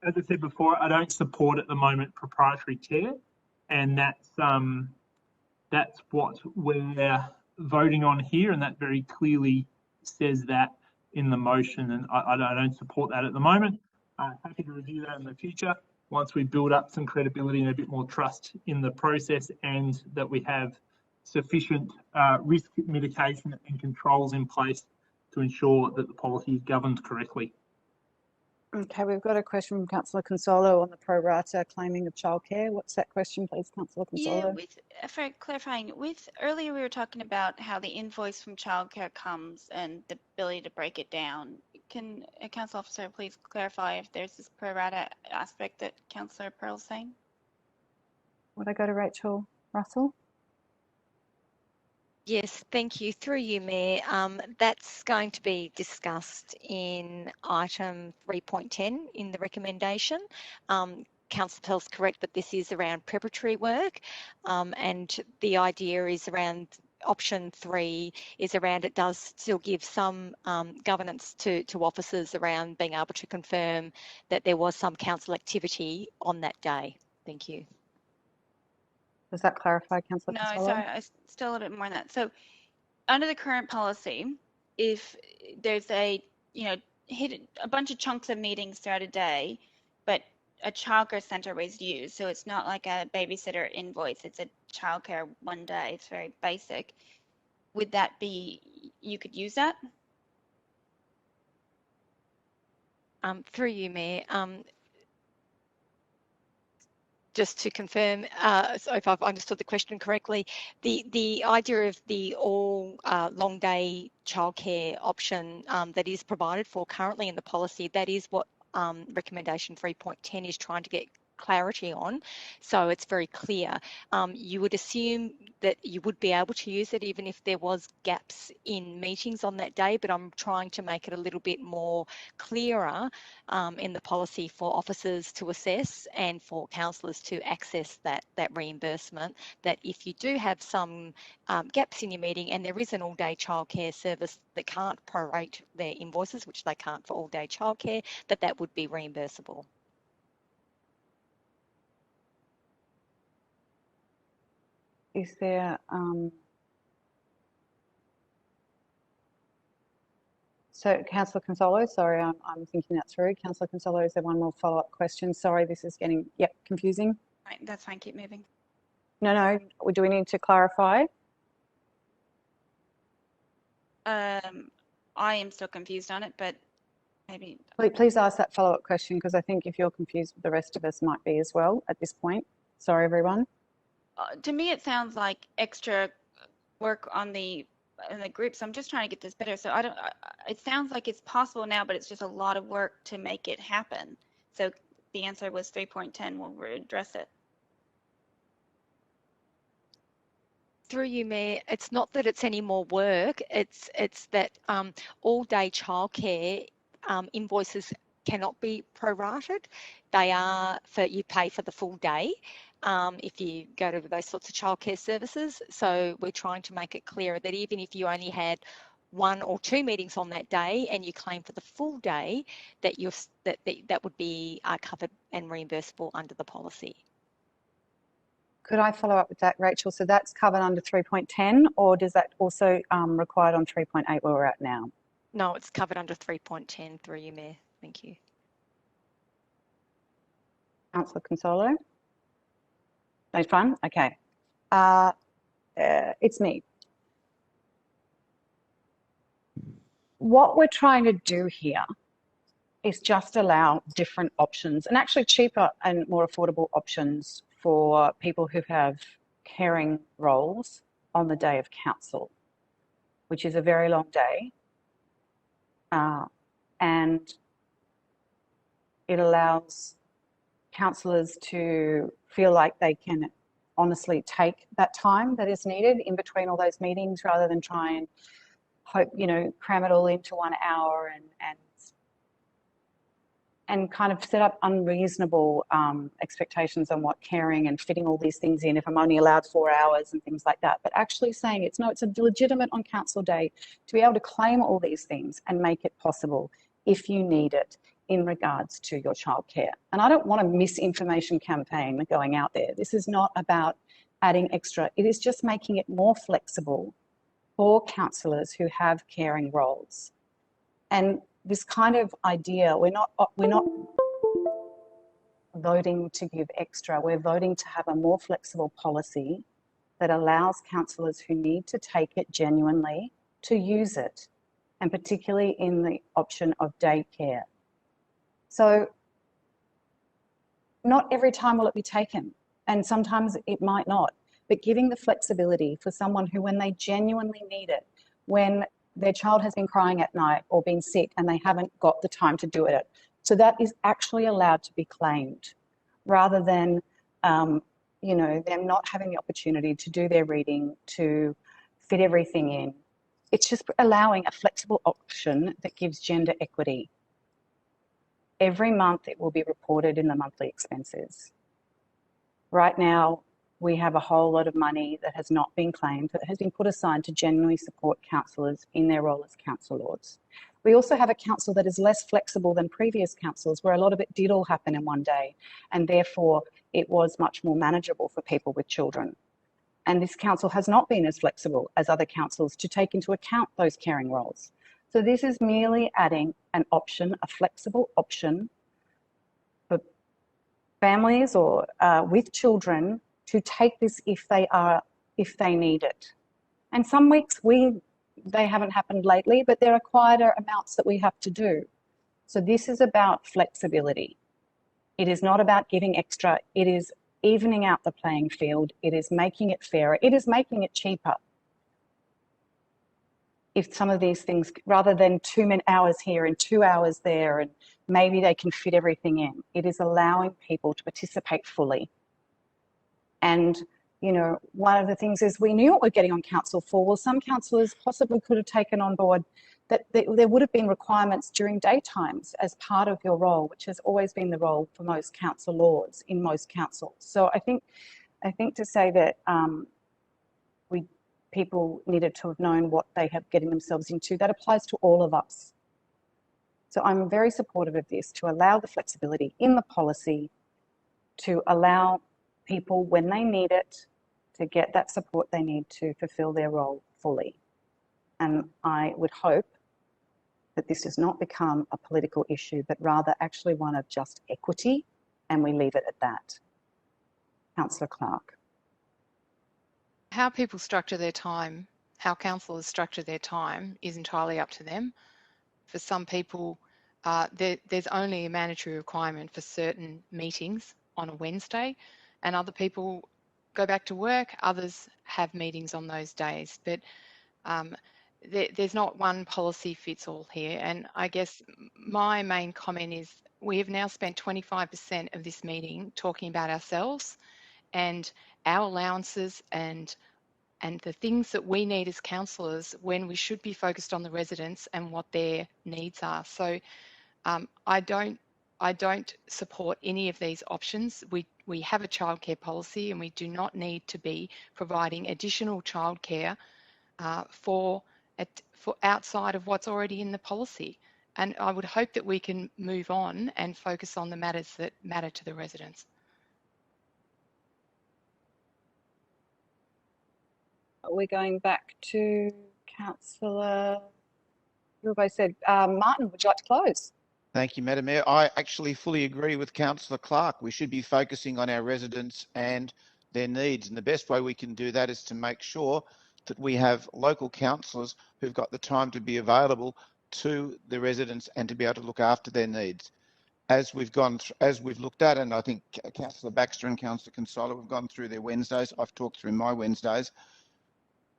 As I said before, I don't support at the moment proprietary care, and that's what we're voting on here, and that very clearly says that in the motion, and I don't support that at the moment. Happy to review that in the future once we build up some credibility and a bit more trust in the process, and that we have sufficient risk mitigation and controls in place to ensure that the policy is governed correctly. Okay, we've got a question from Councillor Consolo on the pro rata claiming of childcare. What's that question, please, Councillor Consolo? Yeah, for clarifying, earlier we were talking about how the invoice from childcare comes and the ability to break it down. Can a council officer please clarify if there's this pro rata aspect that Councillor Pearl's saying? Would I go to Rachel Russell? Yes, thank you. Through you, Mayor. That's going to be discussed in item 3.10 in the recommendation. Councillor Pearl's correct that this is around preparatory work, and the idea is around option 3 is around it does still give some governance to officers around being able to confirm that there was some council activity on that day. Thank you. Does that clarify, Councillor No, Consolo? sorry, I still a little bit more than that. So under the current policy, if there's a, hit a bunch of chunks of meetings throughout a day, but a childcare centre was used, so it's not like a babysitter invoice, it's a childcare one day, it's very basic. Would that be, you could use that? Through you, Mayor. just to confirm, so if I've understood the question correctly, the idea of the all long day childcare option that is provided for currently in the policy, that is what recommendation 3.10 is trying to get clarity on, so it's very clear. You would assume that you would be able to use it even if there was gaps in meetings on that day, but I'm trying to make it a little bit more clearer in the policy for officers to assess and for councillors to access that reimbursement, that if you do have some gaps in your meeting and there is an all-day childcare service that can't prorate their invoices, which they can't for all-day childcare, that would be reimbursable. Is there, so Councillor Consolo, sorry, I'm thinking that through. Councillor Consolo, is there one more follow-up question? Sorry, this is getting, confusing. Right, that's fine, keep moving. No, do we need to clarify? I am still confused on it, but maybe. Please ask that follow-up question, because I think if you're confused, the rest of us might be as well at this point. Sorry, everyone. To me, it sounds like extra work on the group. So I'm just trying to get this better. So it sounds like it's possible now, but it's just a lot of work to make it happen. So the answer was 3.10 will address it. Through you, Mayor, it's not that it's any more work. It's that all-day childcare invoices cannot be prorated. They are you pay for the full day. If you go to those sorts of childcare services. So we're trying to make it clearer that even if you only had 1 or 2 meetings on that day and you claim for the full day, that that would be covered and reimbursable under the policy. Could I follow up with that, Rachel? So that's covered under 3.10, or does that also required on 3.8 where we're at now? No, it's covered under 3.10 through you, Mayor. Thank you. Councillor Consolo? No fun? Okay. It's me. What we're trying to do here is just allow different options, and actually cheaper and more affordable options for people who have caring roles on the day of council, which is a very long day. And it allows councillors to feel like they can honestly take that time that is needed in between all those meetings, rather than try and hope, cram it all into 1 hour and kind of set up unreasonable expectations on what caring and fitting all these things in, if I'm only allowed 4 hours and things like that. But actually saying it's a legitimate on council day to be able to claim all these things and make it possible if you need it in regards to your childcare. And I don't want a misinformation campaign going out there. This is not about adding extra. It is just making it more flexible for councillors who have caring roles. And this kind of idea, we're not voting to give extra. We're voting to have a more flexible policy that allows councillors who need to take it genuinely to use it, and particularly in the option of daycare. So not every time will it be taken, and sometimes it might not, but giving the flexibility for someone who, when they genuinely need it, when their child has been crying at night or been sick and they haven't got the time to do it, so that is actually allowed to be claimed, rather than them not having the opportunity to do their reading, to fit everything in. It's just allowing a flexible option that gives gender equity. Every month it will be reported in the monthly expenses. Right now, we have a whole lot of money that has not been claimed, that has been put aside to genuinely support councillors in their role as council lords. We also have a council that is less flexible than previous councils, where a lot of it did all happen in one day, and therefore it was much more manageable for people with children. And this council has not been as flexible as other councils to take into account those caring roles. So this is merely adding an option, a flexible option for families or with children to take this if they need it. And some weeks they haven't happened lately, but there are quieter amounts that we have to do. So this is about flexibility. It is not about giving extra. It is evening out the playing field. It is making it fairer. It is making it cheaper. If some of these things, rather than 2 hours here and 2 hours there, and maybe they can fit everything in, it is allowing people to participate fully. And, you know, one of the things is we knew what we're getting on council for. Well, some councillors possibly could have taken on board that there would have been requirements during daytimes as part of your role, which has always been the role for most council lords in most councils. So I think to say that people needed to have known what they have getting themselves into, that applies to all of us. So I'm very supportive of this, to allow the flexibility in the policy, to allow people when they need it to get that support they need to fulfill their role fully. And I would hope that this does not become a political issue, but rather actually one of just equity, and we leave it at that. Councillor Clark. How people structure their time, how councillors structure their time is entirely up to them. For some people, there's only a mandatory requirement for certain meetings on a Wednesday, and other people go back to work, others have meetings on those days. But there's not one policy fits all here. And I guess my main comment is we have now spent 25% of this meeting talking about ourselves and our allowances and the things that we need as councillors, when we should be focused on the residents and what their needs are. So I don't support any of these options. We have a childcare policy, and we do not need to be providing additional childcare for outside of what's already in the policy. And I would hope that we can move on and focus on the matters that matter to the residents. We're going back to Councillor, everybody said, Martin, would you like to close? Thank you, Madam Mayor. I actually fully agree with Councillor Clark. We should be focusing on our residents and their needs. And the best way we can do that is to make sure that we have local councillors who've got the time to be available to the residents and to be able to look after their needs. As we've looked at, and I think Councillor Baxter and Councillor Consola have gone through their Wednesdays. I've talked through my Wednesdays.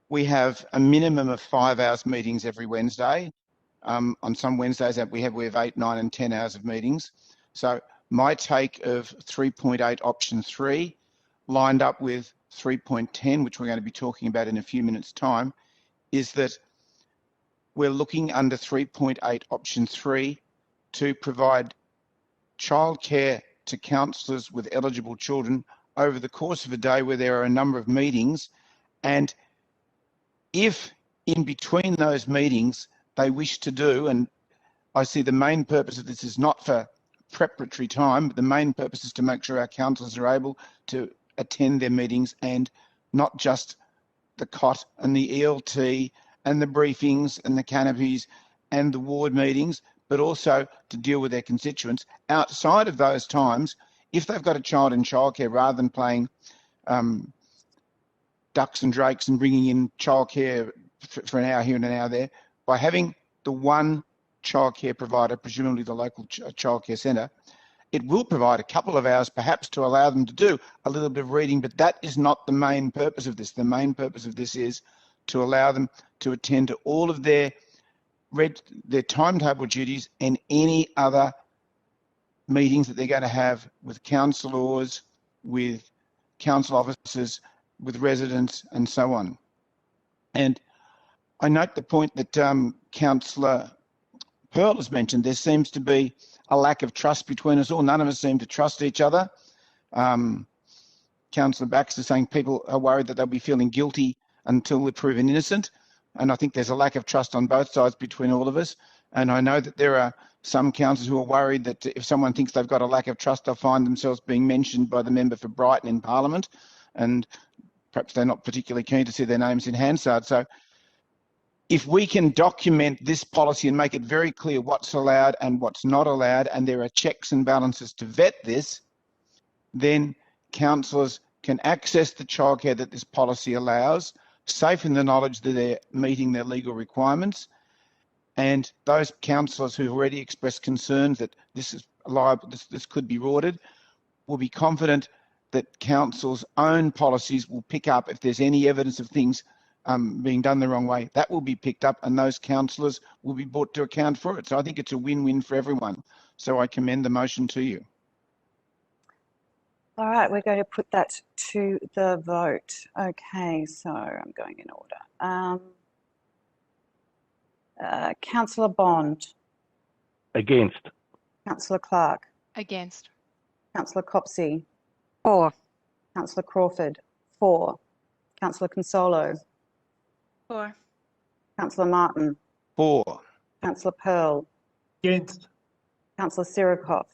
We have a minimum of 5 hours meetings every Wednesday. On some Wednesdays we have 8, 9 and 10 hours of meetings. So my take of 3.8 option 3 lined up with 3.10, which we're going to be talking about in a few minutes time, is that we're looking under 3.8 option 3 to provide childcare to councillors with eligible children over the course of a day where there are a number of meetings. And if in between those meetings they wish to do, and I see the main purpose of this is not for preparatory time, but the main purpose is to make sure our councillors are able to attend their meetings, and not just the COT and the ELT and the briefings and the canopies and the ward meetings, but also to deal with their constituents. Outside of those times, if they've got a child in childcare, rather than playing ducks and drakes and bringing in childcare for an hour here and an hour there, by having the one childcare provider, presumably the local childcare centre, it will provide a couple of hours perhaps to allow them to do a little bit of reading, but that is not the main purpose of this. The main purpose of this is to allow them to attend to all of their timetable duties and any other meetings that they're going to have with councillors, with council officers, with residents and so on. And I note the point that Councillor Pearl has mentioned. There seems to be a lack of trust between us all. None of us seem to trust each other. Councillor Baxter saying people are worried that they'll be feeling guilty until they're proven innocent. And I think there's a lack of trust on both sides between all of us. And I know that there are some councillors who are worried that if someone thinks they've got a lack of trust, they'll find themselves being mentioned by the member for Brighton in Parliament. And perhaps they're not particularly keen to see their names in Hansard. So if we can document this policy and make it very clear what's allowed and what's not allowed, and there are checks and balances to vet this, then councillors can access the childcare that this policy allows, safe in the knowledge that they're meeting their legal requirements. And those councillors who've already expressed concerns that this is liable, this could be rorted, will be confident that council's own policies will pick up if there's any evidence of things being done the wrong way. That will be picked up and those councillors will be brought to account for it. So I think it's a win-win for everyone. So I commend the motion to you. All right, we're going to put that to the vote. Okay, so I'm going in order. Councillor Bond. Against. Councillor Clark. Against. Councillor Copsey. For. Councillor Crawford. For. Councillor Consolo. For. Councillor Martin. For. Councillor Pearl. Against. Councillor Sirikoff.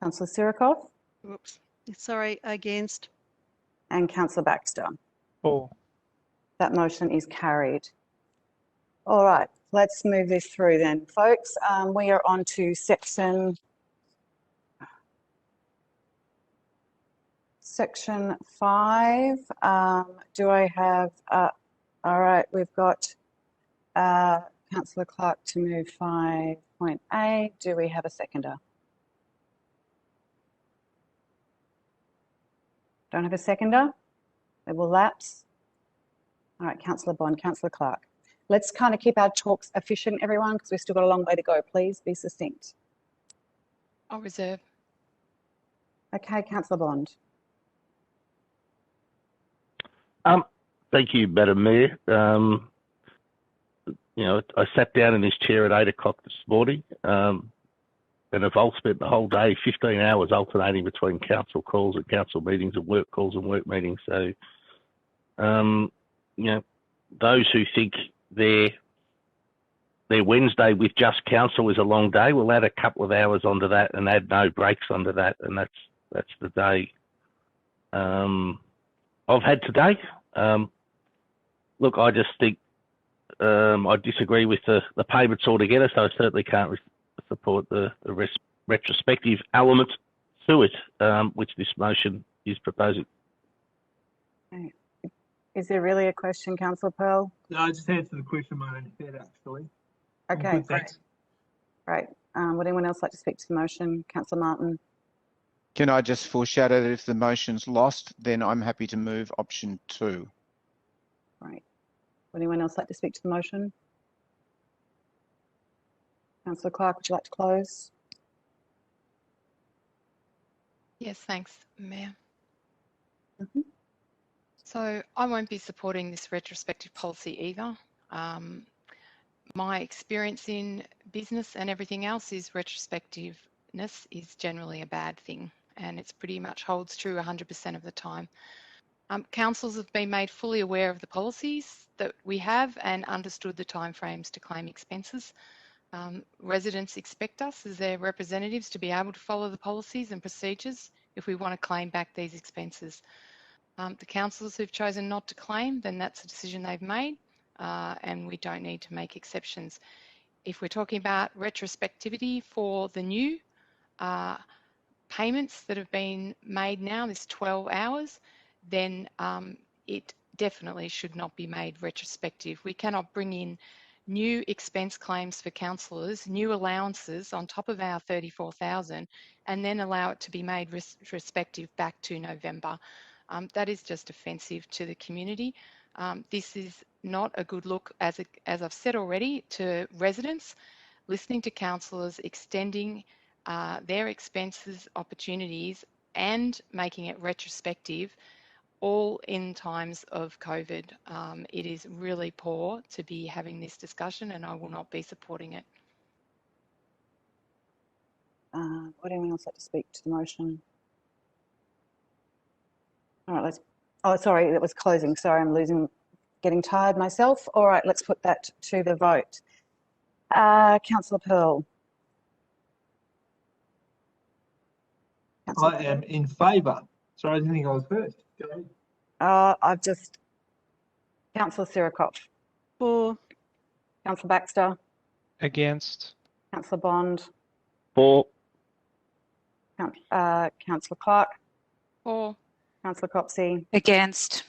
Councillor Sirikoff. Oops. Sorry, against. And Councillor Baxter. For. That motion is carried. All right, let's move this through then, folks. We are on to section 5. Do I have, all right, we've got Councillor Clark to move 5.A. Do we have a seconder? Don't have a seconder? It will lapse. All right, Councillor Bond, Councillor Clark. Let's kind of keep our talks efficient, everyone, because we've still got a long way to go. Please be succinct. I'll reserve. Okay, Councillor Bond. Thank you, Madam Mayor. You know, I sat down in this chair at 8 o'clock this morning, and I've all spent the whole day, 15 hours, alternating between council calls and council meetings and work calls and work meetings. So, you know, those who think their Wednesday with just council is a long day, we'll add a couple of hours onto that and add no breaks onto that, and that's the day I've had today. Look, I just think I disagree with the payments altogether, so I certainly can't support the retrospective element to it, which this motion is proposing. Okay. Is there really a question, Councillor Pearl? No, I just answered the question my own head, actually. Okay, Good, thanks. great. Would anyone else like to speak to the motion? Councillor Martin. Can I just foreshadow that if the motion's lost, then I'm happy to move option 2. Right. Would anyone else like to speak to the motion? Councillor Clark, would you like to close? Yes, thanks, Mayor. Mm-hmm. So I won't be supporting this retrospective policy either. My experience in business and everything else is retrospectiveness is generally a bad thing, and it's pretty much holds true 100% of the time. Councils have been made fully aware of the policies that we have and understood the timeframes to claim expenses. Residents expect us as their representatives to be able to follow the policies and procedures if we want to claim back these expenses. The councillors who've chosen not to claim, then that's a decision they've made, and we don't need to make exceptions. If we're talking about retrospectivity for the new payments that have been made now, this 12 hours, then it definitely should not be made retrospective. We cannot bring in new expense claims for councillors, new allowances on top of our 34,000, and then allow it to be made retrospective back to November. That is just offensive to the community. This is not a good look, as I've said already, to residents. Listening to councillors extending their expenses opportunities and making it retrospective, all in times of COVID. It is really poor to be having this discussion, and I will not be supporting it. Would anyone else like to speak to the motion? All right, oh, sorry, it was closing. Sorry, I'm getting tired myself. All right, let's put that to the vote. Councillor Pearl. I am in favour. Sorry, I didn't think I was first. Go ahead. Councillor Sirikoff. For. Councillor Baxter. Against. Councillor Bond. For. Councillor Clark. For. Councillor Copsey. Against.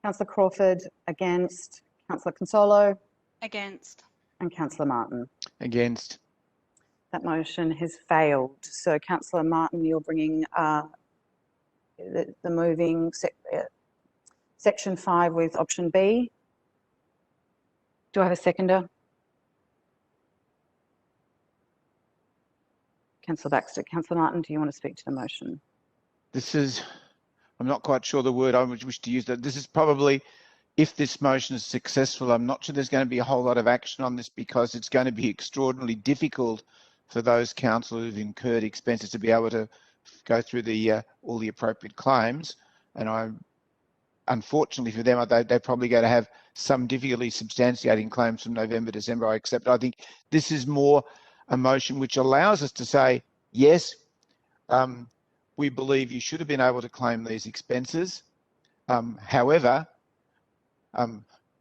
Councillor Crawford. Against. Councillor Consolo. Against. And Councillor Martin. Against. That motion has failed. So Councillor Martin, you're bringing the moving section 5 with option B. Do I have a seconder? Councillor Baxter. Councillor Martin, do you want to speak to the motion? This is, I'm not quite sure the word I would wish to use. That this is probably, if this motion is successful, I'm not sure there's going to be a whole lot of action on this because it's going to be extraordinarily difficult for those councillors who've incurred expenses to be able to go through the all the appropriate claims. And unfortunately for them, they're probably going to have some difficulty substantiating claims from November, December, I accept. I think this is more a motion which allows us to say, yes, we believe you should have been able to claim these expenses. However,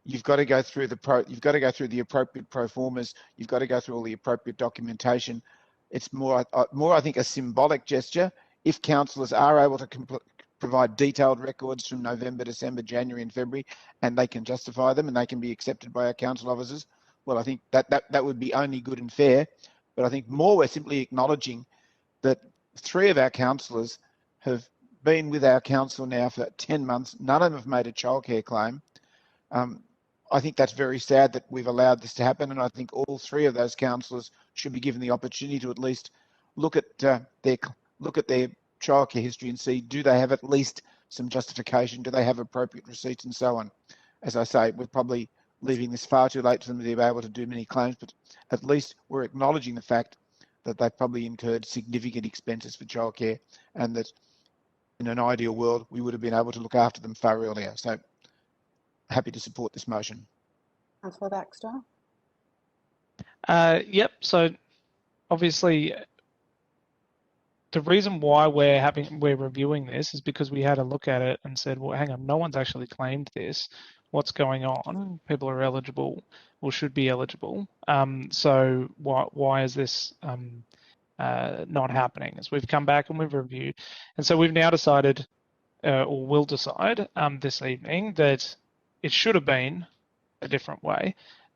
you've got to go through the appropriate pro formas. You've got to go through all the appropriate documentation. It's more, I think, a symbolic gesture. If councillors are able to provide detailed records from November, December, January, and February, and they can justify them and they can be accepted by our council officers, well, I think that would be only good and fair. But I think more we're simply acknowledging that 3 of our councillors have been with our council now for 10 months. None of them have made a childcare claim. I think that's very sad that we've allowed this to happen, and I think all 3 of those councillors should be given the opportunity to at least look at their childcare history and see, do they have at least some justification? Do they have appropriate receipts and so on? As I say, we're probably leaving this far too late for them to be able to do many claims, but at least we're acknowledging the fact that they've probably incurred significant expenses for childcare, and that in an ideal world, we would have been able to look after them far earlier. So happy to support this motion. Councillor Baxter. Yep. So obviously, the reason why we're reviewing this is because we had a look at it and said, well, hang on, no one's actually claimed this. What's going on? People are eligible or should be eligible. So why is this not happening? As we've come back and we've reviewed, and so we've now decided, or will decide this evening, that it should have been a different way,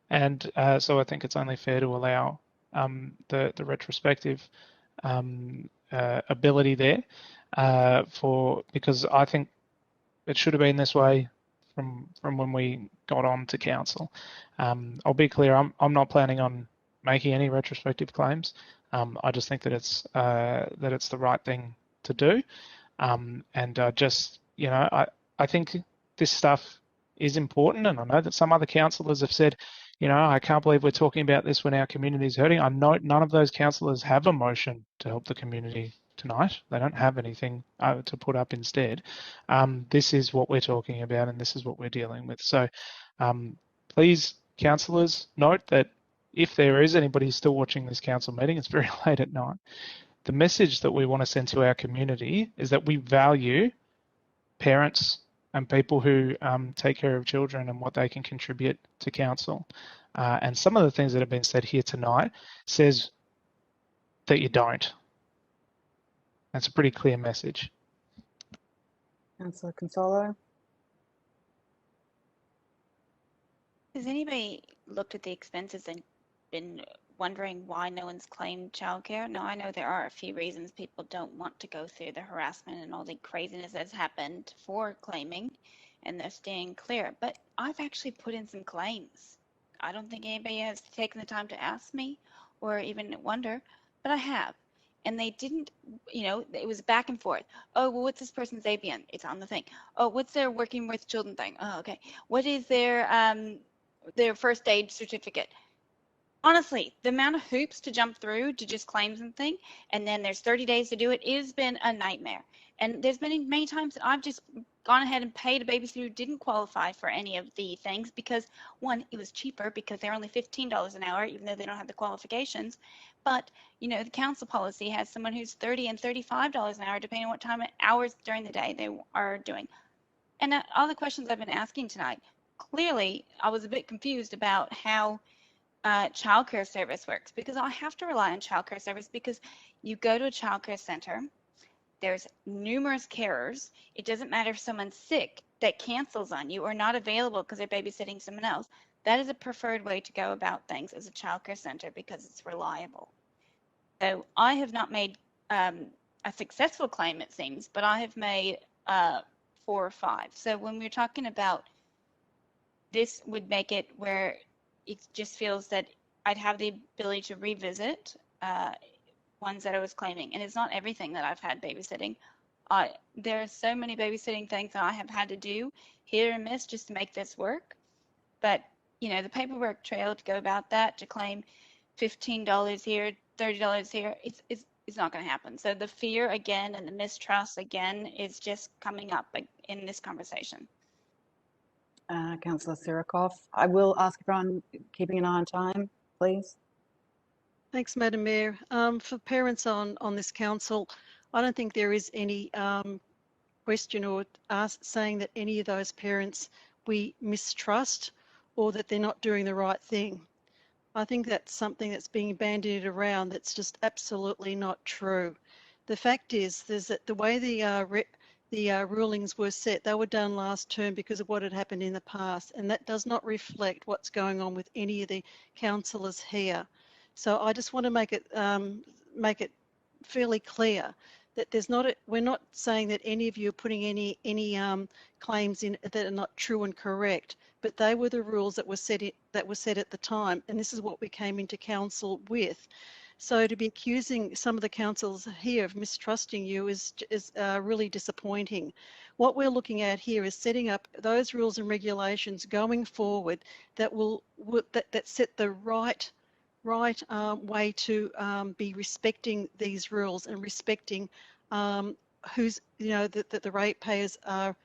and so I think it's only fair to allow the retrospective ability there because I think it should have been this way from when we got on to council. I'll be clear, I'm not planning on making any retrospective claims. I just think that it's the right thing to do, and just, you know, I think this stuff is important, and I know that some other councillors have said, you know, I can't believe we're talking about this when our community is hurting. I know none of those councillors have a motion to help the community tonight. They don't have anything to put up instead. This is what we're talking about, and this is what we're dealing with. So please, councillors, note that if there is anybody still watching this council meeting, it's very late at night. The message that we want to send to our community is that we value parents and people who take care of children and what they can contribute to council. And some of the things that have been said here tonight says that you don't. That's a pretty clear message. Councillor Consolo. Has anybody looked at the expenses and been wondering why no one's claimed childcare? Now, I know there are a few reasons people don't want to go through the harassment and all the craziness that's happened for claiming, and they're staying clear. But I've actually put in some claims. I don't think anybody has taken the time to ask me or even wonder, but I have. And they didn't, you know, it was back and forth. Oh, well, what's this person's ABN? It's on the thing. Oh, what's their working with children thing? Oh, okay. What is their first aid certificate? Honestly, the amount of hoops to jump through to just claim something, and then there's 30 days to do it, it has been a nightmare. And there's been many times that I've just gone ahead and paid a babysitter who didn't qualify for any of the things because, one, it was cheaper because they're only $15 an hour, even though they don't have the qualifications. But, you know, the council policy has someone who's $30 and $35 an hour, depending on what time hours during the day they are doing. And all the questions I've been asking tonight, clearly I was a bit confused about how childcare service works, because I have to rely on childcare service because you go to a childcare center, there's numerous carers. It doesn't matter if someone's sick that cancels on you or not available because they're babysitting someone else. That is a preferred way to go about things as a childcare center because it's reliable. So I have not made a successful claim, it seems, but I have made 4 or 5. So when we're talking about this, would make it where it just feels that I'd have the ability to revisit ones that I was claiming. And it's not everything that I've had babysitting. There are so many babysitting things that I have had to do hit or miss just to make this work. But, you know, the paperwork trail to go about that, to claim $15 here, $30 here, it's not going to happen. So the fear again and the mistrust again is just coming up in this conversation. Councillor Sirikoff. I will ask everyone keeping an eye on time, please. Thanks, Madam Mayor. For parents on this council, I don't think there is any question or saying that any of those parents we mistrust or that they're not doing the right thing. I think that's something that's being bandied around that's just absolutely not true. The fact is that the way the rulings were set, they were done last term because of what had happened in the past, and that does not reflect what's going on with any of the councillors here. So I just want to make it fairly clear that we're not saying that any of you are putting any claims in that are not true and correct, but they were the rules that were set at the time, and this is what we came into council with. So to be accusing some of the councils here of mistrusting you is really disappointing. What we're looking at here is setting up those rules and regulations going forward that that set the right way to be respecting these rules and respecting who's, you know, that the ratepayers are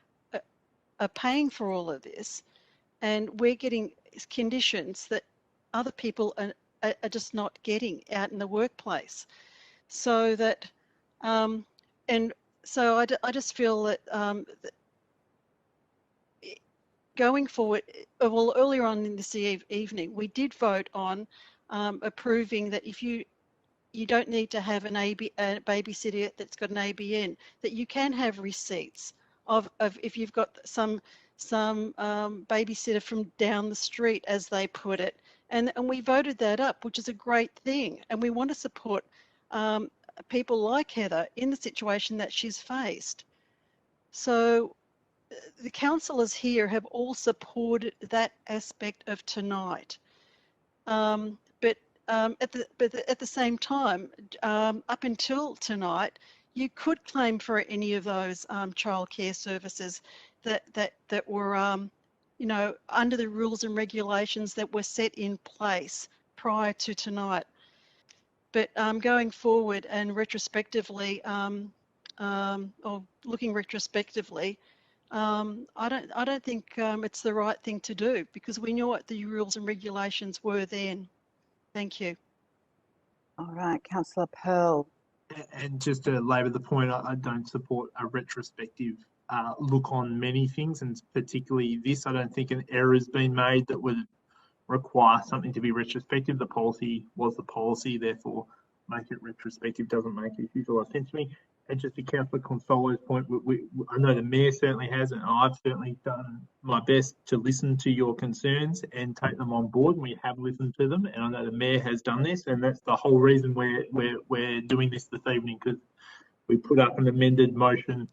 paying for all of this, and we're getting conditions that other people are just not getting out in the workplace. So that, and so I just feel that, that going forward, well, earlier on in this evening, we did vote on approving that if you don't need to have a babysitter that's got an ABN, that you can have receipts of if you've got some babysitter from down the street, as they put it. And we voted that up, which is a great thing. And we want to support people like Heather in the situation that she's faced. So the councillors here have all supported that aspect of tonight. But at the same time, up until tonight, you could claim for any of those childcare services that were you know, under the rules and regulations that were set in place prior to tonight. But going forward and retrospectively, or looking retrospectively, I don't think it's the right thing to do, because we knew what the rules and regulations were then. Thank you. All right, Councillor Pearl. And just to labour the point, I don't support a retrospective look on many things, and particularly this. I don't think an error has been made that would require something to be retrospective. The policy was the policy, therefore make it retrospective doesn't make a huge lot of sense to me. And just to Councillor Consolo's point, I know the Mayor certainly has, and I've certainly done my best to listen to your concerns and take them on board, and we have listened to them, and I know the Mayor has done this, and that's the whole reason we're doing this evening, because we put up an amended motion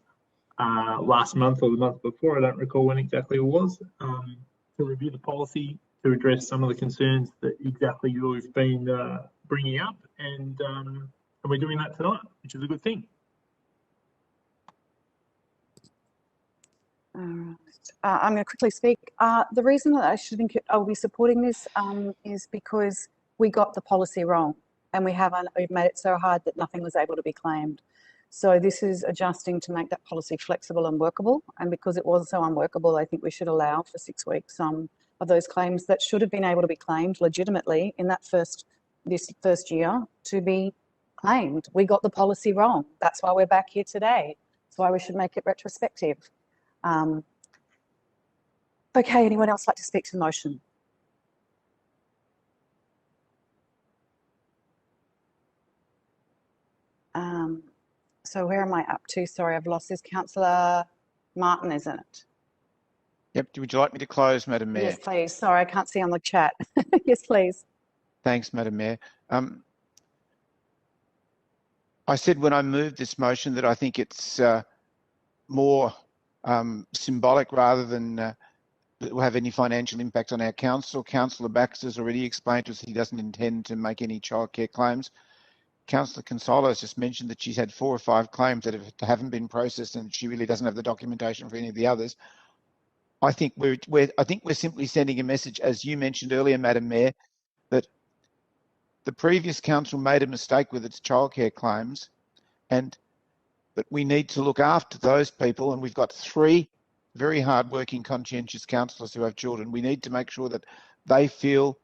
last month or the month before, I don't recall when exactly it was, to review the policy, to address some of the concerns that exactly you've been bringing up, and we're doing that tonight, which is a good thing. I'm going to quickly speak. The reason that I should think I'll be supporting this is because we got the policy wrong, and we've made it so hard that nothing was able to be claimed. So this is adjusting to make that policy flexible and workable. And because it was so unworkable, I think we should allow for 6 weeks of those claims that should have been able to be claimed legitimately in that this first year to be claimed. We got the policy wrong. That's why we're back here today. That's why we should make it retrospective. Okay, anyone else like to speak to the motion? So where am I up to? Sorry, I've lost this. Councillor Martin, isn't it? Yep. Would you like me to close, Madam Mayor? Yes, please. Sorry, I can't see on the chat. Yes, please. Thanks, Madam Mayor. I said when I moved this motion that I think it's more symbolic rather than it will have any financial impact on our council. Councillor Baxter's already explained to us he doesn't intend to make any childcare claims. Councillor Consola has just mentioned that she's had 4 or 5 claims that haven't been processed, and she really doesn't have the documentation for any of the others. I think we're simply sending a message, as you mentioned earlier, Madam Mayor, that the previous council made a mistake with its childcare claims, and that we need to look after those people. And we've got 3 very hard-working, conscientious councillors who have children. We need to make sure that they feel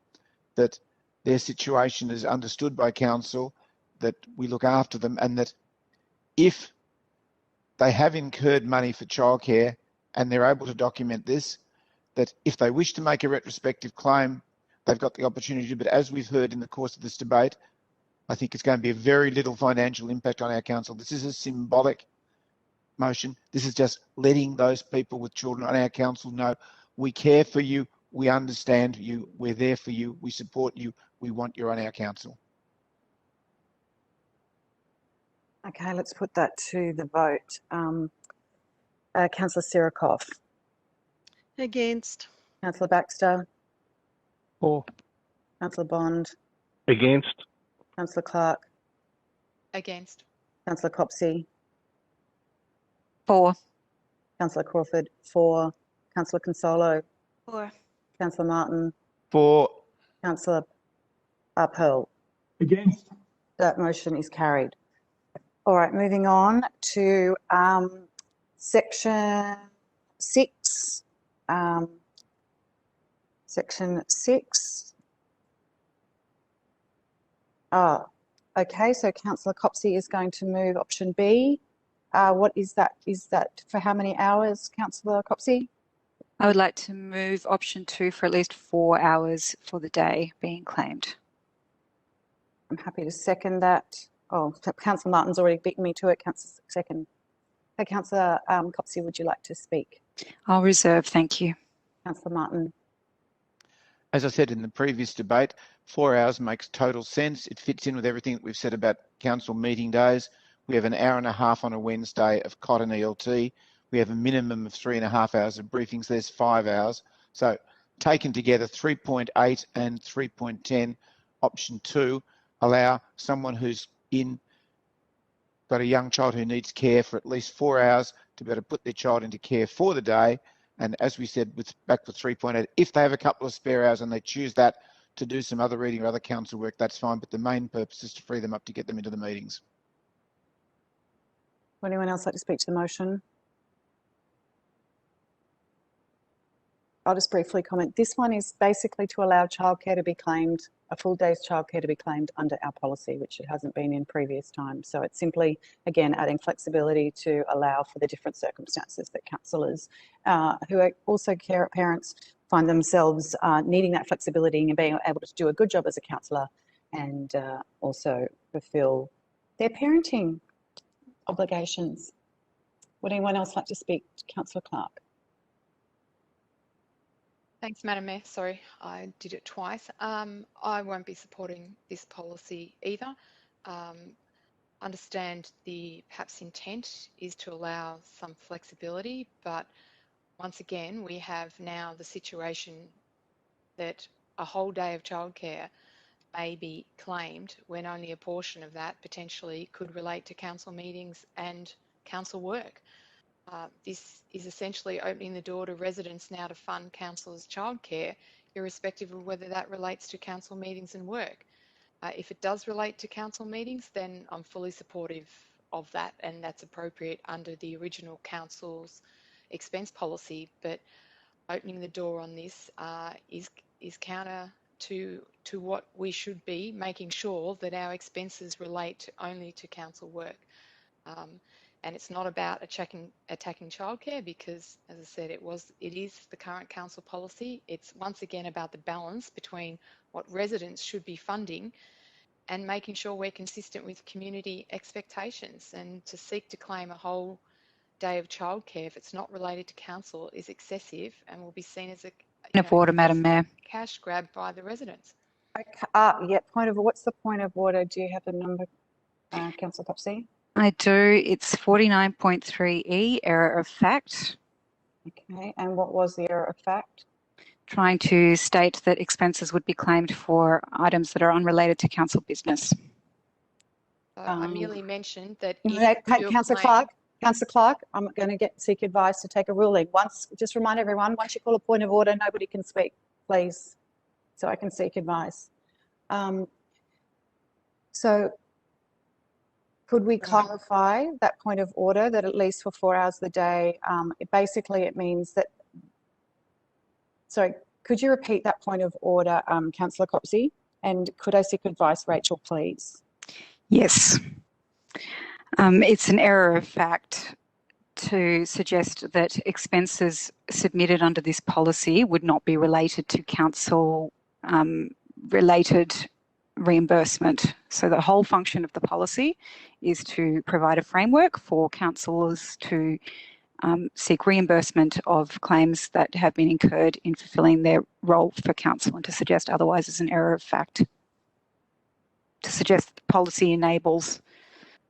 that their situation is understood by council, that we look after them, and that if they have incurred money for childcare and they're able to document this, that if they wish to make a retrospective claim, they've got the opportunity to. But as we've heard in the course of this debate, I think it's going to be a very little financial impact on our council. This is a symbolic motion. This is just letting those people with children on our council know we care for you, we understand you, we're there for you, we support you, we want you on our council. Okay, let's put that to the vote. Councillor Sirikoff. Against. Councillor Baxter. For. Councillor Bond. Against. Councillor Clark. Against. Councillor Copsey. For. Councillor Crawford. For. Councillor Consolo. For. Councillor Martin. For. Councillor Pearl. Against. That motion is carried. All right, moving on to section 6. Section 6. Okay, so Councillor Copsey is going to move option B. What is that? Is that for how many hours, Councillor Copsey? I would like to move option 2 for at least 4 hours for the day being claimed. I'm happy to second that. Oh, Councillor Martin's already beaten me to it. Councillor second. Okay, Councillor Copsey, would you like to speak? I'll reserve, thank you. Councillor Martin. As I said in the previous debate, 4 hours makes total sense. It fits in with everything that we've said about council meeting days. We have an hour and a half on a Wednesday of COT and ELT. We have a minimum of 3.5 hours of briefings. There's 5 hours. So taken together, 3.8 and 3.10, option 2, allow someone who's got a young child who needs care for at least 4 hours to be able to put their child into care for the day. And as we said, back with 3.8, if they have a couple of spare hours and they choose that to do some other reading or other council work, that's fine. But the main purpose is to free them up to get them into the meetings. Would anyone else like to speak to the motion? I'll just briefly comment. This one is basically to allow childcare to be claimed, a full day's childcare to be claimed under our policy, which it hasn't been in previous times. So it's simply, again, adding flexibility to allow for the different circumstances that councillors who are also parents find themselves needing that flexibility and being able to do a good job as a councillor and also fulfil their parenting obligations. Would anyone else like to speak to Councillor Clark? Thanks, Madam Mayor. Sorry, I did it twice. I won't be supporting this policy either. Understand the perhaps intent is to allow some flexibility, but once again, we have now the situation that a whole day of childcare may be claimed when only a portion of that potentially could relate to council meetings and council work. This is essentially opening the door to residents now to fund council's childcare, irrespective of whether that relates to council meetings and work. If it does relate to council meetings, then I'm fully supportive of that, and that's appropriate under the original council's expense policy. But opening the door on this is counter to what we should be, making sure that our expenses relate only to council work. And it's not about attacking childcare because, as I said, it is the current council policy. It's once again about the balance between what residents should be funding and making sure we're consistent with community expectations. And to seek to claim a whole day of childcare if it's not related to council is excessive and will be seen as Point of order, Madam Mayor. Cash grab by the residents. Yeah, what's the point of order? Do you have the number? Councillor Copsey? I do. It's 49.3E, error of fact. Okay, and what was the error of fact? Trying to state that expenses would be claimed for items that are unrelated to council business. I merely mentioned that Councillor Clark, I'm going to seek advice to take a ruling. Just remind everyone, once you call a point of order, nobody can speak, please, so I can seek advice. So could we clarify that point of order, that at least for 4 hours of the day, it means that, sorry, could you repeat that point of order, Councillor Copsey? And could I seek advice, Rachel, please? Yes. It's an error of fact to suggest that expenses submitted under this policy would not be related to council related reimbursement. So the whole function of the policy is to provide a framework for councillors to seek reimbursement of claims that have been incurred in fulfilling their role for council, and to suggest otherwise is an error of fact. To suggest the policy enables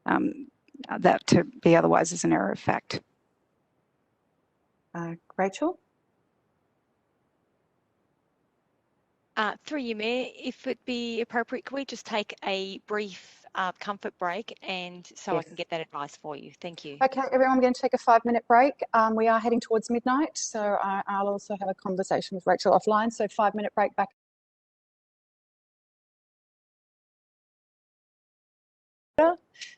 that to be otherwise is an error of fact. Rachel? Through you, Mayor, if it be appropriate, could we just take a brief comfort break, and so I can get that advice for you? Thank you. Okay, everyone, we're going to take a 5-minute break. We are heading towards midnight, so I'll also have a conversation with Rachel offline. So 5-minute break back.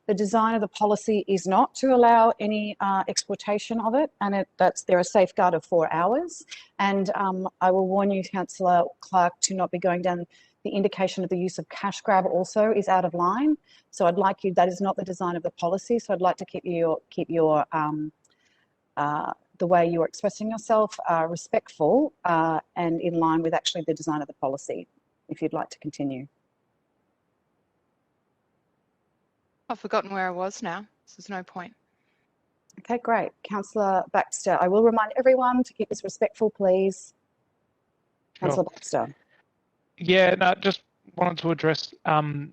The design of the policy is not to allow any exploitation of it, and there are safeguard of 4 hours. And I will warn you, Councillor Clark, to not be going down the indication of the use of cash grab also is out of line. So I'd like you, that is not the design of the policy. So I'd like to keep your the way you're expressing yourself respectful and in line with actually the design of the policy, if you'd like to continue. I've forgotten where I was now, so there's no point. Okay, great. Councillor Baxter, I will remind everyone to keep this respectful, please. Sure. Councillor Baxter. Yeah, no, just wanted to address, I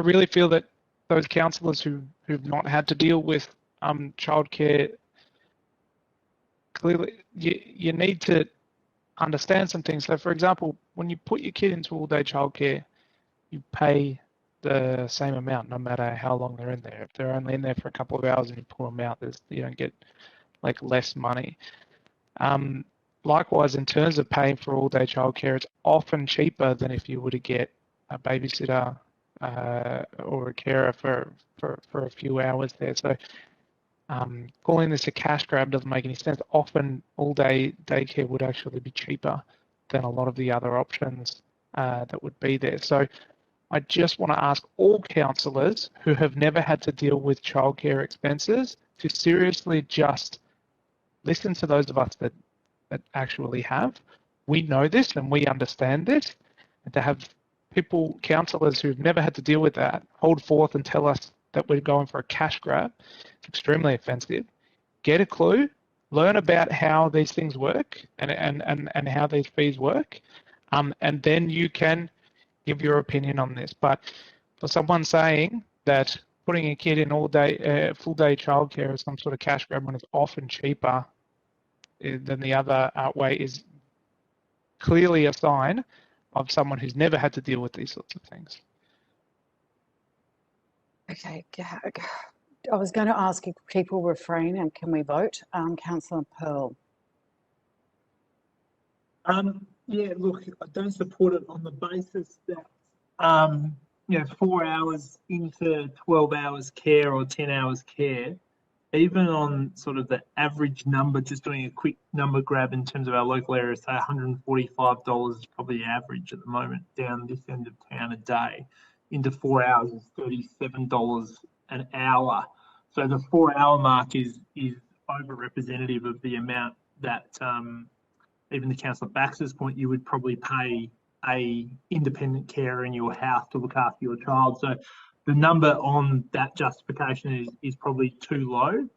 really feel that those councillors who've not had to deal with childcare, clearly you need to understand some things. So for example, when you put your kid into all-day childcare, you pay the same amount no matter how long they're in there. If they're only in there for a couple of hours and you pull them out, you don't get like less money. Likewise, in terms of paying for all-day childcare, it's often cheaper than if you were to get a babysitter or a carer for a few hours there. So calling this a cash grab doesn't make any sense. Often all-day daycare would actually be cheaper than a lot of the other options that would be there. So I just want to ask all councillors who have never had to deal with childcare expenses to seriously just listen to those of us that actually have. We know this and we understand this, and to have councillors who've never had to deal with that, hold forth and tell us that we're going for a cash grab, it's extremely offensive. Get a clue, learn about how these things work and how these fees work, and then you can give your opinion on this. But for someone saying that putting a kid in all day, full day childcare is some sort of cash grab when it's often cheaper than the other way is clearly a sign of someone who's never had to deal with these sorts of things. Okay, I was going to ask if people refrain and can we vote? Councillor Pearl. Yeah, look, I don't support it on the basis that 4 hours into 12 hours care or 10 hours care, even on sort of the average number, just doing a quick number grab in terms of our local area, say $145 is probably average at the moment down this end of town a day, into 4 hours is $37 an hour. So the 4 hour mark is over representative of the amount that even to Councillor Baxter's point, you would probably pay a independent carer in your house to look after your child. So the number on that justification is probably too low.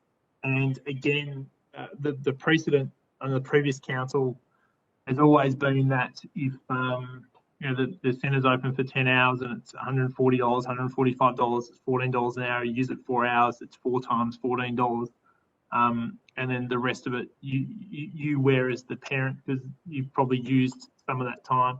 And again, the precedent on the previous council has always been that if the centre's open for 10 hours and it's $140, $145, it's $14 an hour. You use it 4 hours, it's 4 times $14. And then the rest of it you wear as the parent because you've probably used some of that time.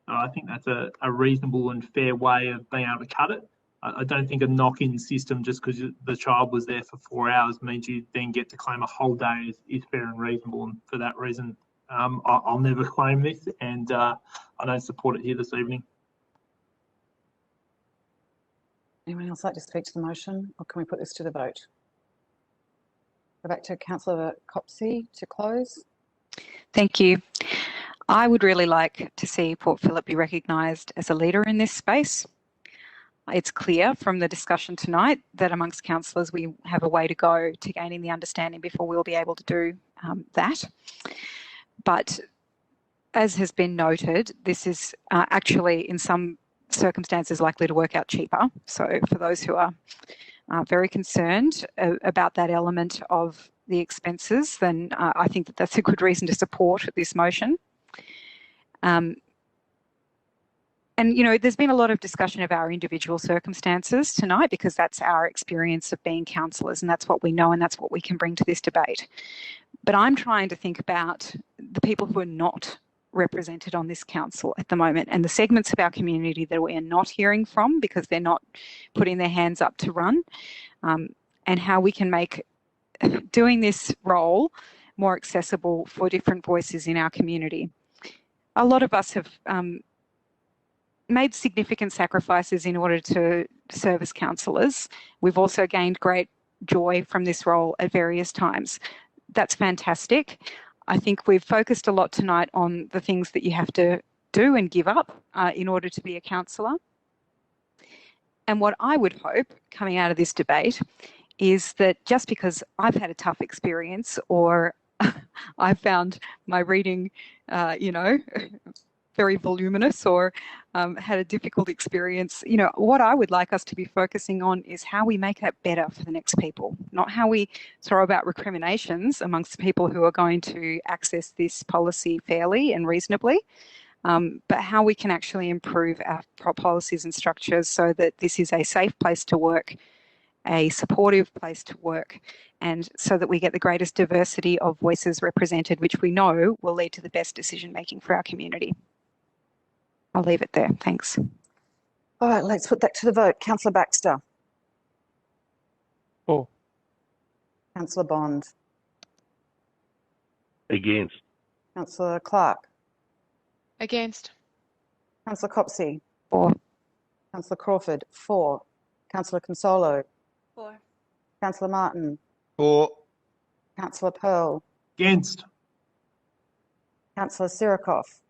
I think that's a reasonable and fair way of being able to cut it. I don't think a knock-in system just because the child was there for 4 hours means you then get to claim a whole day is fair and reasonable. And for that reason, I'll never claim this, and I don't support it here this evening. Anyone else like to speak to the motion, or can we put this to the vote? Go back to Councillor Copsey to close. Thank you. I would really like to see Port Phillip be recognised as a leader in this space. It's clear from the discussion tonight that amongst councillors we have a way to go to gaining the understanding before we'll be able to do that. But as has been noted, this is actually in some circumstances likely to work out cheaper. So for those who are very concerned about that element of the expenses, then I think that that's a good reason to support this motion. And, you know, there's been a lot of discussion of our individual circumstances tonight because that's our experience of being councillors and that's what we know and that's what we can bring to this debate. But I'm trying to think about the people who are not represented on this council at the moment and the segments of our community that we are not hearing from because they're not putting their hands up to run, and how we can make doing this role more accessible for different voices in our community. A lot of us have made significant sacrifices in order to serve as councillors. We've also gained great joy from this role at various times. That's fantastic. I think we've focused a lot tonight on the things that you have to do and give up in order to be a councillor. And what I would hope coming out of this debate is that just because I've had a tough experience or I found my reading, very voluminous or had a difficult experience, you know, what I would like us to be focusing on is how we make that better for the next people, not how we throw about recriminations amongst people who are going to access this policy fairly and reasonably, but how we can actually improve our policies and structures so that this is a safe place to work, a supportive place to work, and so that we get the greatest diversity of voices represented, which we know will lead to the best decision making for our community. I'll leave it there. Thanks. All right, let's put that to the vote. Councillor Baxter. For. Councillor Bond. Against. Councillor Clark. Against. Councillor Copsey. For. Councillor Crawford. For. Councillor Consolo. For. Councillor Martin. For. Councillor Pearl. Against. Councillor Sirikoff.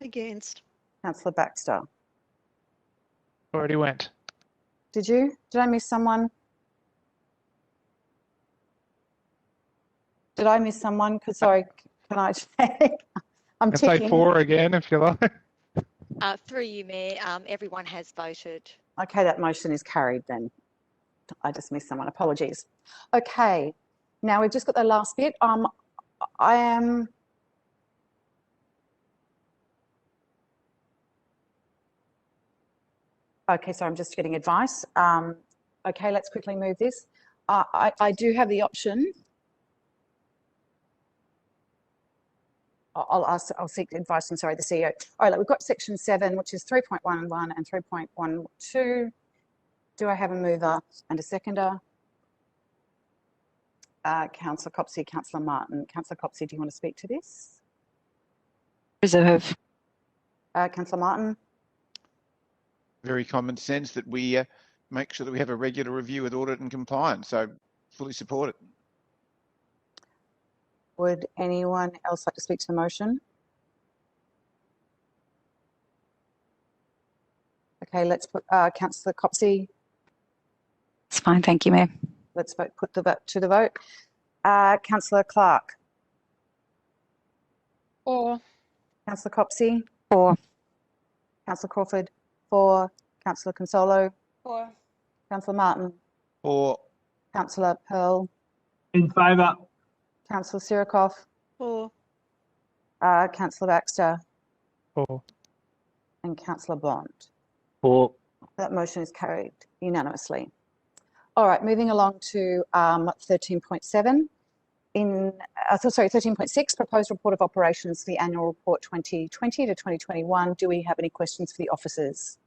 Against. Councillor Baxter. Already went. Did you? Did I miss someone? Did I miss someone? Sorry, can I check? I'm Say ticking. for again if you like. Through you, Mayor, everyone has voted. Okay, that motion is carried then. I just missed someone. Apologies. Okay, now we've just got the last bit. I am... Okay, so I'm just getting advice. Okay, let's quickly move this. I do have the option. I'll seek advice from, the CEO. All right, we've got section 7, which is 3.11 and 3.12. Do I have a mover and a seconder? Councillor Copsey, Councillor Martin. Councillor Copsey, do you want to speak to this? Reserve. Councillor Martin? Very common sense that we make sure that we have a regular review with audit and compliance. So fully support it. Would anyone else like to speak to the motion? Okay, let's put Councillor Copsey. It's fine, thank you, Mayor. Let's put the vote to the vote. Councillor Clark. For. Councillor Copsey. For. Councillor Crawford. For. Councillor Consolo. For. Councillor Martin. For. Councillor Pearl. In favour. Councillor Sirikoff. For. Councillor Baxter. For. and Councillor Bond. For. That motion is carried unanimously. All right, moving along to 13.7. 13.6, proposed report of operations for the annual report 2020 to 2021. Do we have any questions for the officers?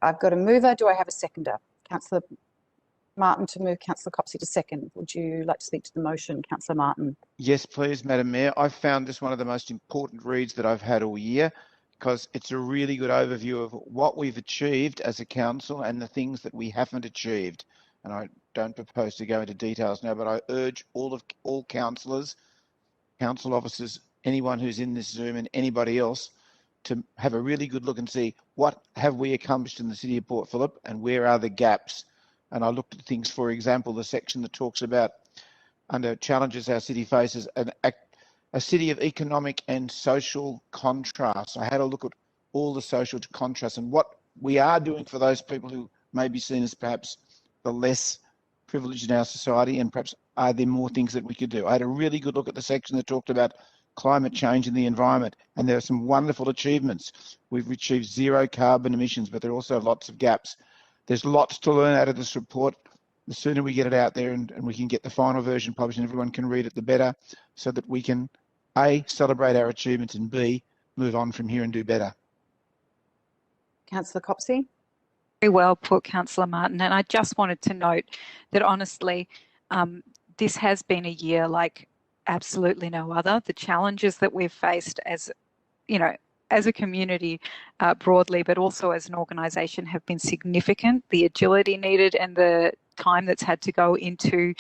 I've got a mover. Do I have a seconder? Councillor Martin to move, Councillor Copsey to second. Would you like to speak to the motion, Councillor Martin? Yes, please, Madam Mayor. I found this one of the most important reads that I've had all year because it's a really good overview of what we've achieved as a council and the things that we haven't achieved. And I don't propose to go into details now, but I urge all councillors, council officers, anyone who's in this Zoom and anybody else to have a really good look and see what have we accomplished in the City of Port Phillip and where are the gaps. And I looked at things, for example, the section that talks about under challenges our city faces, a city of economic and social contrast. I had a look at all the social contrasts and what we are doing for those people who may be seen as perhaps the less privileged in our society, and perhaps are there more things that we could do. I had a really good look at the section that talked about climate change and the environment, and there are some wonderful achievements. We've achieved 0 carbon emissions, but there are also lots of gaps. There's lots to learn out of this report. The sooner we get it out there and we can get the final version published and everyone can read it, the better, so that we can A, celebrate our achievements, and B, move on from here and do better. Councillor Copsey. Very well put, Councillor Martin. And I just wanted to note that honestly, this has been a year like absolutely no other. The challenges that we've faced as, you know, as a community broadly, but also as an organisation have been significant. The agility needed and the time that's had to go into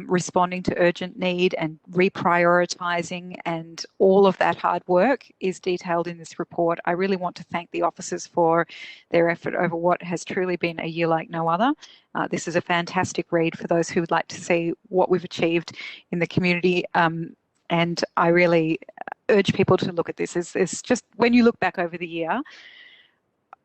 responding to urgent need and reprioritising, and all of that hard work is detailed in this report. I really want to thank the officers for their effort over what has truly been a year like no other. This is a fantastic read for those who would like to see what we've achieved in the community. And I really urge people to look at this. It's just, when you look back over the year,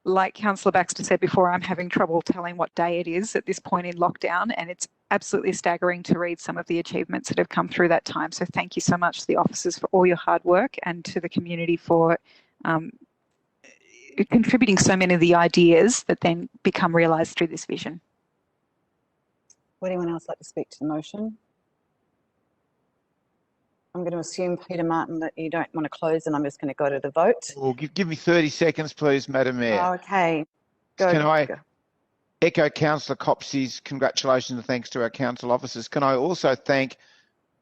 like Councillor Baxter said before, I'm having trouble telling what day it is at this point in lockdown, and it's absolutely staggering to read some of the achievements that have come through that time. So thank you so much to the officers for all your hard work, and to the community for contributing so many of the ideas that then become realised through this vision. Would anyone else like to speak to the motion? I'm going to assume, Peter Martin, that you don't want to close, and I'm just going to go to the vote. Well, give me 30 seconds, please, Madam Mayor. Oh, okay. Can I echo Councillor Copsey's congratulations and thanks to our council officers? Can I also thank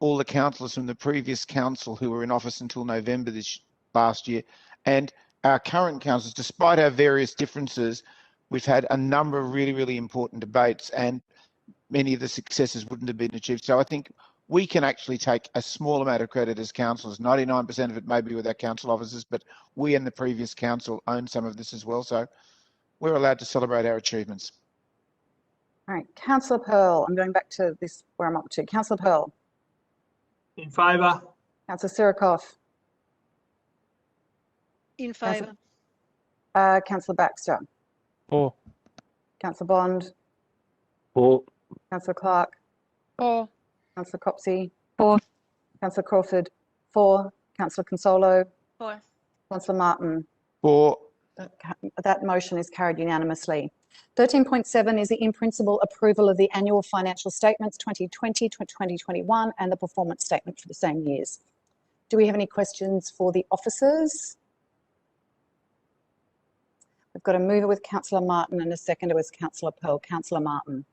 all the councillors from the previous council who were in office until November this last year, and our current councillors. Despite our various differences, we've had a number of really, really important debates, and many of the successes wouldn't have been achieved. So I think we can actually take a small amount of credit as councillors. 99% of it may be with our council officers, but we and the previous council own some of this as well. So we're allowed to celebrate our achievements. All right, Councillor Pearl. I'm going back to this where I'm up to. Councillor Pearl. In favour. Councillor Sirikoff. In favour. Councillor Baxter. For. Councillor Bond. For. Councillor Clark. For. Councillor Copsey. For. Councillor Crawford. For. Councillor Consolo. For. Councillor Martin. For. That motion is carried unanimously. 13.7 is the in principle approval of the annual financial statements 2020 to 2021 and the performance statement for the same years. Do we have any questions for the officers? We've got a mover with Councillor Martin and a seconder with Councillor Pearl. Councillor Martin.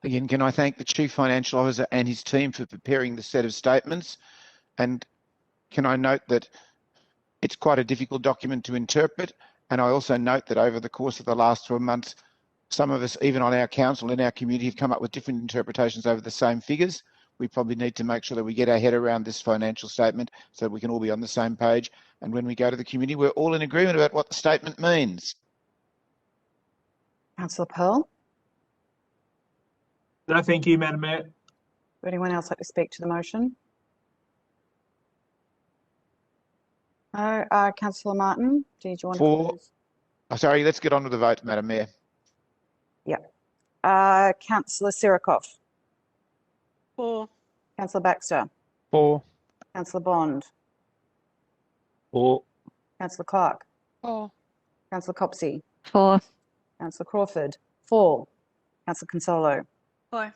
Again, can I thank the Chief Financial Officer and his team for preparing the set of statements? And can I note that it's quite a difficult document to interpret? And I also note that over the course of the last 12 months, some of us, even on our council, in our community, have come up with different interpretations over the same figures. We probably need to make sure that we get our head around this financial statement so that we can all be on the same page. And when we go to the community, we're all in agreement about what the statement means. Councillor Pearl. No, thank you, Madam Mayor. Would anyone else like to speak to the motion? No. Councillor Martin, did you want to? Oh, sorry, let's get on with the vote, Madam Mayor. Yep. Councillor Sirikoff. For. Councillor Baxter. For. Councillor Bond. For. Councillor Clark. For. Councillor Copsey. For. Councillor Crawford. For. Councillor Consolo. For.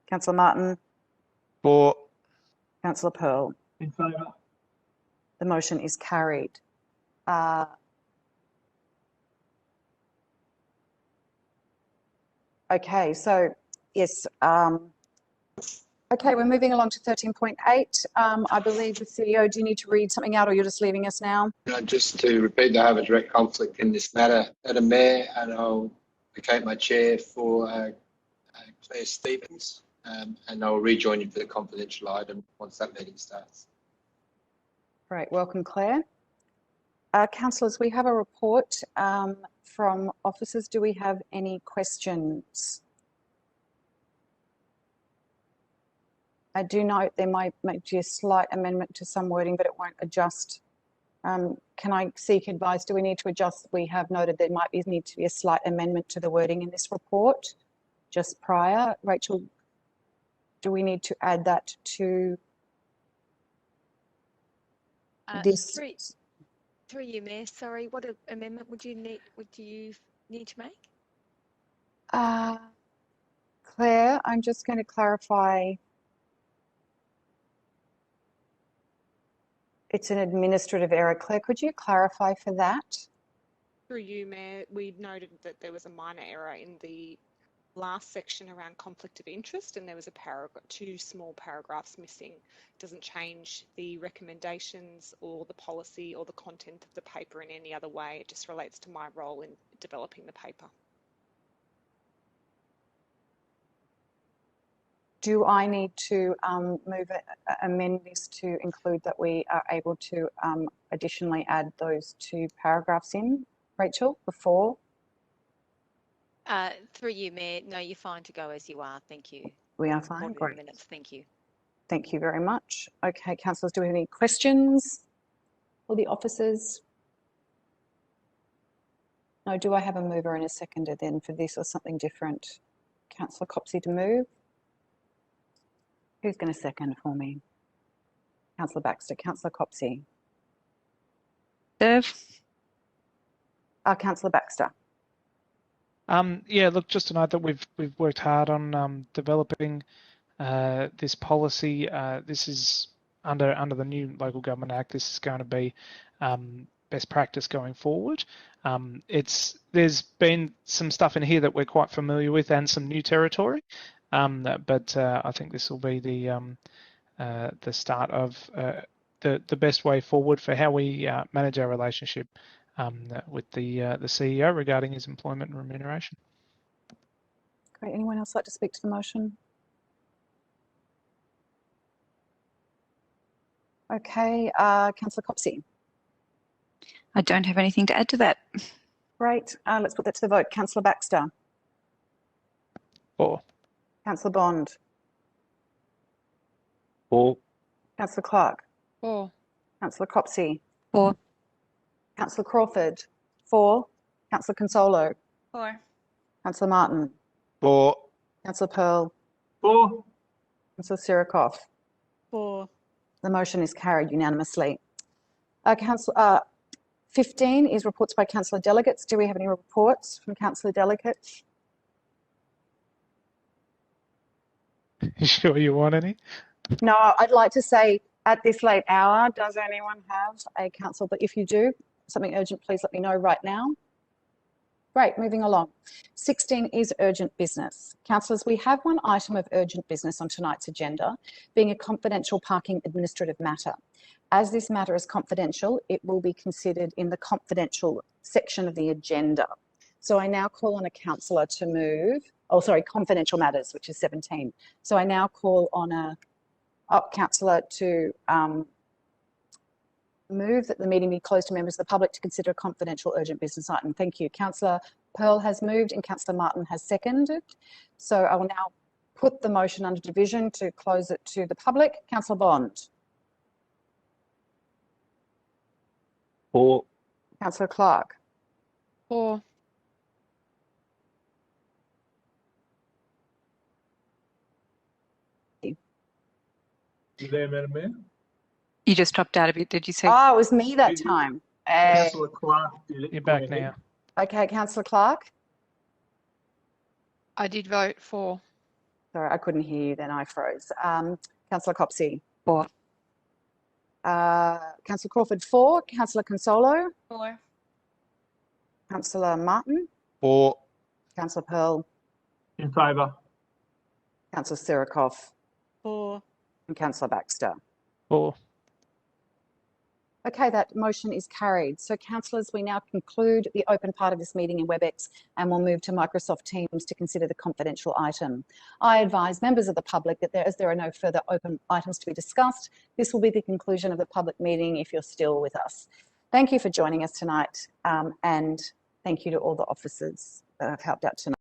Councillor Martin. For. Councillor Pearl. In favour. The motion is carried. Okay, so yes. Okay, we're moving along to 13.8. I believe the CEO, do you need to read something out or you're just leaving us now? Just to repeat, I have a direct conflict in this matter, Madam Mayor, and I'll vacate my chair for Claire Stevens, and I'll rejoin you for the confidential item once that meeting starts. Great, welcome Claire. Councillors, we have a report from officers. Do we have any questions? I do note there might be a slight amendment to some wording, but it won't adjust. Can I seek advice? Do we need to adjust? We have noted there might need to be a slight amendment to the wording in this report just prior. Rachel, do we need to add that to this? Through you, Mayor. Sorry, what amendment would you need to make? Claire, I'm just going to clarify. It's an administrative error. Claire, could you clarify for that? Through you, Mayor, we noted that there was a minor error in the last section around conflict of interest, and there was two small paragraphs missing. It doesn't change the recommendations or the policy or the content of the paper in any other way. It just relates to my role in developing the paper. Do I need to amend this to include that we are able to additionally add those two paragraphs in, Rachel, before? Through you, Mayor. No, you're fine to go as you are. Thank you. We are fine. Great. Minutes. Thank you. Thank you very much. Okay, councillors, do we have any questions for the officers? No, do I have a mover and a seconder then for this or something different? Councillor Copsey to move. Who's going to second for me? Councillor Baxter. Councillor Copsey. Serve. Councillor Baxter. Yeah, look, just to note that we've worked hard on developing this policy. This is under the new Local Government Act. This is going to be best practice going forward. There's been some stuff in here that we're quite familiar with and some new territory. But I think this will be the start of the best way forward for how we manage our relationship with the CEO regarding his employment and remuneration. Great. Anyone else like to speak to the motion? Okay, Councillor Copsey. I don't have anything to add to that. Great. Let's put that to the vote. Councillor Baxter. For. Councillor Bond. For. Councillor Clark. For. Councillor Copsey. For. Councillor Crawford. For. Councillor Consolo. For. Councillor Martin. For. Councillor Pearl. For. Councillor Sirikoff. For. The motion is carried unanimously. 15 is reports by councillor delegates. Do we have any reports from councillor delegates? You sure you want any? No, I'd like to say at this late hour, does anyone have a council? But if you do, something urgent, please let me know right now. Great, moving along. 16 is urgent business. Councillors, we have one item of urgent business on tonight's agenda, being a confidential parking administrative matter. As this matter is confidential, it will be considered in the confidential section of the agenda. So I now call on a councillor to move, confidential matters, which is 17. So I now call on a councillor to move that the meeting be closed to members of the public to consider a confidential urgent business item. Thank you. Councillor Pearl has moved and Councillor Martin has seconded. So I will now put the motion under division to close it to the public. Councillor Bond. For. Councillor Clark. For. You there, Madam Mayor? You just dropped out a bit, did you say? Oh, it was me that time. Councillor Clark did it. You're back now. Okay, Councillor Clark. I did vote for. Sorry, I couldn't hear you then. I froze. Councillor Copsey. For. Councillor Crawford, 4. Councillor Consolo. 4. Councillor Martin. 4. Councillor Pearl. In favour. Councillor Sirikoff. 4. And Councillor Baxter. 4. Okay, that motion is carried. So, councillors, we now conclude the open part of this meeting in Webex and we'll move to Microsoft Teams to consider the confidential item. I advise members of the public that as there are no further open items to be discussed, this will be the conclusion of the public meeting if you're still with us. Thank you for joining us tonight and thank you to all the officers that have helped out tonight.